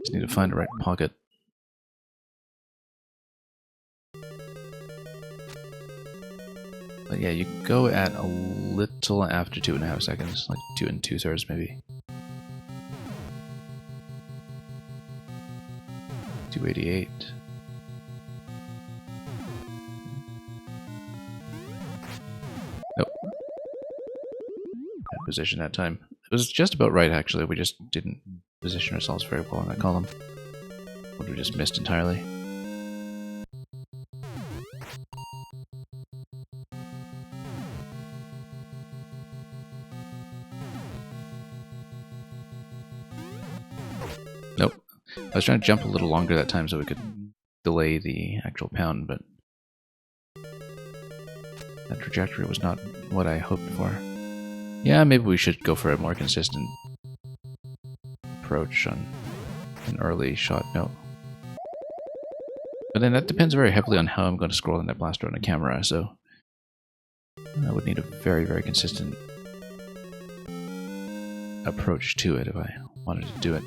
Just need to find the right pocket. But yeah, you go at a little after 2.5 seconds, like 2 2/3 maybe. 288. Nope. Bad position that time. It was just about right, actually. We just didn't position ourselves very well in that column. Or we just missed entirely. Nope. I was trying to jump a little longer that time so we could delay the actual pound, but that trajectory was not what I hoped for. Yeah, maybe we should go for a more consistent approach on an early shot note. But then that depends very heavily on how I'm going to scroll in that blaster on the camera, so I would need a very, very consistent approach to it if I wanted to do it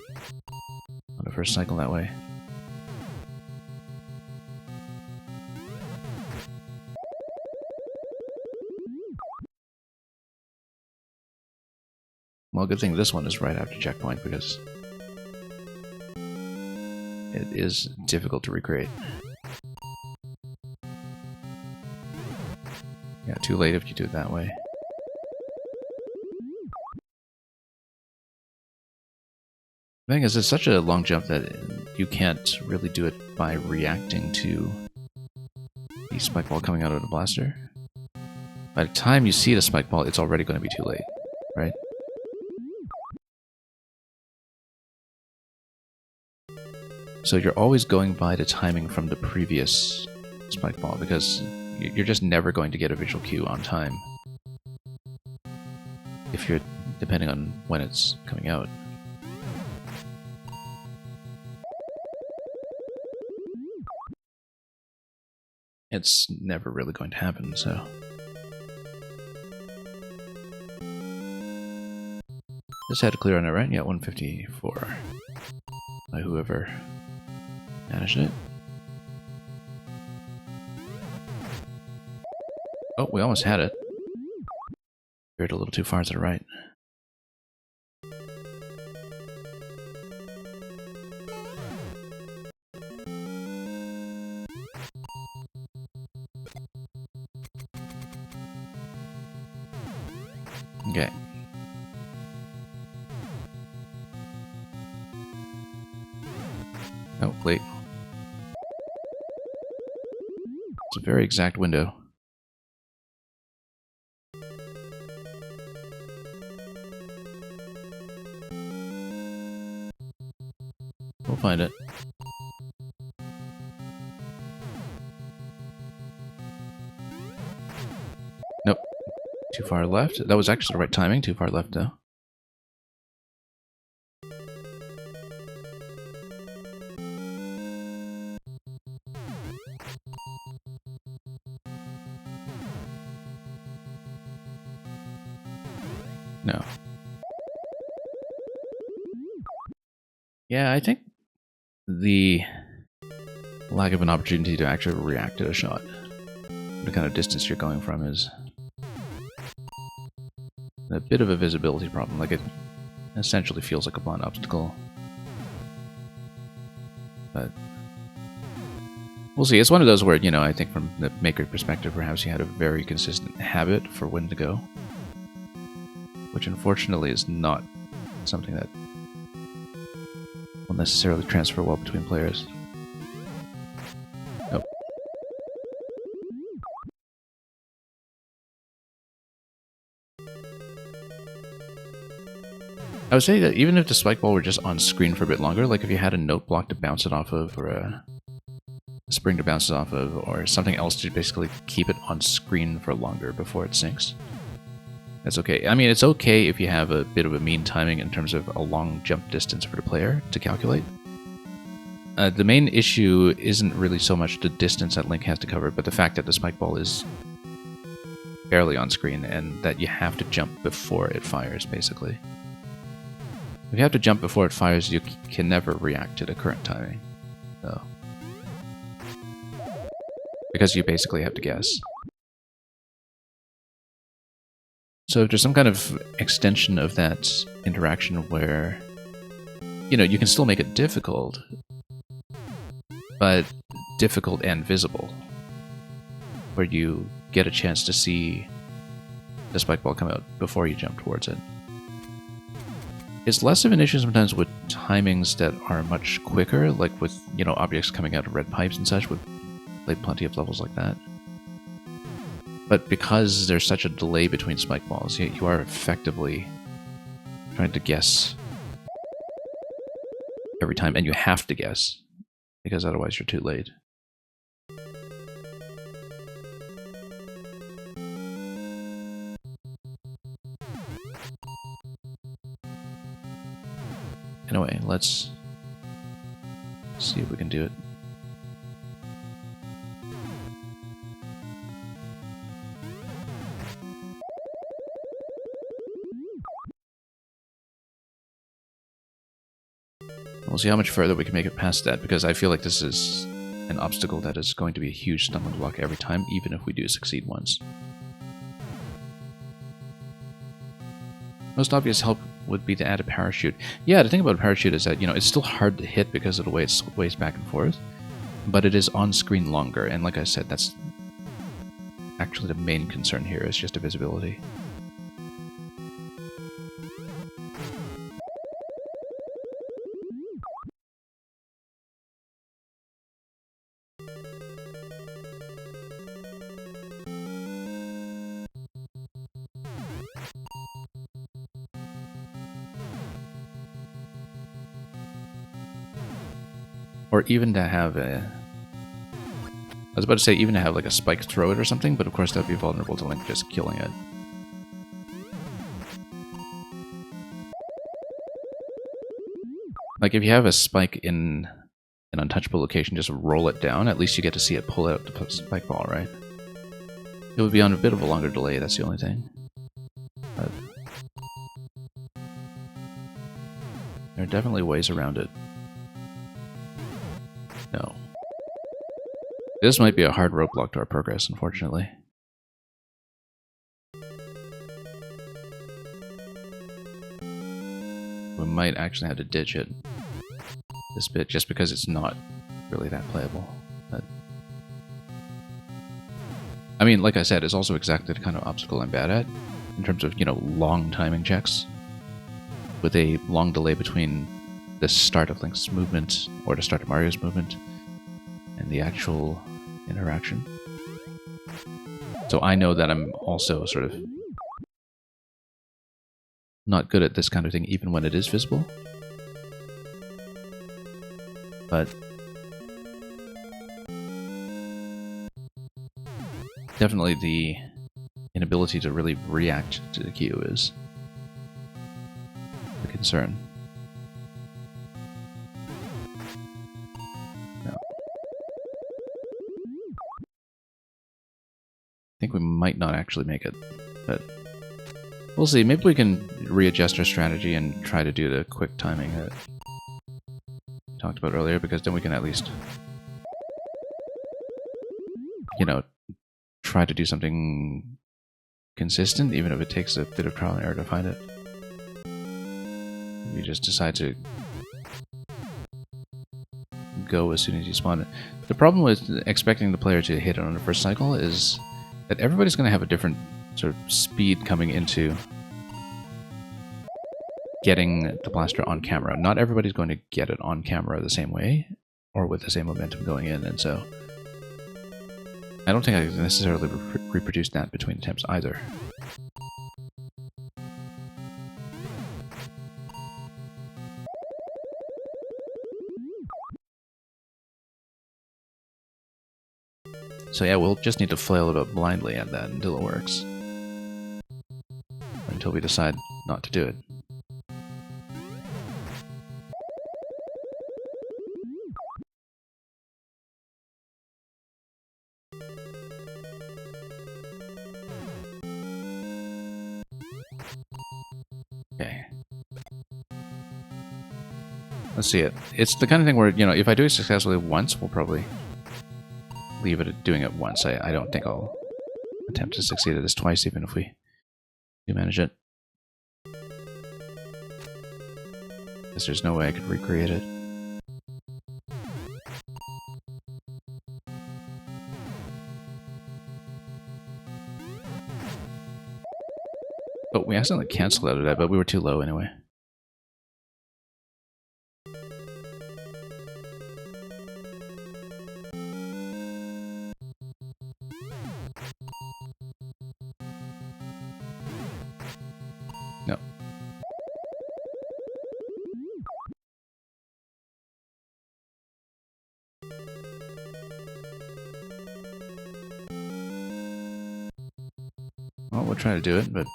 on the first cycle that way. Well, good thing this one is right after checkpoint because it is difficult to recreate. Yeah, too late if you do it that way. The thing is, it's such a long jump that you can't really do it by reacting to the spike ball coming out of the blaster. By the time you see the spike ball, it's already going to be too late, right? So you're always going by the timing from the previous spike ball because you're just never going to get a visual cue on time if you're depending on when it's coming out. It's never really going to happen, so... Just had to clear on it, right? Yeah, 154. By whoever managed it. Oh, we almost had it. Veered a little too far to the right. Okay. Oh, wait. It's a very exact window. We'll find it. Nope. Too far left. That was actually the right timing. Too far left, though. No. Yeah, I think the lack of an opportunity to actually react to a shot, the kind of distance you're going from, is a bit of a visibility problem. Like, it essentially feels like a blunt obstacle. But we'll see. It's one of those where, you know, I think from the maker perspective, perhaps you had a very consistent habit for when to go, which unfortunately is not something that will necessarily transfer well between players. Nope. I would say that even if the spike ball were just on screen for a bit longer, like if you had a note block to bounce it off of, or a spring to bounce it off of, or something else to basically keep it on screen for longer before it sinks, that's okay. I mean, it's okay if you have a bit of a mean timing in terms of a long jump distance for the player to calculate. The main issue isn't really so much the distance that Link has to cover, but the fact that the spike ball is barely on screen and that you have to jump before it fires, basically. If you have to jump before it fires, you can never react to the current timing. So, because you basically have to guess. So if there's some kind of extension of that interaction where, you know, you can still make it difficult, but difficult and visible, where you get a chance to see the spike ball come out before you jump towards it. It's less of an issue sometimes with timings that are much quicker, like with, you know, objects coming out of red pipes and such. We've played plenty of levels like that. But because there's such a delay between spike balls, you are effectively trying to guess every time, and you have to guess, because otherwise you're too late. Anyway, let's see if we can do it. We'll see how much further we can make it past that, because I feel like this is an obstacle that is going to be a huge stumbling block every time, even if we do succeed once. Most obvious help would be to add a parachute. Yeah, the thing about a parachute is that, you know, it's still hard to hit because of the way it sways back and forth, but it is on screen longer, and like I said, that's actually the main concern here, is just the visibility. Or even to have a... I was about to say even to have like a spike throw it or something, but of course that would be vulnerable to Link just killing it. Like if you have a spike in an untouchable location, just roll it down, at least you get to see it pull out the spike ball, right? It would be on a bit of a longer delay, that's the only thing. But there are definitely ways around it. No. This might be a hard roadblock to our progress, unfortunately. We might actually have to ditch it this bit, just because it's not really that playable. But I mean, like I said, it's also exactly the kind of obstacle I'm bad at, in terms of, you know, long timing checks, with a long delay between the start of Link's movement, or the start of Mario's movement, and the actual interaction. So I know that I'm also sort of not good at this kind of thing, even when it is visible. But definitely the inability to really react to the cue is a concern. No. I think we might not actually make it, but we'll see. Maybe we can readjust our strategy and try to do the quick timing that we talked about earlier, because then we can at least, you know, try to do something consistent, even if it takes a bit of trial and error to find it. You just decide to go as soon as you spawn it. The problem with expecting the player to hit it on the first cycle is that everybody's going to have a different sort of speed coming into getting the blaster on camera. Not everybody's going to get it on camera the same way, or with the same momentum going in, and so I don't think I necessarily reproduced that between attempts either. So yeah, we'll just need to flail about blindly at that until it works. Until we decide not to do it. Okay. Let's see it. It's the kind of thing where, you know, if I do it successfully once, we'll probably leave it at doing it once. I don't think I'll attempt to succeed at this twice, even if we do manage it. Because there's no way I could recreate it. But we accidentally canceled out of that, but we were too low anyway. No. Well, we'll try to do it, but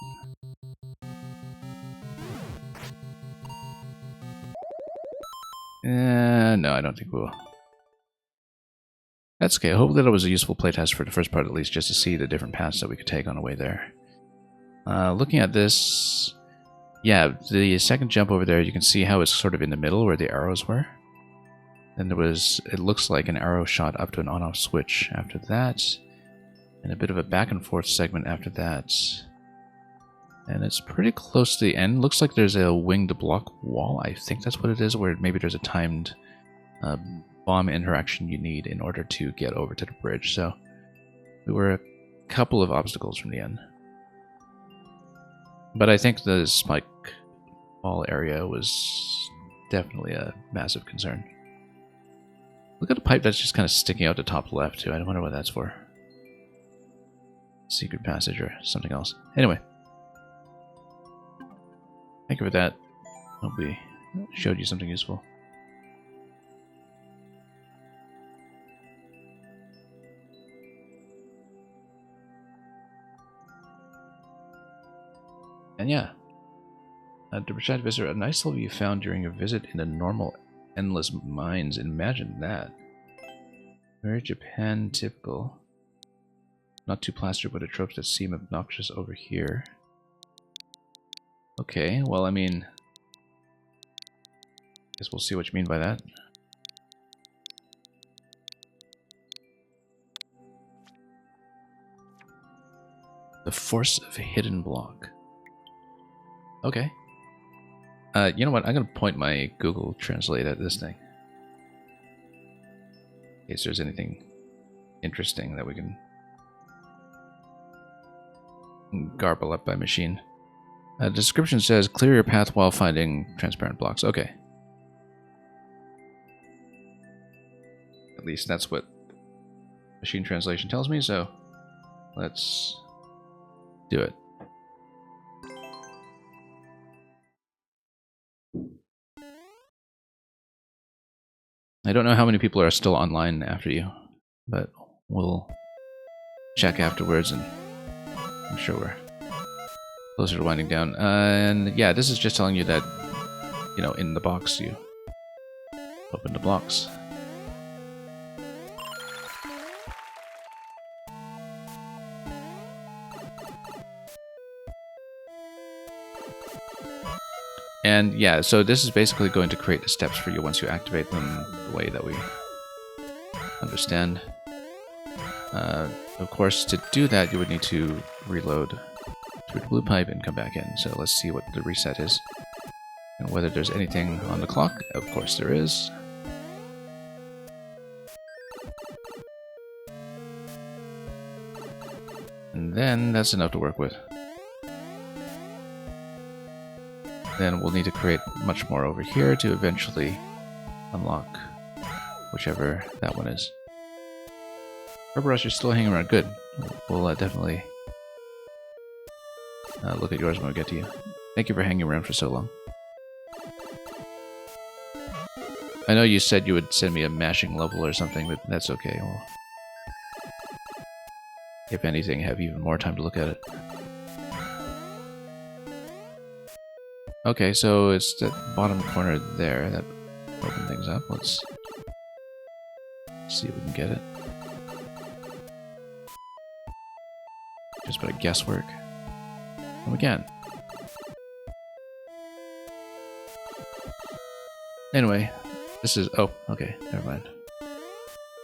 no, I don't think we'll. That's okay. I hope that it was a useful playtest for the first part, at least, just to see the different paths that we could take on the way there. Looking at this, Yeah, the second jump over there, you can see how it's sort of in the middle where the arrows were. Then there was, it looks like an arrow shot up to an on-off switch after that. And a bit of a back and forth segment after that. And it's pretty close to the end. Looks like there's a winged block wall. I think that's what it is, where maybe there's a timed bomb interaction you need in order to get over to the bridge. So we were a couple of obstacles from the end. But I think the spike ball area was definitely a massive concern. Look at the pipe that's just kind of sticking out the top left too. I wonder what that's for. Secret passage or something else. Anyway. Thank you for that. Hope we showed you something useful. And yeah, to Brashad Visitor, a nice level you found during your visit in the normal endless mines. Imagine that. Very Japan typical. Not too plastered with the tropes that seem obnoxious over here. Okay, well, I mean, guess we'll see what you mean by that. The force of a hidden block. Okay. You know what? I'm going to point my Google Translate at this thing. In case there's anything interesting that we can garble up by machine. The description says, clear your path while finding transparent blocks. Okay. At least that's what machine translation tells me, so let's do it. I don't know how many people are still online after you, but we'll check afterwards, and I'm sure we're closer to winding down. And yeah, this is just telling you that, you know, in the box you open the blocks. And yeah, so this is basically going to create the steps for you once you activate them the way that we understand. Of course, to do that, you would need to reload through the blue pipe and come back in. So let's see what the reset is. And whether there's anything on the clock. Of course there is. And then that's enough to work with. Then we'll need to create much more over here to eventually unlock whichever that one is. Herbarush, you're still hanging around. Good. We'll definitely look at yours when we get to you. Thank you for hanging around for so long. I know you said you would send me a mashing level or something, but that's okay. We'll, if anything, have even more time to look at it. Okay, so it's the bottom corner there that opened things up. Let's see if we can get it. Just a bit of guesswork. And we can. Anyway, this is... oh, okay, never mind.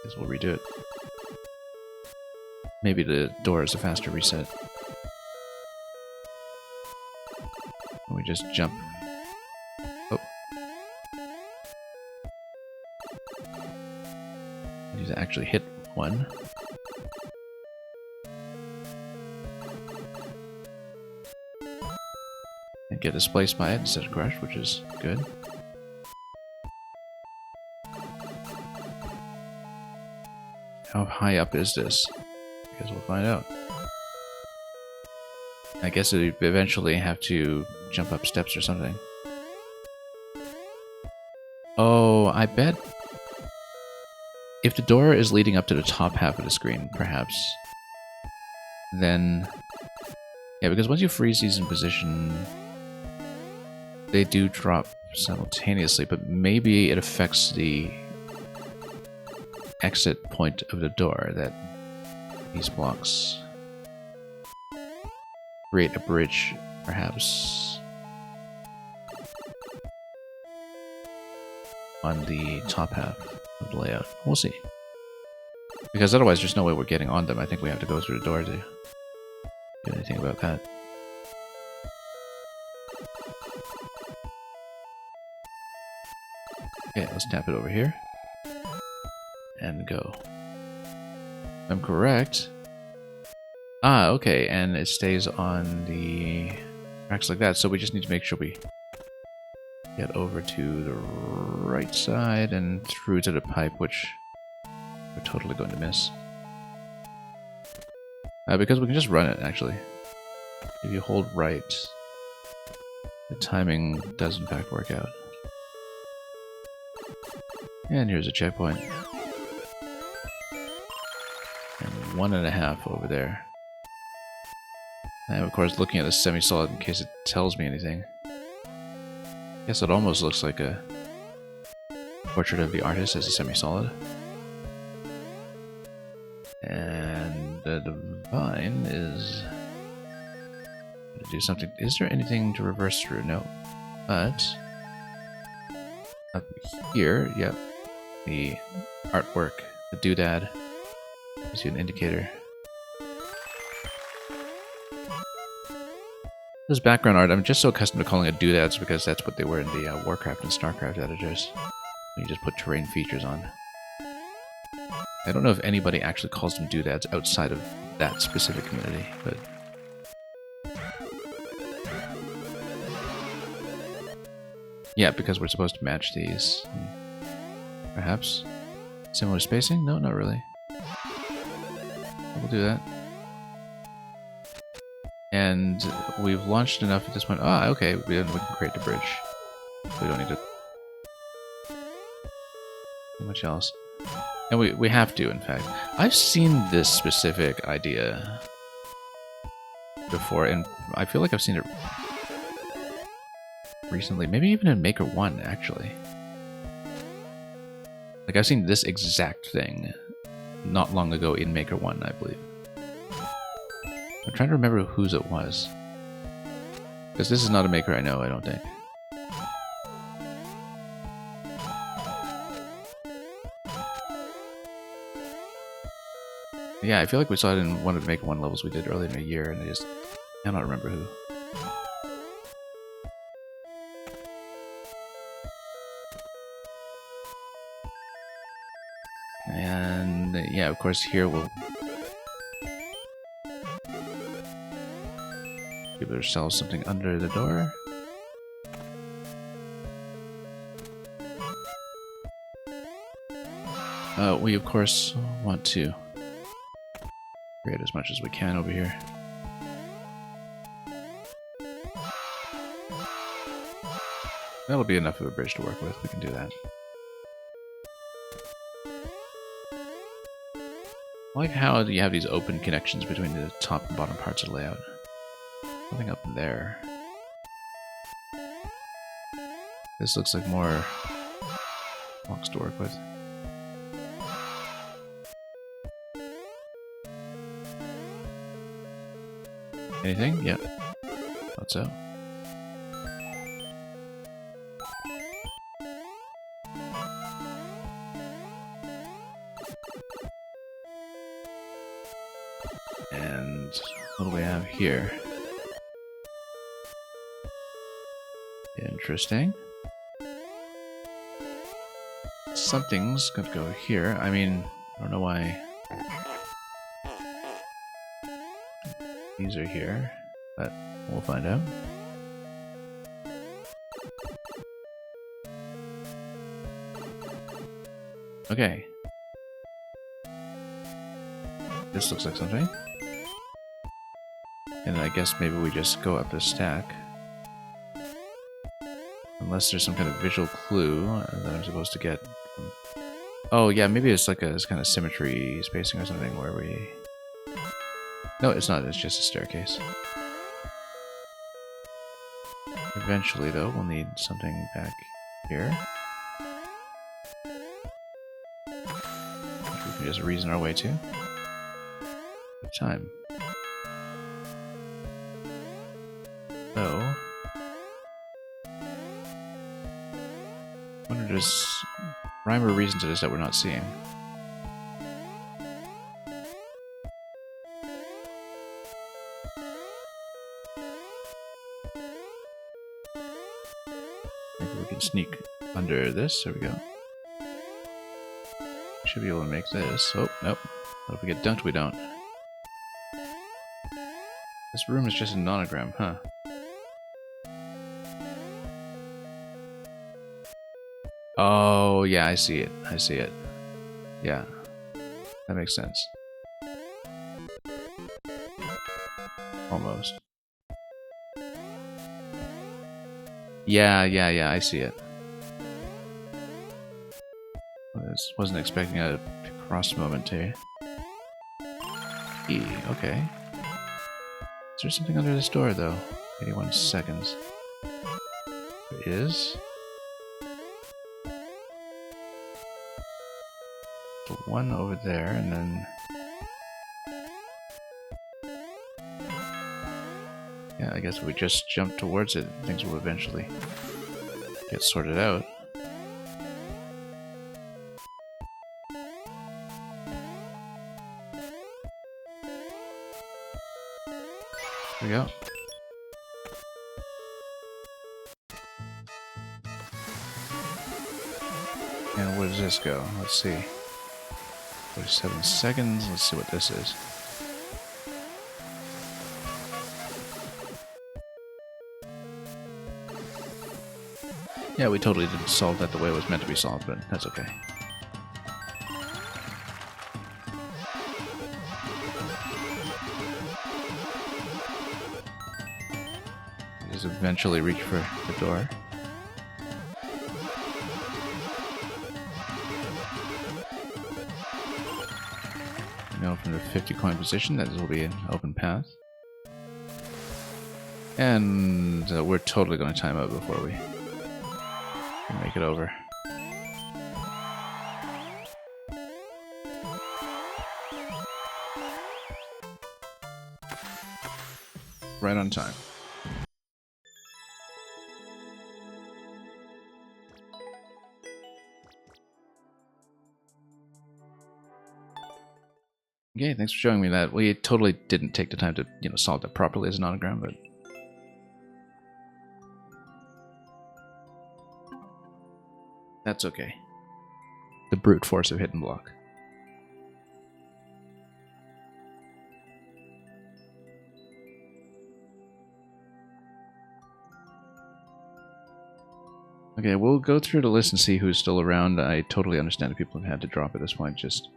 Guess we'll redo it. Maybe the door is a faster reset. We just jump. Oh. I need to actually hit one. And get displaced by it instead of crushed, which is good. How high up is this? I guess we'll find out. I guess we eventually have to jump up steps or something. Oh, I bet if the door is leading up to the top half of the screen, perhaps, then... yeah, because once you freeze these in position, they do drop simultaneously, but maybe it affects the exit point of the door that these blocks create a bridge, perhaps. on the top half of the layout. We'll see. Because otherwise there's no way we're getting on them. I think we have to go through the door to do anything about that. Okay, let's tap it over here. And go. If I'm correct. Ah, okay, and it stays on the tracks like that, so we just need to make sure we get over to the right side and through to the pipe, which we're totally going to miss. Because we can just run it, actually. If you hold right, the timing does in fact work out. And here's a checkpoint. And 1.5 over there. I'm of course looking at a semi-solid in case it tells me anything. Guess it almost looks like a portrait of the artist as a semi-solid. And the divine is to do something. Is there anything to reverse through? No. But up here, yep. The artwork, the doodad, gives you an indicator. This background art, I'm just so accustomed to calling it doodads because that's what they were in the Warcraft and Starcraft editors. You just put terrain features on. I don't know if anybody actually calls them doodads outside of that specific community, but... yeah, because we're supposed to match these. Perhaps? Similar spacing? No, not really. We'll do that. And we've launched enough at this point. Ah, okay, we can create the bridge. We don't need to... too much else. And we have to, in fact. I've seen this specific idea before, and I feel like I've seen it recently. Maybe even in Maker 1, actually. Like, I've seen this exact thing not long ago in Maker 1, I believe. I'm trying to remember whose it was. Because this is not a Maker I know, I don't think. Yeah, I feel like we saw it in one of the Maker 1 levels we did earlier in the year, and I just cannot remember who. And yeah, of course here we'll give ourselves something under the door. We of course want to create as much as we can over here. That'll be enough of a bridge to work with, we can do that. I like how you have these open connections between the top and bottom parts of the layout. Nothing up there. This looks like more blocks to work with. Anything? Yep. Thought so. And what do we have here? Interesting. Something's gonna go here. I mean, I don't know why these are here, but we'll find out. Okay. This looks like something. And I guess maybe we just go up the stack. Unless there's some kind of visual clue that I'm supposed to get from... Oh yeah, maybe it's like a kind of symmetry spacing or something where we... No, it's not, it's just a staircase. Eventually though, we'll need something back here. Which we can just reason our way to. Time. So... I wonder, does rhyme or reason to this that we're not seeing. Maybe we can sneak under this. There we go. Should be able to make this. Oh, nope. What if we get dunked? We don't. This room is just a nonogram, huh? Oh, yeah, I see it. I see it. Yeah. That makes sense. Almost. Yeah, I see it. I wasn't expecting a cross moment here. E, okay. Is there something under this door, though? 81 seconds. There is. The one over there, and then... Yeah, I guess if we just jump towards it, things will eventually get sorted out. There we go. And where does this go? Let's see. 47 seconds. Let's see what this is. Yeah, we totally didn't solve that the way it was meant to be solved, but that's okay. Just eventually reach for the door. You know, from the 50 coin position, that this will be an open path. And we're totally going to time out before we make it over. Right on time. Okay, thanks for showing me that. We totally didn't take the time to, solve that properly as an nonogram, but... that's okay. The brute force of hidden block. Okay, we'll go through the list and see who's still around. I totally understand that people have had to drop at this point, just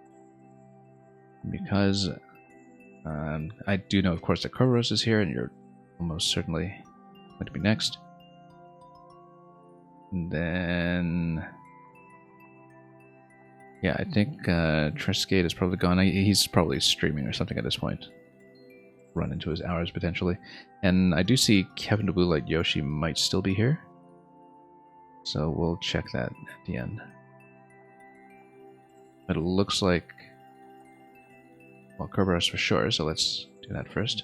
because I do know, of course, that Kerberos is here, and you're almost certainly going to be next. And then... yeah, I think Treskade is probably gone. He's probably streaming or something at this point. Run into his hours, potentially. And I do see Kevin the Blue Light Yoshi might still be here. So we'll check that at the end. But it looks like... well, Kerberos for sure, so let's do that first.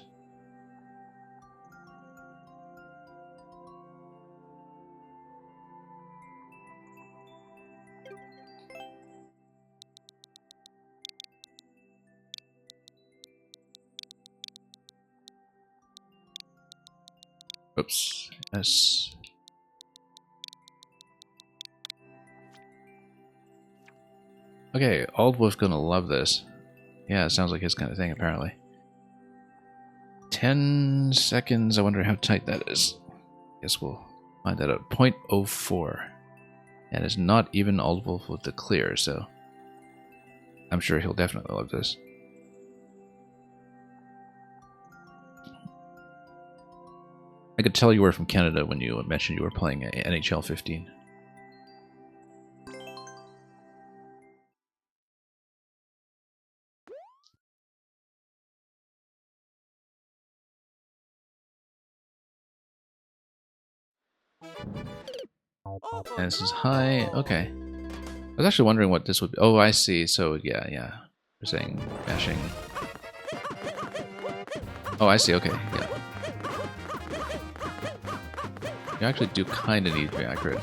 Oops. S. Okay, Aldwolf's gonna love this. Yeah, it sounds like his kind of thing, apparently. 10 seconds. I wonder how tight that is. Guess we'll find that out. 0.04. And it's not even Aldwolf with the clear, so I'm sure he'll definitely love this. I could tell you were from Canada when you mentioned you were playing NHL 15. And this is high. Okay. I was actually wondering what this would be. Oh, I see. So, yeah. We're saying mashing. Oh, I see. Okay, yeah. You actually do kind of need to be accurate.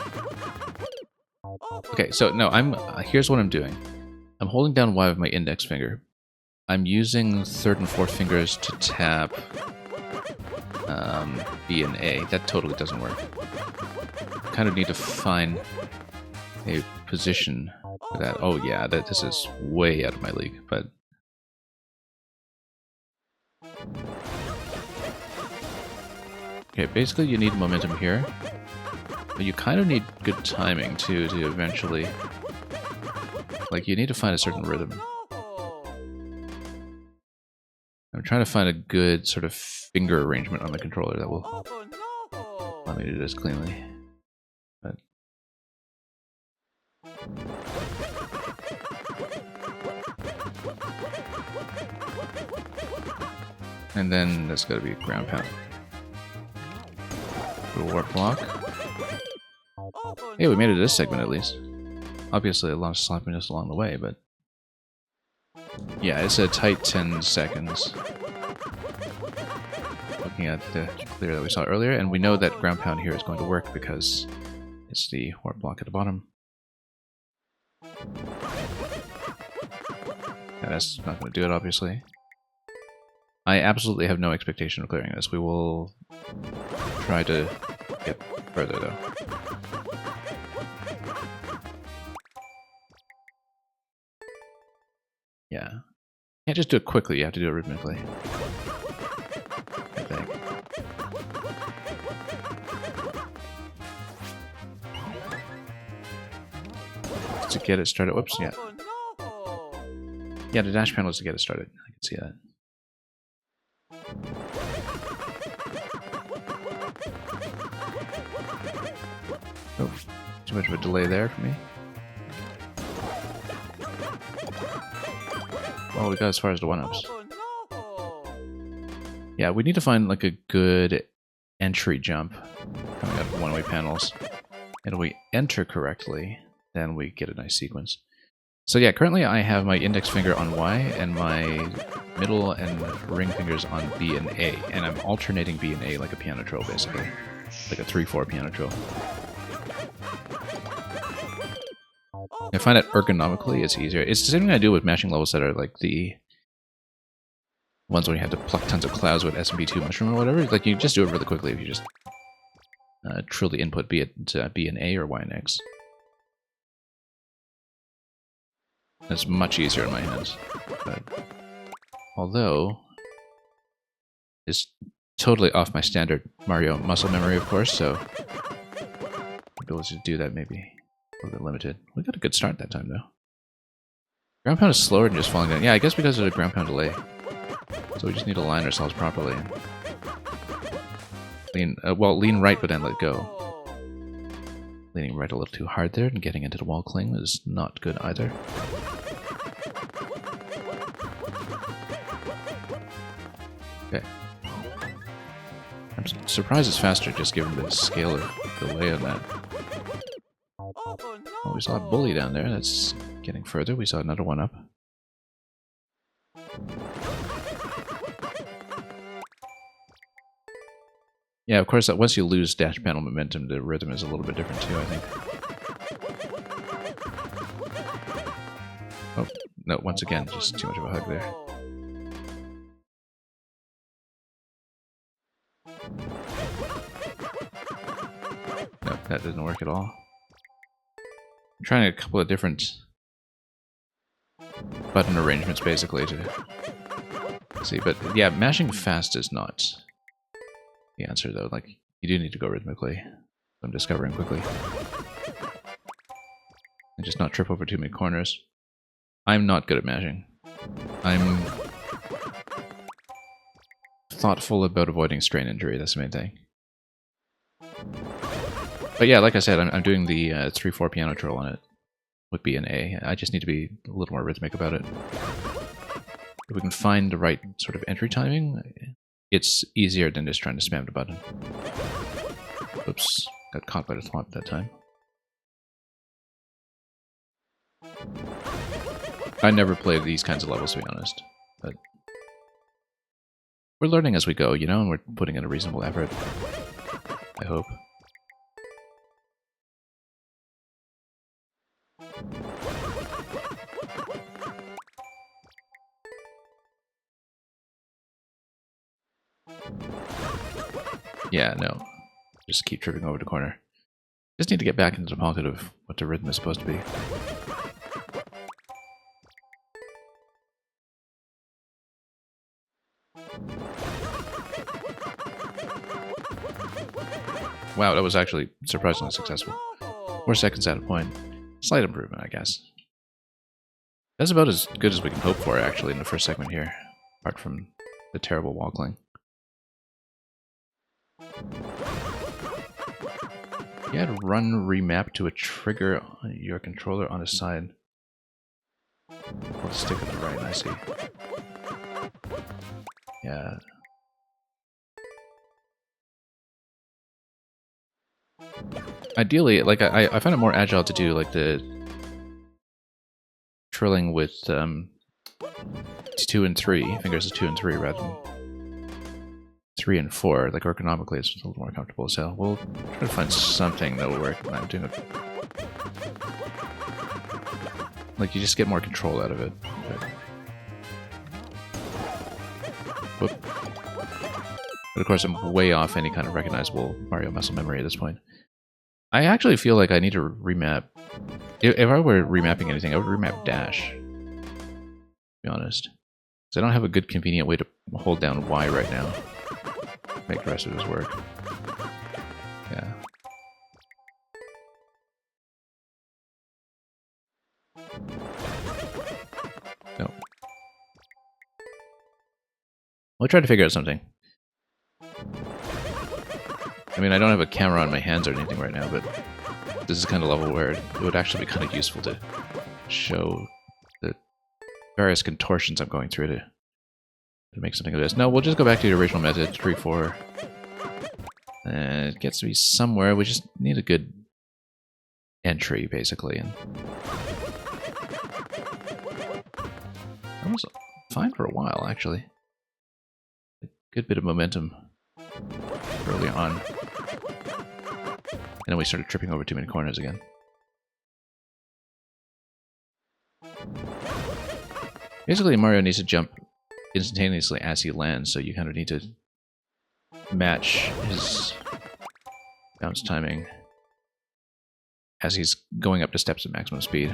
Okay, so no, here's what I'm doing. I'm holding down Y with my index finger. I'm using third and fourth fingers to tap B and A. That totally doesn't work. Kind of need to find a position for that. Oh yeah, this is way out of my league, but okay, basically you need momentum here, but you kind of need good timing too to eventually, like, you need to find a certain rhythm. I'm trying to find a good sort of finger arrangement on the controller that will allow me to do this cleanly. But and then there's got to be a ground pound. Little warp block. Hey, we made it to this segment at least. Obviously, a lot of sloppiness along the way, but yeah, it's a tight 10 seconds. Looking at the clear that we saw earlier, and we know that ground pound here is going to work because it's the warp block at the bottom. And that's not going to do it, obviously. I absolutely have no expectation of clearing this. We will try to get further, though. Yeah. Can't just do it quickly, you have to do it rhythmically. I think. To get it started. Whoops, yeah. Yeah, the dash panel is to get it started. I can see that. Oh, too much of a delay there for me. Well, we got as far as the 1-ups. Yeah, we need to find like a good entry jump coming out of one-way panels. And if we enter correctly, then we get a nice sequence. So yeah, currently I have my index finger on Y and my middle and ring fingers on B and A. And I'm alternating B and A like a piano trill, basically. Like a 3/4 piano trill. I find that ergonomically it's easier. It's the same thing I do with mashing levels that are like the ones where you have to pluck tons of clouds with SMB2 mushroom or whatever. Like, you just do it really quickly if you just trill the input, be it B and A or Y and X. It's much easier in my hands. But although it's totally off my standard Mario muscle memory, of course, so the ability to do that maybe a little bit limited. We got a good start that time, though. Ground pound is slower than just falling down. Yeah, I guess because of the ground pound delay. So we just need to line ourselves properly. Lean, lean right, but then let go. Leaning right a little too hard there and getting into the wall cling is not good either. Okay. I'm surprised it's faster just given the scale of delay on that. Oh, we saw a bully down there. That's getting further. We saw another 1-up. Yeah, of course, once you lose dash panel momentum, the rhythm is a little bit different too, I think. Oh, no, once again, just too much of a hug there. Nope, that didn't work at all. I'm trying a couple of different button arrangements, basically, to see. But yeah, mashing fast is not the answer, though. Like, you do need to go rhythmically. I'm discovering quickly. And just not trip over too many corners. I'm not good at mashing. I'm thoughtful about avoiding strain injury, that's the main thing. But yeah, like I said, I'm doing the 3/4 piano trill on it with B and A. I just need to be a little more rhythmic about it. If we can find the right sort of entry timing, it's easier than just trying to spam the button. Oops, got caught by the thwomp that time. I never played these kinds of levels, to be honest, but we're learning as we go, you know, and we're putting in a reasonable effort, I hope. Yeah, no. Just keep tripping over the corner. Just need to get back into the pocket of what the rhythm is supposed to be. Wow, that was actually surprisingly successful. 4 seconds at a point. Slight improvement, I guess. That's about as good as we can hope for, actually, in the first segment here. Apart from the terrible waggling. You had run remap to a trigger on your controller on the side. We'll stick with the right, I see. Yeah. Ideally, like, I find it more agile to do, like, the trilling with 2 and 3, fingers of 2 and 3 rather than 3 and 4. Like, ergonomically, it's a little more comfortable. So we'll try to find something that will work. I'm doing it. Like, you just get more control out of it. Whoop. But of course, I'm way off any kind of recognizable Mario muscle memory at this point. I actually feel like I need to remap. If I were remapping anything, I would remap dash. To be honest. Because I don't have a good convenient way to hold down Y right now. Make the rest of this work. Yeah. No. We'll try to figure out something. I mean, I don't have a camera on my hands or anything right now, but this is the kind of level where it would actually be kind of useful to show the various contortions I'm going through to make something of this. No, we'll just go back to the original method, 3-4. And it gets to be somewhere. We just need a good entry, basically. And that was fine for a while, actually. A good bit of momentum early on. And then we started tripping over too many corners again. Basically, Mario needs to jump instantaneously as he lands, so you kind of need to match his bounce timing as he's going up the steps at maximum speed.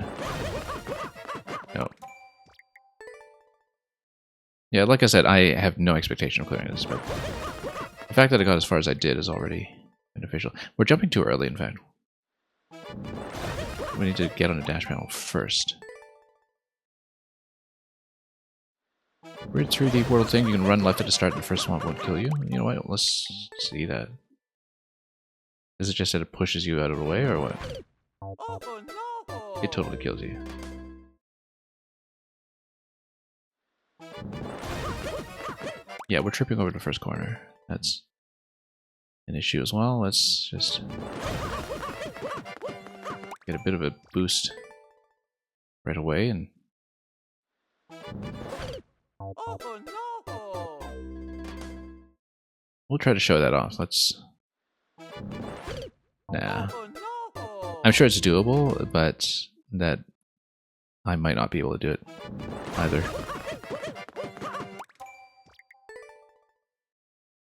No. Yeah, like I said, I have no expectation of clearing this, but the fact that I got as far as I did is already beneficial. We're jumping too early, in fact. We need to get on the dash panel first. Weird 3D world thing, you can run left at the start and the first swamp won't kill you. You know what, let's see that. Is it just that it pushes you out of the way, or what? Oh no! It totally kills you. Yeah, we're tripping over the first corner. That's an issue as well. Let's just get a bit of a boost right away and... Oh no! We'll try to show that off. Let's... Nah. Oh no! I'm sure it's doable, but that I might not be able to do it either.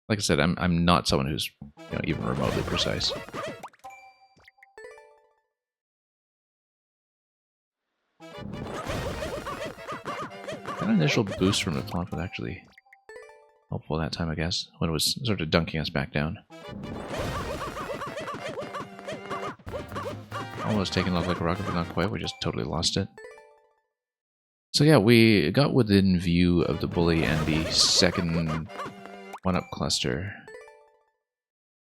Like I said, I'm not someone who's, you know, even remotely precise. That initial boost from the taunt was actually helpful that time, I guess, when it was sort of dunking us back down. Almost taken off like a rocket, but not quite. We just totally lost it. So yeah, we got within view of the bully and the second one-up cluster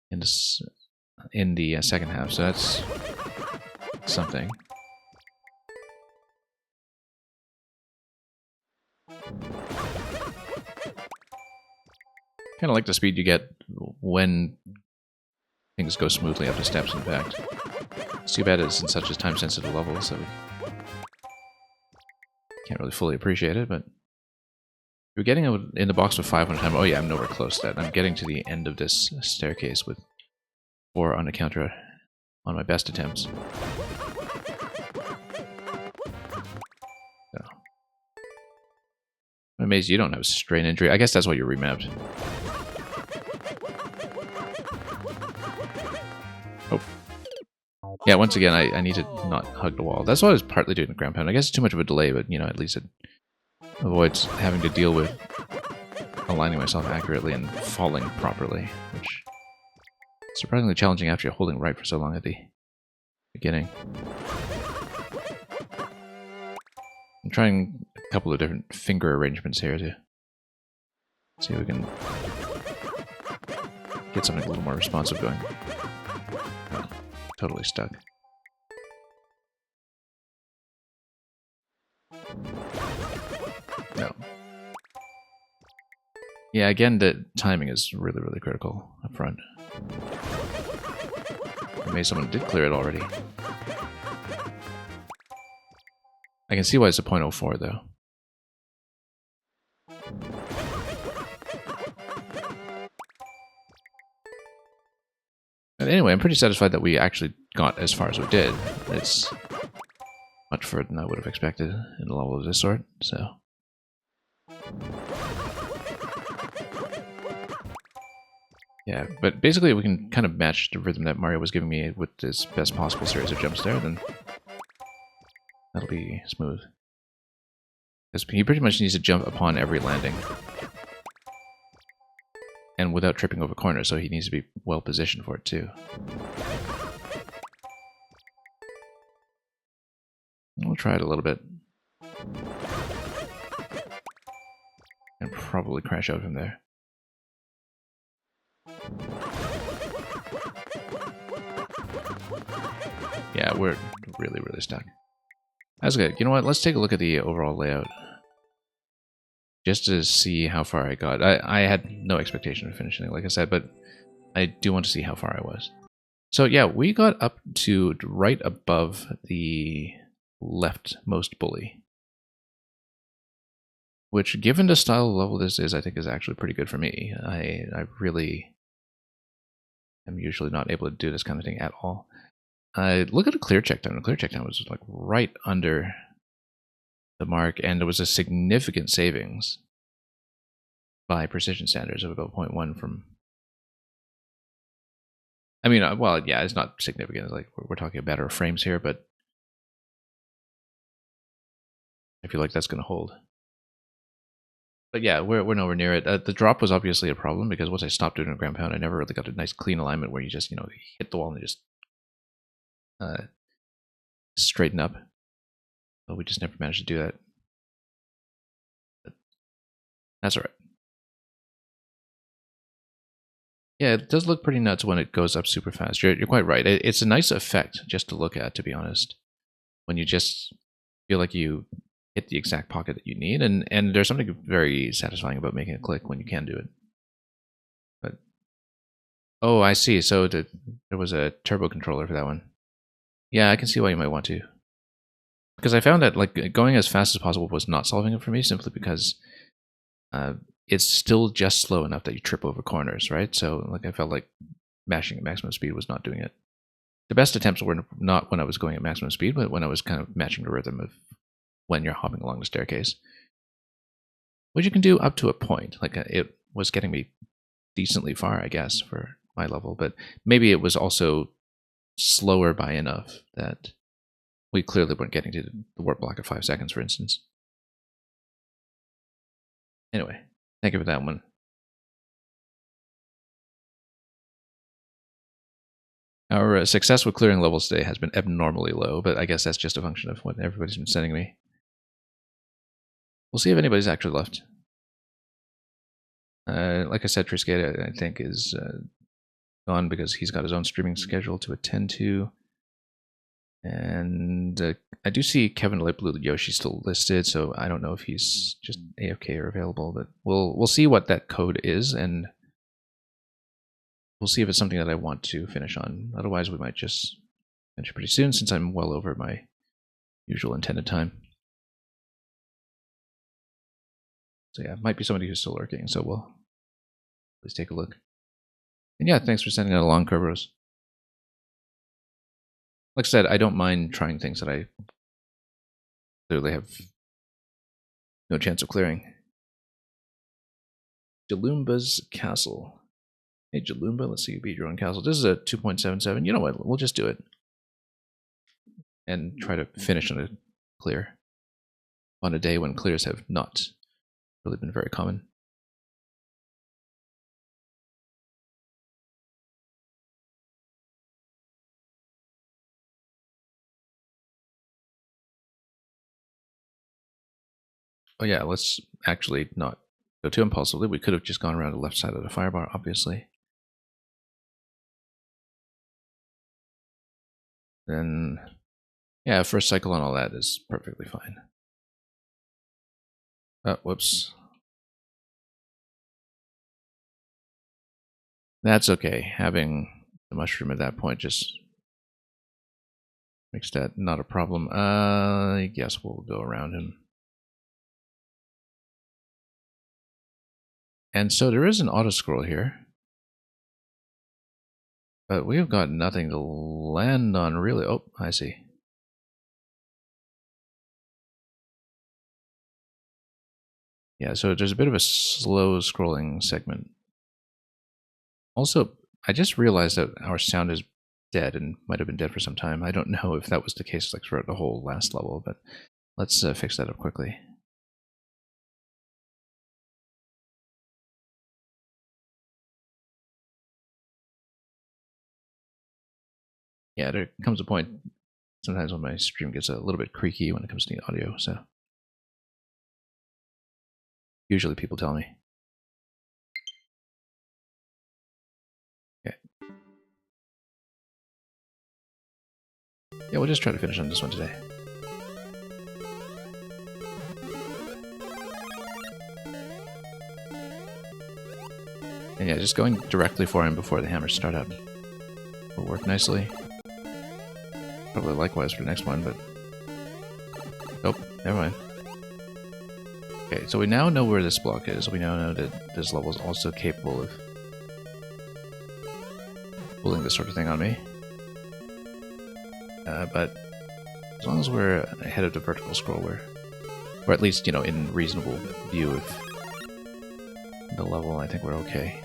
in the second half, so that's something. Kind of like the speed you get when things go smoothly up the steps, in fact. It's too bad it's in such a time-sensitive level, so we can't really fully appreciate it, but we're getting in the box with 5 on time. Oh yeah, I'm nowhere close to that. I'm getting to the end of this staircase with 4 on the counter on my best attempts. So. I'm amazed you don't have a strain injury. I guess that's why you're remapped. Yeah, once again, I need to not hug the wall. That's what I was partly doing the ground pound. I guess it's too much of a delay, but, you know, at least it avoids having to deal with aligning myself accurately and falling properly, which is surprisingly challenging after you're holding right for so long at the beginning. I'm trying a couple of different finger arrangements here to see if we can get something a little more responsive going. Oh, totally stuck. No. Yeah, again, the timing is really, really critical up front. Maybe someone did clear it already. I can see why it's a .04 though. But anyway, I'm pretty satisfied that we actually got as far as we did. It's much further than I would have expected in a level of this sort, so. Yeah, but basically we can kind of match the rhythm that Mario was giving me with this best possible series of jumps there, then that'll be smooth. Because he pretty much needs to jump upon every landing. And without tripping over corners, so he needs to be well positioned for it too. We'll try it a little bit. And probably crash out from there. Yeah, we're really, really stuck. That's good. You know what? Let's take a look at the overall layout. Just to see how far I got. I had no expectation of finishing, like I said, but I do want to see how far I was. So yeah, we got up to right above the leftmost bully. Which, given the style of level this is, I think is actually pretty good for me. I really am usually not able to do this kind of thing at all. Look at the clear check time. The clear check time was like right under the mark, and there was a significant savings by precision standards of about 0.1 from. I mean, well, yeah, it's not significant. It's like we're talking about better frames here, but I feel like that's going to hold. But yeah, we're nowhere near it. The drop was obviously a problem because once I stopped doing a ground pound, I never really got a nice clean alignment where you just, you know, hit the wall and just straighten up. But we just never managed to do that. But that's all right. Yeah, it does look pretty nuts when it goes up super fast. You're quite right. It's a nice effect just to look at, to be honest. When you just feel like you hit the exact pocket that you need, and there's something very satisfying about making a click when you can do it. But oh, I see. So there was a turbo controller for that one. Yeah, I can see why you might want to. Because I found that like going as fast as possible was not solving it for me, simply because it's still just slow enough that you trip over corners, right? So like I felt like mashing at maximum speed was not doing it. The best attempts were not when I was going at maximum speed, but when I was kind of matching the rhythm of when you're hopping along the staircase. Which you can do up to a point. Like it was getting me decently far, I guess, for my level, but maybe it was also slower by enough that we clearly weren't getting to the warp block at 5 seconds, for instance. Anyway, thank you for that one. Our success with clearing levels today has been abnormally low, but I guess that's just a function of what everybody's been sending me. We'll see if anybody's actually left. Like I said, Triscada, I think, is gone because he's got his own streaming schedule to attend to. And I do see Kevin Blue Yoshi still listed, so I don't know if he's just AFK or available, but we'll see what that code is, and we'll see if it's something that I want to finish on. Otherwise, we might just finish pretty soon, since I'm well over my usual intended time. So yeah, might be somebody who's still lurking, so we'll please take a look. And yeah, thanks for sending that along, Kerberos. Like I said, I don't mind trying things that I clearly have no chance of clearing. Jalumba's Castle. Hey, Jalumba, let's see you beat your own castle. This is a 2.77. You know what? We'll just do it. and try to finish on a clear on a day when clears have not really been very common. Oh yeah, let's actually not go too impulsively. We could have just gone around the left side of the firebar, obviously. Then, yeah, first cycle on all that is perfectly fine. Oh, whoops. That's okay. Having the mushroom at that point just makes that not a problem. I guess we'll go around him. And so there is an auto scroll here. But we have got nothing to land on, really. Oh, I see. Yeah, so there's a bit of a slow scrolling segment. Also, I just realized that our sound is dead and might have been dead for some time. I don't know if that was the case like throughout the whole last level, but let's fix that up quickly. Yeah, there comes a point sometimes when my stream gets a little bit creaky when it comes to the audio, so usually people tell me. Okay. Yeah, we'll just try to finish on this one today. And yeah, just going directly for him before the hammers start up will work nicely. Probably likewise for the next one, but... Oh, never mind. Okay, so we now know where this block is. We now know that this level is also capable of pulling this sort of thing on me. But as long as we're ahead of the vertical scroll, or at least, you know, in reasonable view of the level, I think we're okay.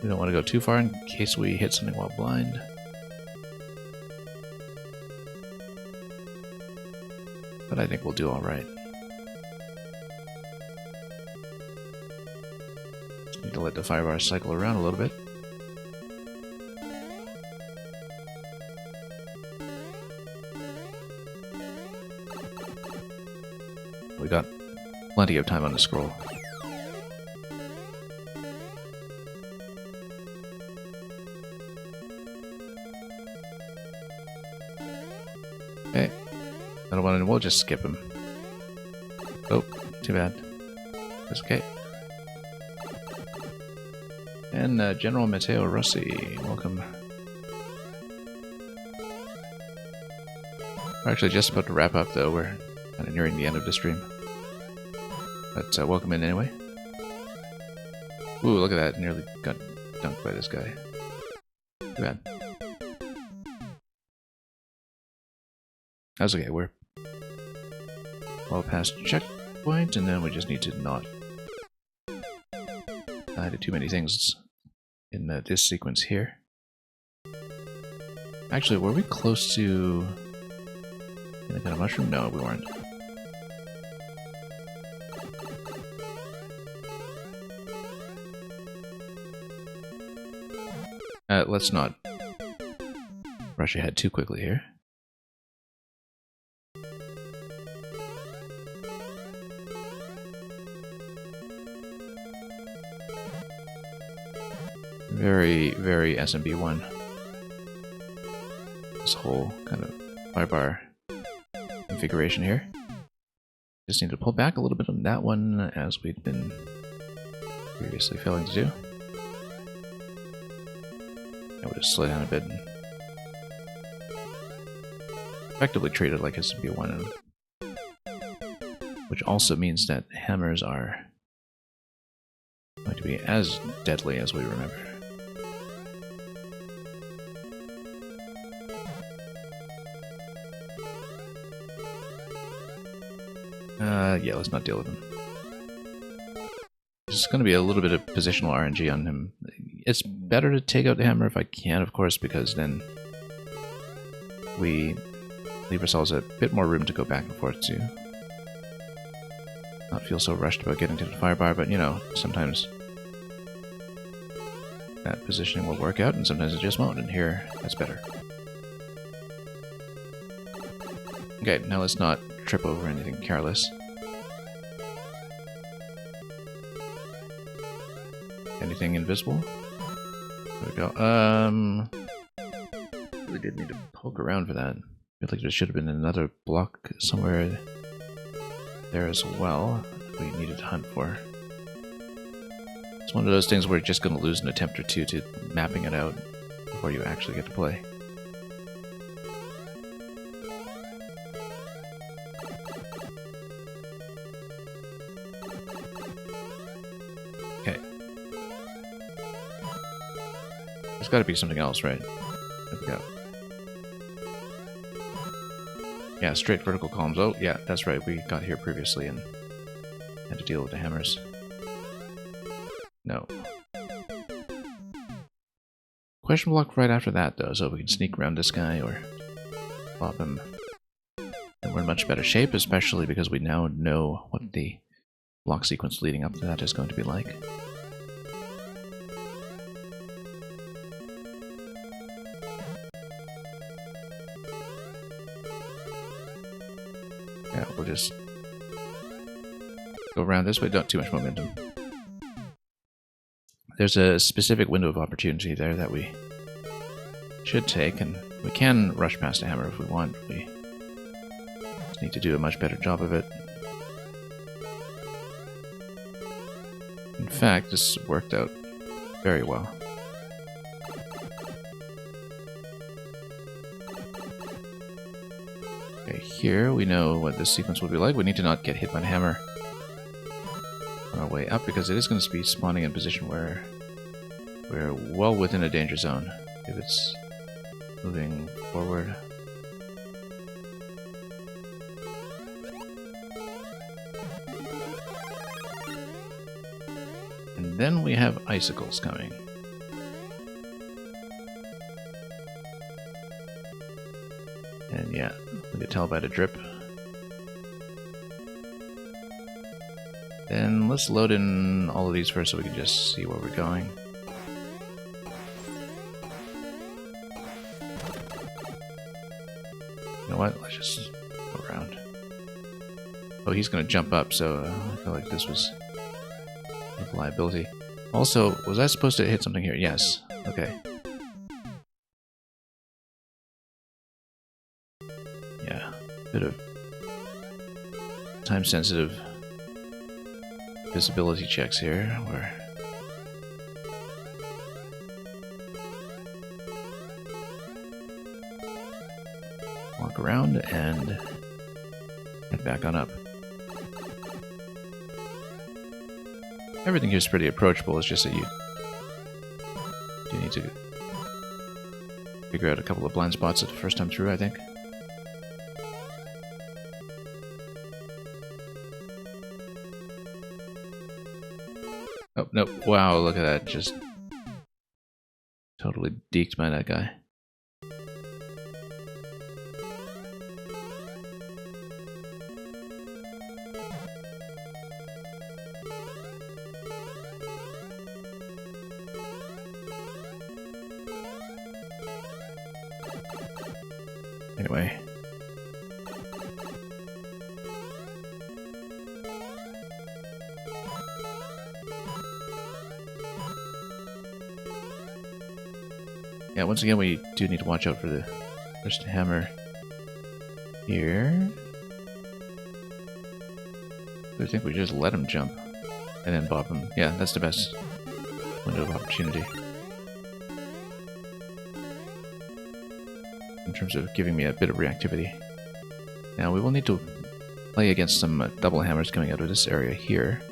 We don't want to go too far in case we hit something while blind. But I think we'll do alright. Just need to let the firebar cycle around a little bit. We got plenty of time on the scroll. Okay. Another one, and we'll just skip him. Oh, too bad. That's okay. And General Matteo Rossi, welcome. We're actually just about to wrap up, though. We're kind of nearing the end of the stream. But welcome in anyway. Ooh, look at that. Nearly got dunked by this guy. Too bad. That's okay. We're well past checkpoint, and then we just need to not do too many things in this sequence here. Actually, were we close to any kind of mushroom? No, we weren't. Let's not rush ahead too quickly here. Very, very SMB1. This whole kind of firebar configuration here. Just need to pull back a little bit on that one, as we'd been previously failing to do. I would just slow down a bit and effectively treat it like SMB1, which also means that hammers are going to be as deadly as we remember. Yeah, let's not deal with him. There's going to be a little bit of positional RNG on him. it's better to take out the hammer if I can, of course, because then we leave ourselves a bit more room to go back and forth to not feel so rushed about getting to the fire bar, but you know, sometimes that positioning will work out and sometimes it just won't, and here, that's better. Okay, now let's not trip over anything careless. Anything invisible? There we go. We did need to poke around for that. I feel like there should have been another block somewhere there as well we needed to hunt for. It's one of those things where you're just going to lose an attempt or two to mapping it out before you actually get to play. Okay. There's got to be something else, right? There we go. Yeah, straight vertical columns. Oh, yeah, that's right. We got here previously and had to deal with the hammers. No. Question block right after that, though, so we can sneak around this guy or pop him. And we're in much better shape, especially because we now know what the block sequence leading up to that is going to be like. Yeah, we'll just go around this way. Don't too much momentum. There's a specific window of opportunity there that we should take, and we can rush past a hammer if we want. We just need to do a much better job of it. In fact, this worked out very well. Okay, here we know what this sequence will be like. We need to not get hit by the hammer on our way up, because it is going to be spawning in a position where we're well within a danger zone if it's moving forward. And then we have icicles coming. And yeah, we can tell by the drip. Then let's load in all of these first so we can just see where we're going. You know what? Let's just go around. Oh, he's going to jump up, so I feel like this was a liability. Also, was I supposed to hit something here? Yes. Okay. Yeah. Bit of time-sensitive visibility checks here, where walk around and head back on up. Everything here is pretty approachable, it's just that you do need to figure out a couple of blind spots at the first time through, I think. Oh, no. Wow, look at that. Just totally deked by that guy. Anyway. Yeah, once again, we do need to watch out for the first hammer here. I think we just let him jump and then bop him. Yeah, that's the best window of opportunity in terms of giving me a bit of reactivity. Now, we will need to play against some double hammers coming out of this area here.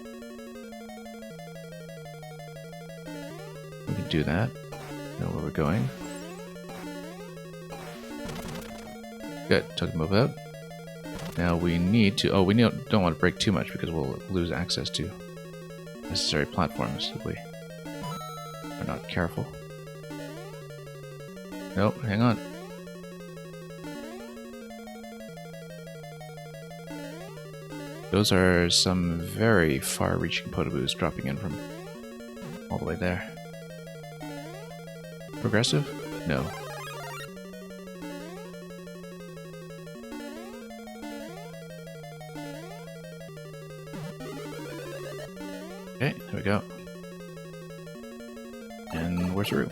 We can do that. Know where we're going. Good, took the move out. Now we need to... Oh, we don't want to break too much because we'll lose access to necessary platforms if we We're not careful. Nope, hang on. Those are some very far-reaching Podoboos dropping in from all the way there. Progressive? No. Okay, there we go. And we're through.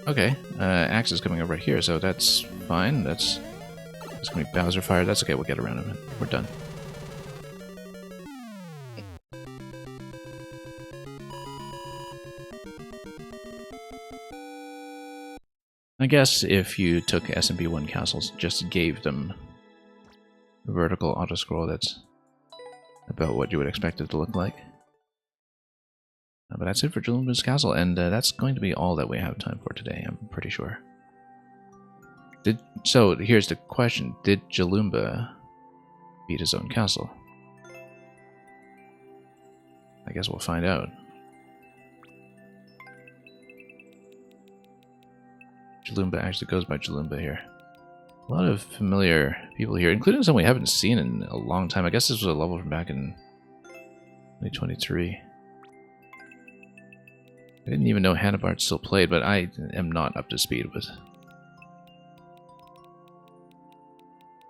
Okay, Axe is coming over here, so that's fine. That's gonna be Bowser Fire. That's okay, we'll get around him and we're done. I guess if you took SMP1 castles, just gave them vertical auto-scroll, that's about what you would expect it to look like. But that's it for Jalumba's Castle, and that's going to be all that we have time for today, I'm pretty sure. So, here's the question. Did Jalumba beat his own castle? I guess we'll find out. Jalumba actually goes by Jalumba here. A lot of familiar people here, including some we haven't seen in a long time. I guess this was a level from back in 2023. I didn't even know Hannibart still played, but I am not up to speed with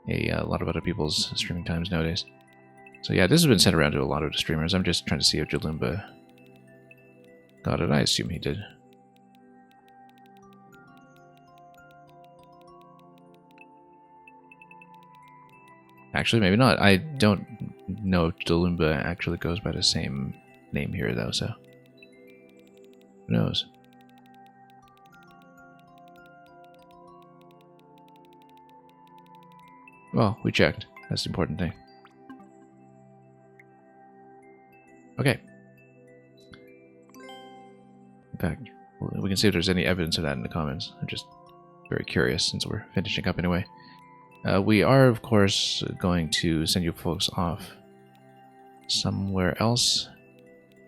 a lot of other people's streaming times nowadays. So yeah, this has been sent around to a lot of the streamers. I'm just trying to see if Jalumba got it. I assume he did. Actually, maybe not. I don't know if Jalumba actually goes by the same name here, though, so who knows? Well, we checked. That's the important thing. Okay. In fact, we can see if there's any evidence of that in the comments. I'm just very curious since we're finishing up anyway. We are, of course, going to send you folks off somewhere else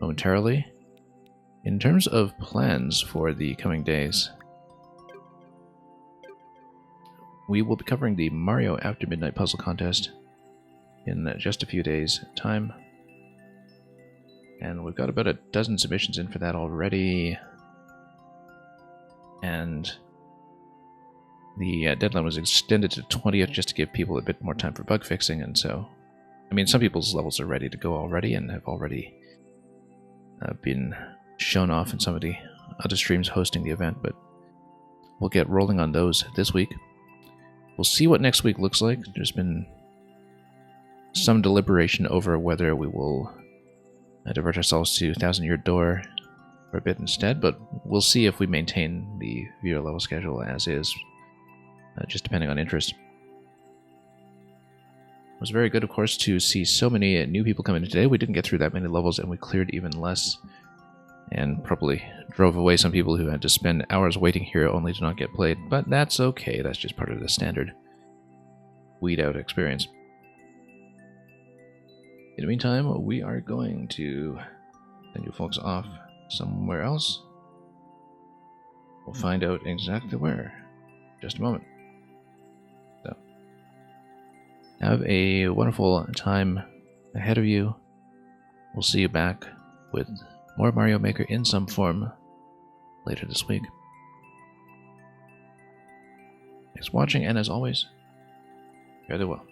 momentarily. In terms of plans for the coming days, we will be covering the Mario After Midnight Puzzle Contest in just a few days' time. And we've got about a dozen submissions in for that already. And the deadline was extended to 20th just to give people a bit more time for bug fixing, and so, I mean, some people's levels are ready to go already and have already been shown off in some of the other streams hosting the event, but we'll get rolling on those this week. We'll see what next week looks like. There's been some deliberation over whether we will divert ourselves to Thousand Year Door for a bit instead, but we'll see if we maintain the viewer level schedule as is. Just depending on interest. It was very good, of course, to see so many new people come in today. We didn't get through that many levels, and we cleared even less. And probably drove away some people who had to spend hours waiting here only to not get played. But that's okay. That's just part of the standard weed out experience. In the meantime, we are going to send you folks off somewhere else. We'll find out exactly where in just a moment. Have a wonderful time ahead of you. We'll see you back with more Mario Maker in some form later this week. Thanks for watching, and as always, fare thee well.